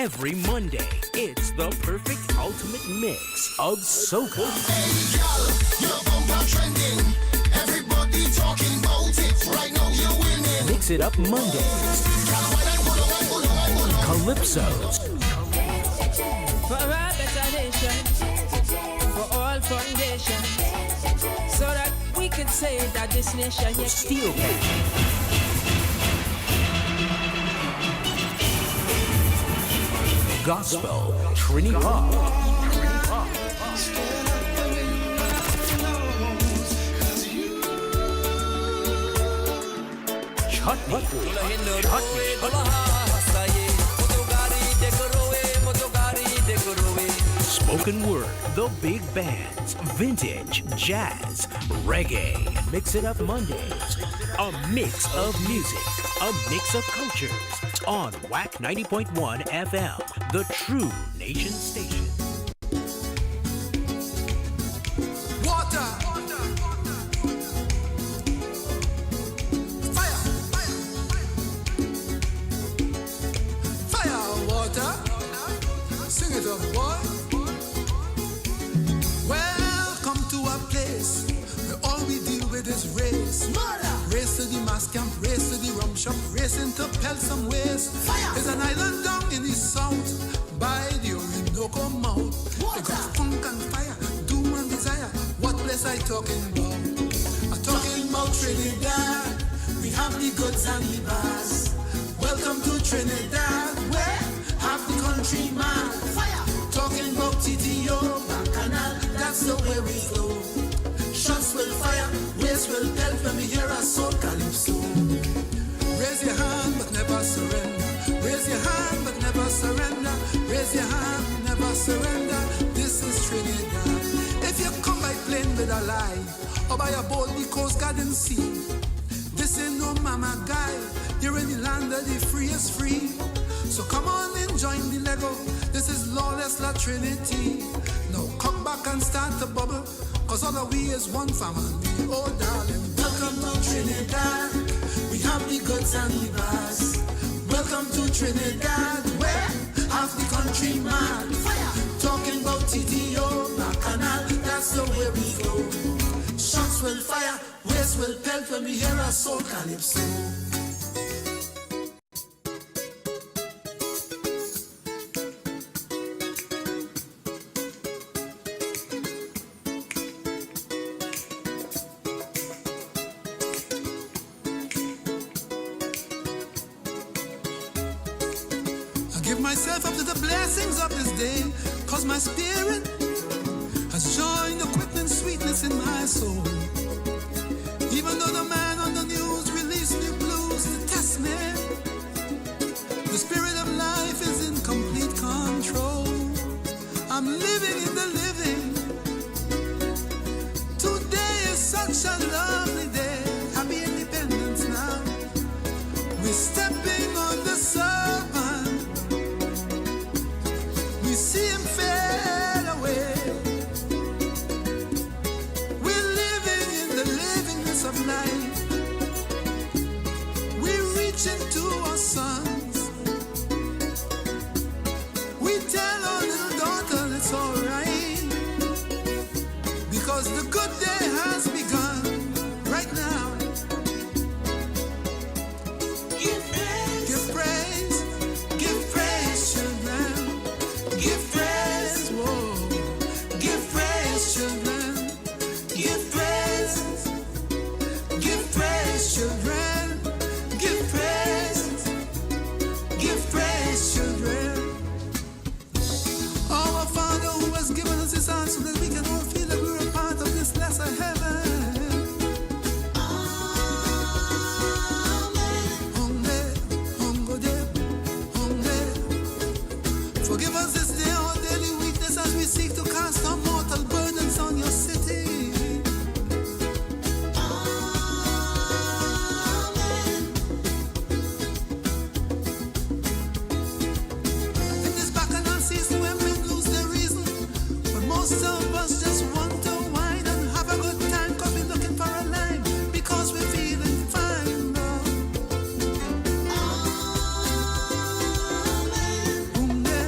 Every Monday, it's the perfect ultimate mix of soca. Hey, girl, your bumper trending. Everybody talking about it. Right now you're winning. Mix It Up Mondays. Calypsos. For a better nation, for all foundation, so that we can say that this nation is Steel Cash. Gospel, Trini Pop. Chutney. Spoken word, the big bands, vintage, jazz, reggae. Mix It Up Mondays. A mix of music, a mix of cultures. On Wack 90.1 FM, the true nation station. Water. Fire, water. Sing it up, boy. Welcome to a place where all we deal with is race. Race to the mass camp, race to the rum shop, racing to pelt some ways. There's an island down in the south by the Orinoco mouth. They got funk and fire, doom and desire. What place I talking about? I'm talking about Trinidad. We have the goods and the bars. Welcome to Trinidad, where half the country man. Talking about TTO, Bacchanal, that's the way we flow. Shots will fire, waves will pelt when we hear a soul calypso. Raise your hand but never surrender. Raise your hand but never surrender. Raise your hand, never surrender. This is Trinidad. If you come by plane with a lie, or by a boat the coast garden sea, this ain't no mama guy. You're in the land of the free is free. So come on and join the Lego. This is lawless La Trinity. Now come back and start to bubble, cause all of we is one family. Oh darling, welcome to Trinidad. We have the goods and the bars. Welcome to Trinidad, where half the country mad. Talking about TTO, Bacchanal, that's the way we go. Shots will fire, waves will pelt when we hear a soul calypso. Give myself up to the blessings of this day, cause my spirit has joined the quickening sweetness in my soul. Even though the man on the news released new blues to test me, the spirit of life is in complete control. I'm living in the living. Today is such a lovely day. Happy independence now. We're stepping on the serpent. We see him fade away. We're living in the livingness of life. We reach into our sons. We tell our little daughter it's alright, because the good day has begun right now. Give praise, children. Give praise, whoa. Give praise, children. Give praise, children. Give praise, children. Our Father who has given us His hand so that we can all feel that we're a part of this lesser heaven. Forgive us this day our daily weakness as we seek to cast our mortal burdens on your city. In this bacchanal season when men lose their reason, but most of us just want to wine and have a good time, cause we're looking for a line, because we're feeling fine, Lord. Boom, yeah.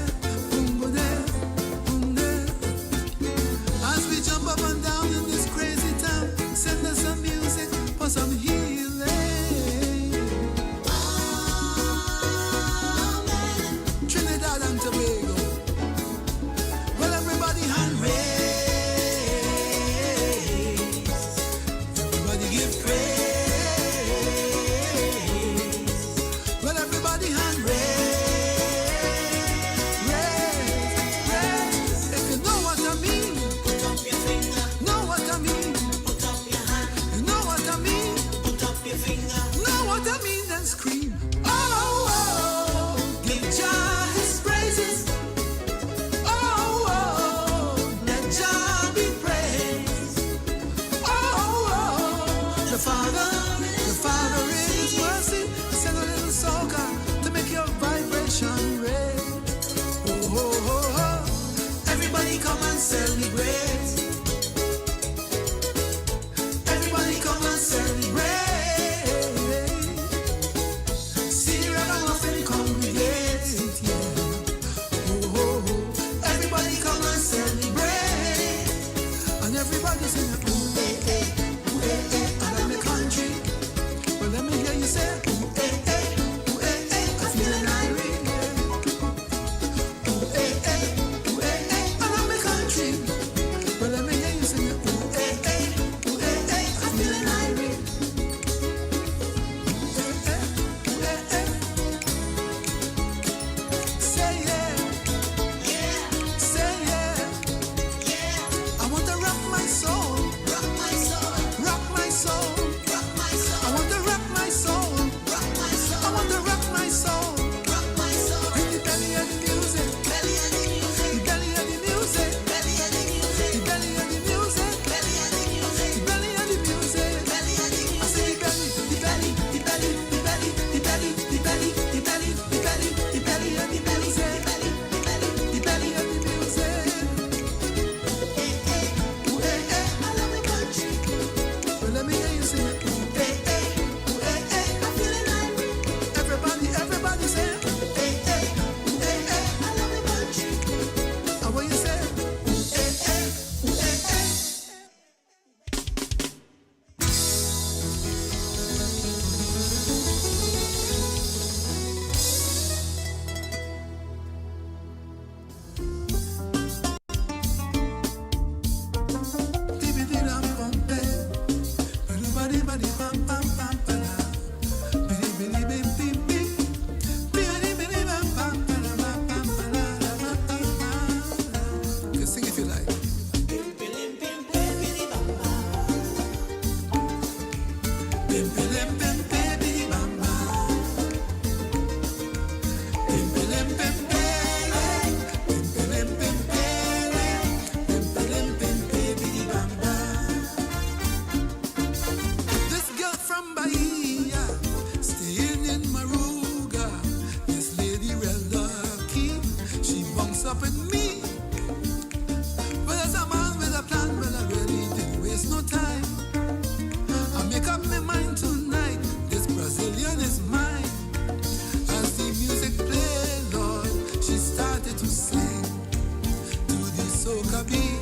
soca beat.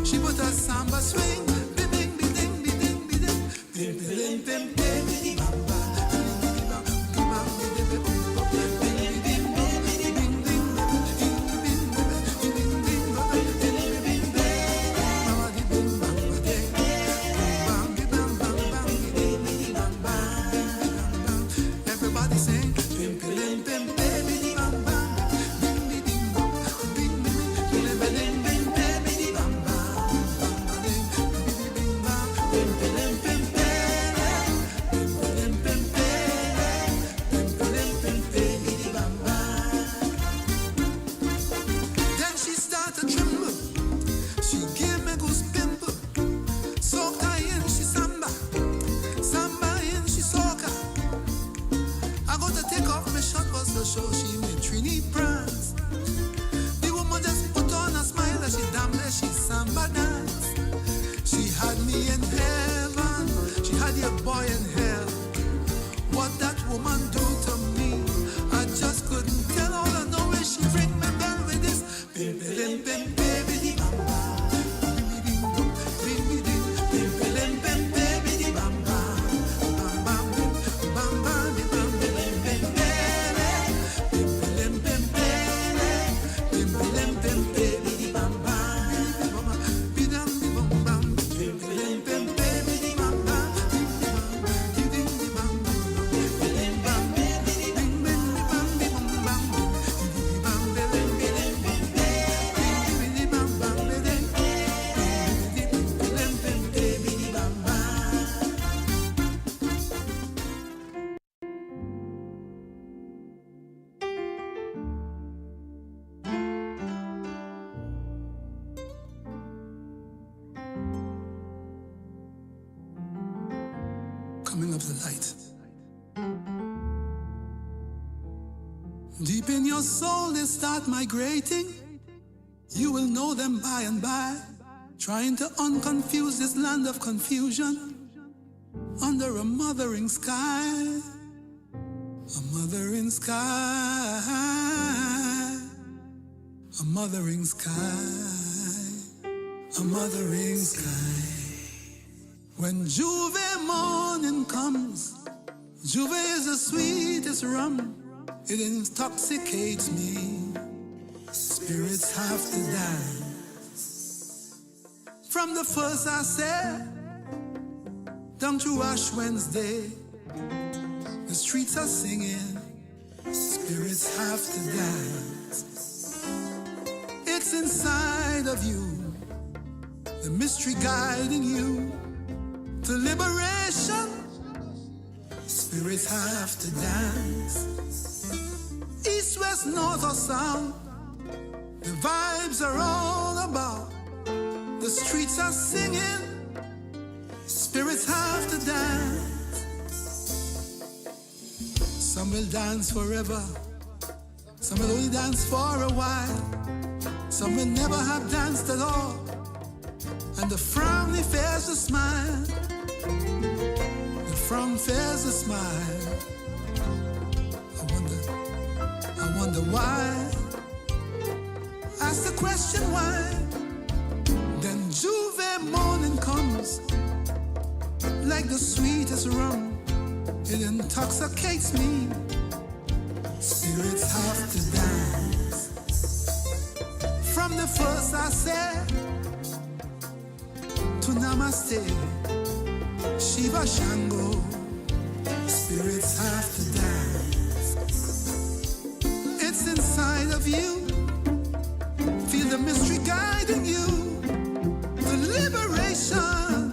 She put a samba swing. Bing, bing, bing, ding, bing, ding, bing, ding. Bing, bing, bing, bing, bing, bing, bamba. Everybody sing. Bim, bim, bim, bim, bim, bam, bam. Bim, bim, bim, bim, bim, bim, bim, bim, bim, bim, bam, bam. Bim, bim, bim, bim, bim, bim, bim, bim, bam, bam. Then she started tremble. She gave me goose pimple. Soca in she samba. Samba in she soca. I got to take off my shirt was to show she made Trini prance. The woman just put on a smile as she damn there she samba dance. She had me in heaven, she had your boy in hell. What that woman do to me, I just couldn't tell. All I know is she ring my bell with this bim bim bim baby di bam bam. Bim bim bim bim bim bim baby di bam bam. Bam bam bam bam bim bam bim bim bim bim bim bim bim baby di bam bam. Bidam di bam bam bim bim bim baby di bam bam. Di di di bam bam bim bam baby di bam bam di bam bam. Di bam bim bim bim di bam bam di bam baby di bam bam. Coming up the light. Deep in your soul they start migrating. You will know them by and by. Trying to unconfuse this land of confusion. Under a mothering sky. A mothering sky. A mothering sky. A mothering sky. When Juve morning comes, Juve is the sweetest rum. It intoxicates me. Spirits have to dance. From the first I said, down to Ash Wednesday, the streets are singing. Spirits have to dance. It's inside of you, the mystery guiding you to liberation. Spirits have to dance. East, west, north or south, the vibes are all about. The streets are singing. Spirits have to dance. Some will dance forever. Some will only dance for a while. Some will never have danced at all. And the frown fears the smile. The frown fears the smile. I wonder why. Ask the question why. Then Juve morning comes like the sweetest rum. It intoxicates me. Spirits have to dance. From the first I said to Namaste, Shiva Shango. Spirits have to dance. It's inside of you. Feel the mystery guiding you. The liberation.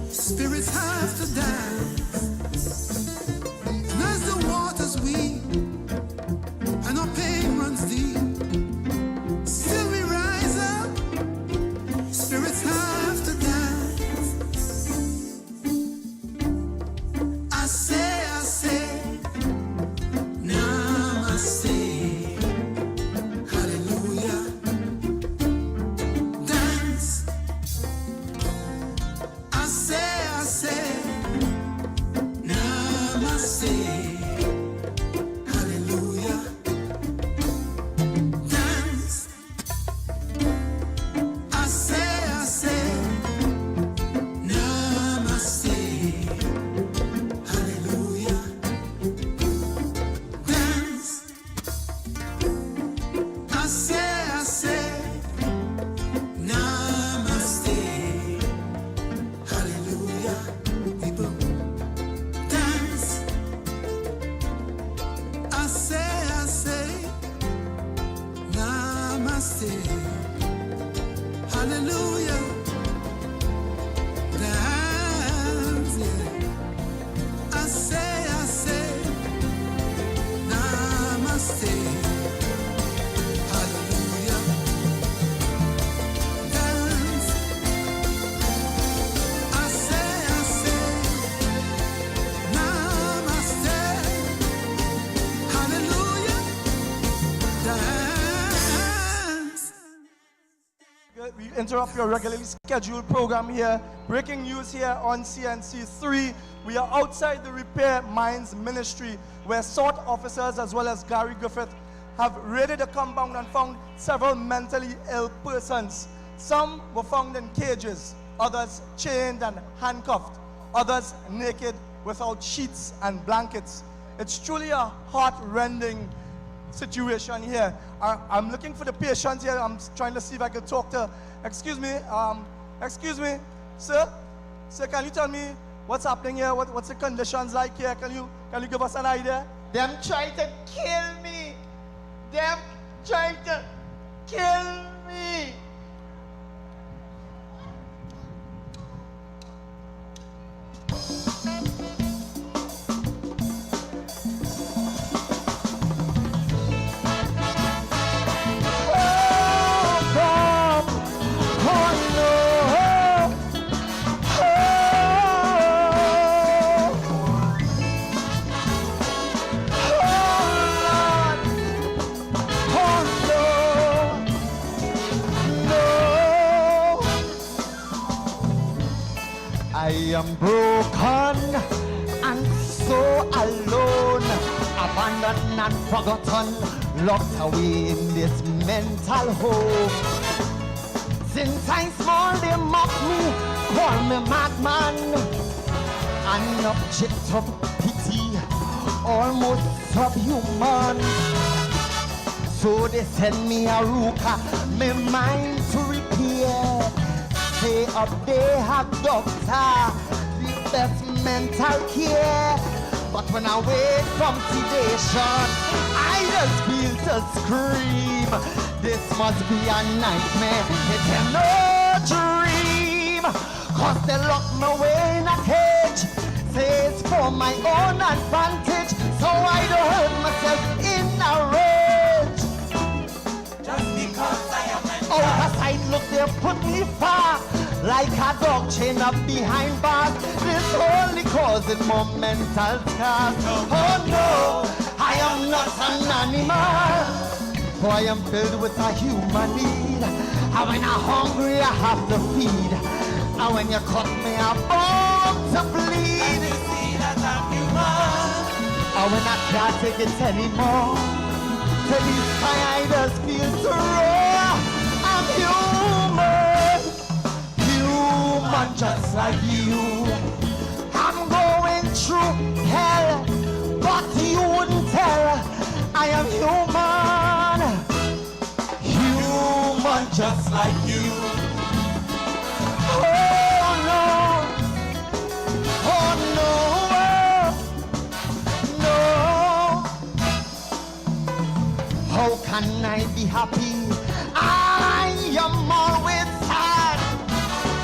Spirits have to dance. And as the waters weep, and our pain runs deep, still we rise up. Spirits have to dance. I say, Namaste. hallelujah. Dance, yeah. I say, namaste. Hallelujah. Dance. I say, namaste. Hallelujah. Dance. We interrupt your regularly scheduled program here. Breaking news here on CNC3. We are outside the Repair Mines Ministry, where SORT officers as well as Gary Griffith have raided the compound and found several mentally ill persons. Some were found in cages, others chained and handcuffed, others naked without sheets and blankets. It's truly a heart-rending situation here. I'm looking for the patients here. I'm trying to see if I can talk to. Excuse me, sir. Sir, can you tell me what's happening here? What's the conditions like here? Can you give us an idea? Them try to kill me. Them try to kill me. I am broken and so alone, abandoned and forgotten, locked away in this mental home. Since I'm small, they mock me, call me madman, an object of pity, almost subhuman. So they send me a ruka, my mind to repair. Say up they have doctor, the best mental care. But when I wake from sedation, I just feel to scream. This must be a nightmare, it's no dream. Cause they lock me away in a cage. Say it's for my own advantage, so I don't hurt myself in a rage. Just because I am out of sight, look, they put me far, like a dog chained up behind bars. This only causing more mental scars. Oh no, I am not an animal, for I am filled with a human need. And when I'm hungry, I have to feed. And when you cut me, I'm bound to bleed. And you see that I'm human. And when I can't take it anymore, to this time I just feel to roar. I'm human, human just like you. I'm going through hell, but you wouldn't tell. I am human, human just like you. Oh no, oh no, no. How can I be happy? I am always sad.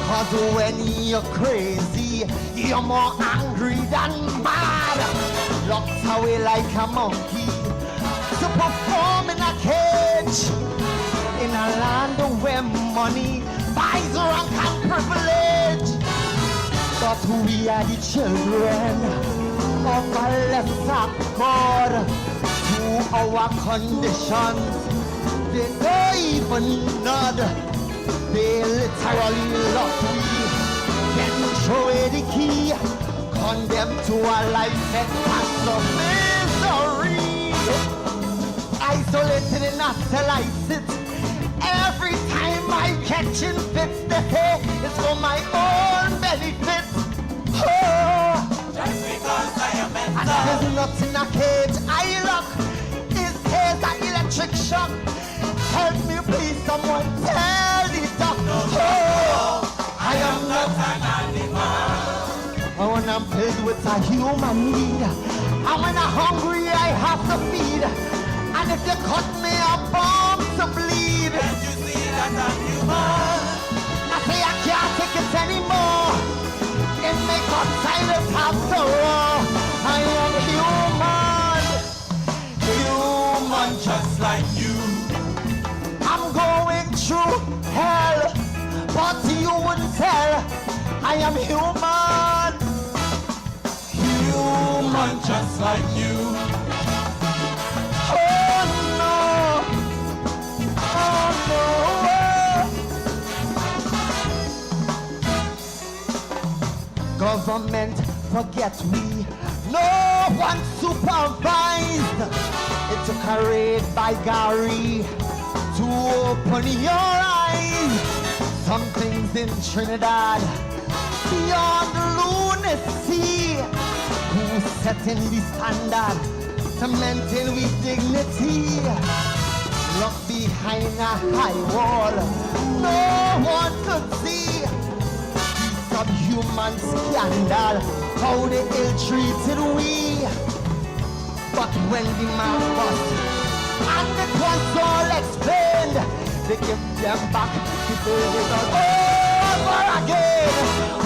Cause when you're crazy, you're more angry than mad. Locked away like a monkey to perform in a cage, in a land where money buys rank and privilege. But we are the children of a lesser God. To our conditions, they don't even nod. They literally lock me, then throw away the key, condemned to a life sentence of misery. Isolated in a cell I sit. Every time I catch in fits, they say it's for my own benefit. Oh, just because I am mental. And there's nothing a cage I lock. Is there's an electric shock. Help me please, someone tell the doctor. Oh, I am not an animal. And when I'm filled with a human need, and when I'm hungry I have to feed. And if you cut me, I'm bound to bleed. Can't you see that I'm human? but you wouldn't tell. I am human. Human just like you. Oh no. Oh no. Government forget we. No one supervised. It took a raid by Gary to open your eyes. Some things in Trinidad beyond lunacy. Who's setting the standard to maintain with dignity? Look behind a high wall, no one could see. Subhuman scandal, how they ill-treated we. But when the man bust and it was all explained, they give them back the burden over again.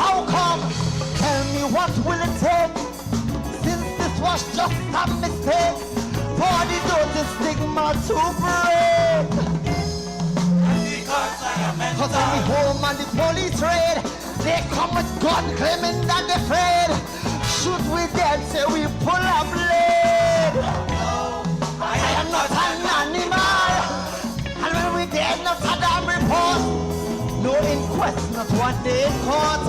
How come? Tell me, what will it take? Since this was just a mistake, for the dirty stigma to break. Because I am mental. 'Cause I'm home and the police raid, they come with gun claiming that they're afraid. Shoot we dead, say we pull a blade. No, I am not an animal. And when we dead, not a damn report. No inquest, not what they caught.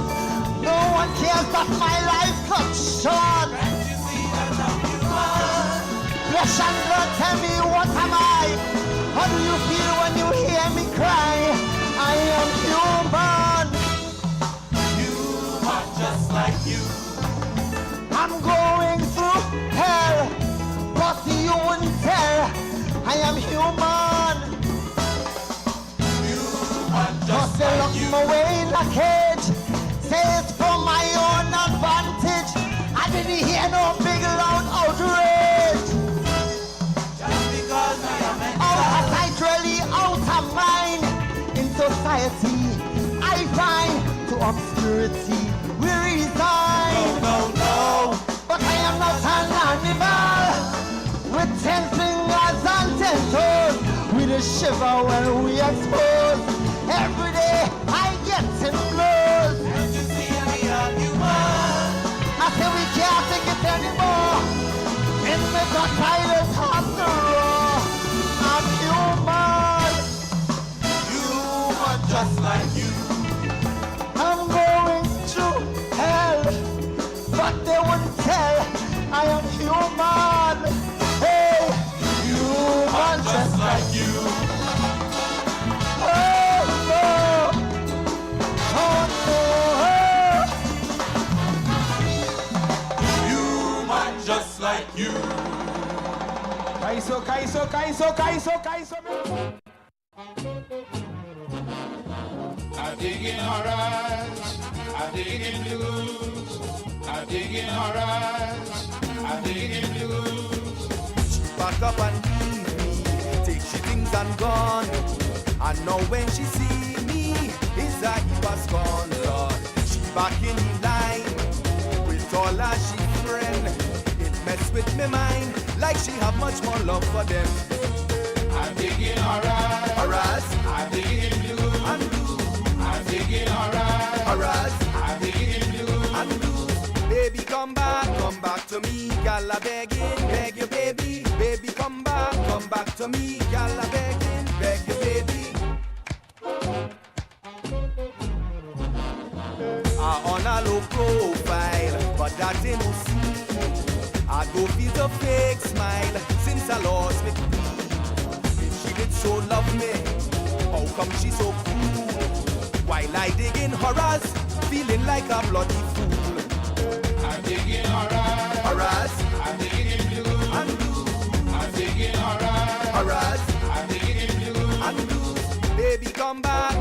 No one cares that my life cut short. Can't you see that I'm human? Flesh and blood, tell me what am I? How do you feel when you hear me cry? I am human. Human just like you. I'm going through hell, but you wouldn't tell. I am human. Human just they lock me away in a cage. Say it's for my own advantage. I didn't hear no big loud outrage. Just because I am out of sight, really out of mind. In society, I find to obscurity we resign. No, no, but I am not an animal with 10 fingers and 10 toes. We just shiver when we expose. Every day I get 10 blows. Can't you see we are human? I say we can't take it anymore. And we got tired of the raw. I'm human. Human just like you. I'm going through hell, but they wouldn't tell. I am human. Hey, human just like you. Oh no, oh no. Human just like you. Kaiso. I dig in her eyes, I dig in blues, I dig in her eyes, I dig in blues. She pack up and leave me, take she things and gone. And now when she see me, it's like he was gone, Lord. She back in the line, with all her she friend. It mess with me mind, like she have much more love for them. I dig in her eyes, I dig in blues, and blues. I dig in her eyes, I dig in blues, and blues. Baby, come back to me, gal a begging, beg you, baby. Baby, come back to me, gal a begging, beg you, baby. I on a low profile, but that ain't no see. I go feel the fake smile since I lost me. If she did so love me, how come she so cool? While I dig in her eyes, feeling like a bloody fool. I dig in her eyes, I dig in blues, and blues. I dig in her eyes, I dig in blues, and blues. Baby, come back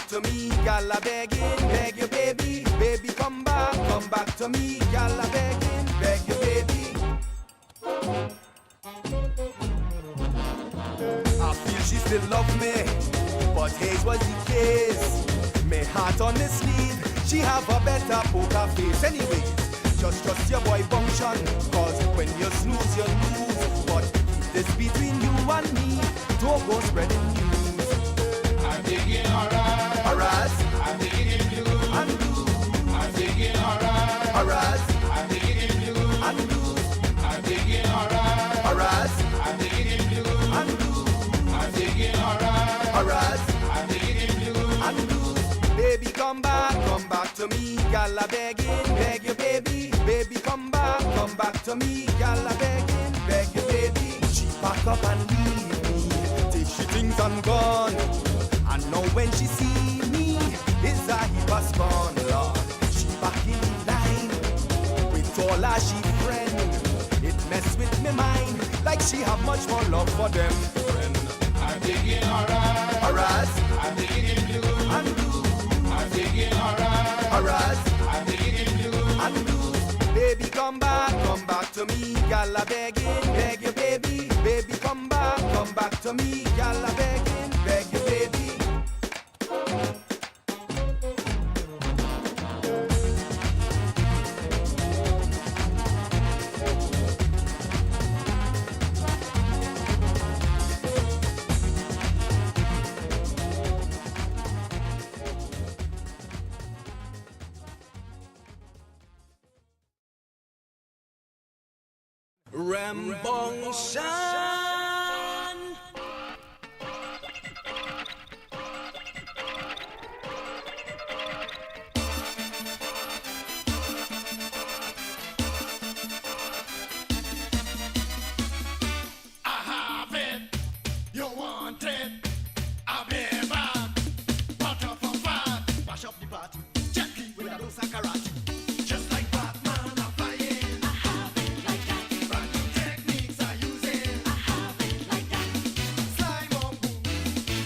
to me, gal a begging, beg you, baby. Baby, come back to me, gal a begging, beg you, baby. I feel she still love me, but here's what the case. My heart on the sleeve, she have a better poker face. Anyways, just trust your boy function, cause when you snooze, you lose. But keep this between you and me, don't go spreading news. I dig in her eyes, I come back to me. Gal a begging, beg your baby. Baby, come back to me. Gal a begging, beg your baby. She pack up and leave me, take she things and gone. And now when she see me, is a heap of spawn, Lord. She back in line with all her she friend. It mess with me mind, like she have much more love for them friend. I'm digging alright. Alright. I'm digging blue. And blue. I'm digging alright. Alright. I'm digging blue. And blue. Baby, come back to me. Gal a begging, beg your baby. Baby, come back to me. Gal a begging, beg your baby. Rambong I have it, you want it, I'll be back. Butter for fat, mash up the party, gently with a dose of karate. Just like Batman, I'm flying. I have it like that. Brand new techniques are using. I have it like that. Slime on boom,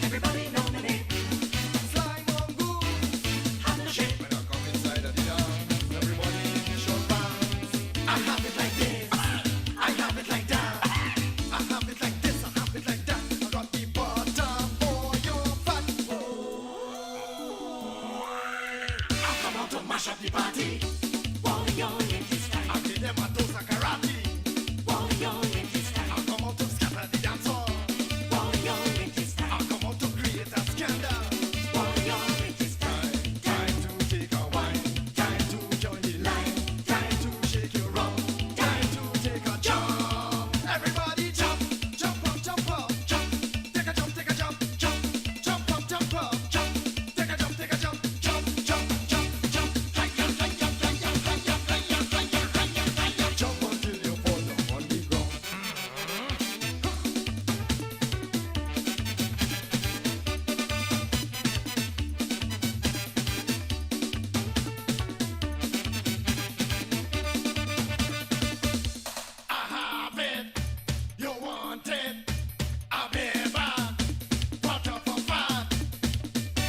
everybody nominate. Slime on boom, hand the shape. When I come inside of the dance, everybody in the short pants. I have it like this, I have it like that. I have it like this, I have it like that. I got the butter for your fat. I come out to mash up the party. I give them a dose of karate. I come out to scatter the dance hall. I come out to create a scandal. Time to take a wine. Time to join the line. Time to shake your rump. Time to take a jump. Everybody jump, jump up, jump up, jump. Take a jump, take a jump, jump, jump up, jump up, jump. Take a jump, take a jump, jump, jump, jump, jump. Jump until you fall down on the ground. I have it, you want it, I'll be back. Butter for fat.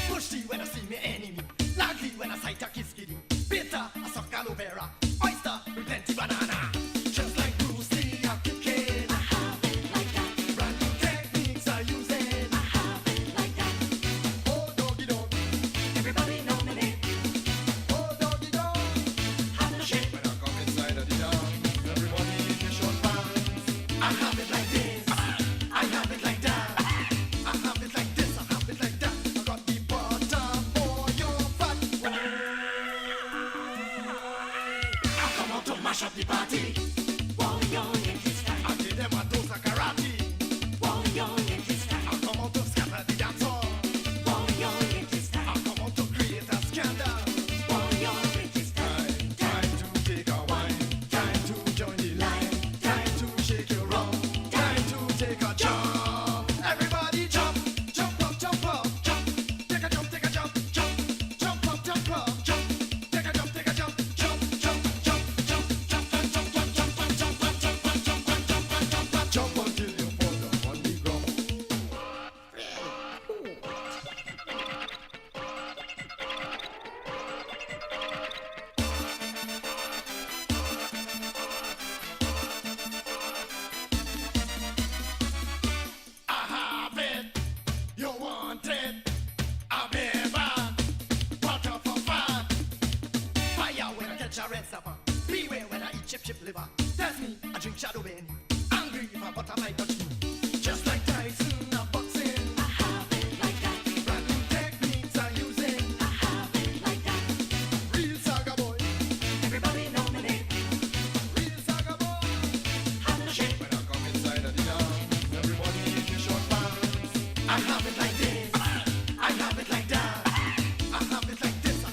Pushy when I see me enemy. Likely when I sight a kiss kidding. Bitter, I suck aloe vera. Oyster, with plenty banana. Just like Bruce Lee, I'm kicking. I have it like that. Brand new techniques are using. I have it like that. Oh, doggy dog. Everybody nominate. Oh, doggy dog. Have the shape. When I come inside of the dance, everybody in the short pants. I have it like this. I have it like that. I have it like this. I have it like that. I got the butter for your fat. I come out to mash up the party. I give them a dose of karate. I come out to scatter the dance hall. I come out to create a scandal. Time to take a wine. Time to join the line. Time to shake your rump. Time to take a jump. Everybody jump, jump up, jump, jump. Take a jump, take a jump, jump, jump up, jump, jump. Take a jump, take a jump, jump, jump, jump, jump, jump, jump, jump, jump, jump, jump, jump, jump, jump, jump, jump, jump, jump until you fall down on the ground. I have it, you want it, I'll be back. Butter for fat. Fire when I catch a red snapper. Beware when I eat chip liver. Test me, I drink shadow bane. Angry if I butter my touch you. Just like Tyson, I'm boxing. I have it like that. Brand new techniques I'm using. I have it like that. Real saga boy. Everybody nominate. Real saga boy. Have the shape. When I come inside of the dance, everybody in the short pants. I have it like this. I have it like that. I have it like this. I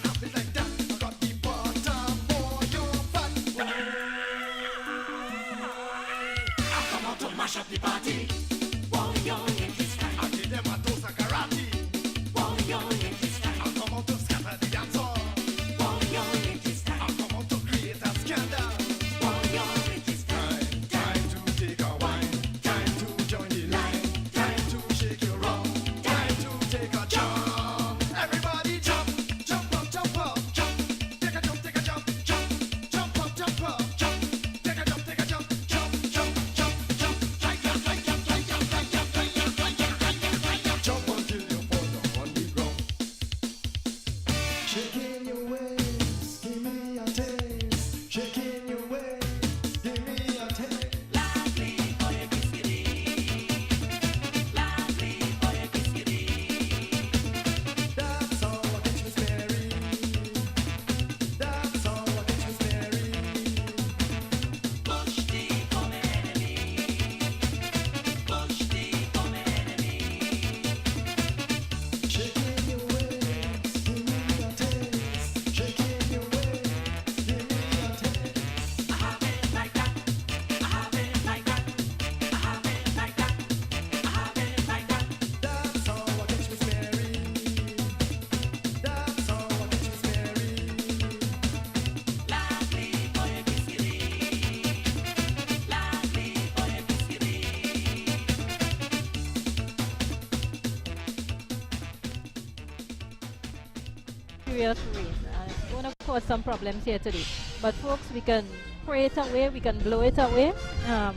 serious rain. It's going to cause some problems here today. But folks, we can pray it away, we can blow it away, and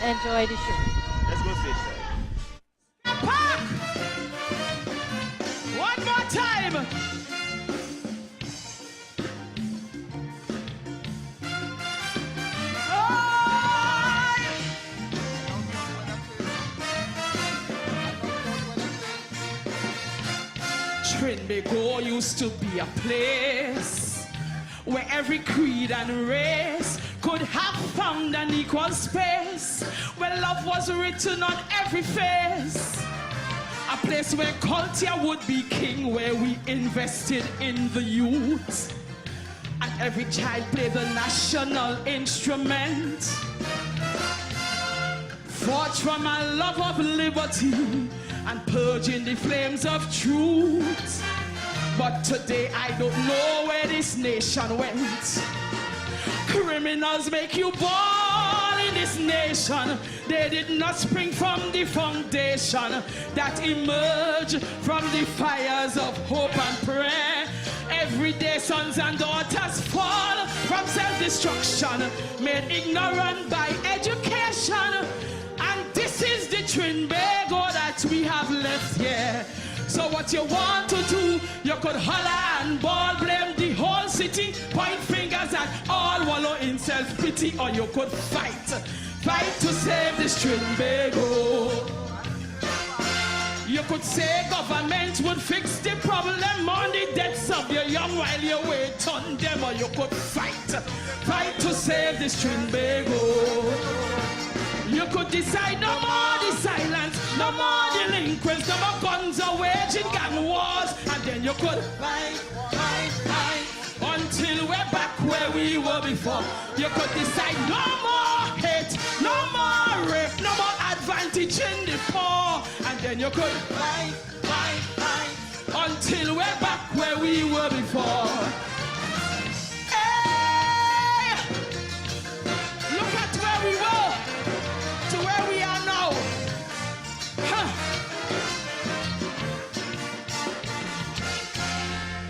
enjoy the show. Let's go safe side. Park! One more time! Trinbago used to be a place where every creed and race could have found an equal space, where love was written on every face. A place where culture would be king, where we invested in the youth, and every child played the national instrument. Forged from a love of liberty and purging the flames of truth. But today I don't know where this nation went. Criminals make you born in this nation. They did not spring from the foundation that emerged from the fires of hope and prayer. Every day sons and daughters fall from self-destruction, made ignorant by education. And this is the Trinbago that we have left here. So what you want to do, you could holler and ball, blame the whole city, point fingers at all, wallow in self-pity, or you could fight to save this Trinbago. You could say government would fix the problem on the deaths of your young while you wait on them, or you could fight to save this Trinbago. You could decide no more the silence, no more delinquents, no more guns or waging gang wars, and then you could fight until we're back where we were before. You could decide no more hate, no more rape, no more advantage in the poor, and then you could fight until we're back where we were before. Hey! Look at where we were to where we are now.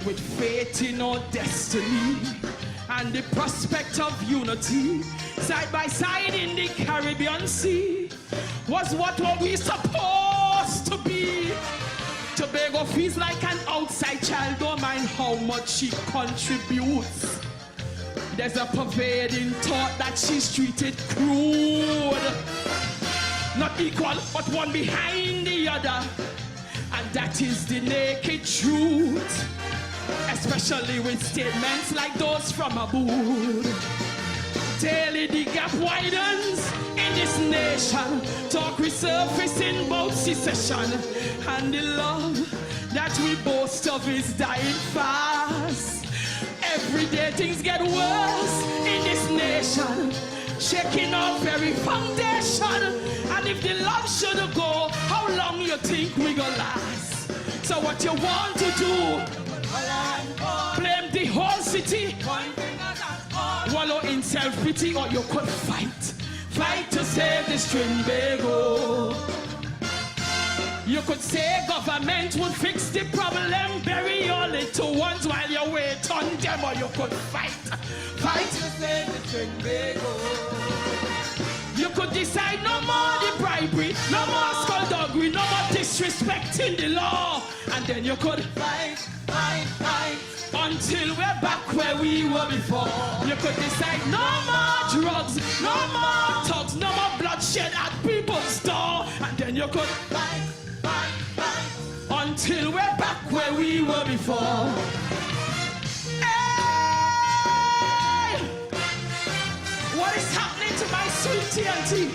With faith in our destiny and the prospect of unity, side by side in the Caribbean Sea, was what were we supposed to be. Tobago feels like an outside child, don't mind how much she contributes. There's a pervading thought that she's treated crude, not equal, but one behind the other, and that is the naked truth. Especially with statements like those from aboard. Daily the gap widens in this nation. Talk resurfacing about secession, and the love that we boast of is dying fast. Every day things get worse in this nation, shaking our very foundation. And if the love should go, how long you think we gonna last? So what you want to do? Blame the whole city, wallow in self-pity, or you could fight to save this Trinbago. You could say government would fix the problem, bury your little ones while you wait on them, or you could fight to save the Trinbago. You could decide no more the bribery, no more skullduggery, no more disrespecting the law, and then you could fight until we're back where we were before. You could decide no more drugs, no more thugs, no more bloodshed at people's door, and then you could fight until we're back where we were before. Hey! What is happening to my sweet TNT?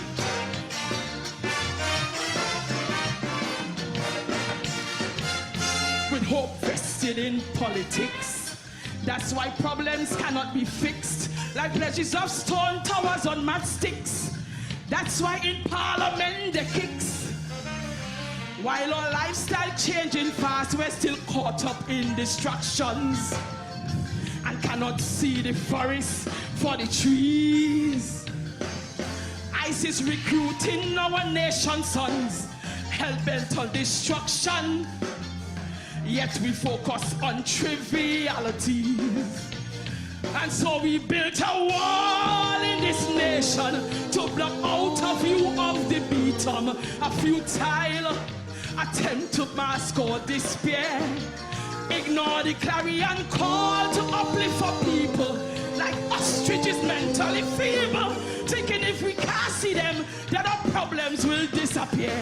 With hope vested in politics, that's why problems cannot be fixed like pledges of stone towers on matchsticks. That's why in Parliament the kicks. While our lifestyle changing fast, we're still caught up in distractions and cannot see the forest for the trees. ISIS recruiting our nation's sons, hell-bent on destruction. yet we focus on trivialities. And so we built a wall in this nation to block out a view of the beatum, a futile attempt to mask our despair. Ignore the clarion call to uplift for people like ostriches mentally feeble, thinking if we can't see them, then our problems will disappear.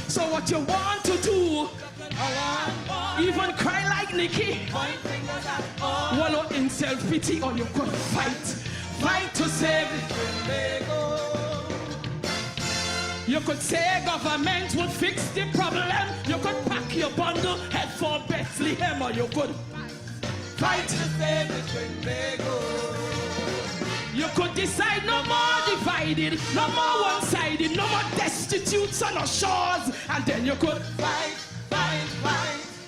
So what you want to do, even cry like Nikki, wallow in self-pity, or you could fight to save. You could say government would fix the problem. You could pack your bundle, head for Bethlehem, or you could fight to save the Trinbago. You could decide no more divided, no more one-sided, no more destitutes on our shores, and then you could fight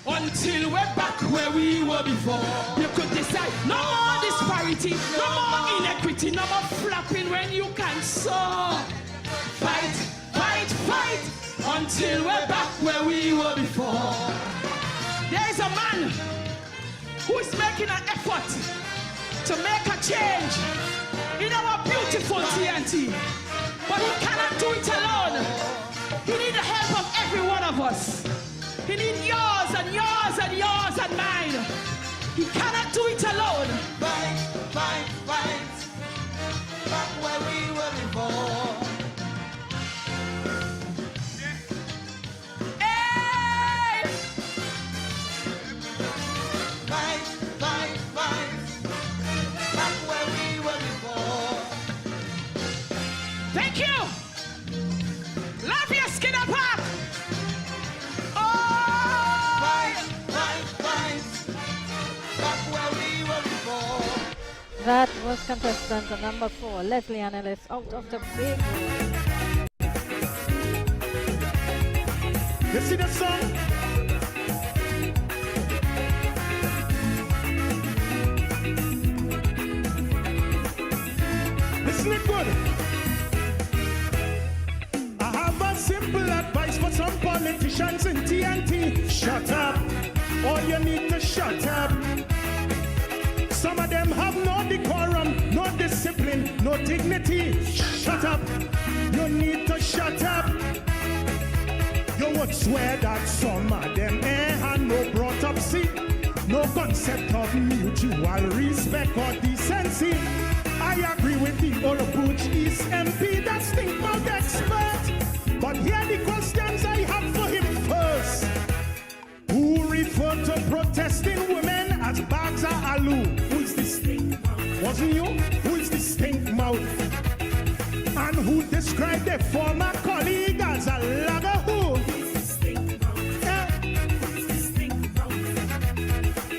until we're back where we were before. You could decide no more disparity, no more inequity, no more flapping when you can soar. Fight until we're back where we were before. There's a man who is making an effort to make a change in our beautiful TNT, but he cannot do it alone. He needs the help of every one of us. He needs yours and yours and yours and mine. He cannot do it alone. Fight, back where we were before. Thank you. Love your Skinner Park. Oh! Fight. Back where we were before. That was contestant number 4, Leslie Ann Ellis, out of the big. You see the song? Isn't it good? I have a simple advice for some politicians in TNT. Shut up. All you need to shut up. Some of them have no decorum, no discipline, no dignity. Shut up. You need to shut up. You would swear that some of them had no brought up seat, no concept of mutual respect or decency. I agree with the Olobuch East MP, that stink mouth expert. But here the questions I have for him first. Who referred to protesting women as bags of alu? Who is this stink mouth? Wasn't you? Who is this stink mouth? And who described their former colleague as a lagger who? Who is this stink mouth? Who is this stink mouth?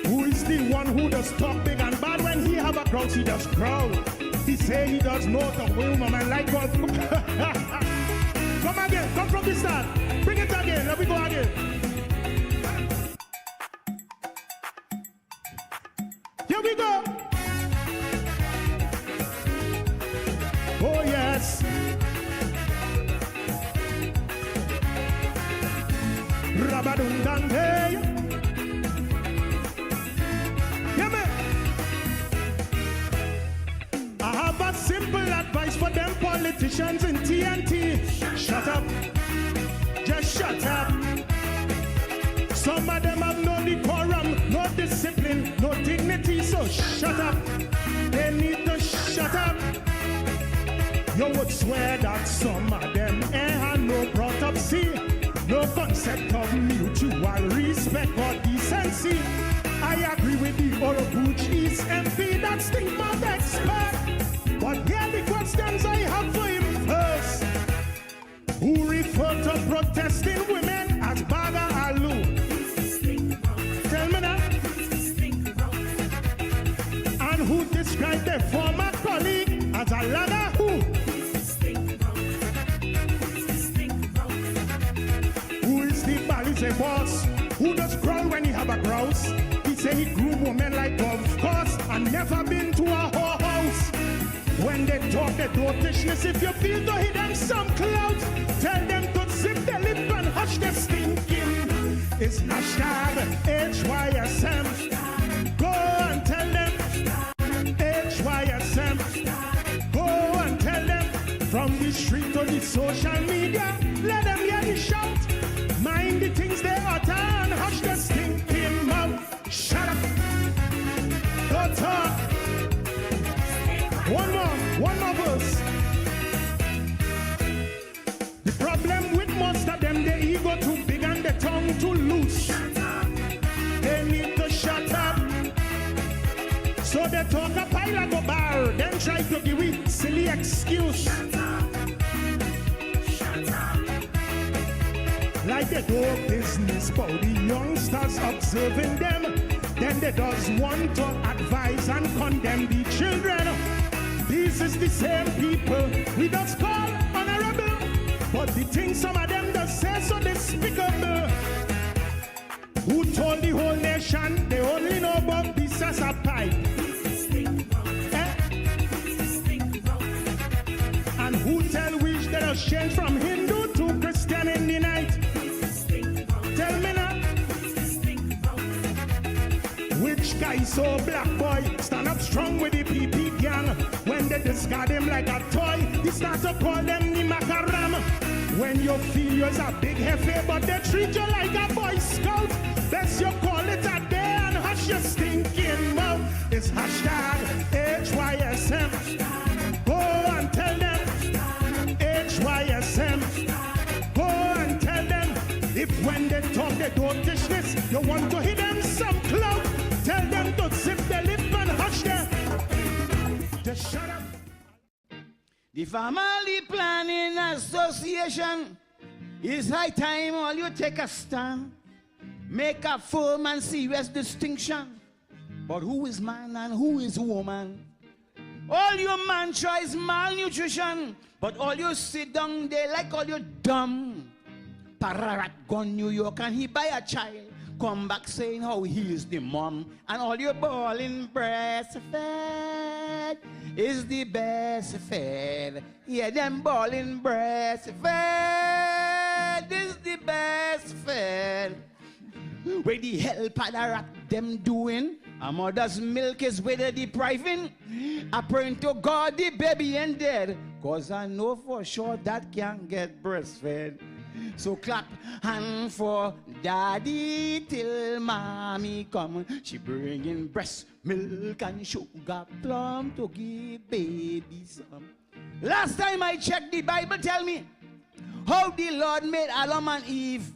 Who is the one who does talk big and bad when he have a crowd? He does crowd. He say he does know the woman and like golf. Come again, come from the start. Bring it again, let me go again. Here we go. Oh yes. Rabadundante. Hear me. I have a simple advice for them politicians in TNT. Shut up. Just shut up. Some of them have no decorum, no discipline, no dignity, so shut up. They need to shut up. You would swear that some of them had no brought up see, no concept of mutual respect or decency. I agree with the Olobuch East MP, that stink mouth expert. But here the questions I have for him first. Who referred to protesting women as baga alu? Tell me that. And who described their former colleague as a lagger who? Who is the Balize boss? Who does growl when he have a grouse? He say he groom women like golf course and never been to a whorehouse. When they talk their dotishness, if you feel to hit them some clout, tell them to zip their lip and hush their stinking. It's hashtag HYSM. Go and tell them HYSM. Go and tell them from the street to the social media. Let them hear the shout. Mind the things they utter and hush the stinking mouth. Shut up. Don't talk. One more verse. The problem with most of them, the ego too big and the tongue too loose. They need to shut up. So they talk a pile of a bar, then try to give me silly excuse. Like they do business for the youngsters observing them. Then they does want to advise and condemn the children. These is the same people we just call honorable. But the things some of them does say so despicable. Who told the whole nation they only know about this as a pipe? And who tell which they just change from Hindu to Christian in the night? Tell me now. Which guy so black boy stand up strong with the PP gang? When they discard him like a toy, they start to call them the macaram. When you feel you're a big hefe, but they treat you like a boy scout, best you call it a day and hush your stinking mouth. It's hashtag HYSM. Go and tell them HYSM. Go and tell them if when they talk they don't dish this, you want to hit them some clout. Tell them to zip their lip and hush them. Just shut up. The Family Planning Association, it's high time all you take a stand. Make a firm and serious distinction. But who is man and who is woman? All your man tries malnutrition, but all you sit down there like all you dumb. Pararat gone New York and he buy a child. Come back saying how he is the mom. And all your balling breastfed is the best fed. Yeah, them balling breastfed is the best fed. Where the hell Padarat them doing? A mother's milk is where they depriving. I pray to God the baby ain't dead. Cause I know for sure that can't get breastfed. So clap hand for daddy till mommy come. She bringing breast milk and sugar plum to give baby some. Last time I checked, the Bible tell me how the Lord made Adam and Eve.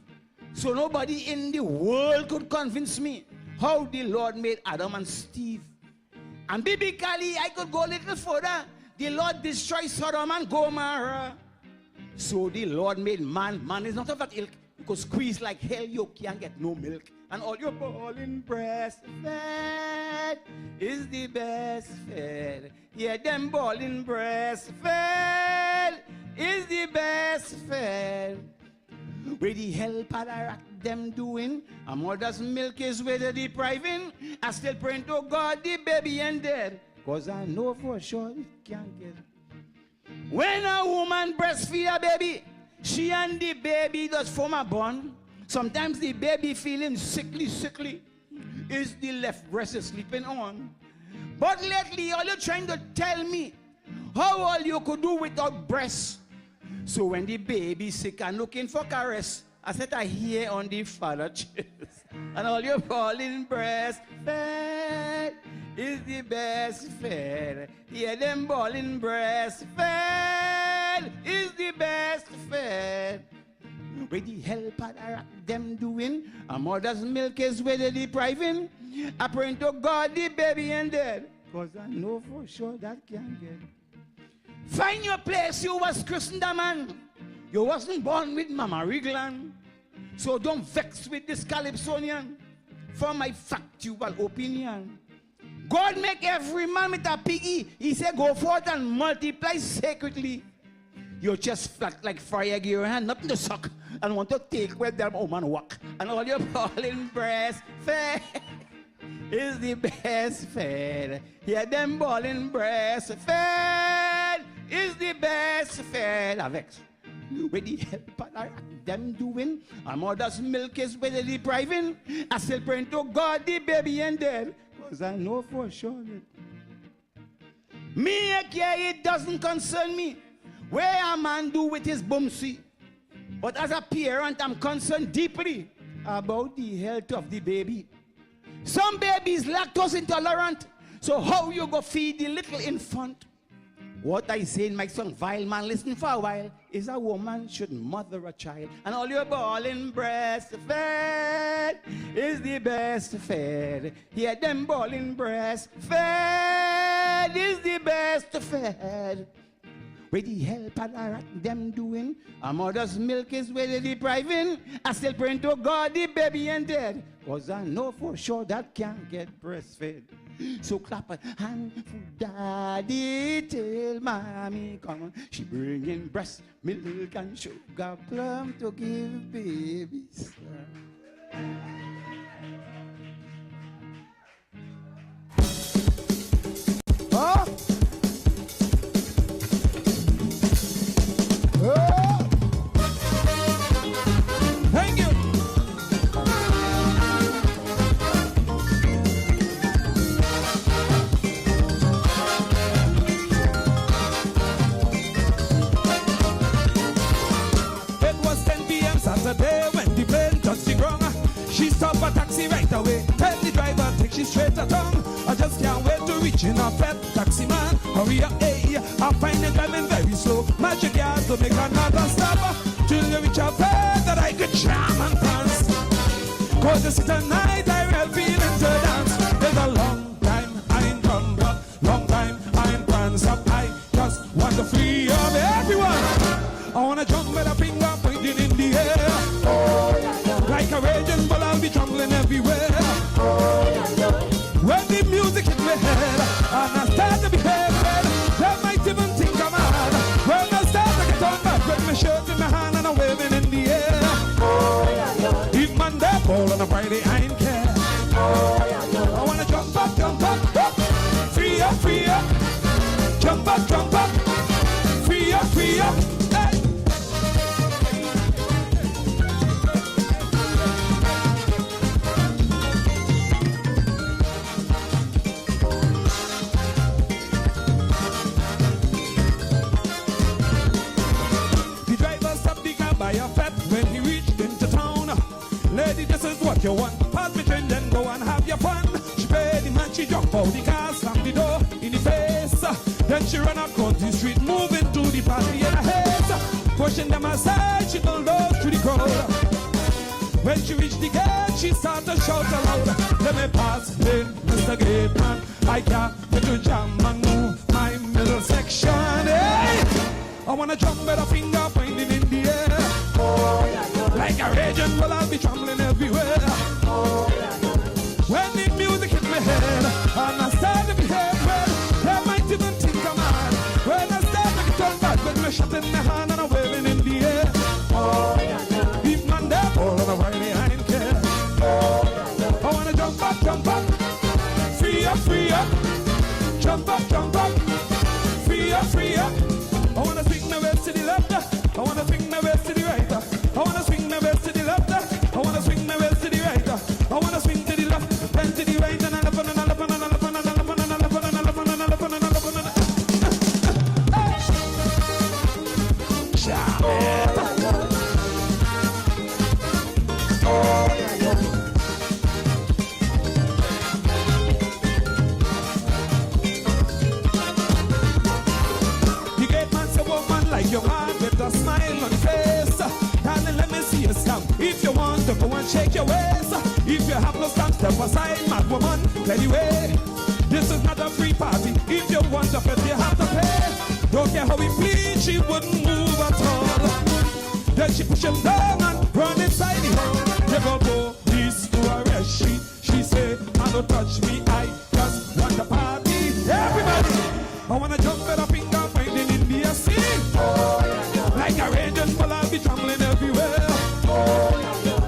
So nobody in the world could convince me how the Lord made Adam and Steve. And biblically, I could go a little further. The Lord destroyed Sodom and Gomorrah. So the Lord made man. Man is not of that ilk. You could squeeze like hell, you can't get no milk. And all your balling breastfed is the best fed. Yeah, them balling breastfed is the best fed. Where the hell Padarak them doing? A mother's milk is where they depriving. I still praying to God the baby ain't dead. Cause I know for sure it can't get. When a woman breastfeed a baby, she and the baby does form a bond. Sometimes the baby feeling sickly. Is the left breast is sleeping on. But lately, all you're trying to tell me how all you could do without breasts. So when the baby sick and looking for caress, I said I hear on the father chest. And all your falling breast fed is the best fed. Yeah, them balling breast fed is the best fed. Where the hell Padarak them doing? A mother's milk is where they depriving. I pray to God the baby ain't dead. Cause I know for sure that can't get. Find your place, you was christened a man. You wasn't born with mammary gland. So don't vex with this Calypsonian. For my factual opinion. God make every man with a piggy. He said go forth and multiply sacredly. You're just flat like fire gear and nothing to suck. And want to take where them woman walk. And all your balling breast fed is the best fed. Yeah, them balling breast fed is the best fed. I vex. with the help of them doing. A mother's milk is where they depriving. I still praying to God the baby and dead. Because I know for sure that me, it doesn't concern me where a man do with his bumsy. But as a parent, I'm concerned deeply about the health of the baby. Some babies lactose intolerant. So how you go feed the little infant? What I say in my song, Vile Man, listen for a while, is a woman should mother a child. And all your bawling breastfed is the best fed. Hear them bawling breastfed is the best fed. With the help of them doing, a mother's milk is where they depriving. I still praying to God the baby and dead. Cause I know for sure that can't get breastfed. So clap a hand for daddy, tell mommy come on. She bringing breast milk and sugar plum to give babies. Huh? Thank you. It was 10 p.m. Saturday when the plane touched the ground. She stopped a taxi right away. Tell the driver take she straight to town. I just can't wait to reach in a pet taxi man. Hurry up, hey, I find it driving very slow. Magic gas to make another stop. Till you reach a bed that I could jam and dance. Cause this is the night I real feeling to dance. There's a long time I ain't drunk up, long time I ain't pranced up. I just want to free of everyone. I wanna jump with a finger pointing in the air. Oh, yeah, yeah. Like a raging bull, I'll be trembling everywhere. Oh, yeah, yeah. When the music hit my head and I start to behave red, they might even think I'm mad. When I start to get on back with my shirt in my hand and I'm waving in the air. Oh, yeah, yeah. If Monday fall on a Friday, I ain't care. Oh, yeah, yeah. I wanna jump up, up. Free up, free up. Jump up, free up, free up. Hey. By a pep when he reached into town. Lady, this is what you want. Pass me drink, then go and have your fun. She paid the man, she jumped out the car, slammed the door in the face. Then she ran across the street, moving to the party in a haze. Pushing them aside, she bulldozed through the crowd. When she reached the gate, she started to shout aloud. Let me pass in, Mr. Gateman. I can't get to jam and move my middle section. Hey! I wanna jump with a finger pointing in the air. Oh, yeah, yeah. Like a raging bull, I'll be trembling everywhere. Oh, yeah, yeah. When the music hit my head and I start to behave well, they might even think I'm mad. When I start to get on back with my shot in my hand and I'm waving in the air. Oh, yeah, yeah. If Monday fall on a Friday, I ain't care. Oh, yeah, yeah. I wanna jump up. Free up. Jump up. Free up. I wanna swing my waist to the left. I wanna swing my waist to the right. I wanna swing my waist to the left. I wanna swing my waist to the right. I wanna swing to the left, then to the right, and I love. Your man with a smile on your face. Darling, let me see you stamp. If you want to go and shake your waist. If you have no stamp, step aside, mad woman. Anyway, this is not a free party. If you want to pay, you have to pay. Don't care how we plead, she wouldn't move at all. Then she push him down and run inside the hole. Never go this to arrest she say, I don't touch me, I just want the party. Everybody, I wanna jump at a finger finding in the sea. Oh, yeah, yeah. Like a raging bull, I'll be trembling everywhere. Oh, yeah, yeah.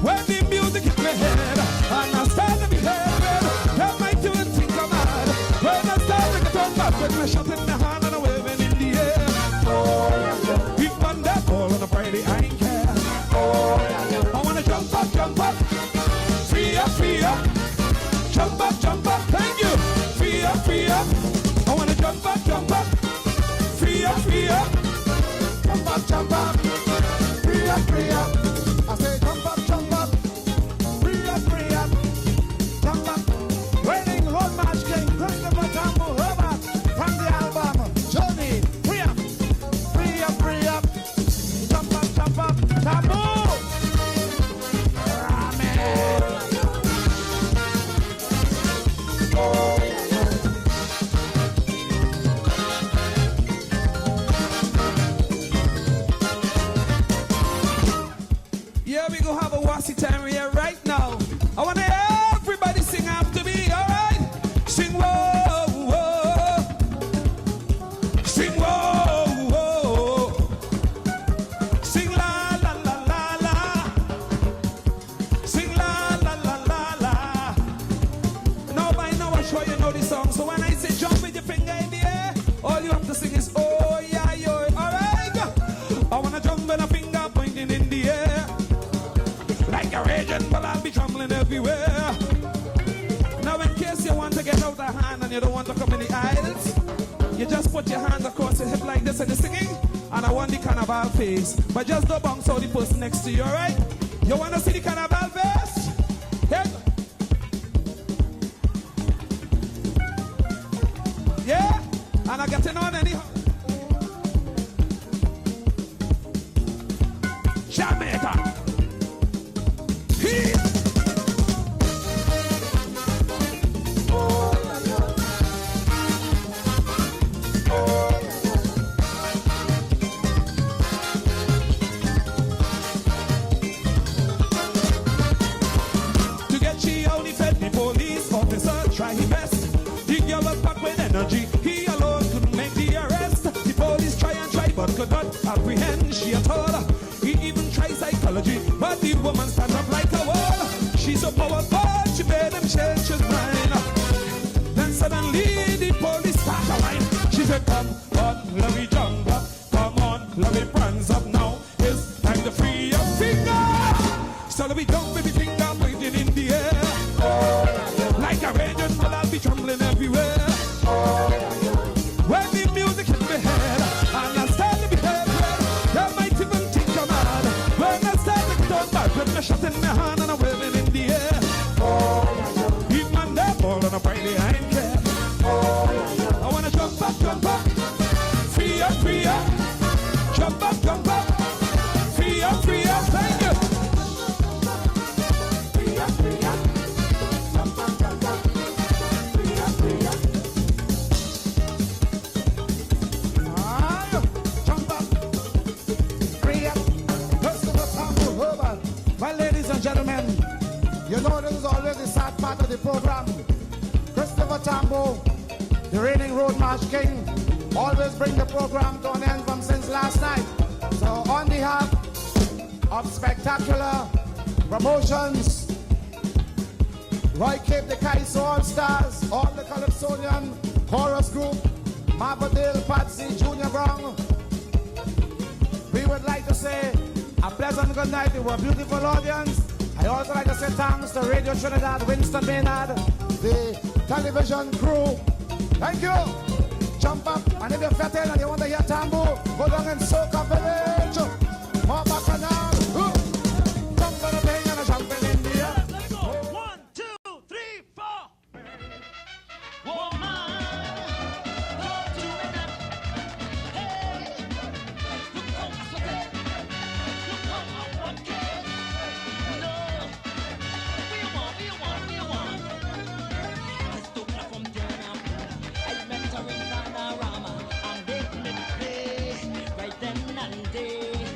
When the music hit my head and I start to behave well, they might even think I'm mad. When I start to get on back with my shot in the hand and I'm waving in the air. Oh, yeah, yeah. If Monday fall on song. So when I say jump with your finger in the air, all you have to sing is oh yeah, yo. Alright. I wanna jump with a finger pointing in the air. Like a raging, but I'll be trembling everywhere. Now in case you want to get out of hand and you don't want to come in the aisles, you just put your hands across your hip like this and you're singing. And I want the carnival face. But just don't bounce out the person next to you, alright? You want to see the carnival face? Hey. Yeah? And I getting on anyhow. Jamaica. Hey. Try his best. The girl was packed with energy. He alone couldn't make the arrest. The police try and try but could not apprehend she at all. He even tried psychology, but the woman stand up like a wall. She's so powerful, she made him change his mind. Then suddenly the police start a line. She said, come on, let me jump up. Come on, let me prance up now. It's time to free your finger. So let me jump with your finger pointing in the air. Like a raging, but I'll be trembling everywhere. When the music hit my head, and I start to be head red, you might even think I'm mad. When I start to get back with my shot in my hand and I'm waving in the air. Even man, they're ball on a Friday, I ain't care. I wanna jump up, free up, free up. Jump up, free up, thank you. Free up, free up. Jump up, free up, free up. Jump up, free up. Well, ladies and gentlemen, you know this is always the sad part of the program. Christopher Tambo, the reigning Road March King, always bring the program to an end from since last night. So on behalf of Spectacular Promotions, Roy Cape, the Kaiso All Stars, all the Calypsonian Chorus Group, Marbledale, Patsy, Junior Brown, we would like to say a pleasant good night to our beautiful audience. I also like to say thanks to Radio Trinidad, Winston Maynard, the television crew. Thank you. Jump up, and if you're fetting and you want to hear Tambo, go down and soak up village. More bacchanal. Jump for the thing and a jumping in the air. Let's go. 1, 2, 3, 4. Woman, go to it up. Hey, look how I sweat. Look how I walk it. No, we want. Let's do it from Ghana. I met her in Panorama and they play right then and there.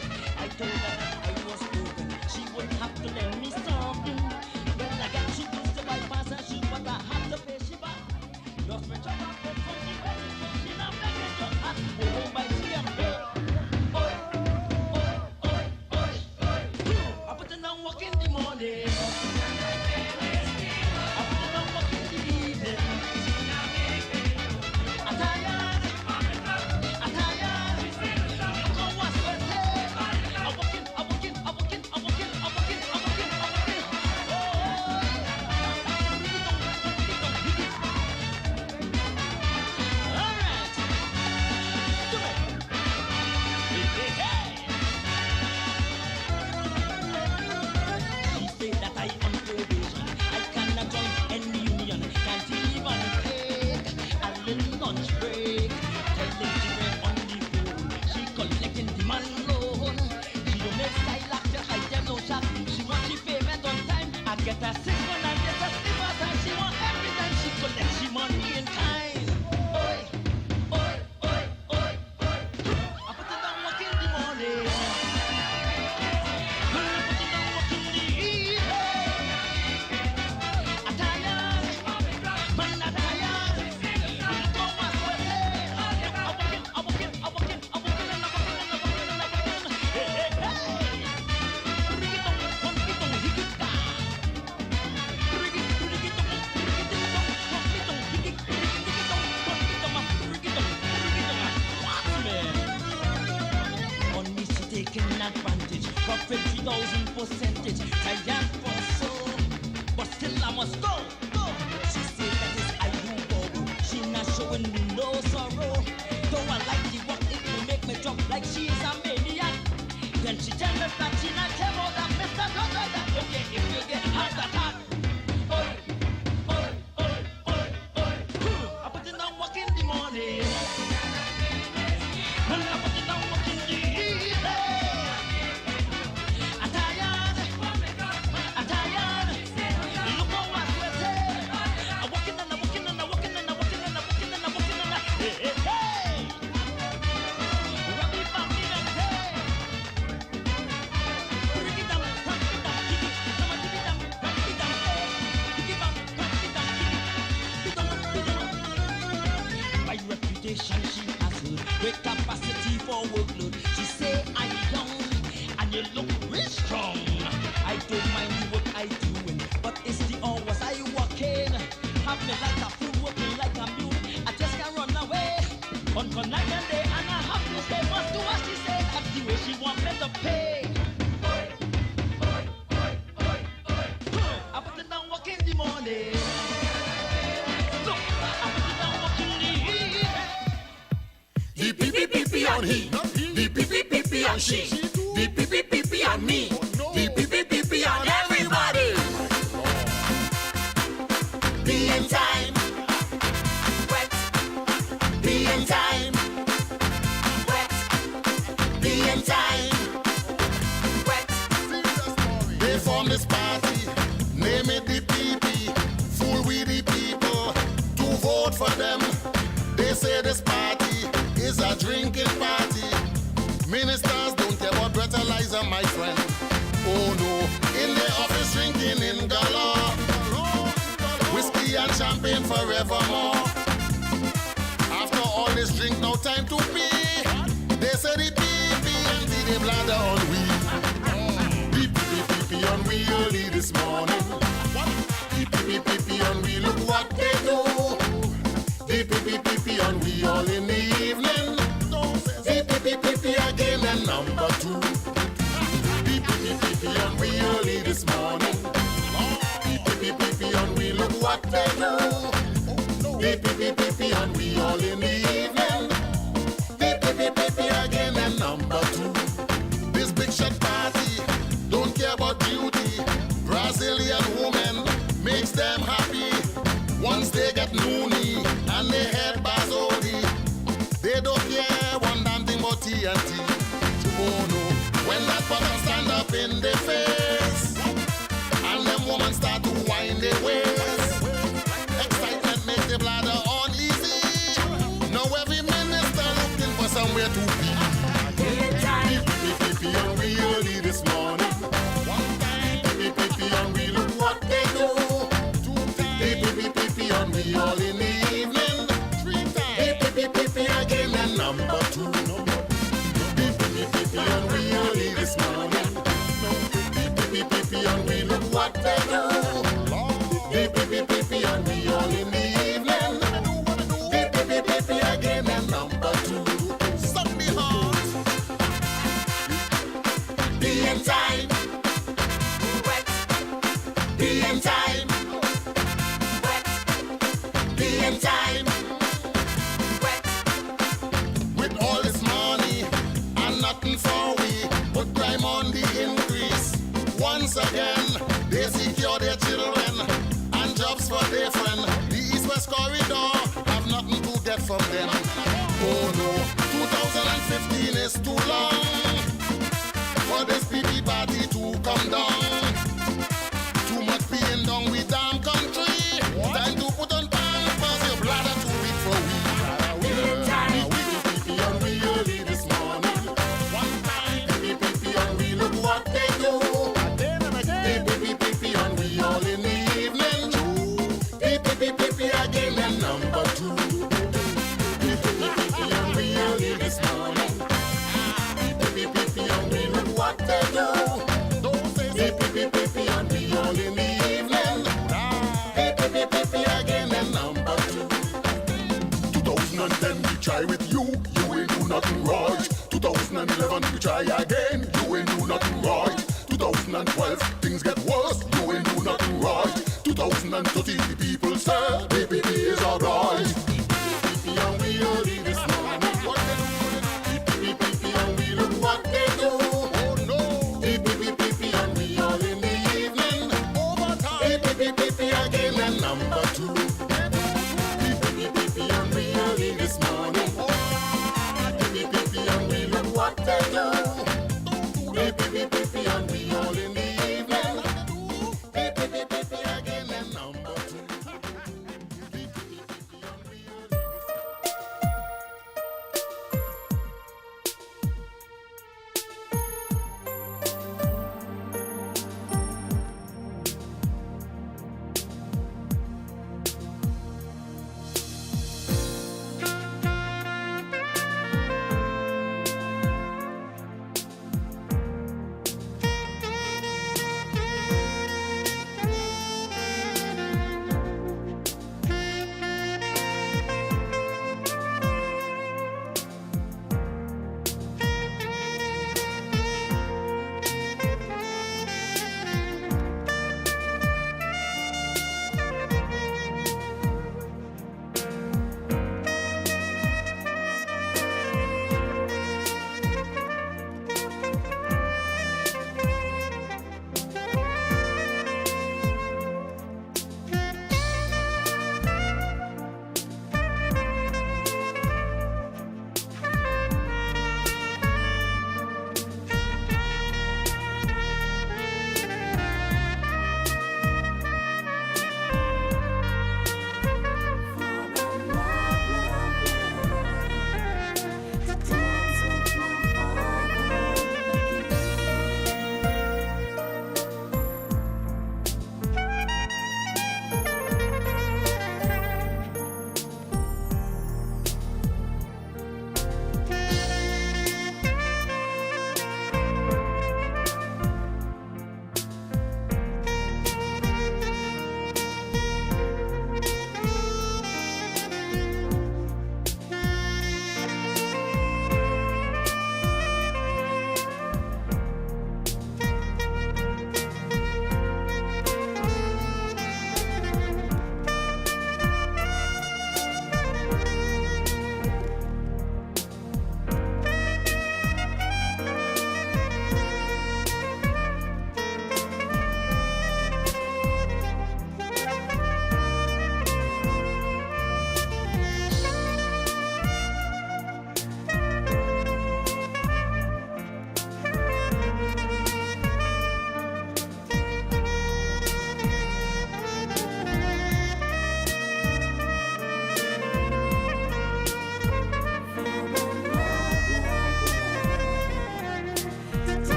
percentage. Tired for so, but still I must go. She said that is I do go. She not showing me no sorrow. Though I like the walk, it will make me jump like she is a maniac. Then she tell me that she not care more than Mr. Doctor. Okay, if you get heart attack. I put it down walk in the morning. And I put it down walk in the evening. I'm tired. Look how I sweat. I'm walking and I'm walking and I'm walking and I'm walking and I'm walking and I'm walking and I'm hey, hey. Rabbi Bambi and hey. Break it down, kick it, come on, kick it down, kick it down, kick it down, kick it down. My reputation she has great capacity for workload. She say I'm young and you look real strong. I don't mind the work I doing, but it's the hours I work in. Have me like a fool, working like a mule. I just can't run away. On for night and day, and I have to stay. Must do what she say. That's the way she want me to pay. I put it down, walk in the morning. Look, I put it down, walk in the evening. The pee on he, the pee on she, the pee on me, the pee on everybody. Be in time, wet. Be in time, wet. Be in time, wet. They form this party, name it the PP. Fool with the people to vote for them. They say this party is a drinking party. Ministers don't care about breathalyzer, my friend. Oh no, in the office drinking in galore. Whiskey and champagne forevermore. After all this drink, no time to pee. They say the PP empty the bladder on we. The PP on we early this morning. The PP on we, look what they do. The PP on we all in the evening. The PP again and number 2. The PP on we early this morning. The PP on we, look what they do. The PP on we all in the evening. The PP again and number 2. This big shot party don't care about beauty. Brazilian woman makes them happy. Once they get noonie and they head Bazodi, they don't care one damn thing about TNT. Oh no, when that bottom stand up in their face and them women start to wind their waist, excitement makes the bladder uneasy. Now every minister looking for somewhere to be. Pee on we early this morning. Pee on we, look what they do. Pee on we all in the evening. Pee again and number 2. Pee on we early this morning. Pee on we, look what they do. Pee on we all in the evening. Pee again and number 2. Sunday heart. Be in time. Wet. Be in time. Be in time, wet. With all this money and nothing for we, put crime on the increase. Once again, they secure their children and jobs for their friend. The East-West corridor have nothing to get from them. Oh no, 2015 is too long for this PP party to come down. Too much being done with damn country. Time to put on bladder too big for we. Pee on we early this morning. One time, pee on we, look what they do. Pee on we all in the evening. Pee again and number 2. Pee on we early this morning. Pee on we, look what they do. Pee on we all in the evening. Pee again and number 2. 2010 we try with you ain't do nothing right. 2011 we try again, you ain't do nothing right. 2012 and to the people say, BBB is alright. BBB and we early this morning. What they do? BBB and we look what they do. Oh no. BBB and we all in the evening. Overtime. BBB again and number 2. BBB and we early this morning. BBB and we look what they do. BBB and we all in the evening. BBB again and number 2.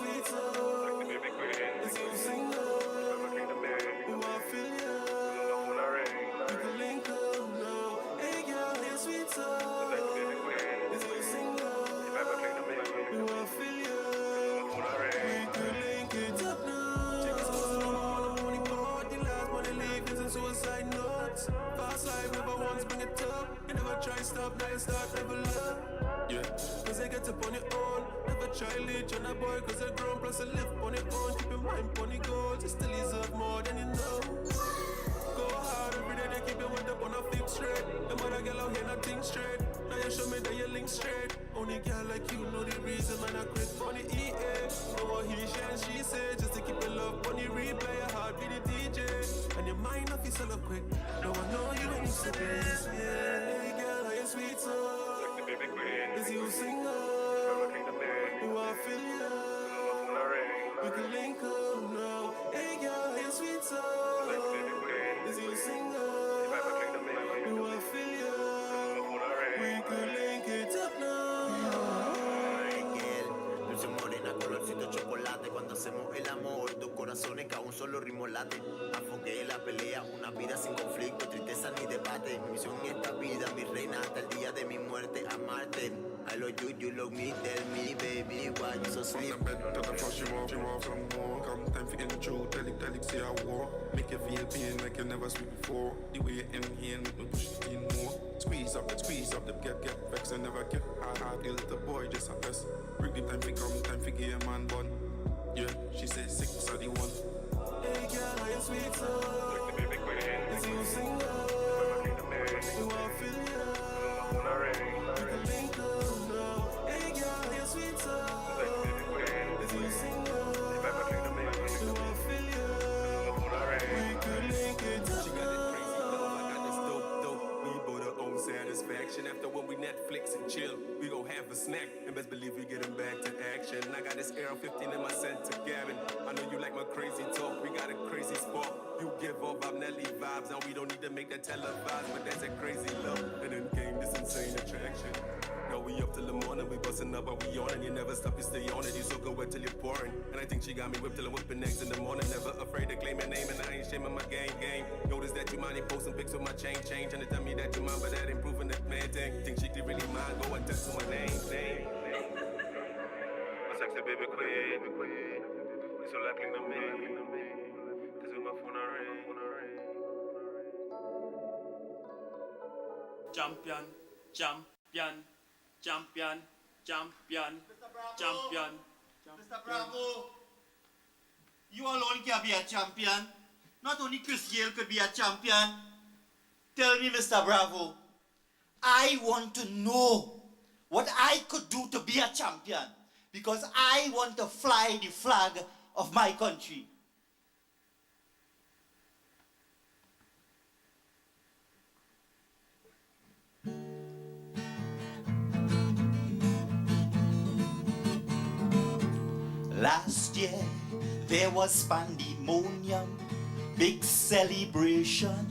sweet soul. It's you single. Oh, I feel you. We can link up now. Hey girl, you're sweet soul. It's you single. Oh, I feel you. We could link it up now. Check his hustle on the money board. The last money leave is a suicide notes. Fast life, never once bring it up. You never try stop, now you start level up. Yeah, cause they get up on your own. Never try leech on a boy, cause they grown. Plus, they live on your own. Keep your mind on the goals. You still deserve more than you know. Go hard every day, they keep you with up on a fix straight. The mother girl out here, not think straight. Now you show me that you link straight. Only girl like you know the reason, man. I quit on the EA. Know what he and she say, just to keep your love on the replay. Your heart be the DJ, and your mind off you sell up quick. No one know you when you say this. Yeah, hey girl, are you sweet soul? Is you single? Oh, I feel you. We can link up now. Hey girl, are you sweet soul? Is you single? Oh, I feel you. We can link it up now. Dulce morena, colorcito chocolate. Cuando hacemos el amor, dos corazones que a un solo ritmo late. Afogué la pelea, una vida sin conflicto, tristeza ni debate. Mi misión en esta vida, mi reina, hasta el día de mi muerte, amarte. I love you, you love me, tell me, baby, why you so sweet. From the bed to the floor, she want some more. Come time for intro, tell it, say I walk. Make you feel pain like you never sweet before. The way you inhale, make me push it in more. Squeeze up, the get vexed and never get hard. Ill the boy, just a best. Bring the time for come, time for give a man bun. Yeah, she says 6 are the one. Hey girl, are you sweet soul? Is you single? Do I feel you? You can link up now. Hey girl, are you sweet soul? Is you single? Do I feel you? We could link it up. She got it crazy love, I got this dope. We both our own satisfaction. After when we Netflix and chill, we gon' have a snack. And best believe we getting back to action. I got this Air 15 in my center cabin. I know you like my crazy talk, we got a crazy spark. You give off Bob Nelly vibes, and we don't need to make that televised, but that's a crazy love. And then came this insane attraction. Now we up till the morning, we bustin' up, but we on, and you never stop, you stay on it. You so good wet till you're pouring. And I think she got me whipped till I'm whipping eggs in the morning. Never afraid to claim her name, and I ain't shaming my game. Notice that you mind ain't posting pics with my chain, trying to tell me that you mind, but that ain't proving that man thing. Think she could really mind, go and touch to my name. My sexy baby queen, you so likely to me, cause with my phone I ring. Champion. Mr. Bravo, you alone can be a champion. Not only Chris Yale could be a champion. Tell me, Mr. Bravo, I want to know what I could do to be a champion, because I want to fly the flag of my country. Last year there was pandemonium, big celebration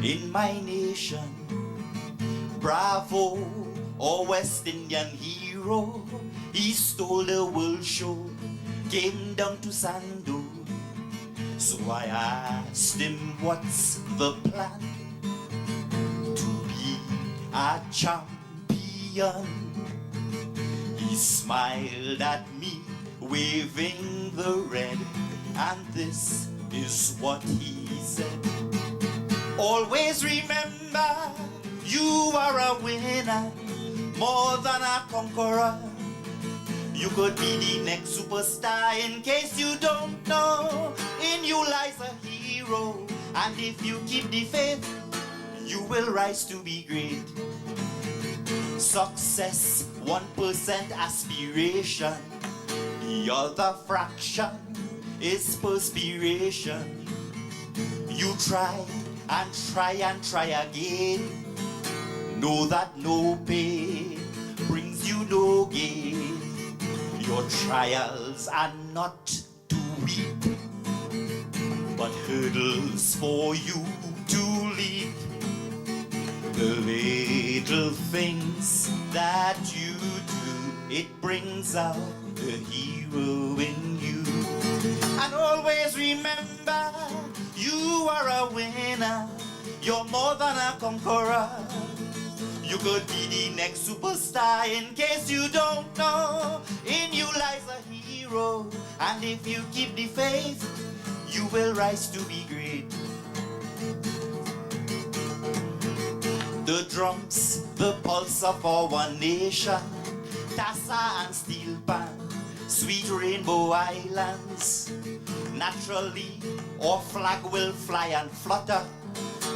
in my nation. Bravo, our West Indian hero, he stole the world show, came down to Sandu. So I asked him, what's the plan to be a champion? He smiled at me, waving the red, and this is what he said. Always remember, you are a winner, more than a conqueror. You could be the next superstar. In case you don't know, in you lies a hero, and if you keep the faith, you will rise to be great. Success, 1% aspiration, the other fraction is perspiration. You try and try and try again. Know that no pain brings you no gain. Your trials are not to weep, but hurdles for you to leap. The little things that you do, it brings out the hero in you. And always remember, you are a winner. You're more than a conqueror. You could be the next superstar. In case you don't know, in you lies a hero. And if you keep the faith, you will rise to be great. The drums, the pulse of our nation, Tassa and Steel Pan, sweet Rainbow Islands. Naturally, our flag will fly and flutter,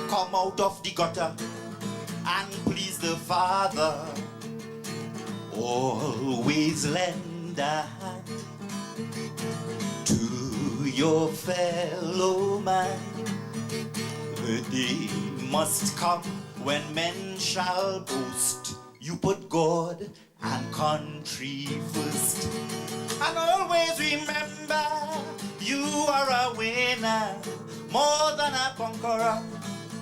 come out of the gutter and please the Father. Always lend a hand to your fellow man. The day must come when men shall boast. You put God and country first. And always remember, you are a winner, more than a conqueror.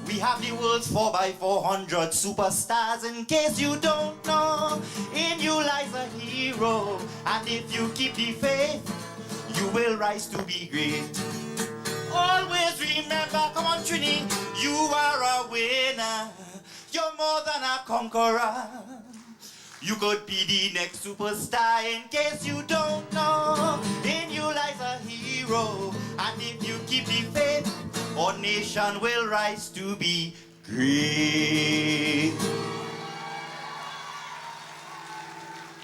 We have the world's 4x400 superstars. In case you don't know, in you lies a hero. And if you keep the faith, you will rise to be great. Always remember, come on Trini, you are a winner. You're more than a conqueror. You could be the next superstar. In case you don't know, in you lies a hero. And if you keep the faith, our nation will rise to be great.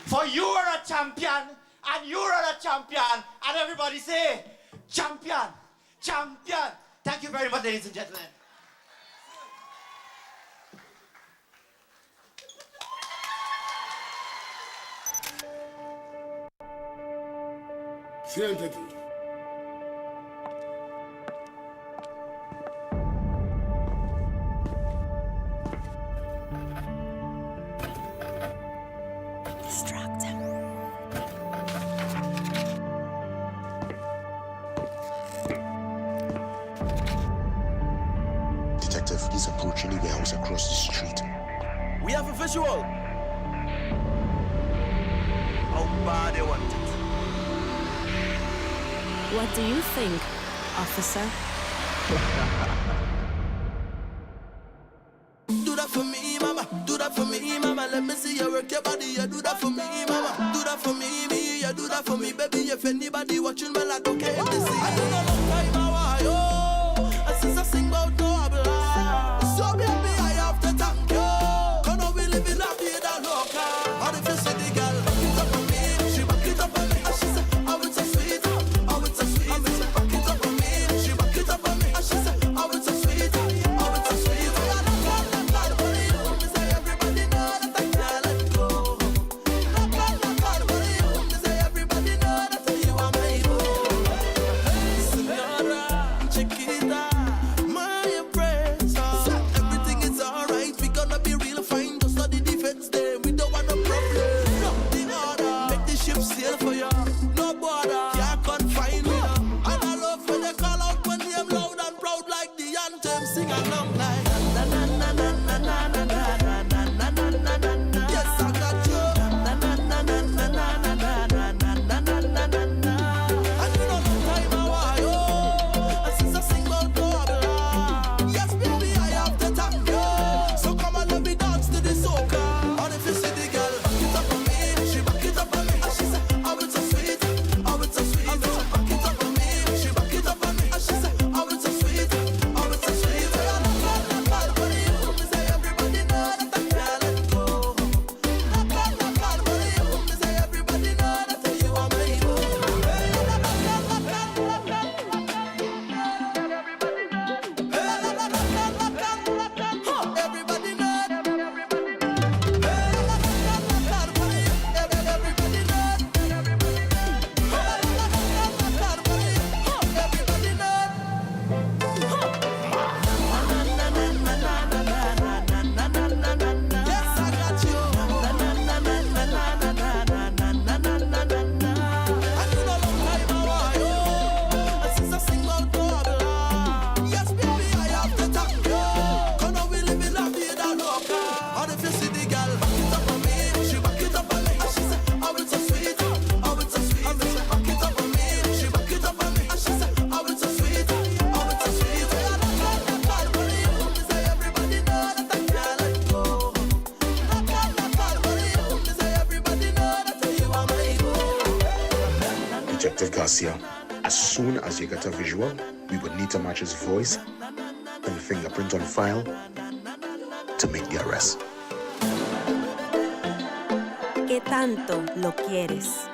For you are a champion, and you are a champion, and everybody say, champion, champion. Thank you very much, ladies and gentlemen. Siéntate. Distract him. Detective, he's approaching the warehouse across the street. We have a visual. How bad they want it. What do you think, officer? Do that for me, mama. Do that for me, mama. Let me see you work your body. You do that for me, mama. Do that for me, me. You do that for me, baby. If anybody watching me, like okay, if they see. I do not long time, why, oh. And since I sing about no habla, so baby, I have to thank you. 'Cause now we live in a vida loca. And if you see the girl, back it up for me. She back it up for me. And she said, oh, it's so sweet. Oh, it's so sweet. And she said, back it up for me. She back it up for me. And she said, oh, it's so sweet. Oh, it's so sweet. Everybody Detective Garcia, as soon as you get a visual, we would need to match his voice and fingerprint on file to make the arrest. ¿Qué tanto lo quieres?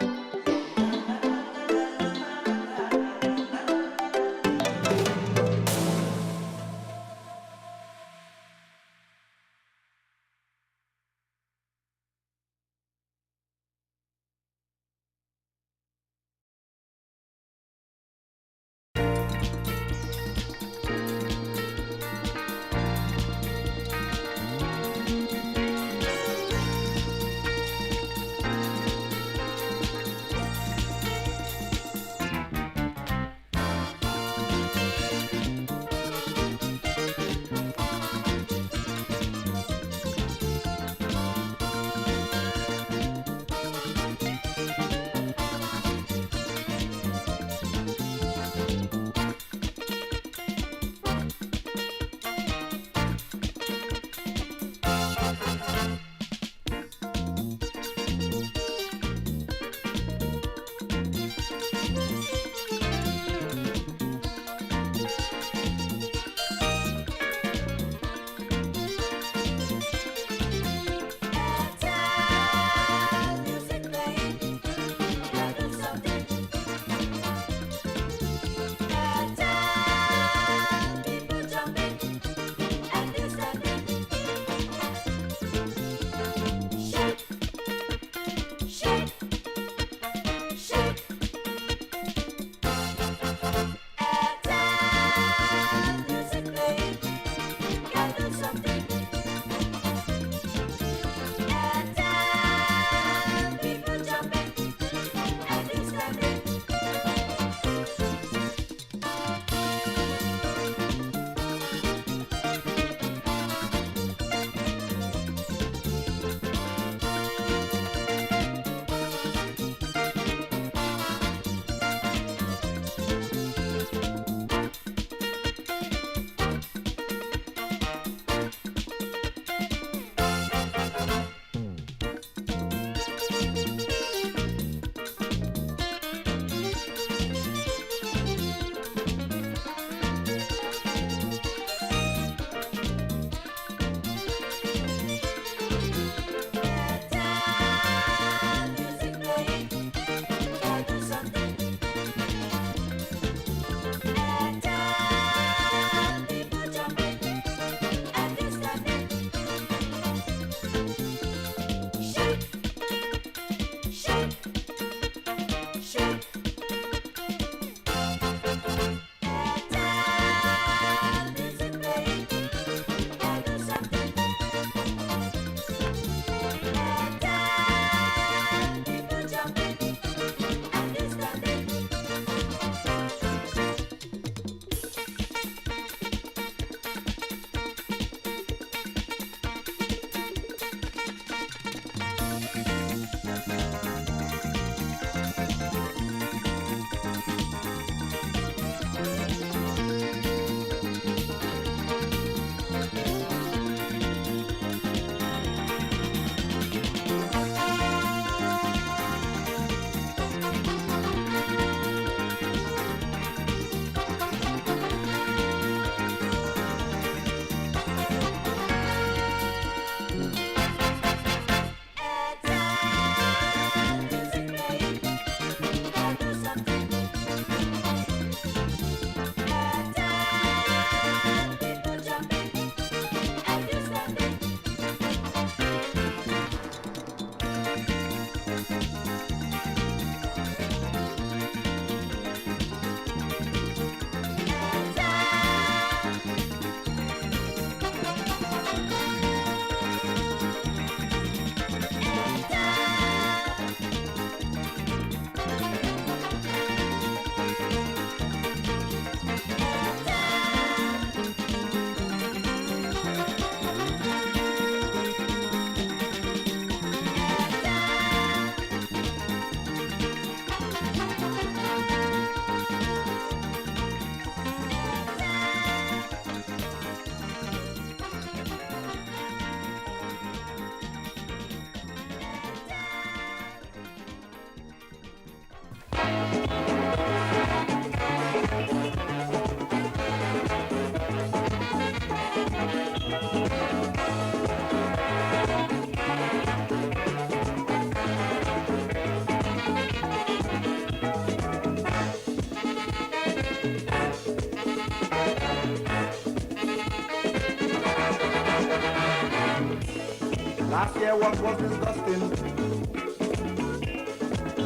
Last year what was disgusting.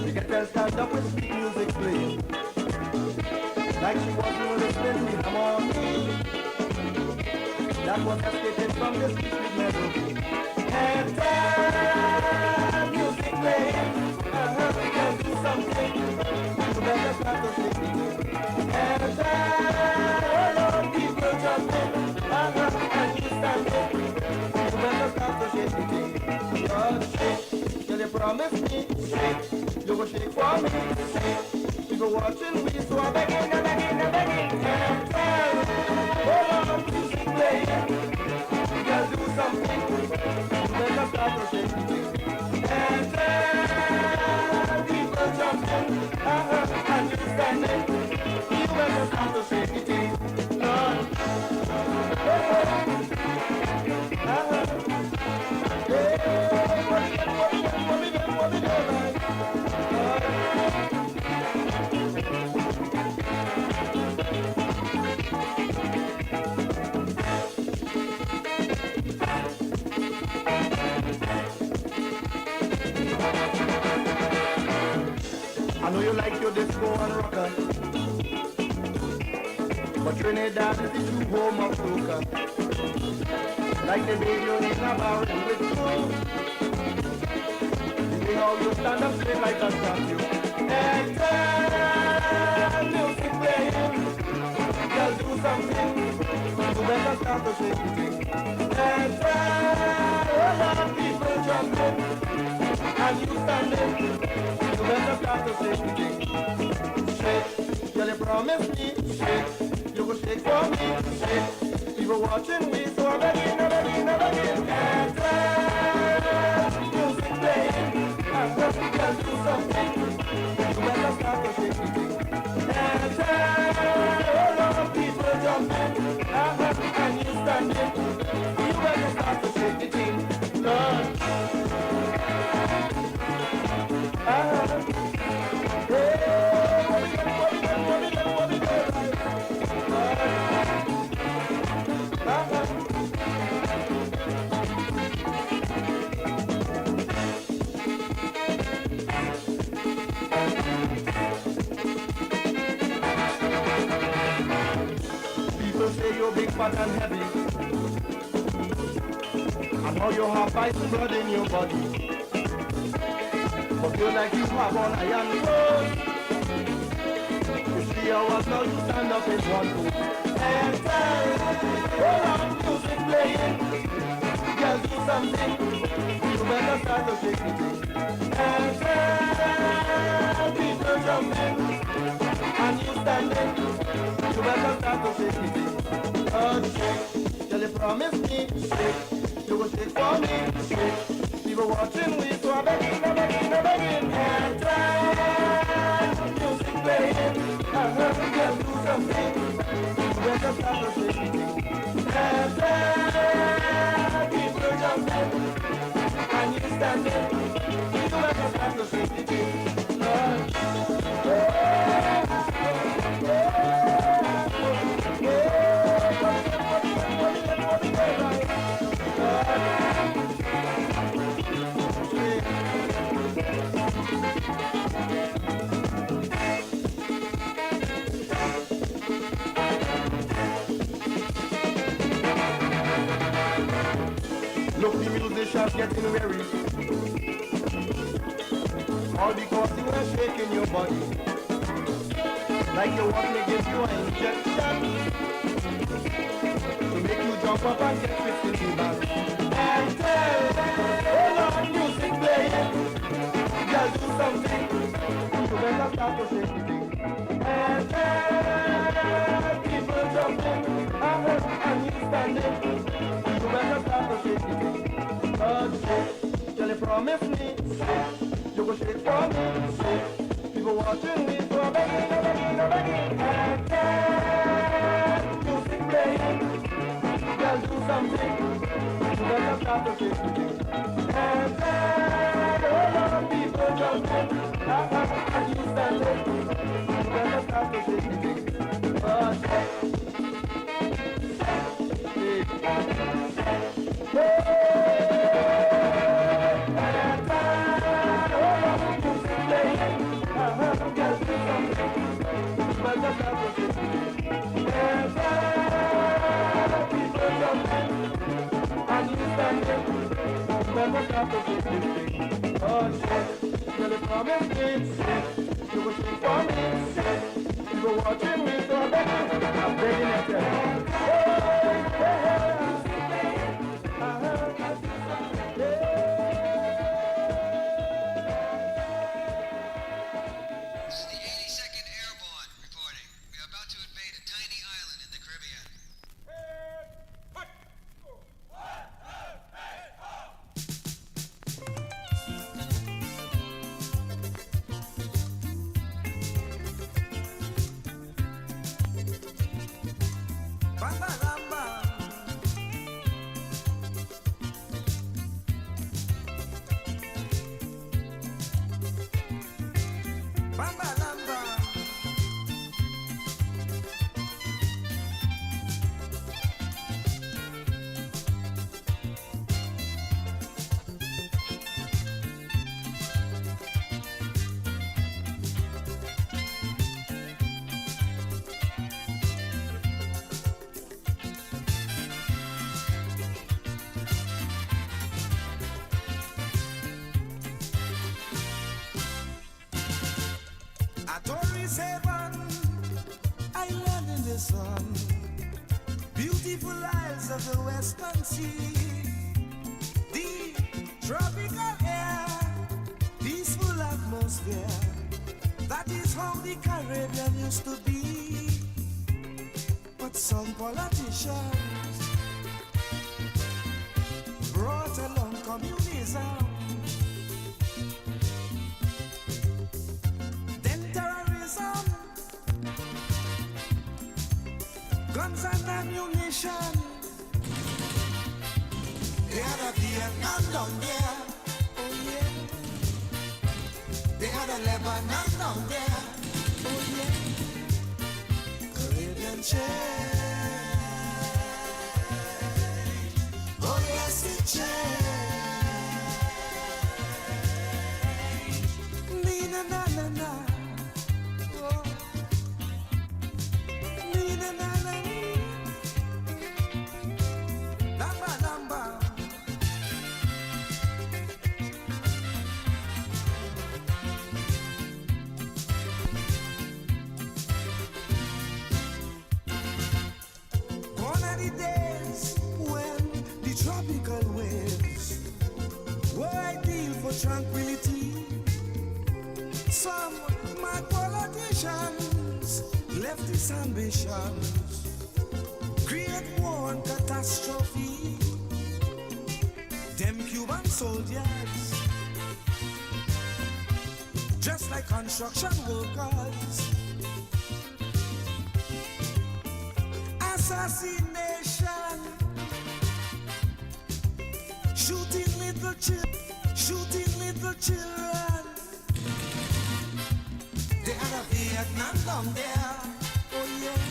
You can tell stand up with sweet music playing. Like she wasn't listening, come on. That was escaping from this sweet melody. And time music playing. We can do something. You better start to shake it. And time people jumping. And you standing. You better start to shake it. Lord, shake. Till you promise me, shake. You will shake for me, shake. People watching me, so I'm begging, I'm begging, I'm begging. And tell, hold on, music playing. You gotta do something. You better start to shake it. And tell, people jumping, and you standing. You better start to shake it. Lord, I know you like your disco and rocker, but Trinidad is the true home of soca. Like the radio in a bar with you. You see how you stand up straight like a statue. And time music playing. Girl, do something. You better start to shake it. And time, a lot of people jumping. And you standing. You better start to shake it. Shake. Girl, you promise me. Shake. You will shake for me. Shake. People watching me, so I'm begging, I'm begging, I'm begging. And time, music playing. And nothing can do something. You better start to shake it. And time, a lot of people jumping. And you standing. You better start to shake it. Lord. People say you're big, fat, and heavy. I know you have ice blood in your body. But feel like you have on iron clothes. You 3 hours now, you stand up in one foot. And time, hold on, music playing. Girl, do something. You better start to shake it. And time, people jumping. And you standing. You better start to shake it. Oh, shake. Girl, you promise me, shake. You will shake for me, shake. People watching me, so I'm begging, I'm begging, I'm begging. And time, music playing. I heard you can do something. You better start to shake it. And time, people jumping. And you standing. You better start to shake it. Lord. Look, the musicians getting weary. All because you are shaking your body. Like you want me to give you an injection to make you jump up and get fit in the back. And tell, hold on, music playing. Girl, do something. You better start to shake it. And tell, people jumping. And you standing. You better start to shake it. Oh, shake. Girl, you promise me. Shake. You will shake for me. Shake. People watching me, so I'm begging, I'm begging, I'm begging. And music playing. Girl, do something, better start to say something. And then, all of people jumping, and you standing, better start to say something. Oh, say, oh shit, you're the promise me, you were sweet for me, you were watching me, so I'm begging at you. Torres Haven, island in the sun, beautiful isles of the Western Sea, the tropical air, peaceful atmosphere. That is how the Caribbean used to be. But some politicians brought along communism. Guns and ammunition. They had a Vietnam down there, oh yeah. They had a Lebanon down there, oh yeah. Caribbean change, oh yes it changed. Na na na na. Tranquility. Some mad politicians left his ambitions, create war and catastrophe. Them Cuban soldiers, just like construction workers, assassination, shooting little children. Shooting little children. They had a Vietnam down there, oh yeah.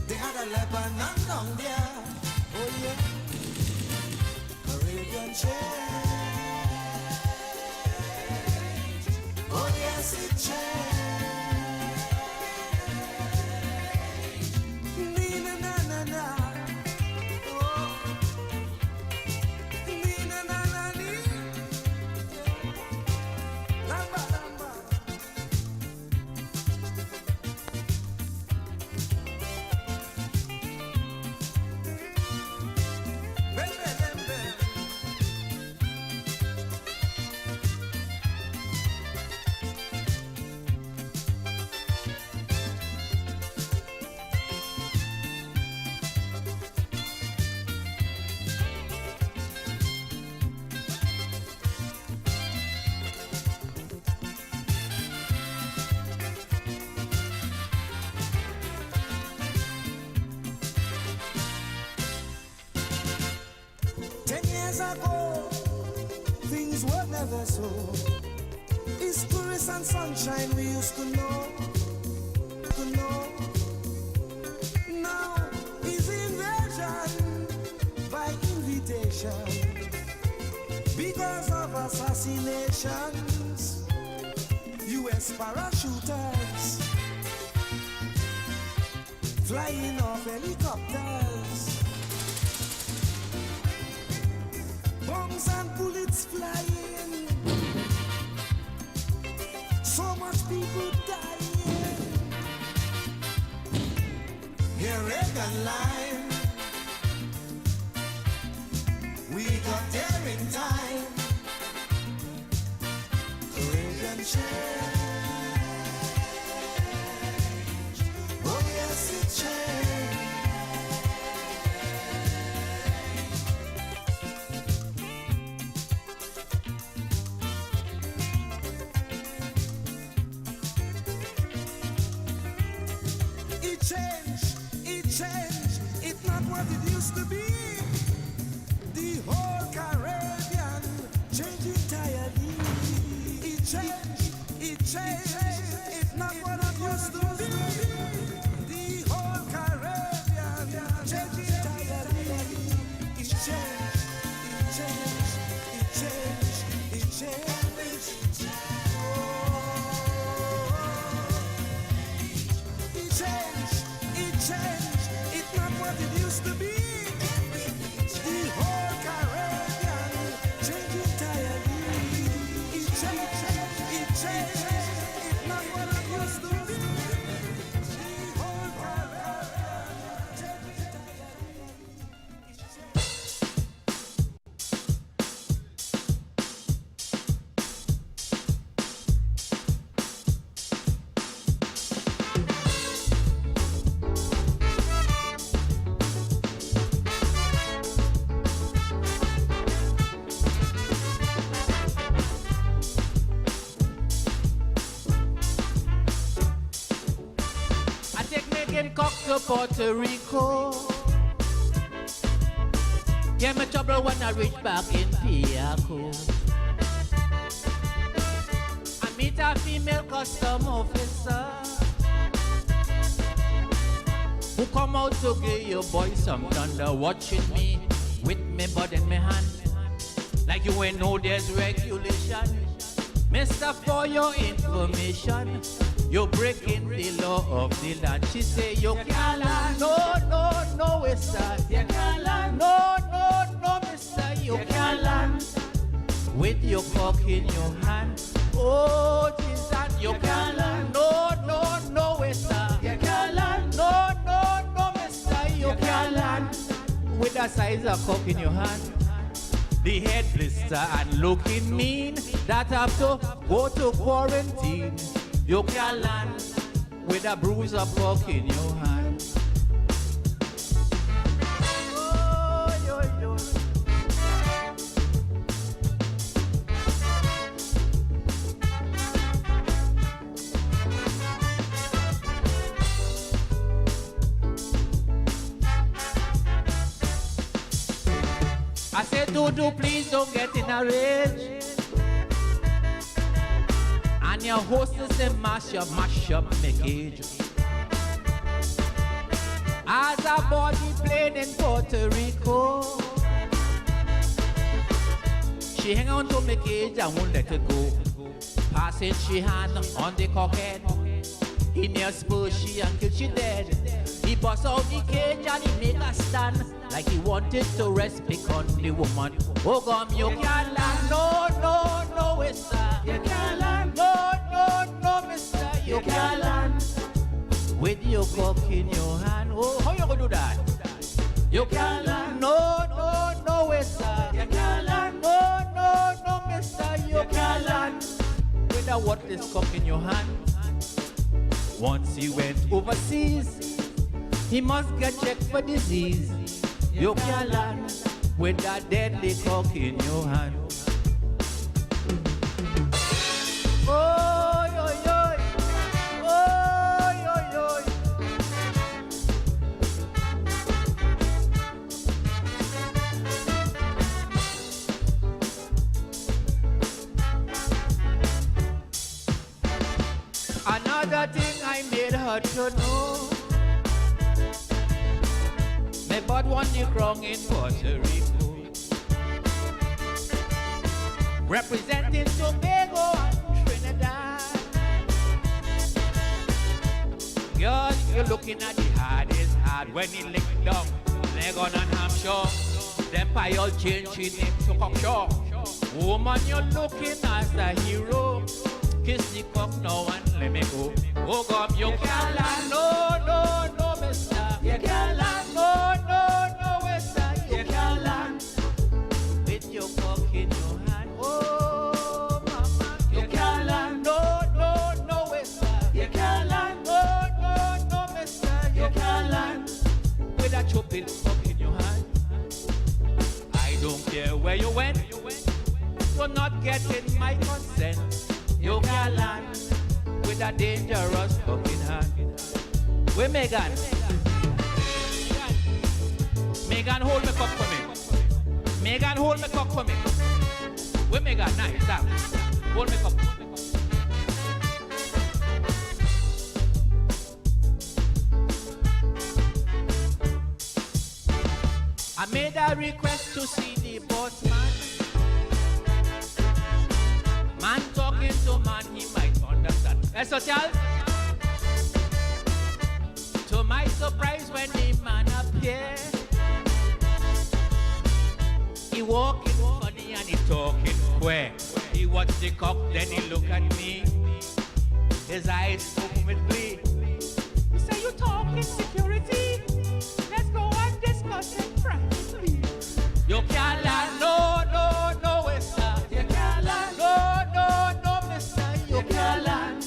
They had a Lebanon down there, oh yeah. Caribbean change, oh yes it changed. Na na na na. Years ago, things were never so. It's tourists and sunshine we used to know. Now is invasion by invitation because of assassinations. US parachuters flying off helicopters, bombs and bullets flying, so much people dying. Here Reagan line, we got there in time. Reagan change, oh yes it changed. It changed, it's not what it used to be. The whole Caribbean changed entirely. It changed, it's not what it used to be. The whole Caribbean changed entirely. It changed, it changed. It's not what it used to be. The whole Caribbean changed entirely. It changed, it's not what it used to be. The whole Caribbean changed to Puerto Rico. Get me trouble when I reach back in Piaco. I meet a female custom officer who come out to give your boy some thunder, watching me with me bud in me hand. Like you ain't know there's regulation. Mister, for your information, you're breaking the law of the land. She say you can't land. No, mister. You can't land. No, mister. You can't land. With your cock in your hand. Oh, Jesus, you can't land. No, mister. You can't land. No, mister. You can't land. With the size of cock in your hand. The head blister and looking mean. That have to go to quarantine. You can land with a bruise of pork in your hand. I said, Dudu, please don't get in a rage. And your hostess and mash up my cage. As a body playing in Puerto Rico, she hang on to my cage and won't let it go. Passing she hand on the cockhead. He near spur she until she dead. He bust out the cage and he make a stand like he wanted to rest pick on the woman. Oh God, you can't land. No, mister. You can't land. No, mister. You can't land. With your cock in your hand. Oh, how you gonna do that? You can't land. No, mister. You can't land. No, mister. You can't land. With a worthless cock in your hand. Once he went overseas, he must get checked for disease. You can't land with that deadly cock in your hand. Oh, yo, yo. Oh, yo, yo. Another thing I made her to know. Me bought one new crown in Puerto Rico, representing Tobago and Trinidad. Girl, you're looking at the hardest hard when he lick down Legon and Hampshire. Then Payol change his name to Cockshaw. Woman, you're looking as the hero. Kiss the cock now and let me go. Oh God, you can't land, no, mister. You can't land, no, mister. You can't land with your cock in your hand. Oh, mama, you can't land, no, mister. You can't land, no, mister. You can't land with a chopping cock in your hand. I don't care where you went, you're not getting my consent. You can't land with a dangerous fucking hand. Where Megan? Megan, hold me cock for me. Megan, hold me cock for me. Where Megan? Nice, stop. Hold me cock. I made a request to see the boss man. Man talking to man, he might understand. Yes, so Charles? To my surprise, when the man appeared, he walking funny and he talking queer. He watch the cock, then he look at me. His eyes open with glee. He say, you talking security? Let's go and discuss it privately. You can't land, no, it's not. You can't land, no, mister. You can't land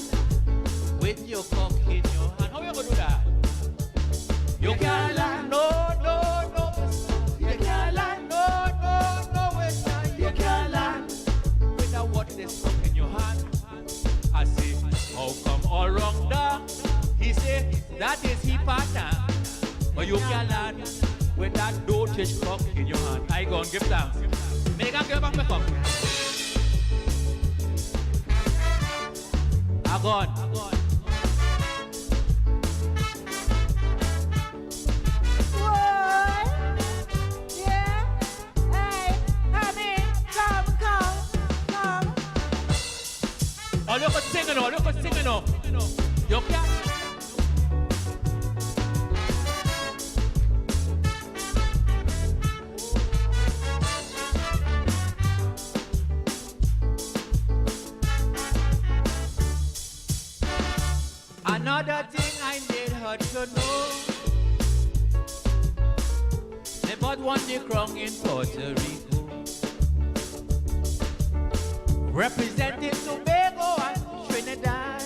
with your cock in your hand. How you gonna do that? You can't land, no, mister. You can't land, no, mister. You can't land without what this cock in your hand. I say, how come all wrong there? He say, that is his partner. But you can't land with that dotage cock in your hand. I go and give thanks. Megan, give back my cock. I gone. Oh, look at singing now. You can't. Another thing I made her to know. They bought one new crown in Puerto Rico, representing Tobago and Trinidad.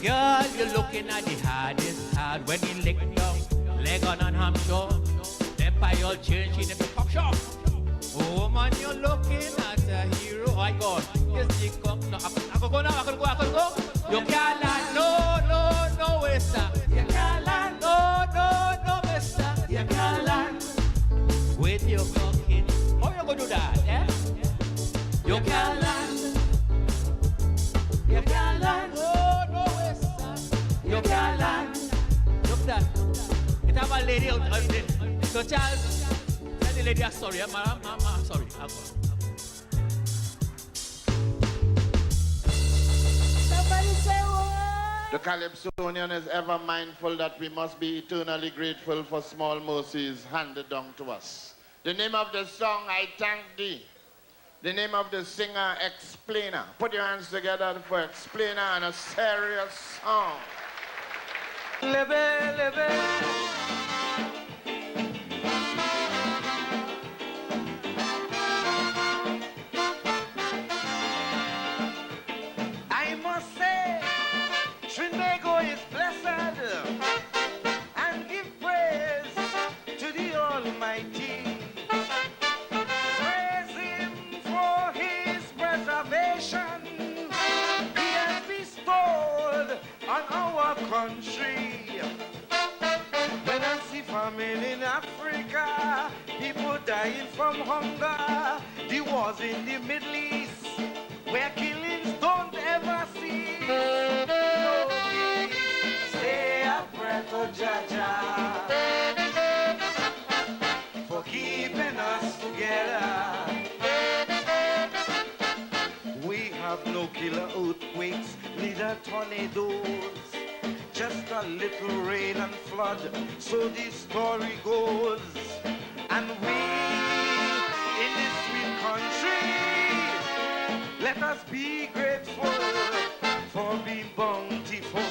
Girl, you're looking at the hardest hard when you lick down Legon and Hampshire. Them Payol change in the cock shop. Oh man, you're looking at a hero. I God, yes, the cock. No, I can go now. I can go. You can't land, no, mister. You can't land, no, mister. You can't land with your cock in. How you gonna do that, eh? You can't land. You can't land, no, mister. You can't land. Look that. It have a lady out there. So Charles, tell the lady I'm sorry. I'm sorry. I'm sorry. The Calypsonian is ever mindful that we must be eternally grateful for small mercies handed down to us. The name of the song, I Thank Thee. The name of the singer, Explainer. Put your hands together for Explainer and a serious song. I must say, Trinbago is blessed, and give praise to the Almighty. Praise Him for His preservation He has bestowed on our country. When I see famine in Africa, people dying from hunger, the wars in the Middle East, where killings don't ever cease. No peace. Say a prayer to Jaja for keeping us together. We have no killer earthquakes, neither tornadoes, just a little rain and flood, so this story goes. And we, in this sweet country, let us be grateful for being bountiful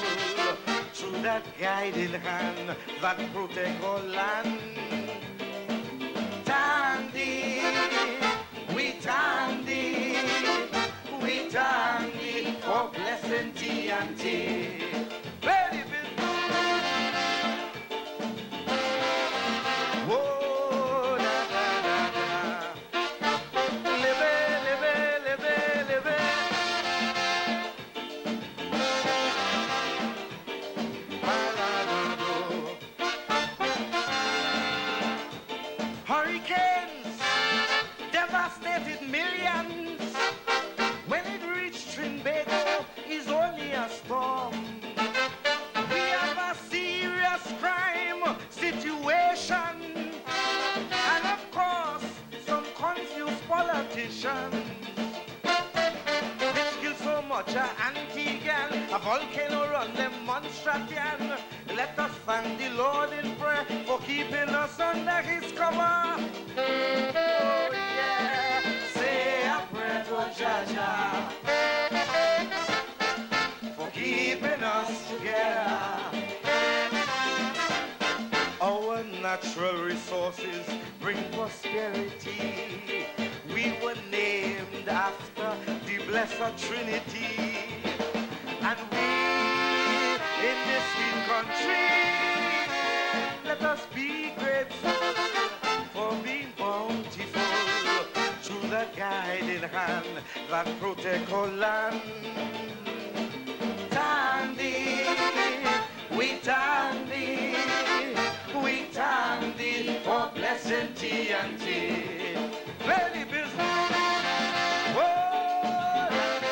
through that guiding hand that protect our land. Tandy, we tandy, we tandy for blessing TNT. Ready, whoa, na na na na. Live. Hurricanes devastated millions. When it reached Trinbago, it's only a storm. We have a serious crime situation, and of course, some confused politicians. Which kill so much Antiguan, a volcano run demonstration. Let us thank the Lord in prayer for keeping us under his cover. Oh yeah, say a prayer to Jaja for keeping us together. Our natural resources bring prosperity. We were named after the Blessed Trinity. And we, in this sweet country, let us be grateful for being bountiful through the guiding hand that protect our land. Tandy, we tandy, for blessing TNT. Ready business. Whoa, live.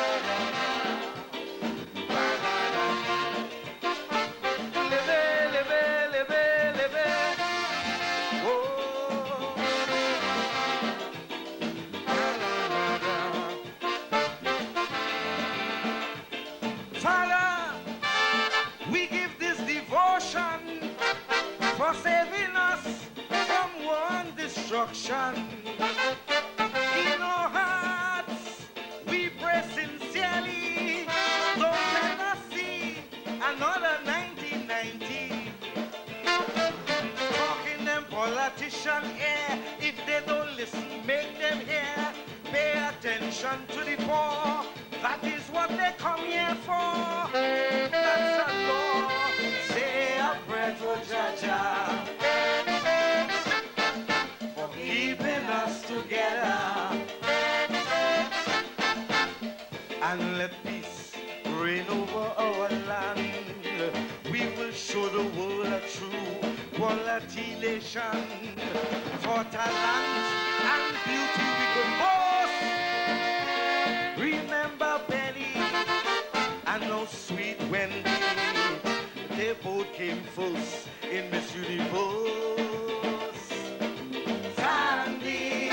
Whoa, Father, we give this devotion for saving us from one destruction. In our hearts, we pray sincerely. Don't let us see another 1990. Talking them politician here. If they don't listen, make them hear. Pay attention to the poor. That is what they come here for. That's the law. Say a prayer to Jaja for keeping us together. And let peace reign over our land. We will show the world a true quality nation. For talent and beauty we could boast. Remember Benny and no sweet Wendy. They both came first in Miss Universe. Tandy,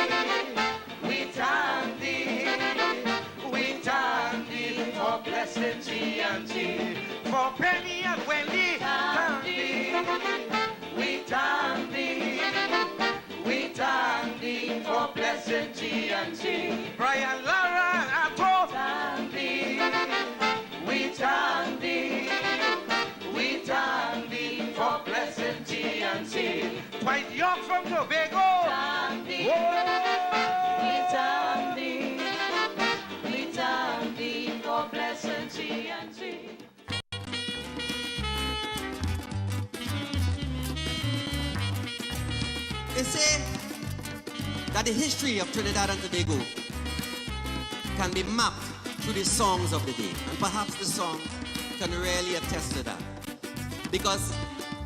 we tandy for blessing TNT. For Penny and Wendy, tandy, we tandy for blessing TNT. Brian, Lara, Atto, tandy, we tandy for blessing TNT. White York from Tobago, tandy, we tandy for blessing TNT. They say that the history of Trinidad and Tobago can be mapped through the songs of the day. And perhaps the song can really attest to that. Because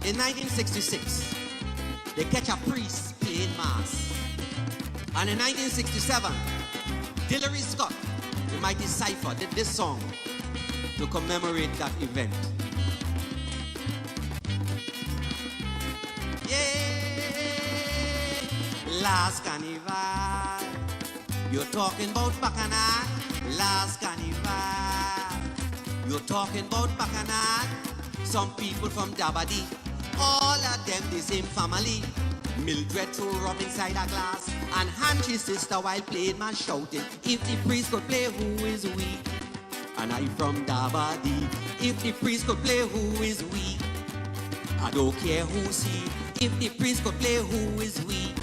in 1966, they catch a priest playing mass. And in 1967, Hillary Scott, the mighty Cypher did this song to commemorate that event. Yeah, last carnival. You're talking about Bacchanal. Last carnival. You're talking about Bacchanal. Some people from Dabadi, all of them the same family. Mildred threw rum inside a glass and hand his sister while playing man shouting, if the priest could play, who is we? And I from Dabadi, if the priest could play, who is we? I don't care who's he, if the priest could play, who is we?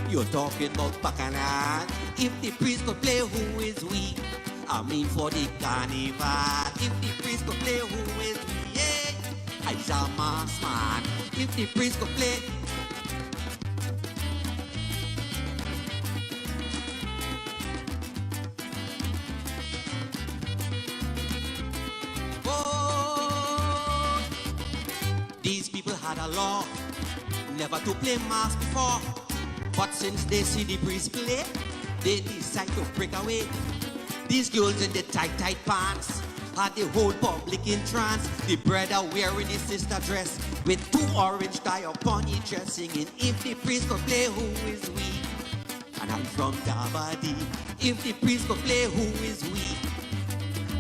You're talking about Bacchanal, if the priest could play, who is we? I mean for the carnival, if the priest could play, who is we? Yeah, I's a mass man, if the priest could play. These people had a law never to play mass before, but since they see the priest play, they decide to break away. These girls in the tight pants had the whole public in trance. The brother wearing his sister dress with 2 orange tie upon each chest, singing, if the priest could play, who is we? And I'm from Dabadi, if the priest could play, who is we?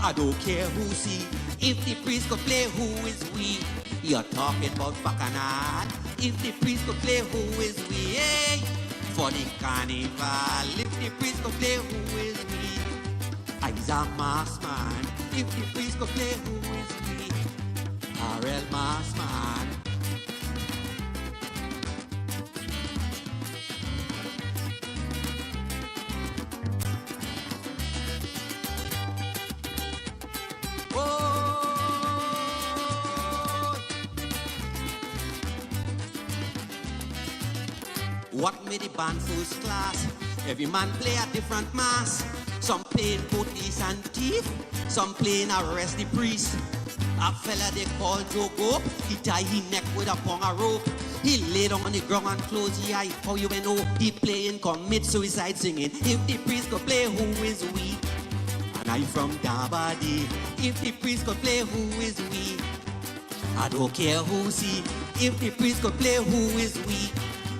I don't care who's he, if the priest could play, who is we? You're talking about Bacchanal, if the priest could play, who is we? Hey, for the carnival, if the priest could play, who is we? I's a mass man, if the priest could play, who is we? R.L. Mass man. What made the band first class? Every man play a different mass. Some playing police and thief, some playing arrest the priest. A fella they call Joe Gope, he tie his neck with a pong of rope. He lay down on the ground and close his eye. How you know he playing commit suicide singing, if the priest could play, who is we? And I'm from Dabadi, if the priest could play, who is we? I don't care who's he, if the priest could play, who is we?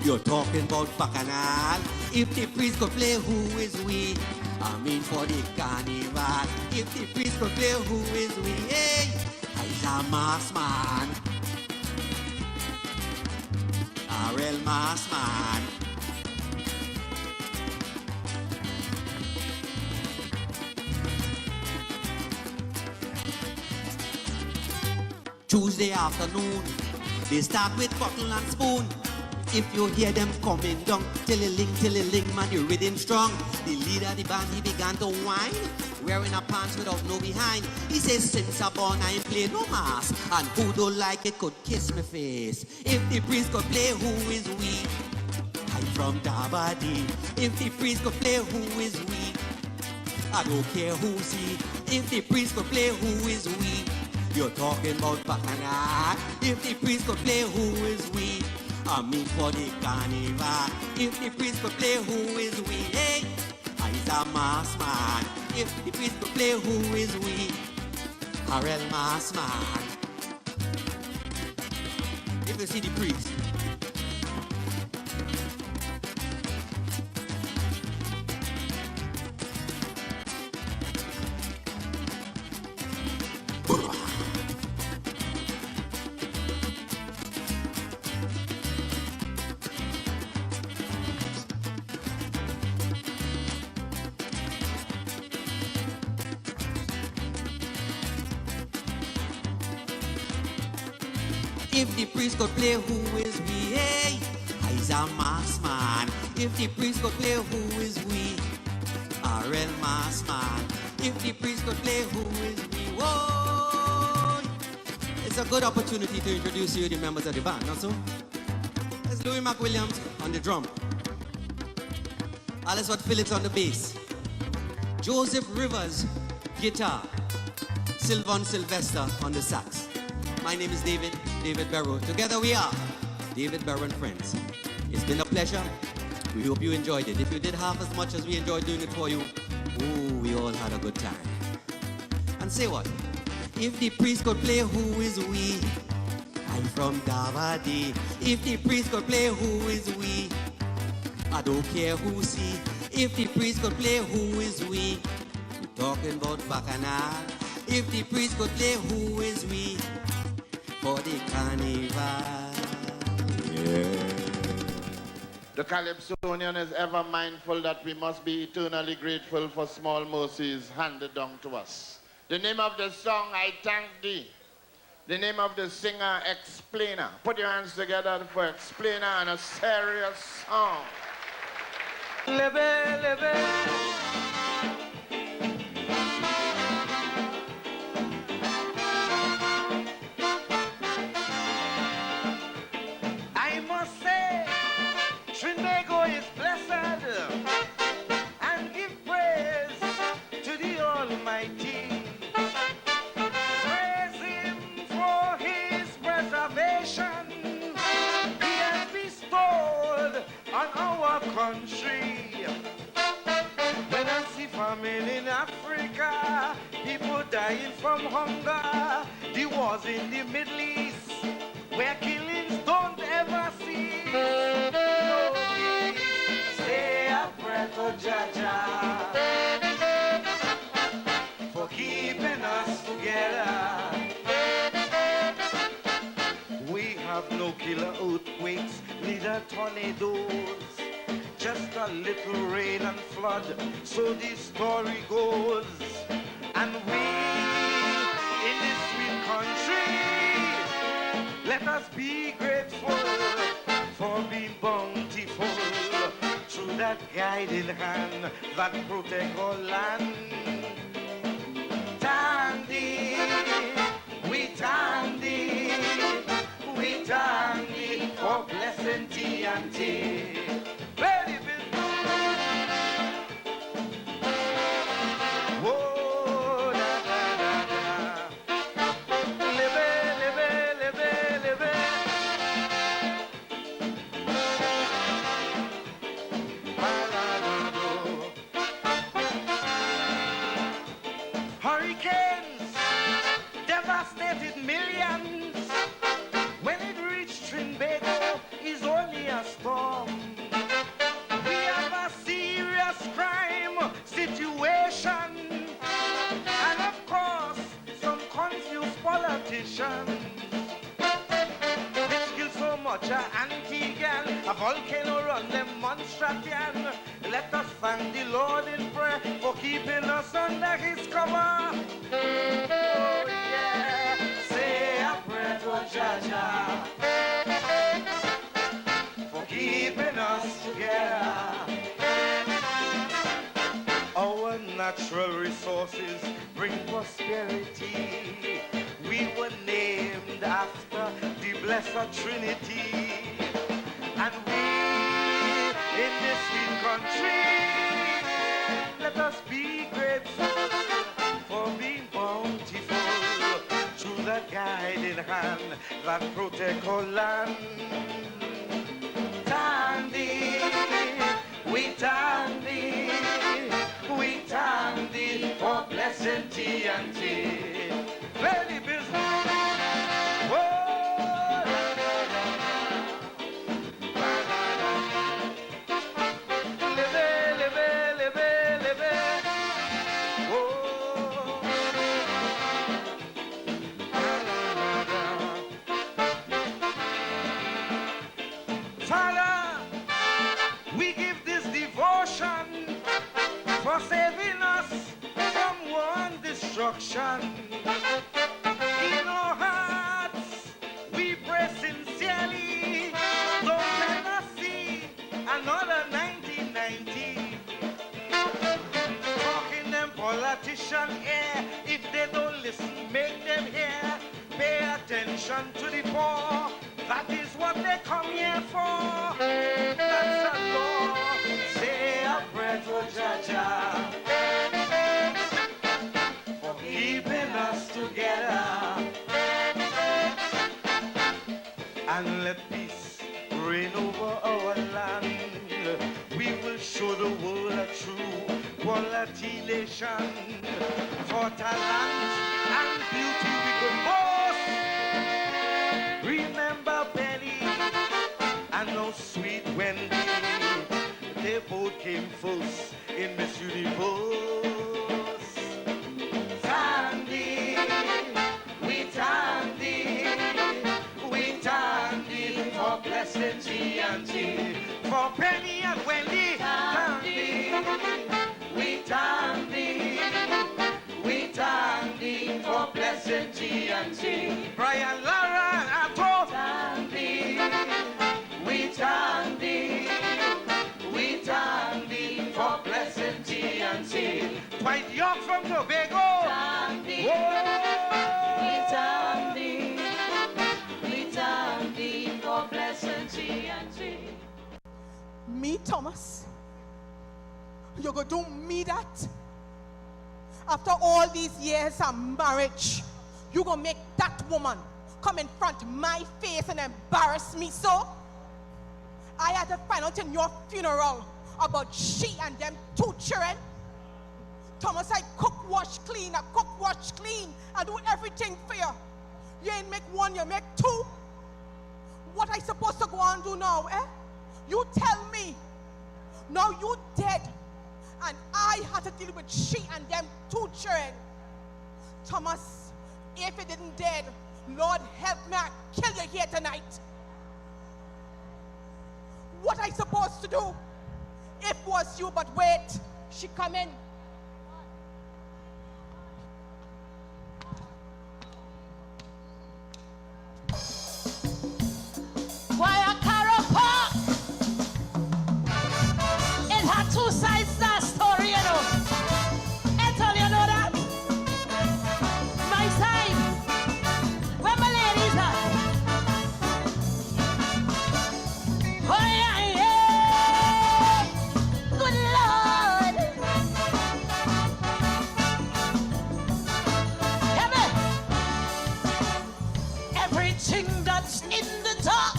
You're talking about Bacchanal, if the priest could play, who is we? I mean for the carnival, if the priest could play, who is we? Hey, I's a mass man, R.L. Mass man. Tuesday afternoon, they start with bottle and spoon. If you hear them coming down, till-a-ling, man, the rhythm strong. The leader of the band, he began to whine, wearing a pants without no behind. He says, since I born, I ain't play no mass, and who don't like it could kiss me face. If the priest could play, who is we? I'm from Dabadi. If the priest could play, who is we? I don't care who's he. If the priest could play, who is we? You're talking about Bacchanal. If the priest could play, who is we? I mean for the carnival, if the priest could play, who is we? Hey, I's a mass man, if the priest could play, who is we? R.L. Mass man. If you see the priest, if the priest could play, who is we? Hey, I's a mass man. If the priest could play, who is we? R.L. Mass man. If the priest could play, who is we? Whoa! It's a good opportunity to introduce you to the members of the band, not so? There's Louis McWilliams on the drum. Alice Watt Phillips on the bass. Joseph Rivers, guitar. Sylvan Sylvester on the sax. My name is David Barrow. Together we are David Barrow and Friends. It's been a pleasure. We hope you enjoyed it. If you did half as much as we enjoyed doing it for you, we all had a good time. and say what? If the priest could play Who Is We, I'm from Davadi. If the priest could play Who Is We, I don't care who see. If the priest could play Who Is We, we're talking about Bacchanal. If the priest could play Who Is We, for the carnival. Yeah. The Calypsonian is ever mindful that we must be eternally grateful for small mercies handed down to us. The name of the song, I Thank Thee. The name of the singer, Explainer. Put your hands together for Explainer and a serious song. Lebe, lebe. I must say, Trinbago is blessed, and give praise to the Almighty. Praise Him for His preservation He has bestowed on our country. When I see famine in Africa, people dying from hunger, the wars in the Middle East, where killings don't ever cease. No peace. Say a prayer to Jaja for keeping us together. We have no killer earthquakes, neither tornadoes, just a little rain and flood, so the story goes. And we, in this sweet country, let us be grateful for being bountiful through that guiding hand that protect our land. Tandy, we tandy, we tandy for blessing tea and tea. Ready, whoa, da, da, da, da. Live, live, live, live. Hurricanes devastated millions. When it reached Trinbago, it's only a storm. We have a serious crime situation, and of course, some confused politicians. Which kill so much Antiguan, a volcano run them Monstratian. Let us thank the Lord in prayer for keeping us under His cover. Oh yeah, say a prayer to Jaja for keeping us together. Our natural resources bring prosperity. We were named after the Blessed Trinity. And we, in this sweet country, let us be grateful for being bountiful through the guiding hand that protect our land. Tandy, we tandy, we tandy for blessing tea and tea. Ready business. Whoa. Father, we give this devotion for saving us from one destruction. In our hearts, we pray sincerely, don't let us see another 1990. Talking them politician air, if they don't listen, make them hear. Pay attention to the poor, that is what they come here for. That's a law. Say a prayer to Jaja for keeping us together. And let peace reign over our land. We will show the world a true equality nation. For talent and beauty we could boast. Remember Benny and no sweet Wendy. They both came first in Miss Universe. Tandy, we tandy for blessing G&G. For Penny and Wendy, tandy, we tandy for blessing G&G. Brian, Lara, and Atto, tandy, we tandy for blessing G&G. Dwight York from Tobago, tandy, we tandy for blessing G&G. Me, Thomas? You gonna do me that? After all these years of marriage, you gonna make that woman come in front of my face and embarrass me so? I had to find out in your funeral about she and them 2 children. Thomas, I cook, wash, clean, I do everything for you. You ain't make 1, you make 2. What I supposed to go on do now, eh? You tell me. Now you dead, and I had to deal with she and them 2 children. Thomas, if it didn't dead, Lord help me, I kill you here tonight. What I supposed to do? If was you, but wait, she come in. Why a Carol Park? It had 2 sides to that story, you know. Ethel, you know that? My side. Where my ladies are? Oh yeah, yeah. Good Lord. Hear me? Everything that's in the dark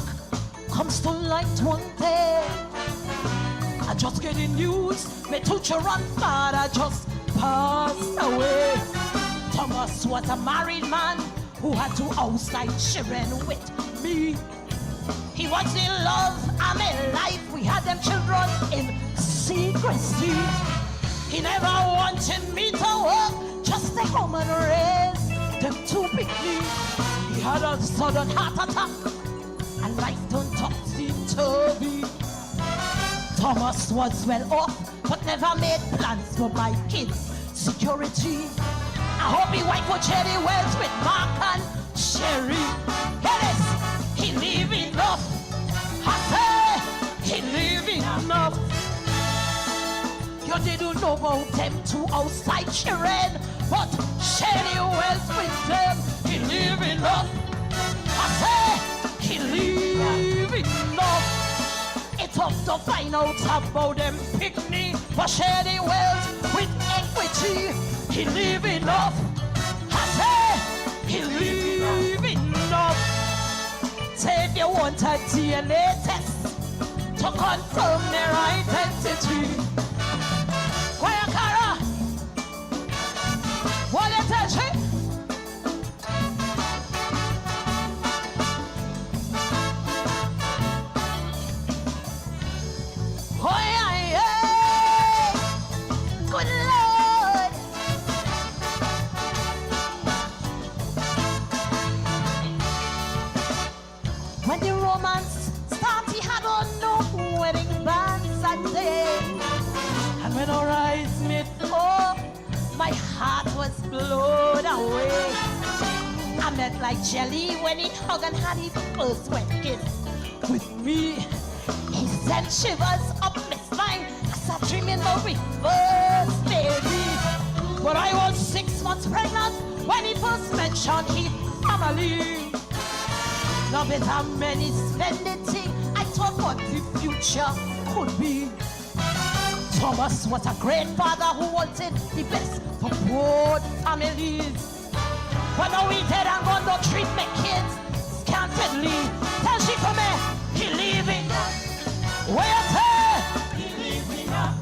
comes to light one day. I just get the news, my 2 children father just passed away. Thomas was a married man who had 2 outside children with me. He was in love, I'm in life, we had them children in secrecy. He never wanted me to work, just stay home and raise them 2 picnic. He had a sudden heart attack, and life turned topsy-turvy. Thomas was well off, but never made plans for my kids' security. I hope he wife would share the wells with Mark and Sherry. Hear this, he live enough. I say, he live enough. You didn't know about them 2 outside children, but share the wells with them. He live enough. I say, he live enough. It's tough to find out about them picnic, but share the wealth with equity. He live enough. I say, he live enough. Say if you want a DNA test to confirm their identity. Quiet, Cara. What is that shit? Oh yeah, yeah. Good Lord. When the romance started, he had on no wedding bands that day. And when our eyes met, oh, my heart was blown away. I met like jelly when he hugged and had his first wet kiss with me. He sent shivers up my spine as I dreaming of my first baby. But I was 6 months pregnant when he first mentioned his family. Love is a many splendid thing. I thought what the future could be. Thomas was a great father who wanted the best for both families. But now we dead and gone to treat my kids scantily. Tell she come here, he leaving. Where you say? He leaving up.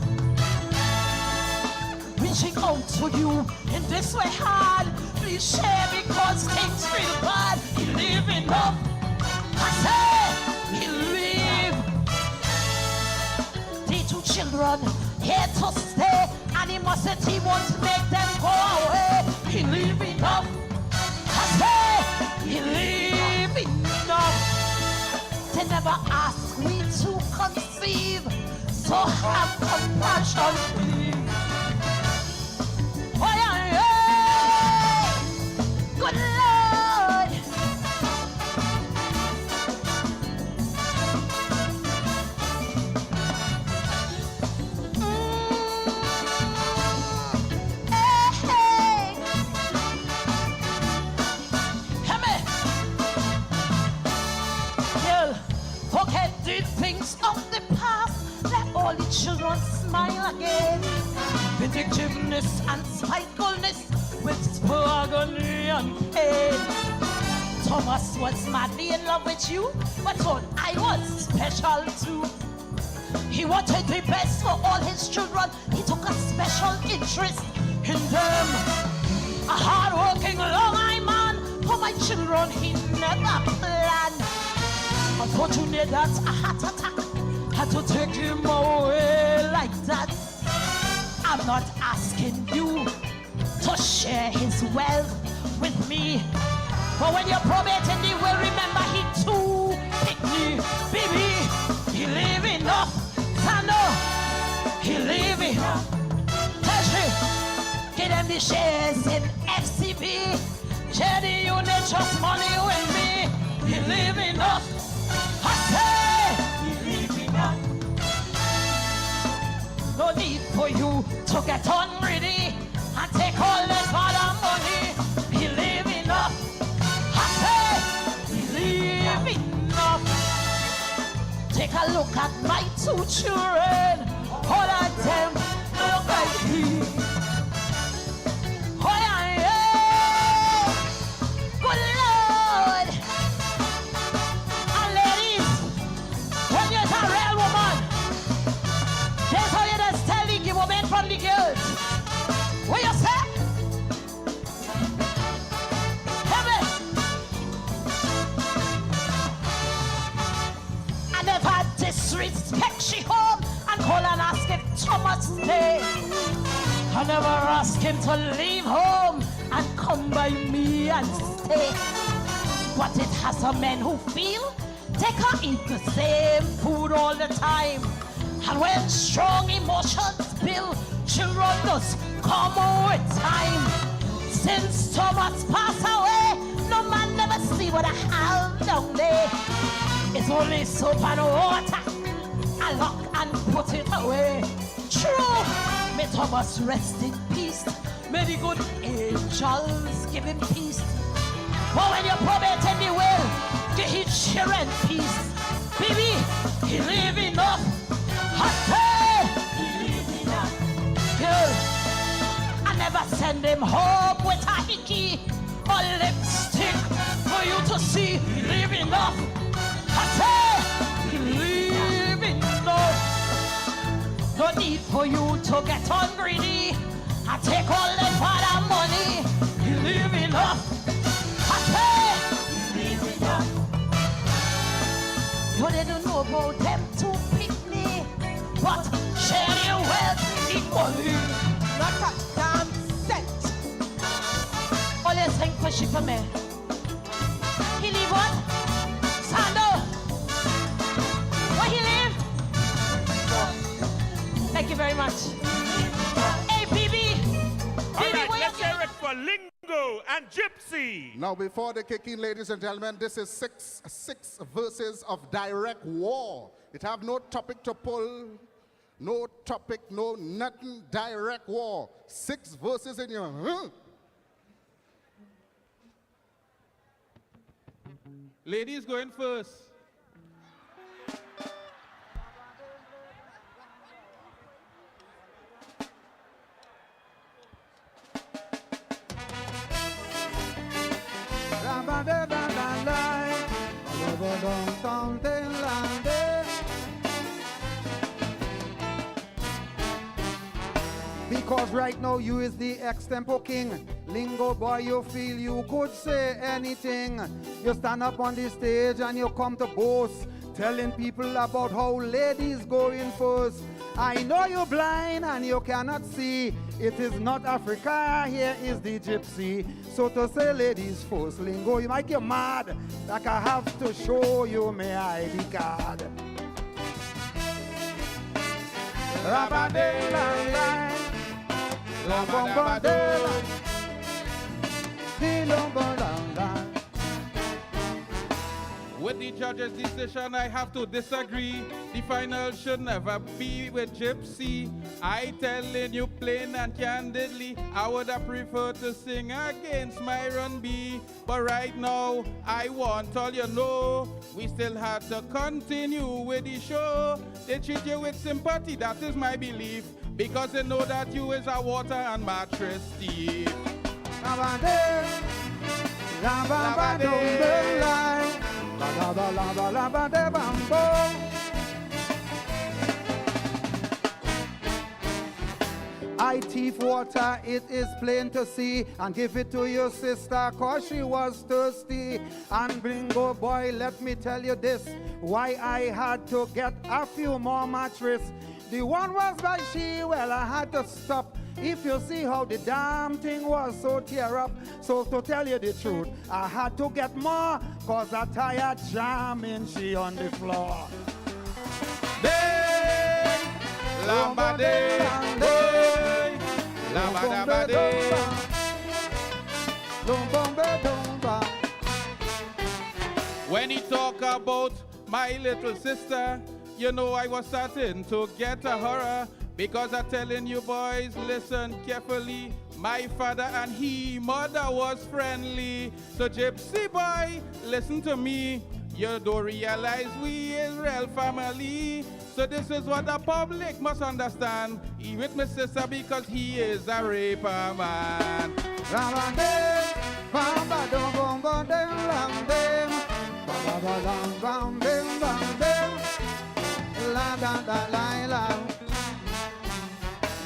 reaching out to you in this way hard. Please share because things feel bad. He live enough. I say he live. The two children here to stay, and he must say he wants to make them go away. He live enough. I say he live enough. They never ask me to conceive, so have compassion, please. Oh, yeah, yeah. Good Lord. Hey, hey. Hear me. Girl, forget the things of the past. Let all the children smile again. Vindictiveness and spitefulness with agony and pain. Thomas was madly in love with you, but thought I was special too. He wanted the best for all his children. He took a special interest in them. A hard-working, long-eyed man for my children he never planned. Unfortunately, that's a heart attack had to take him away like that. I'm not asking you to share his wealth with me, but when you're probating the will, remember he too picked me. Baby, he live enough. Sando, he live enough. Tertiary, get them the shares in FCB. Share the unit, trust money with me. He live enough. I say, he live enough. No need for you to get ungreedy and take all that father money. He live enough. I say, he live enough. Take a look at my two children. All of them look like he. Oh, yeah, yeah. Good Lord. And ladies, when you're a real woman, that's how you just tell the women from the girls. What you say? Heaven. I never disrespect she home and call and ask if Thomas stay. I never ask him to leave home and come by me and stay. But it has some men who feel they can't eat the same food all the time. And when strong emotions build, children just come with time. Since Thomas passed away, no man never see what I have down there. It's only soap and water. I lock and put it away. True, may Thomas rest in peace. May the good angels give him peace. But when you're probating the will, give his children peace. Baby, he live enough. I say, he live enough. Girl, I never send him home with a hickey or lipstick for you to see he live enough. I say, he live enough. No need for you to get ungreedy and take all that father money. He live enough. I say, he live enough. You didn't know about them to pick me, but share your wealth equally. Not a damn cent. Always think for shit for me. He live what? Sando. Where he live? Thank you very much. Hey, BB. All right, let's hear it for Lingo and Gypsy. Now, before they kick in, ladies and gentlemen, this is six verses of direct war. It have no topic to pull, no topic, no nothing, direct war. 6 verses in your, Ladies going first. Because right now you is the extempo king. Lingo boy, you feel you could say anything. You stand up on the stage and you come to boast, telling people about how ladies go in first. I know you're blind and you cannot see. It is not Africa, here is the gypsy. So to say ladies first, Lingo, you might get mad. Like I have to show you my ID card. With the judge's decision, I have to disagree. The final should never be with Gypsy. I telling you plain and candidly, I would have preferred to sing against Myron B. But right now, I want all you know, we still have to continue with the show. They treat you with sympathy, that is my belief, because they know that you is a water and mattress thief. I thief water, it is plain to see, and give it to your sister cause she was thirsty. And Bingo boy, let me tell you this, why I had to get a few more mattress. The one was by she, well I had to stop. If you see how the damn thing was so tear up. So to tell you the truth, I had to get more, cause I tired jamming she on the floor. Day, lamba day, day, lamba damba day. When he talk about my little sister, you know I was starting to get a horror. Because I'm telling you boys, listen carefully. My father and mother was friendly. So Gypsy boy, listen to me. You don't realize we is real family. So this is what the public must understand. He with my sister because he is a raper man.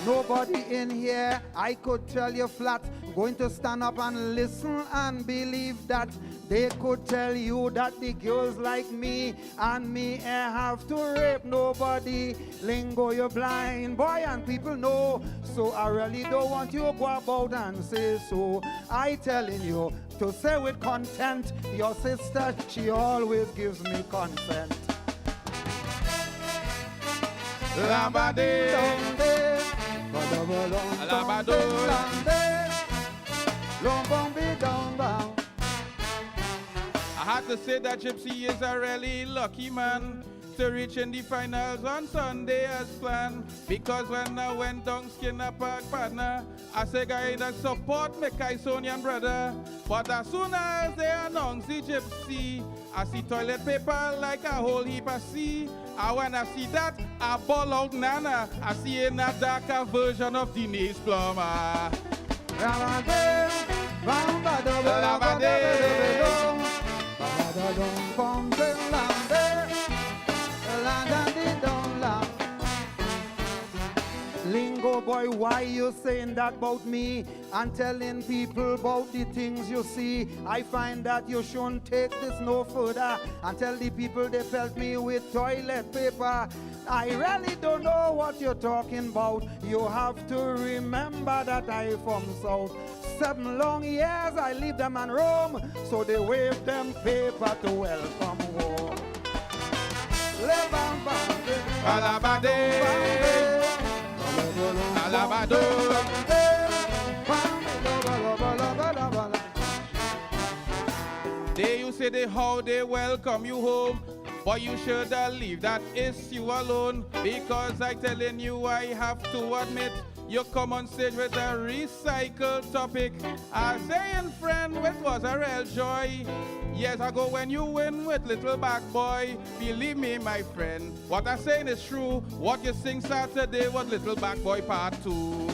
Nobody in here, I could tell you flat, going to stand up and listen and believe that they could tell you that the girls like me and me have to rape nobody. Lingo, you're blind, boy, and people know. So I really don't want you to go about and say so. I telling you to say with content, your sister, she always gives me consent. I had to say that Gypsy is a really lucky man to reach in the finals on Sunday as planned. Because when I went down Skinner Park, partner, I say guy that support my Kaisonian brother. But as soon as they announce the Gypsy, I see toilet paper like a whole heap of sea. And when I see that, I ball out Nana. I see in a darker version of Denise Plummer. Lingo boy, why you saying that about me and telling people about the things you see? I find that you shouldn't take this no further and tell the people they felt me with toilet paper. I really don't know what you're talking about. You have to remember that I from South. 7 long years I leave them and roam, so they wave them paper to welcome home. They you say they how they welcome you home, but you should leave that issue alone. Because I telling you, I have to admit, you come on stage with a recycled topic. I saying friend, it was a real joy. Years ago when you win with Little Back Boy, believe me my friend, what I'm saying is true. What you sing Saturday was Little Back Boy Part 2.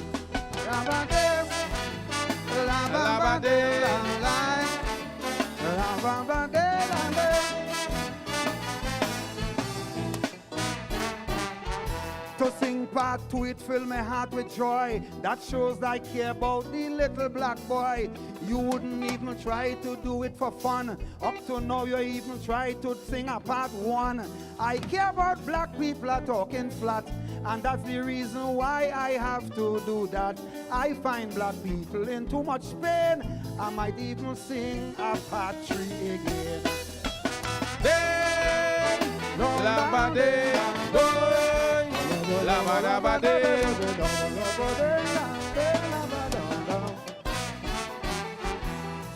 To sing part 2, it fill my heart with joy. That shows I care about the little black boy. You wouldn't even try to do it for fun. Up to now, you even try to sing a part 1. I care about black people are talking flat, and that's the reason why I have to do that. I find black people in too much pain. I might even sing a part 3 again.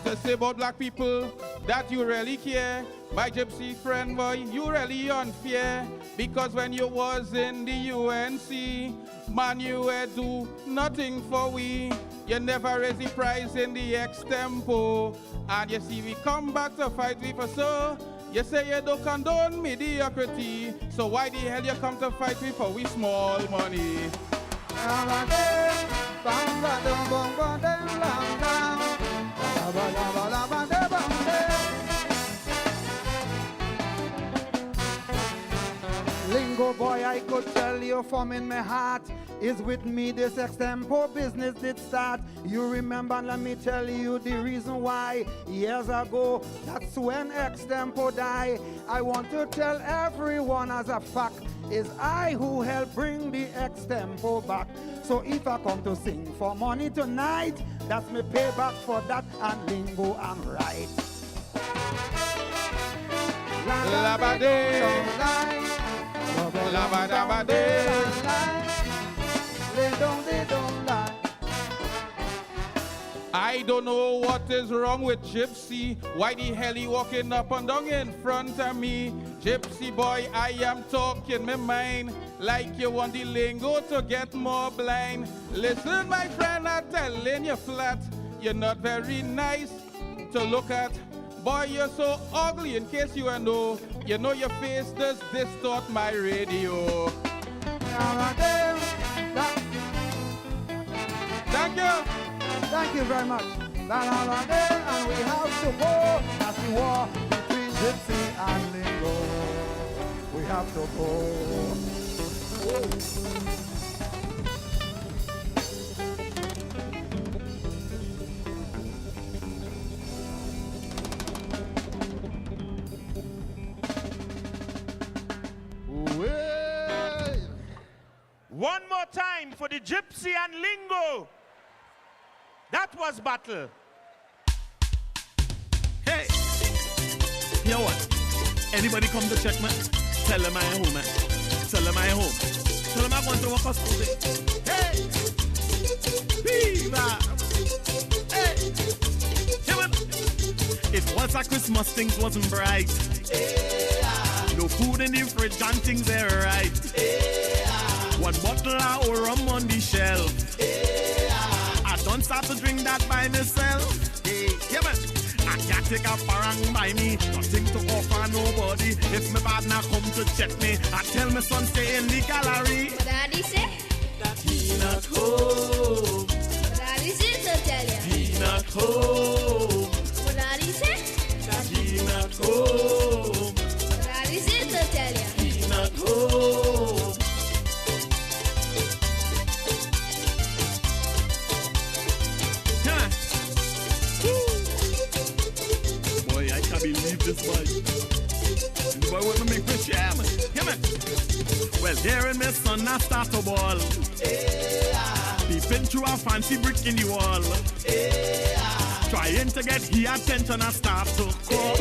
To say about black people that you really care, my gypsy friend boy, you really unfair. Because when you was in the UNC, man, you do nothing for we. You never raise the price in the extempo. And you see we come back to fight we for so. You say you don't condone mediocrity, so why the hell you come to fight me for we small money? Lingo boy, I could tell you from in my heart, is with me this extempo business did start. You remember, let me tell you the reason why. Years ago, that's when extempo died. I want to tell everyone as a fact, is I who helped bring the extempo back. So if I come to sing for money tonight, that's me payback for that, and lingo I'm right. I don't know what is wrong with Gypsy. Why the hell he walking up and down in front of me? Gypsy boy, I am talking my mind, like you want the lingo to get more blind. Listen, my friend, I'm telling you flat, you're not very nice to look at. Boy, you're so ugly, in case you know. You know your face does distort my radio. Thank you. Thank you very much. And we have to go as the war between Gypsy and Lingo. We have to go. One more time for the Gypsy and Lingo. That was battle. Hey, you know what? Anybody come to check me? Tell them I am home, man. Tell them I am home. Tell them I'm going to work us today. Hey, Viva! Hey, it was a Christmas, things wasn't bright. No food in the fridge and things ain't right. One bottle of old rum on the shelf. I don't start to drink that by myself. Hey, yeah, man. I can't take a parang by me. Nothing to offer nobody. If my partner come to check me, I tell my son stay in the gallery. What daddy say? That he not home. What daddy say to tell ya? He not home. What daddy say? That he not home. What daddy say to tell ya? He not home. Believe this boy. This boy want to make me share, man. Hear me? Well, there in my son, I start a ball. Peeping through a fancy brick in the wall. Trying to get his attention, I start to call.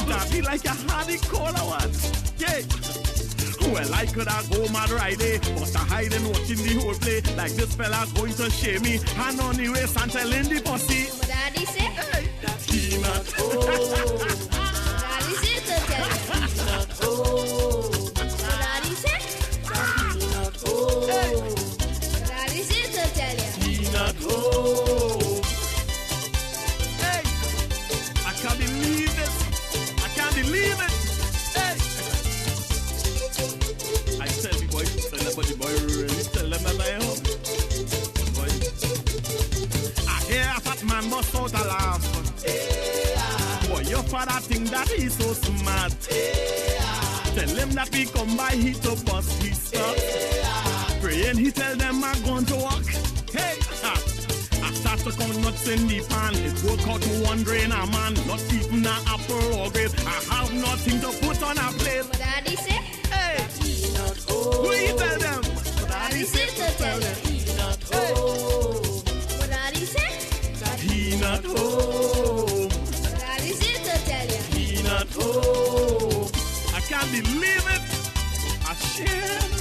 That be like a hardy caller once. Yeah. Well, I could have go mad right there, but I hide and watching the whole play. Like this fella going to shame me. Hand on the waist and telling the pussy. What daddy say? Hey, that he not home. Daddy say to tell you. He not home. What daddy say? That he not home. What daddy say to tell you. He not home. Hey, I can't believe it. I can't believe it. Hey, I tell the boy, boy, really tell them that I am home. Boy, I hear a fat man bust out a laugh. Boy, your father think that he's so smart. Tell him that we come by, he to bust his stuff. then he tell them I'm going to walk. Hey, I start to count nuts in the pan. It work out to one drain a man, not even an apple or grape. I have nothing to put on a plate. What daddy say? Hey, he not home. Who you tell them? What daddy say to tell them he not home. What daddy say? That he not home. What daddy say to tell you He not home. I can't believe it. Ashamed.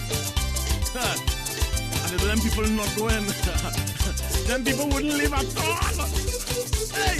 And if them people not going, them people wouldn't live at all. Hey!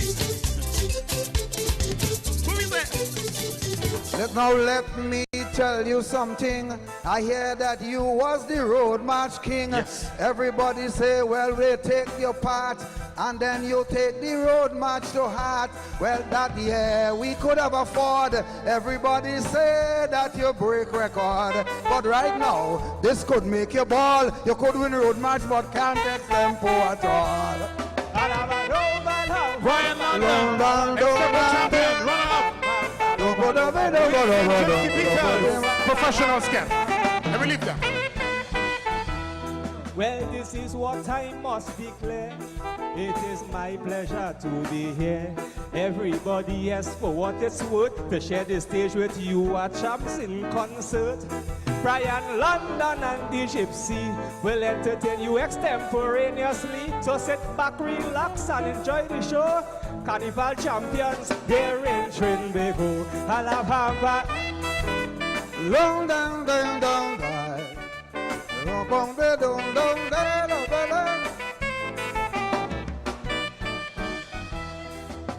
Who is that? Now let me tell you something. I hear that you was the road march king. Yes. Everybody say, well, we'll take your part. And then you take the road march to heart. Well, that year we could have afford. Everybody say that you break record. But right now, this could make you ball. You could win road march, but can't take tempo at all. Brian Professional scam. Never leave them. Well, this is what I must declare. It is my pleasure to be here. Everybody asks for what it's worth to share the stage with you at Champs in concert. Brian London and the Gypsy will entertain you extemporaneously. So sit back, relax, and enjoy the show. Carnival champions, they're in Trinbago. Alabama. Long down, down, down, down.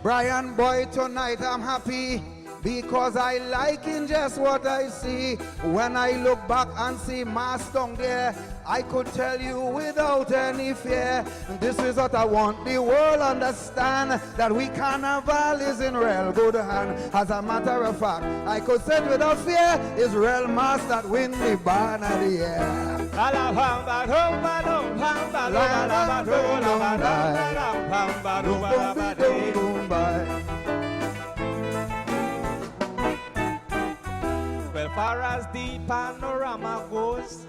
Brian boy, tonight I'm happy because I liking just what I see. When I look back and see Mass down there, I could tell you without any fear. This is what I want the world understand, that we carnival is in real good hand. As a matter of fact, I could say it without fear, it's real Mass that win the barn of the year. Well, far as the panorama goes,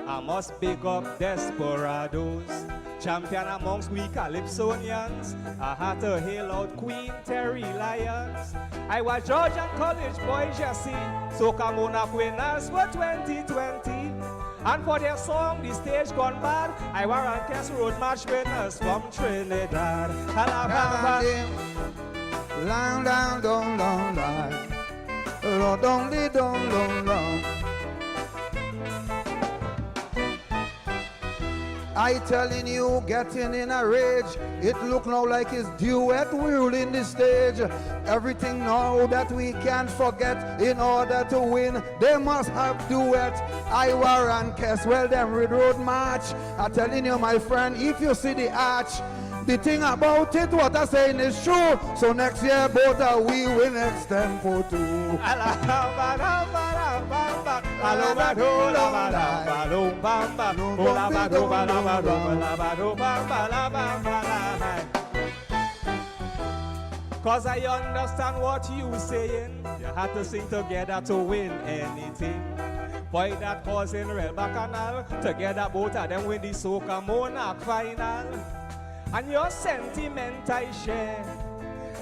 I must pick up Desperados. Champion amongst we Calypsonians, I had to hail out Queen Terry Lyons. I was Georgian College boy Jesse, so come on up winners for 2020. And for their song, The Stage Gone Bad, I were on Cass Road March winners from Trinidad. Alabama. Long down, down, down, down. Long down, down, down, down. I telling you, getting in a rage. It look now like it's duet ruling the stage. Everything now that we can't forget. In order to win, they must have duet. I war and Kess, well them with road march. I telling you, my friend, if you see the arch, the thing about it, what I saying is true. So next year, both are we win extempo too. Cause I understand what you saying. You have to sing together to win anything. Boy, that causing real bacchanal. Together both of them win the Soca Monarch final. And your sentiment I share.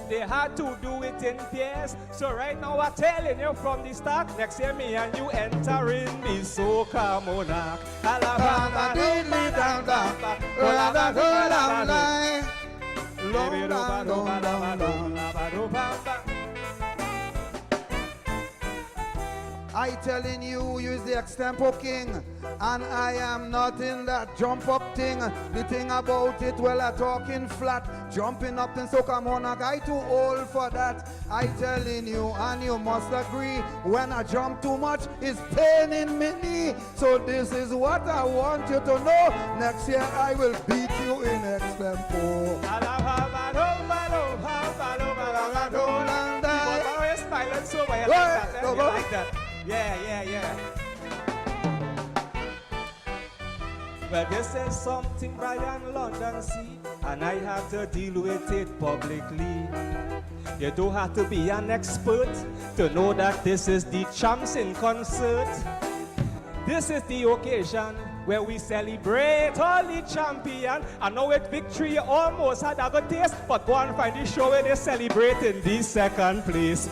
They had to do it in pairs. So right now I'm telling you from the start, next year me and you enter in the Soca Monarch. I telling you, you is the extempo king, and I am not in that jump up thing. The thing about it, well, I talking flat, jumping up in Soca Monarch, I too old for that. I telling you, and you must agree, when I jump too much, it's paining me knee. So this is what I want you to know. Next year I will beat you in extempo. So well, like that. Yeah. Well, this is something Brian London see, and I have to deal with it publicly. You don't have to be an expert to know that this is the Champs in concert. This is the occasion where we celebrate all the champion. I know with victory you almost had a good taste, but go and find the show where they celebrate in the second place.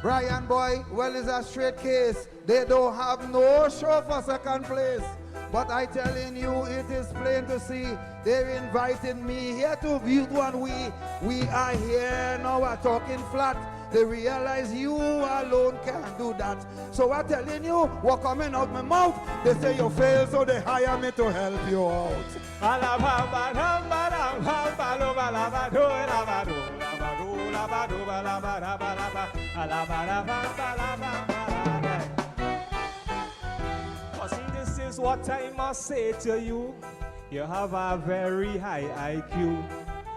Brian boy, well, it's a straight case. They don't have no show for second place. But I telling you, it is plain to see. They're inviting me here to view one. We are here now, we're talking flat. They realize you alone can't do that. So I'm telling you, what coming out my mouth? They say you fail, so they hire me to help you out. This is what I must say to you. You have a very high IQ.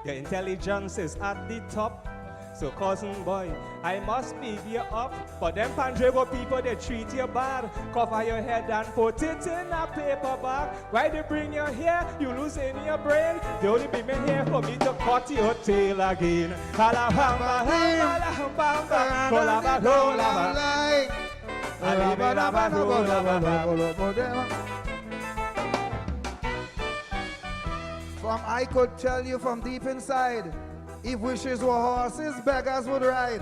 Your intelligence is at the top. So cousin boy, I must big you up. But them Pandrego people, they treat you bad. Cover your head and put it in a paper bag. Why they bring you here? You lose in your brain. They only bring me here for me to cut your tail again. From I could tell you from deep inside, if wishes were horses, beggars would ride.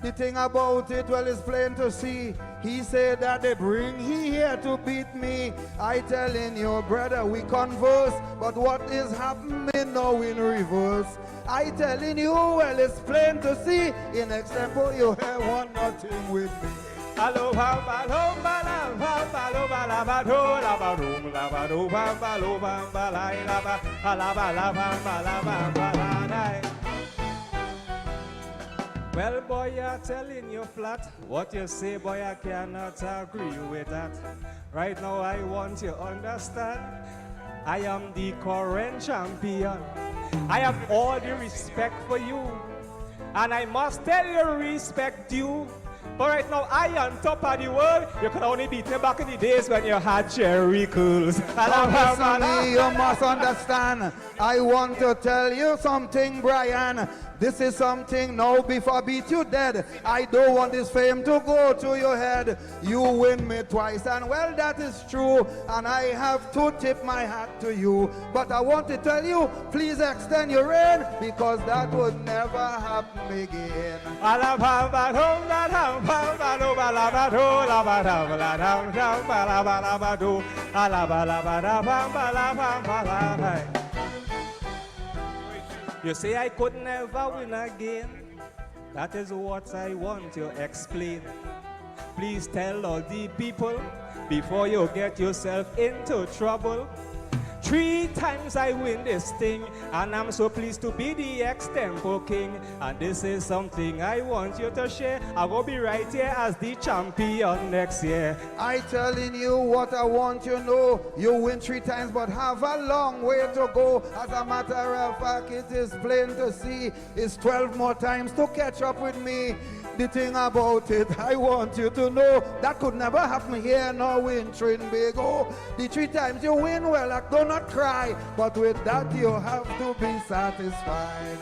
The thing about it, well, it's plain to see. He said that they bring he here to beat me. I telling you, brother, we converse, but what is happening now in reverse? I telling you, well, it's plain to see. In example, you have one nothing with me. Hello, well, boy, you're telling you flat. What you say, boy, I cannot agree with that. Right now, I want you to understand. I am the current champion. I have all the respect for you. And I must tell you, respect you. But right now, I on top of the world. You could only beat me back in the days when you had cherry cools. Listen me, you must understand. I want to tell you something, Brian. This is something now before I beat you dead. I don't want this fame to go to your head. You win me twice, and well, that is true. And I have to tip my hat to you. But I want to tell you, please extend your reign, because that would never happen again. You say I could never win again. That is what I want to explain. Please tell all the people before you get yourself into trouble. 3 times I win this thing, and I'm so pleased to be the extempo king. And this is something I want you to share. I will be right here as the champion next year. I telling you what I want you to know. You win 3 times, but have a long way to go. As a matter of fact, it is plain to see. It's 12 more times to catch up with me. The thing about it, I want you to know that could never happen here now in Trinbago. The 3 times you win, well, I do not cry, but with that you have to be satisfied.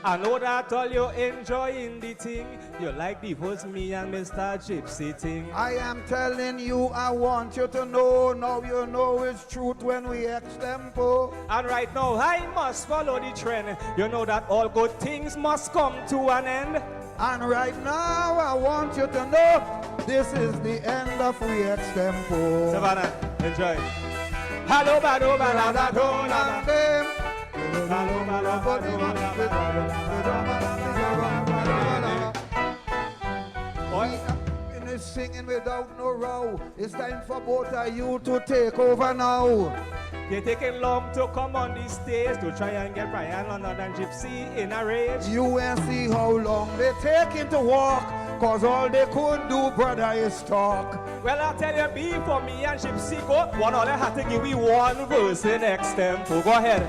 I know that all you enjoying the thing. You like the first me and Mr. Gypsy thing. I am telling you, I want you to know. Now you know it's truth when we extempo. And right now I must follow the trend. You know that all good things must come to an end. And right now I want you to know this is the end of we extempo. Savannah, enjoy. Hello, bado, balado, singing without no row. It's time for both of you to take over now. They're taking long to come on the stage to try and get Brian London and Gypsy in a rage. You will see how long they taking to walk. Cause all they could do, brother, is talk. Well, I tell you, before me and Gypsy go, one all I had to give me one verse in next tempo. Go ahead.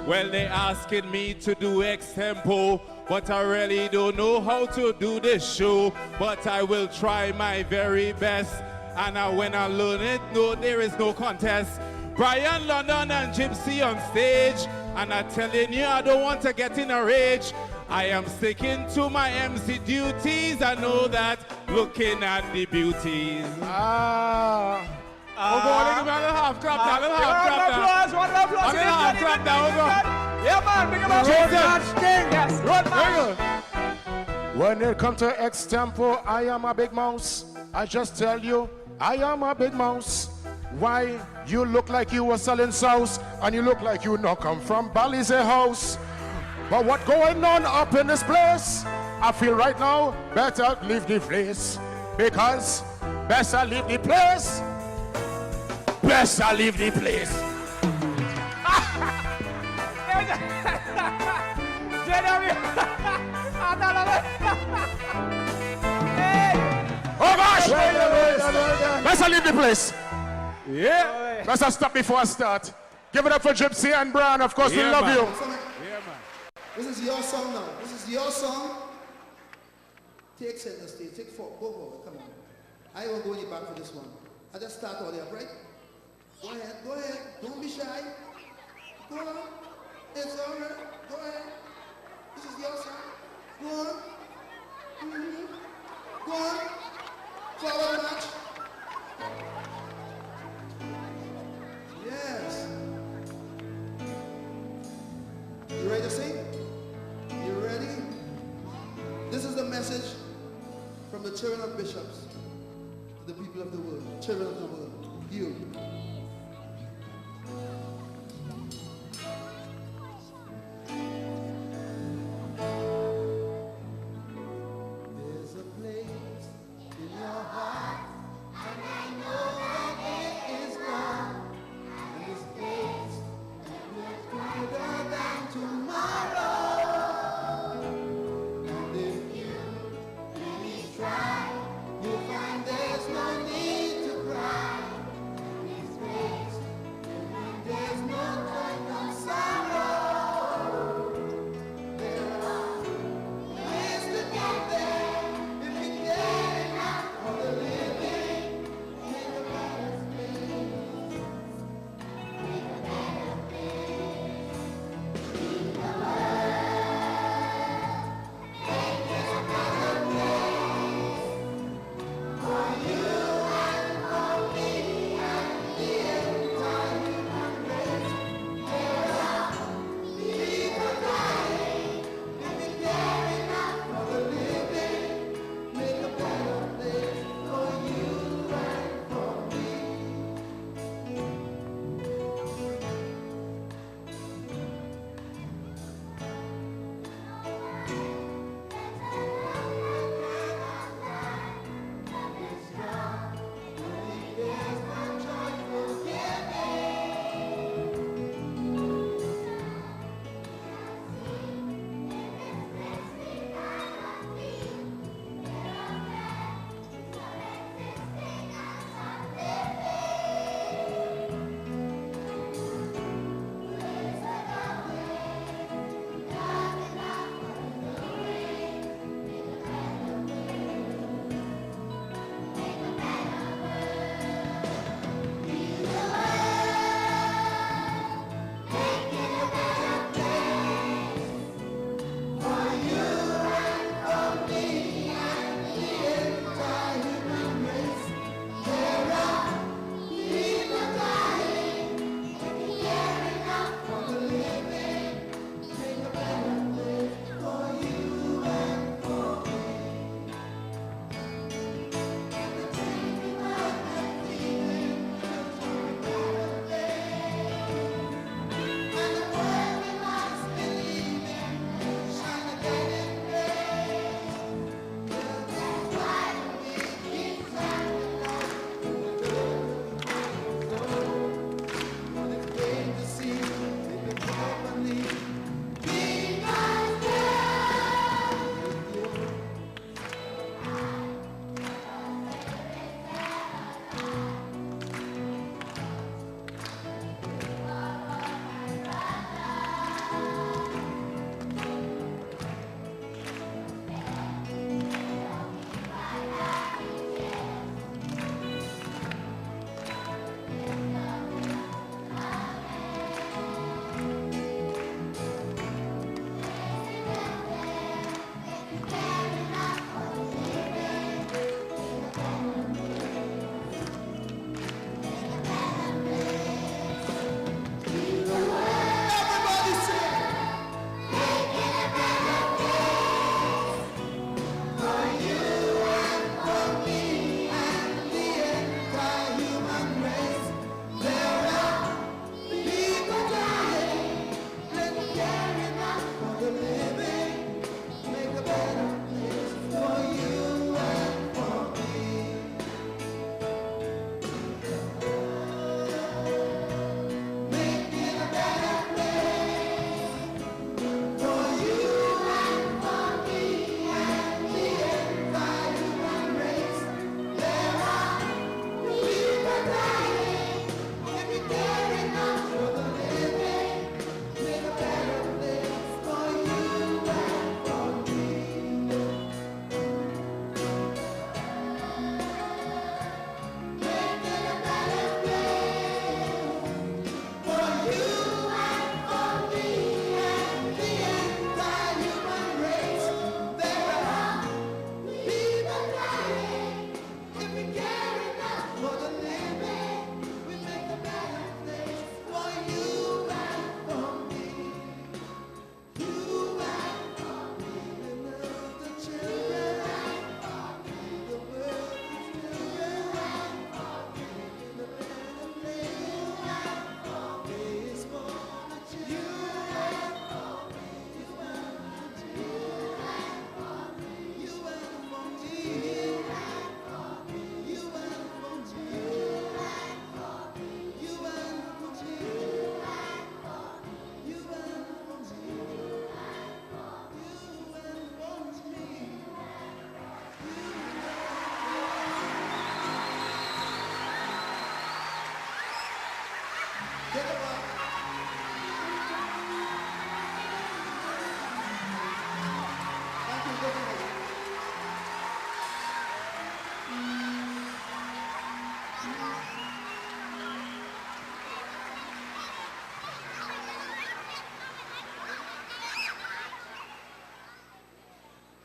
Well, they asking me to do X-Tempo, but I really don't know how to do this show. But I will try my very best, and when I learn it, no, there is no contest. Brian London and Gypsy on stage, and I'm telling you, I don't want to get in a rage. I am sticking to my MC duties. I know that, looking at the beauties. We're going to give a little half clap now. One applause. Half clap now. Yeah, man, big up Road march king. Yes, road march. When it comes to X-Tempo, I am a big mouse. I just tell you, I am a big mouse. Why? You look like you were selling sauce, and you look like you not come from Balize house. But what going on up in this place? I feel right now, better leave the place. Because better leave the place. Better leave the place. Oh gosh! Better leave the place. Yeah. Better stop before I start. Give it up for Gypsy and Brian. Of course, we love you. Yeah, man. This is your song now. This is your song. Take center stage. Take four. Go forward. Come on. I won't go any back for this one. I just start all there, right? Go ahead. Go ahead. Don't be shy. Go on. It's all right. Go ahead. This is your song. Go on. Go on. Forward march. Yes. You ready to sing? You ready? This is the message from the children of bishops to the people of the world. Children of the world. You. There's a place in your heart, and I know that it is love. And this place is greater than tomorrow. And if you really try, you'll find there's no need to cry. It's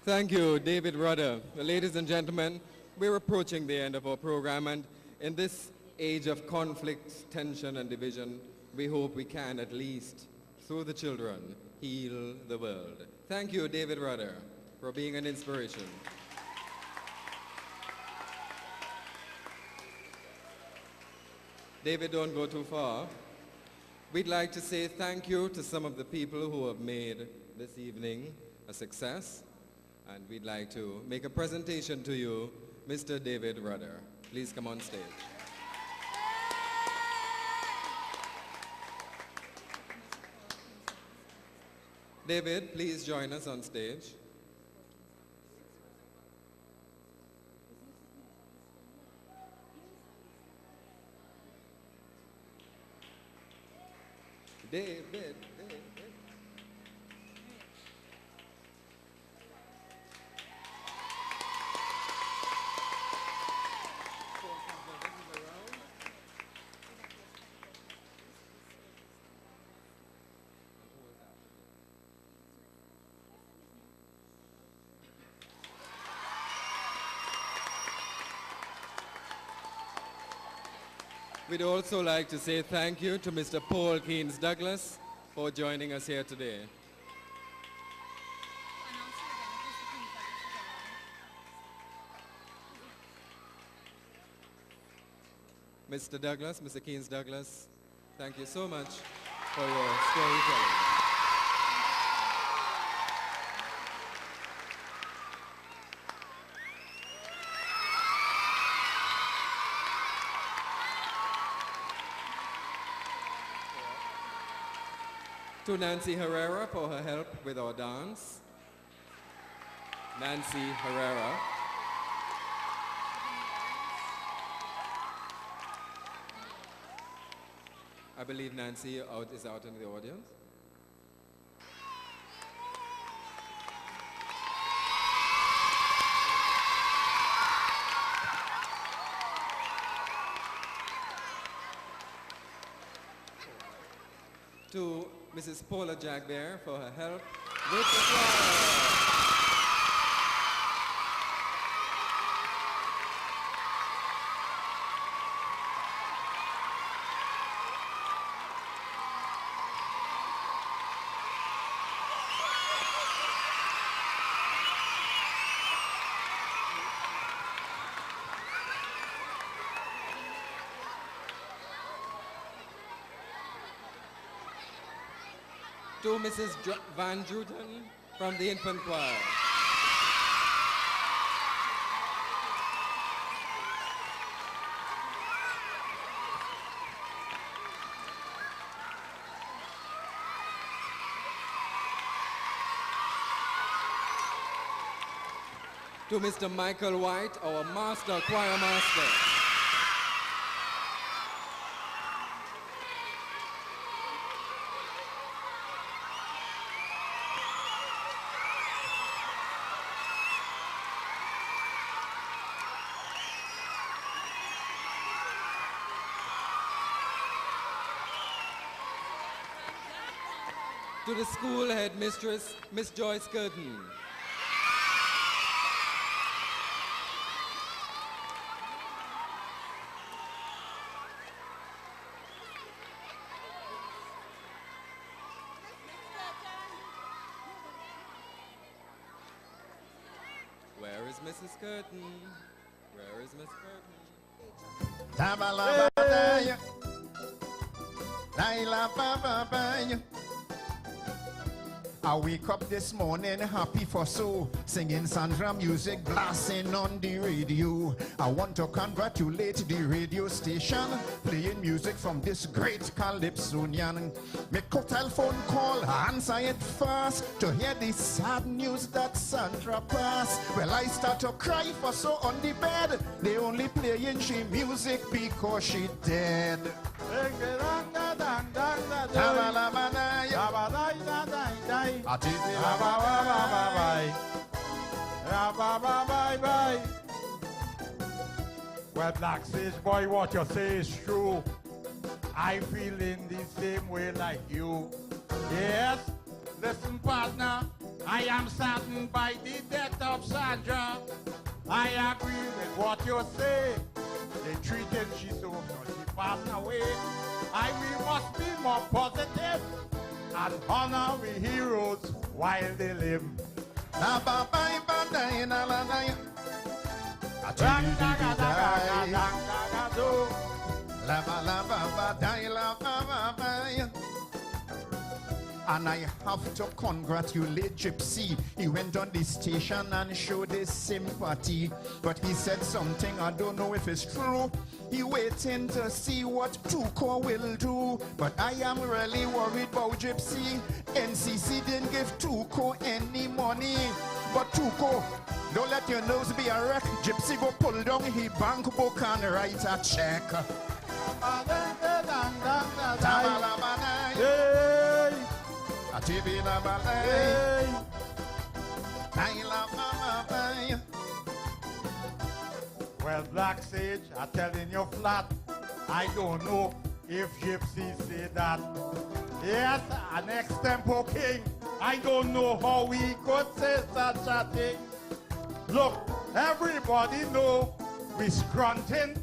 Thank you, David Rudder. Ladies and gentlemen, we're approaching the end of our program, and in this age of conflict, tension, and division, we hope we can at least, through the children, heal the world. Thank you, David Rudder, for being an inspiration. David, don't go too far. We'd like to say thank you to some of the people who have made this evening a success. And we'd like to make a presentation to you, Mr. David Rudder. Please come on stage. David, please join us on stage. David. We'd also like to say thank you to Mr. Paul Keynes Douglas for joining us here today. Mr. Douglas, Mr. Keynes Douglas, thank you so much for your storytelling. To Nancy Herrera for her help with our dance. Nancy Herrera. I believe Nancy is out in the audience. To Mrs. Paula Jagbear for her help with the flowers. To Mrs. Van Druten from the infant choir. To Mr. Michael White, our master choir master. To the school headmistress, Miss Joyce Curtin. Where is Mrs. Curtin? Where is Miss Curtin? I wake up this morning happy for so, singing Sandra music blasting on the radio. I want to congratulate the radio station, playing music from this great Calypsonian. Make a telephone call, answer it fast, to hear the sad news that Sandra passed. Well, I start to cry for so on the bed, they only playing she music because she dead. Well, Black Sage Boy, what you say is true. I feel in the same way like you. Yes, listen, partner, I am saddened by the death of Sandra. I agree with what you say. They treated she so because she passed away. We must be more positive and honor the heroes while they live. And I have to congratulate Gypsy. He went on the station and showed his sympathy. But he said something, I don't know if it's true. He waiting to see what Tuco will do. But I am really worried about Gypsy. NCC didn't give Tuco any money. But Tuco, don't let your nose be a wreck. Gypsy go pull down his bank book and write a check. Well, Black Sage, I'm telling you flat, I don't know if Gypsy say that. Yes, an ex-tempo king, I don't know how we could say such a thing. Look, everybody know we scrunting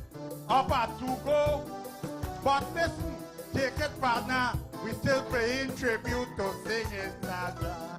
up at Tuco, but listen, take it, partner, we still paying tribute to singing Sandra.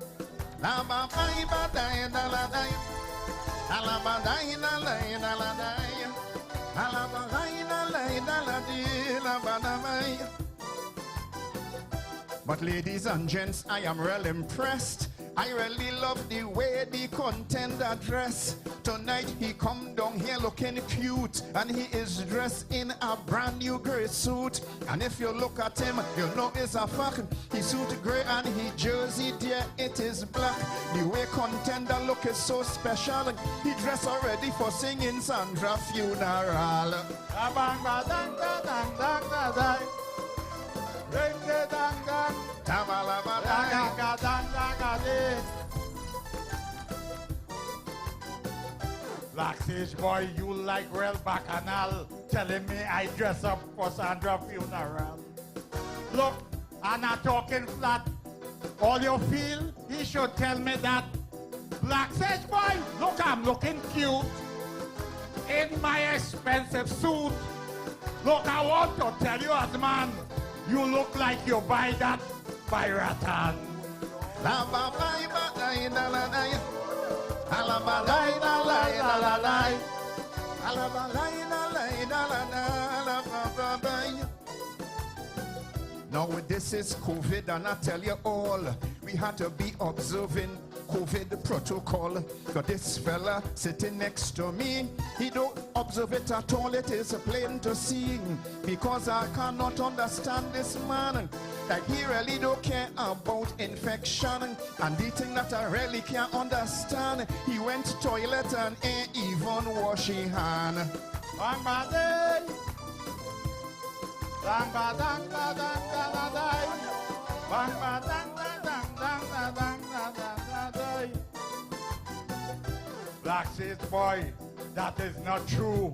But ladies and gents, I am real impressed. I really love the way the contender dress. Tonight he come down here looking cute, and he is dressed in a brand new gray suit. And if you look at him, you know it's a fact. He suit gray and he jersey there, it is black. The way contender look is so special. He dressed already for singing Sandra funeral. Black Sage Boy, you like real bacchanal, telling me I dress up for Sandra funeral. Look, I'm not talking flat. All you feel, he should tell me that. Black Sage Boy, look, I'm looking cute in my expensive suit. Look, I want to tell you as a man, you look like you buy that by Rattan. Now this is COVID, and I tell you all, we had to be observing COVID protocol. Got this fella sitting next to me, he don't observe it at all. It is plain to see, because I cannot understand this man. Like he really don't care about infection. And the thing that I really can't understand, he went to toilet and ain't even wash his hand. Black Sage Boy, that is not true,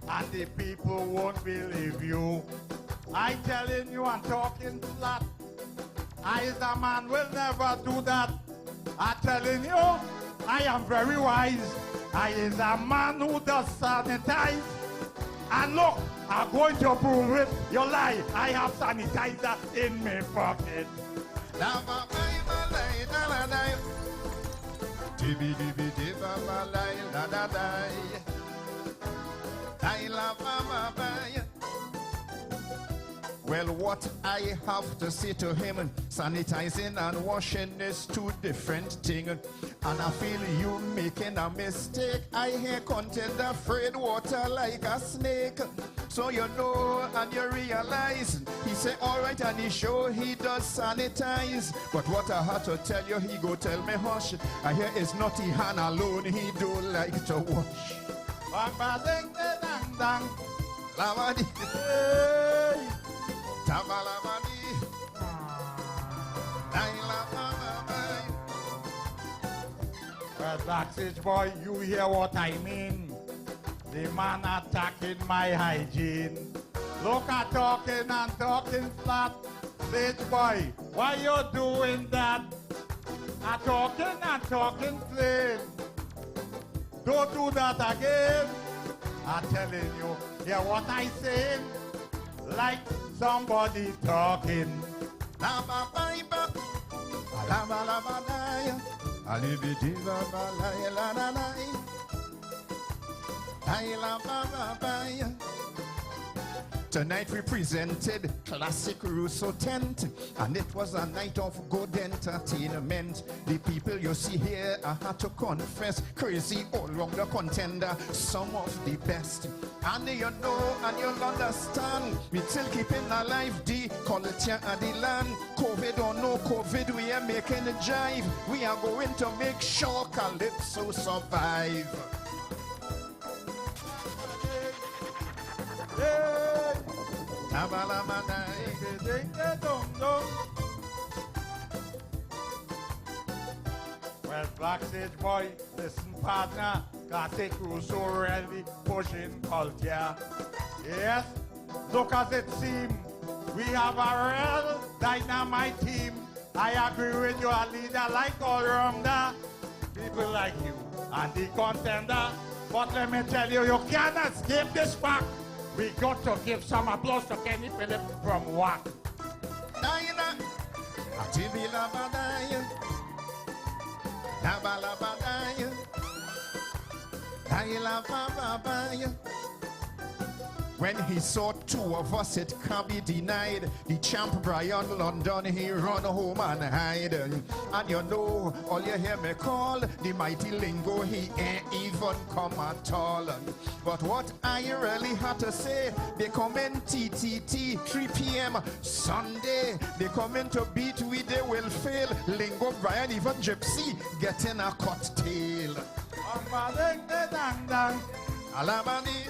and the people won't believe you. I telling you, I'm talking flat. I as a man will never do that. I'm telling you, I am very wise. I is a man who does sanitize. And look, I'm going to prove it. You lie. I have sanitizer in my pocket. Well, what I have to say to him, sanitizing and washing is two different things. And I feel you making a mistake. I hear content afraid water like a snake. So you know and you realize, he say all right and he show he does sanitize. But what I had to tell you, he go tell me hush. I hear it's not he hand alone, he do like to wash. Well, Black Sage Boy, you hear what I mean. The man attacking my hygiene. Look at talking and talking flat. Sage boy, why you doing that? A talking and talking plain. Don't do that again. I'm telling you, hear what I saying? Like somebody talking. Tonight we presented classic Russo tent, and it was a night of good entertainment. The people you see here, I had to confess, crazy all round the contender, some of the best. And you know and you'll understand, we still keeping alive the culture of the land. COVID or no COVID, we are making a jive. We are going to make sure Calypso survive. Well, Black Sage boy, listen partner, classic Russo really pushing culture. Yes, look as it seems, we have a real dynamite team. I agree with you, a leader like all-rounder, people like you, and the contender. But let me tell you, you can't escape this fact. We got to give some applause to Kenny Philip from Wack. When he saw two of us, it can't be denied. The champ Brian London, he run home and hide. And you know, all you hear me call, the mighty Lingo, he ain't even come at all. But what I really had to say, they come in TTT, 3 p.m. Sunday. They come in to beat we, they will fail. Lingo, Brian, even Gypsy, getting a cut tail. Alabani.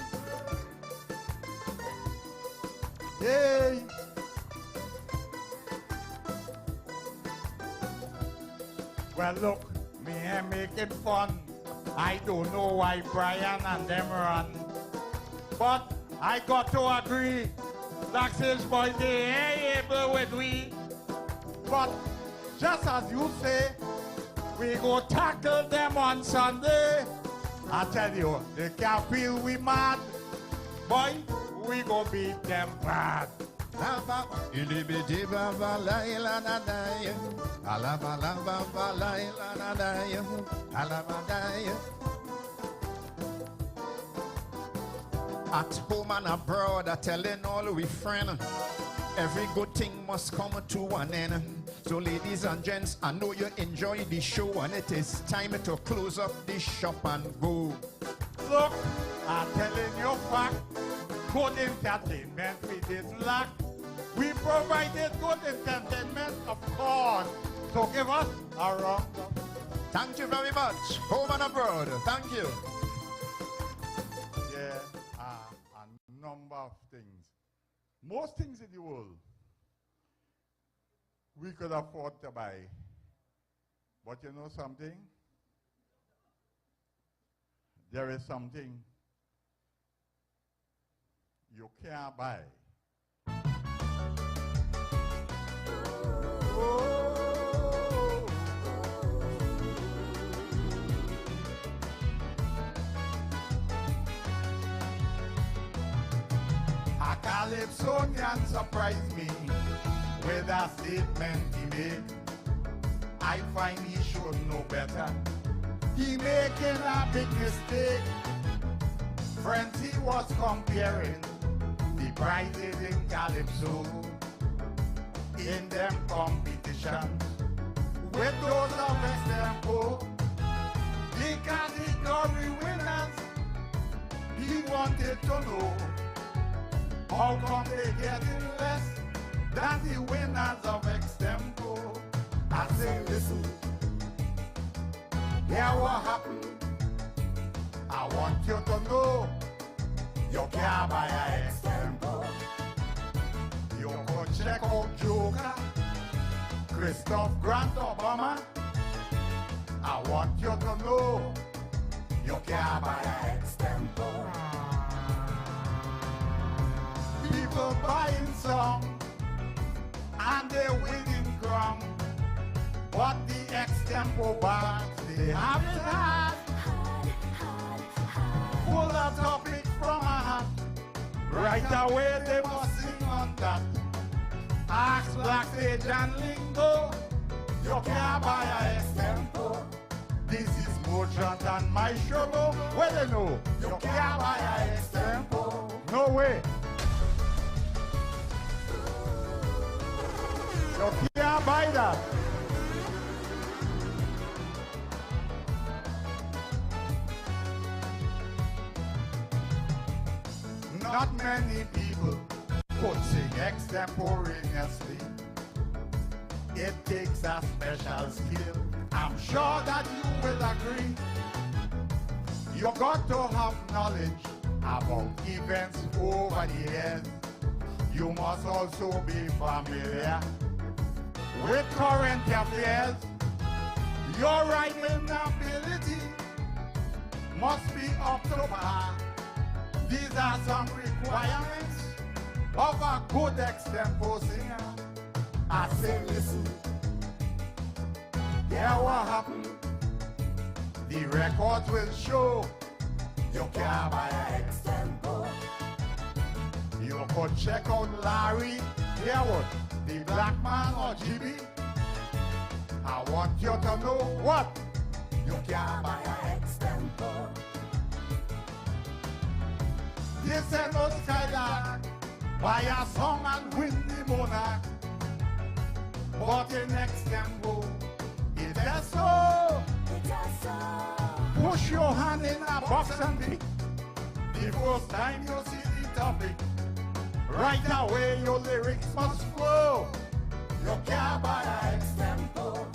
Hey! Well, look, me ain't making fun. I don't know why Brian and them run. But I got to agree. Black Sage boy, they ain't able with we. But just as you say, we go tackle them on Sunday. I tell you, they can't feel we mad. Boy, we go beat them bad. At home and abroad, I telling all we friends, every good thing must come to an end. So ladies and gents, I know you enjoy the show, and it is time to close up the shop and go. Look, I'm telling you fact. Good entertainment we didn't lack. We provided good entertainment, of course. So give us a round of Thank you very much. Home and abroad. Thank you. Yeah, a number of things. Most things in the world we could afford to buy. But you know something? There is something you can't buy. A Calypsonian surprised me with a statement he made. I find he should know better. He making a big mistake. Friends, he was comparing the prizes in Calypso in them competitions with those of Estempo, the category winners. He wanted to know how come they getting less than the winners of Extempo. I say, listen, hear what happened. I want you to know you can't buy a Extempo. You go check out Joker, Christoph Grant Obama. I want you to know You can't buy a extempo. People buying song and they're winning crown, but the extempo bags they haven't had. Pull a topic from a hat, right away they must sing on that. Ask Black Stage and Lingo, you can't buy a extempo. This is Mojan and my show. Well, they know you can't buy a extempo. No way. You can't buy that. Not many people could sing extemporaneously. It takes a special skill. I'm sure that you will agree. You got to have knowledge about events over the years. You must also be familiar with current affairs. Your writing ability must be up to par. These are some requirements of a good extempo singer. I say, listen, hear what happened. The records will show you can't buy an extempo. You could check out Larry, hear what, the Black Man or GB. I want you to know what you can't buy an extempo. This ain't no skylark, buy a song and win the monarch. But in extempo, it is so. Push your hand in a box and pick. The first time you see the topic, right away your lyrics must flow. You can't buy an extempo,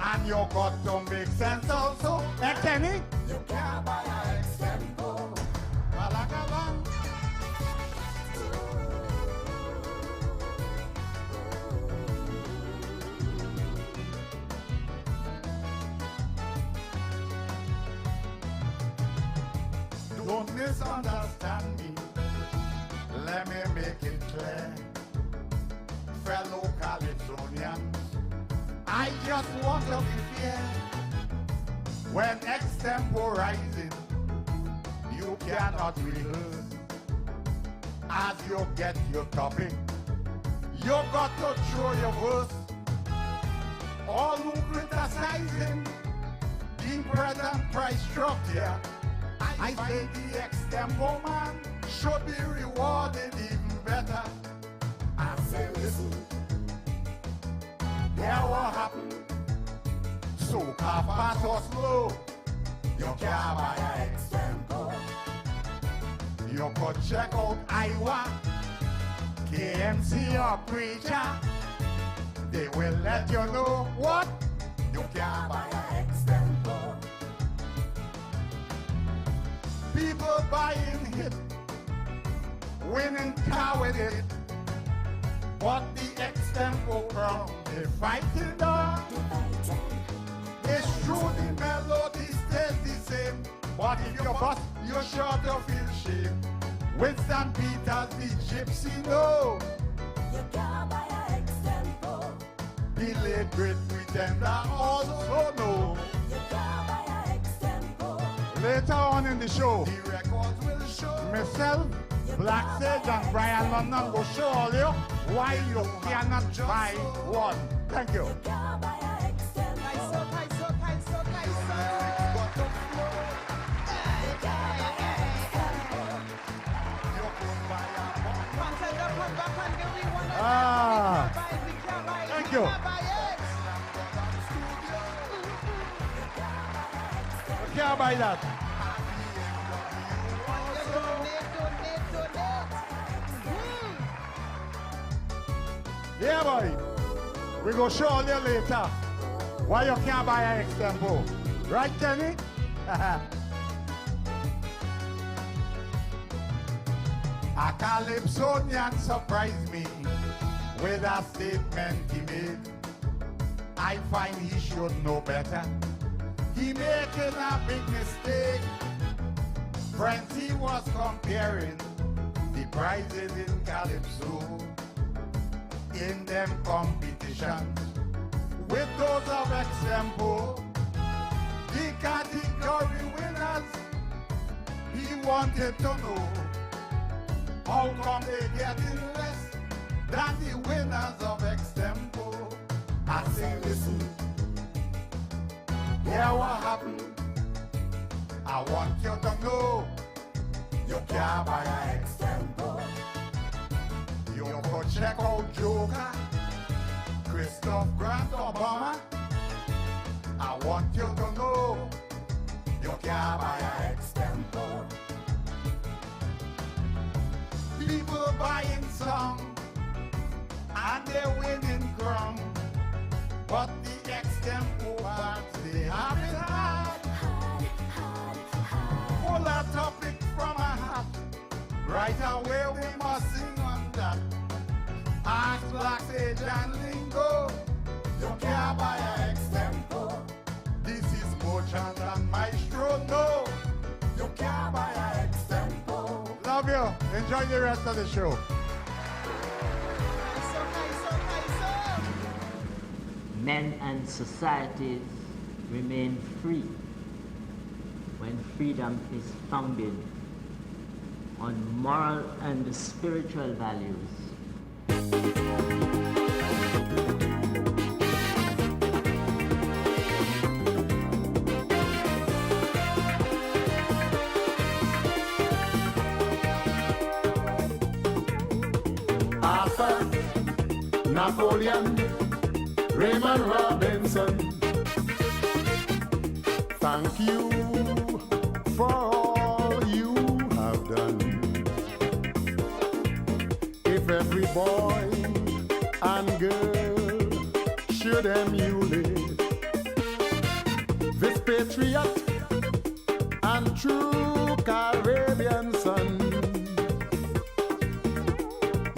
and you got to make sense also. Hey, Kenny, you can't buy an extempo. Don't misunderstand me. Let me make it clear. Fellow Calypsonians, I just want to be fair. When extemporizing, you cannot rehearse. As you get your topic, you got to throw your verse. All who criticizing the present price structure, I say the extempo man should be rewarded even better. I say, listen, hear what happened. So fast or slow, you can't buy an extempo. You could check out Iowa, KMC or Preacher. They will let you know what you can't buy an extempo. People buying hit, winning car with it, but the extempo crowd, they fighting on. It's true the melody stays the same, but if you bust, you're sure to feel shame. Winston Peters, the gypsy, no. You can't buy an extempo. The late great pretender also no. You can't buy an extempo. Later on in the show, the records will show. Myself, Black Sage and Brian London will show all you why you cannot buy one. Thank you. Thank you. You can't buy that. Yeah, boy. We go show you later why you can't buy an extempo. Right, Kenny? A Calypsonian surprised me with a statement he made. I find he should know better. he making a big mistake. Friends, he was comparing the prizes in Calypso in them competitions with those of Extempo. The category winners, he wanted to know how come they getting less than the winners of Extempo. I say, listen, hear what happened. I want you to know you can't buy a Extempo. You could check out Joker, Christoph Grant Obama. I want you to know you can't buy a Extempo. People buying songs and they're winning crown, but the Extempo parts they haven't had. Pull a topic from a hat, right away we must sing on that. Ask Black Sage and Lingo, you can't buy a Extempo. This is Motion and Maestro, no, you can't buy a Extempo. Love you, enjoy the rest of the show. Men and societies remain free when freedom is founded on moral and spiritual values. Arthur, Napoleon, Raymond Robinson, thank you for all you have done. If every boy and girl should emulate this patriot and true Caribbean son,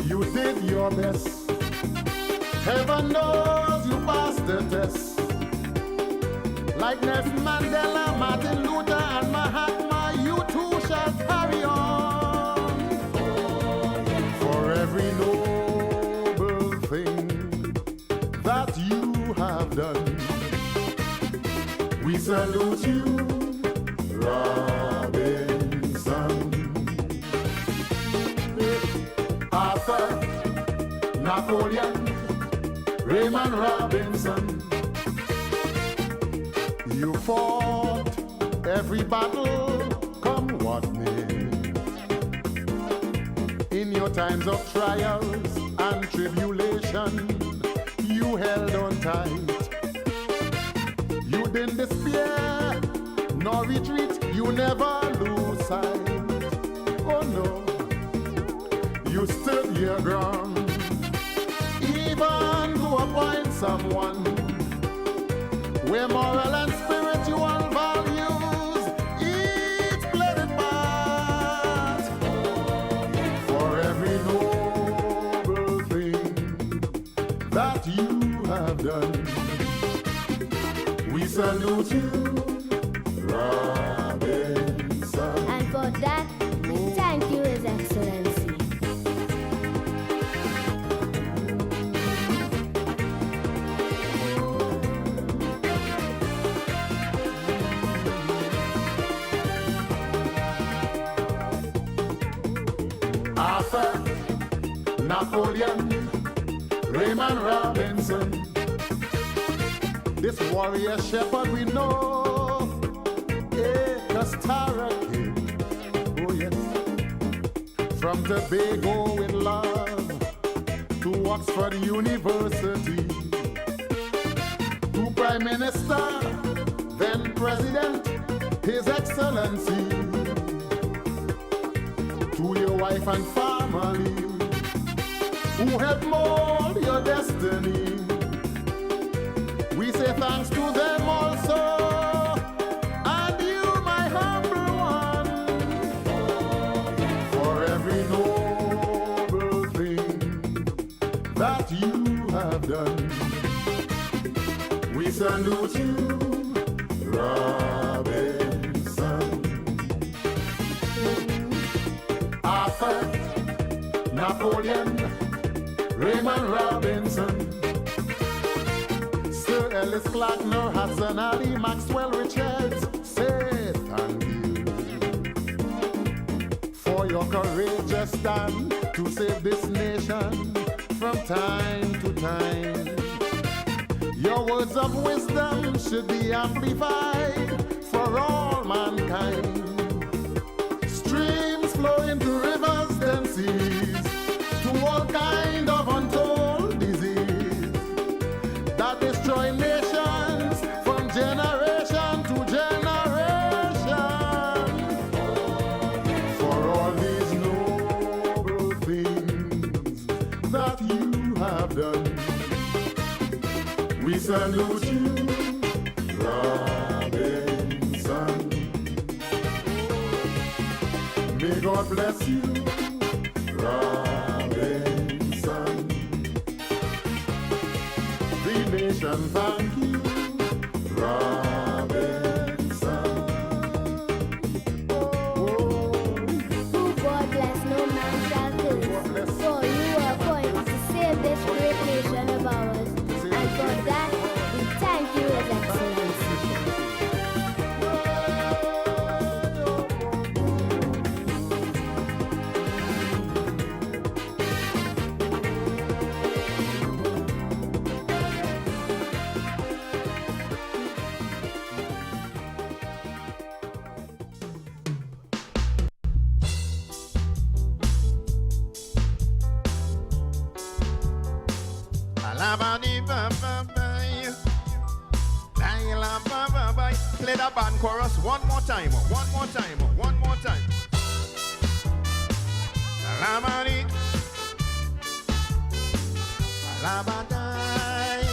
you did your best. Heaven knows you passed the test. Like Nelson Mandela, Martin Luther, and Mahatma, you too shall carry on. For every noble thing that you have done, we salute you, Robinson. Arthur, Napoleon, Raymond Robinson, you fought every battle, come what may. In your times of trials and tribulation, you held on tight. You didn't despair, nor retreat, you never lose sight. Oh no, you stood your ground, even to appoint someone where moral and spiritual values each played a part. For every noble thing that you have done, we salute you, Robinson. And for that, we thank you, His Excellency. Arthur, Napoleon, Raymond Robinson, this warrior shepherd we know, Castara Kid, oh yes, from Tobago with love to Oxford University, to Prime Minister, then President, His Excellency, to your wife and family who helped mold your destiny. We say thanks to them also, and you, my humble one, for every noble thing that you have done. We salute you, Arthur, Napoleon, Raymond Robinson, Sir Ellis Clarkner, Hudson Ali, Maxwell Richards, say thank you for your courageous stand to save this nation from time to time. Your words of wisdom should be amplified for all mankind. Streams flow into rivers, then seas, to all kind of untold disease that destroy nations from generation to generation. For all these noble things that you have done, we salute you, Robinson. May God bless you, Robinson. The nation thank you, Robinson. Who God bless, no man shall curse. For you are appointed to save this great nation of ours. And for that, we thank you, His Excellency. Play that band chorus one more time, one more time, one more time. Alabadi, alabadai,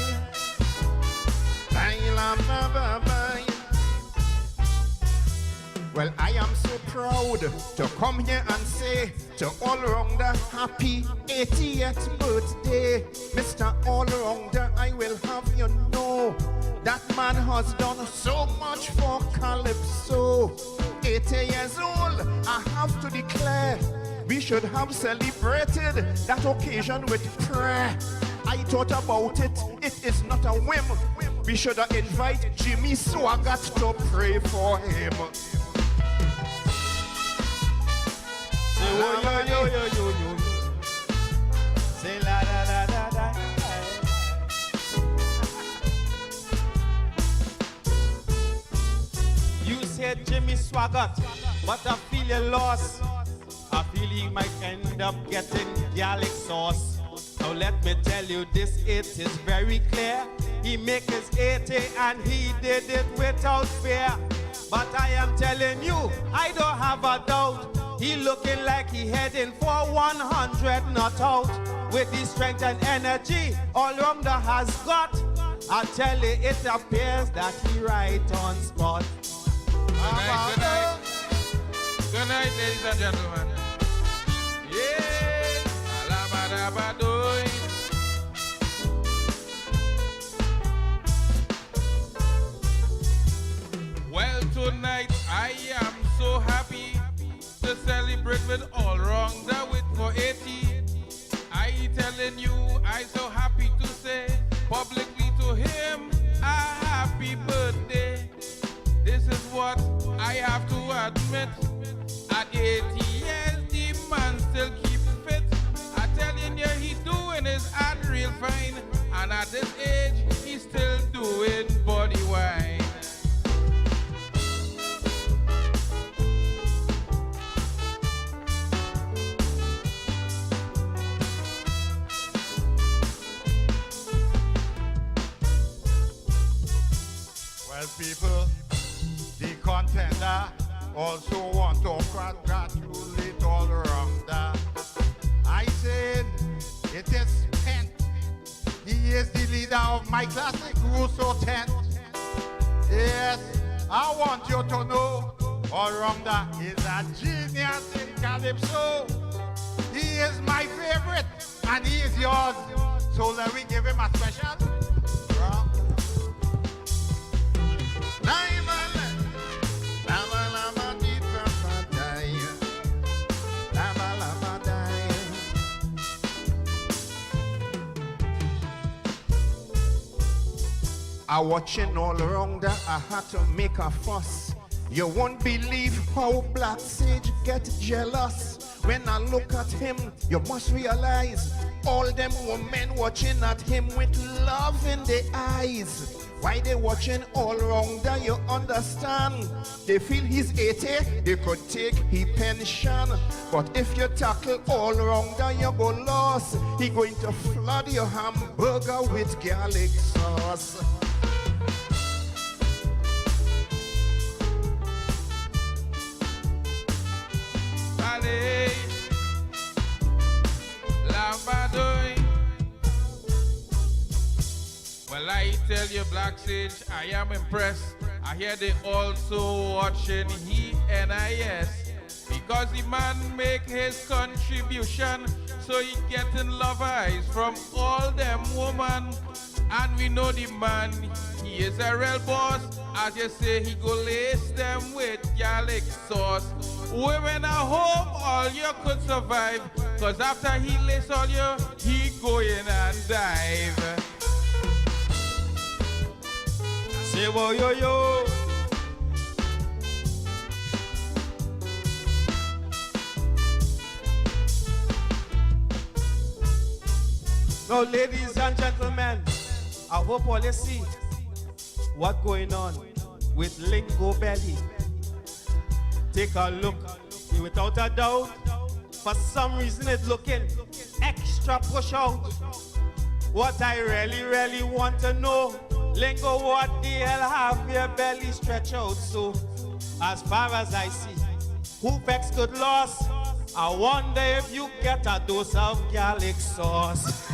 alabadai. Well, I am so proud to come here and say to All Rounder, happy 80th birthday. Mr. All Rounder, I will have you know that man has done so much for Calypso. 80 years old, I have to declare, we should have celebrated that occasion with prayer. I thought about it, it is not a whim. We should invite Jimmy Swaggart to pray for him. Say, oh, yo, yo, yo, yo, yo. Say, la, da, da, da, da. You said Jimmy Swaggart, but I feel you lost. I feel he might end up getting garlic sauce. Now let me tell you this, it is very clear. He make his 80 and he did it without fear. But I am telling you, I don't have a doubt. He looking like he heading for 100 not out. With the strength and energy All Rounder has got, I tell you it appears that he right on spot. Good night, good night. Good night, ladies and gentlemen. Yeah, alabadabadoi. Well, tonight I am so happy to celebrate with All Rounder with for 80. I telling you, I so happy to say publicly to him a happy birthday. This is what I have to admit. At 80 years, the man still keep fit. I telling you, he doing his art real fine. And at this age, he's still doing body wine. Well, people, the contender also want to congratulate All Rounder. I said it is spent. He is the leader of my classic Russo tent. Yes, I want you to know All Rounder is a genius in Calypso. He is my favorite and he is yours. So let me give him a special round. I watching all around that I had to make a fuss. You won't believe how Black Sage get jealous. When I look at him, you must realize all them women watching at him with love in their eyes. Why they watching all around that you understand? They feel he's 80, they could take his pension. But if you tackle all around that you go lost, he going to flood your hamburger with garlic sauce. Allez, Lambadoy. Well, I tell you, Black Sage, I am impressed. I hear they also watching HENIS because the man make his contribution, so he getting love eyes from all them women. And we know the man, he is a real boss. As you say, he go lace them with garlic sauce. Women at home, all you could survive, cause after he lace all you, he go in and dive. Say wo yo yo. Now, ladies and gentlemen, I hope all you see what's going on with Lingo Belly. Take a look. Without a doubt, for some reason it's looking extra push out. What I really want to know, Lingo, what the hell have your belly stretch out? So, as far as I see, who vex good loss? I wonder if you get a dose of garlic sauce.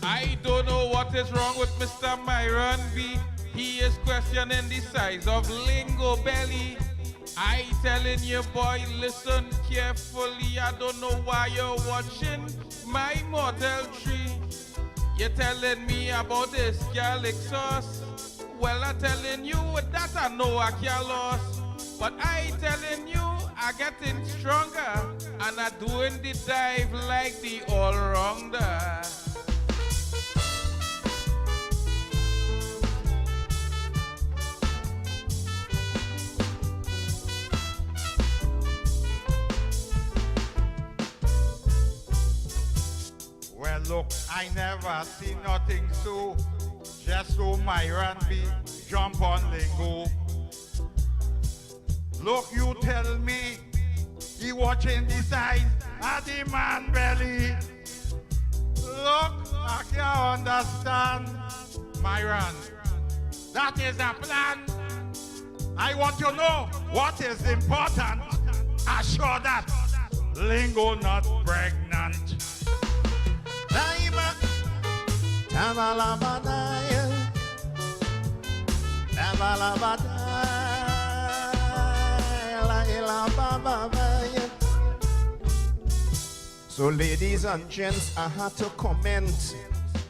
I don't know what is wrong with Mr. Myron B. He is questioning the size of Lingo Belly. I telling you, boy, listen carefully. I don't know why you're watching my Model 3. You're telling me about this garlic sauce. Well, I'm telling you that I know I can't lost. But I telling you, I getting stronger. And I doing the dive like the all-rounder. Well, look, I never see nothing so just so Myron be jump on Lingo. Look, you tell me he watching the size of the man belly. Look, I can't understand, Myron. That is a plan. I want to know what is important. Assure that Lingo not pregnant. So ladies and gents, I had to comment.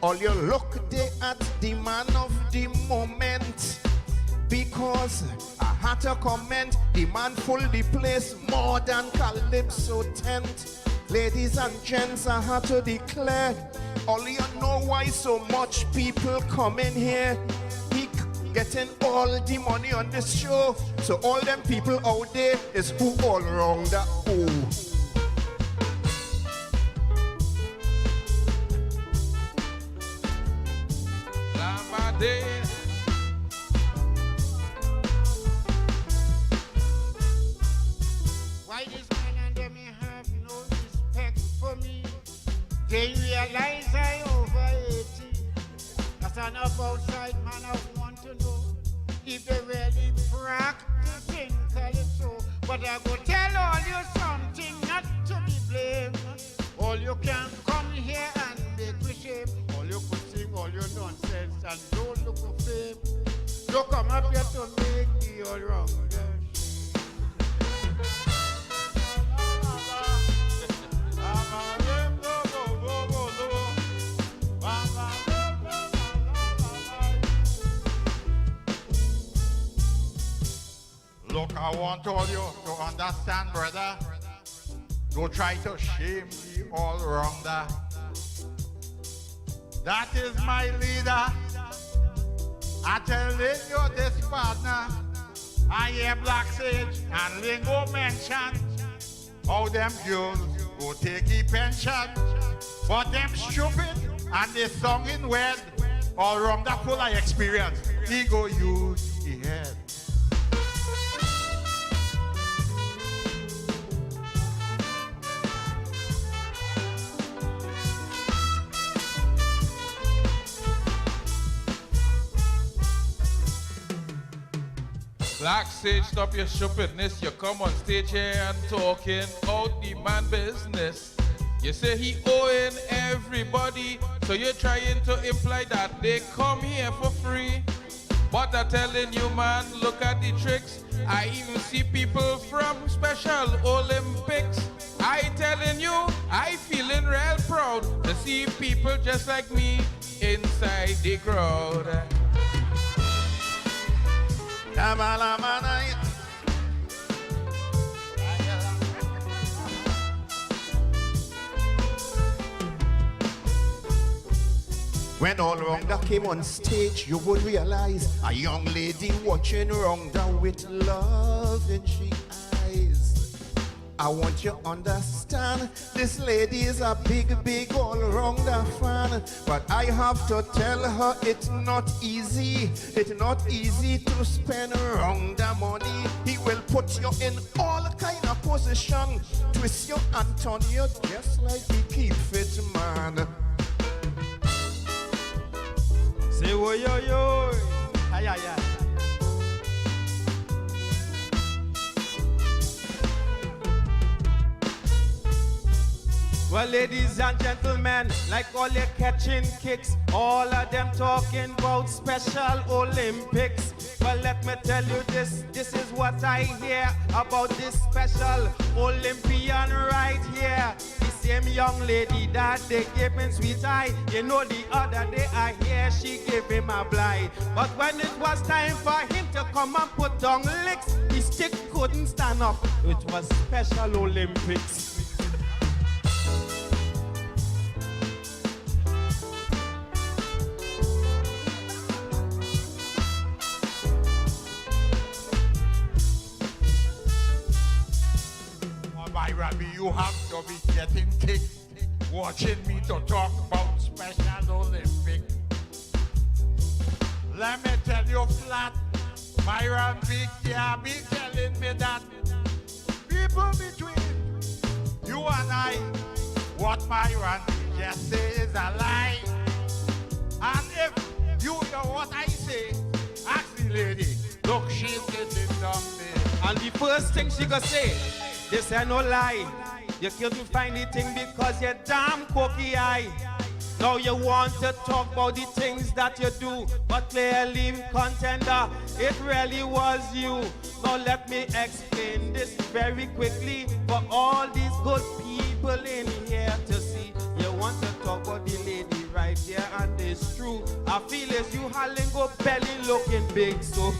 All you look there at the man of the moment. Because I had to comment, the man full the place more than Calypso tent. Ladies and gents, I had to declare, all you know why so much people come in here. He getting all the money on this show. So all them people out there is who all around that who. Why this man and them have no respect for me? They realize I over 80. As an up outside man, I want to know if they really practicing calypso. But I go tell all you something not to be blamed. All you can come here and make me shame. All you could sing all your nonsense and don't look for fame. You come up here to make me all wrong. I want all you to understand, brother. Don't try to shame the all-rounder. That is my leader. I tell you this partner. I hear Black Sage and Lingo mention how them girls go take the pension. But them stupid and they song in word all-rounder full of experience. He go use the head. Black Sage, stop your stupidness. You come on stage here and talking out the man business. You say he owing everybody, so you're trying to imply that they come here for free. But I'm telling you, man, look at the tricks. I even see people from Special Olympics. I telling you, I feeling real proud to see people just like me inside the crowd. When all-rounder came on stage, you would realize a young lady watching rounder with love in she eyes. I want you to understand, this lady is a big, big all-rounder fan. But I have to tell her it's not easy. It's not easy to spend rounder money. He will put you in all kind of position, twist you and turn you just like he keep fit, man. Say wo yo yo, ay ay ay. Well, ladies and gentlemen, like all you catching kicks, all of them talking about Special Olympics. Well, let me tell you this is what I hear about this Special Olympian right here. The same young lady that they gave him sweet eye. You know the other day I hear she gave him a blind. But when it was time for him to come and put down licks, his stick couldn't stand up. It was Special Olympics. Rabbi, you have to be getting kicked watching me to talk about Special Olympics. Let me tell you flat, Myron Big can't be telling me that people between you and I, what Myron just say is a lie. And if you know what I say, ask the lady, look, she's getting down there. And the first thing she gonna say, this ain't no lie. You couldn't find the thing because you're damn cocky eye. Now you want to talk about the things that you do, but clearly, contender, it really was you. Now let me explain this very quickly for all these good people in here to see. You want to talk about the lady right there, and it's true. I feel as you Halingo belly looking big, so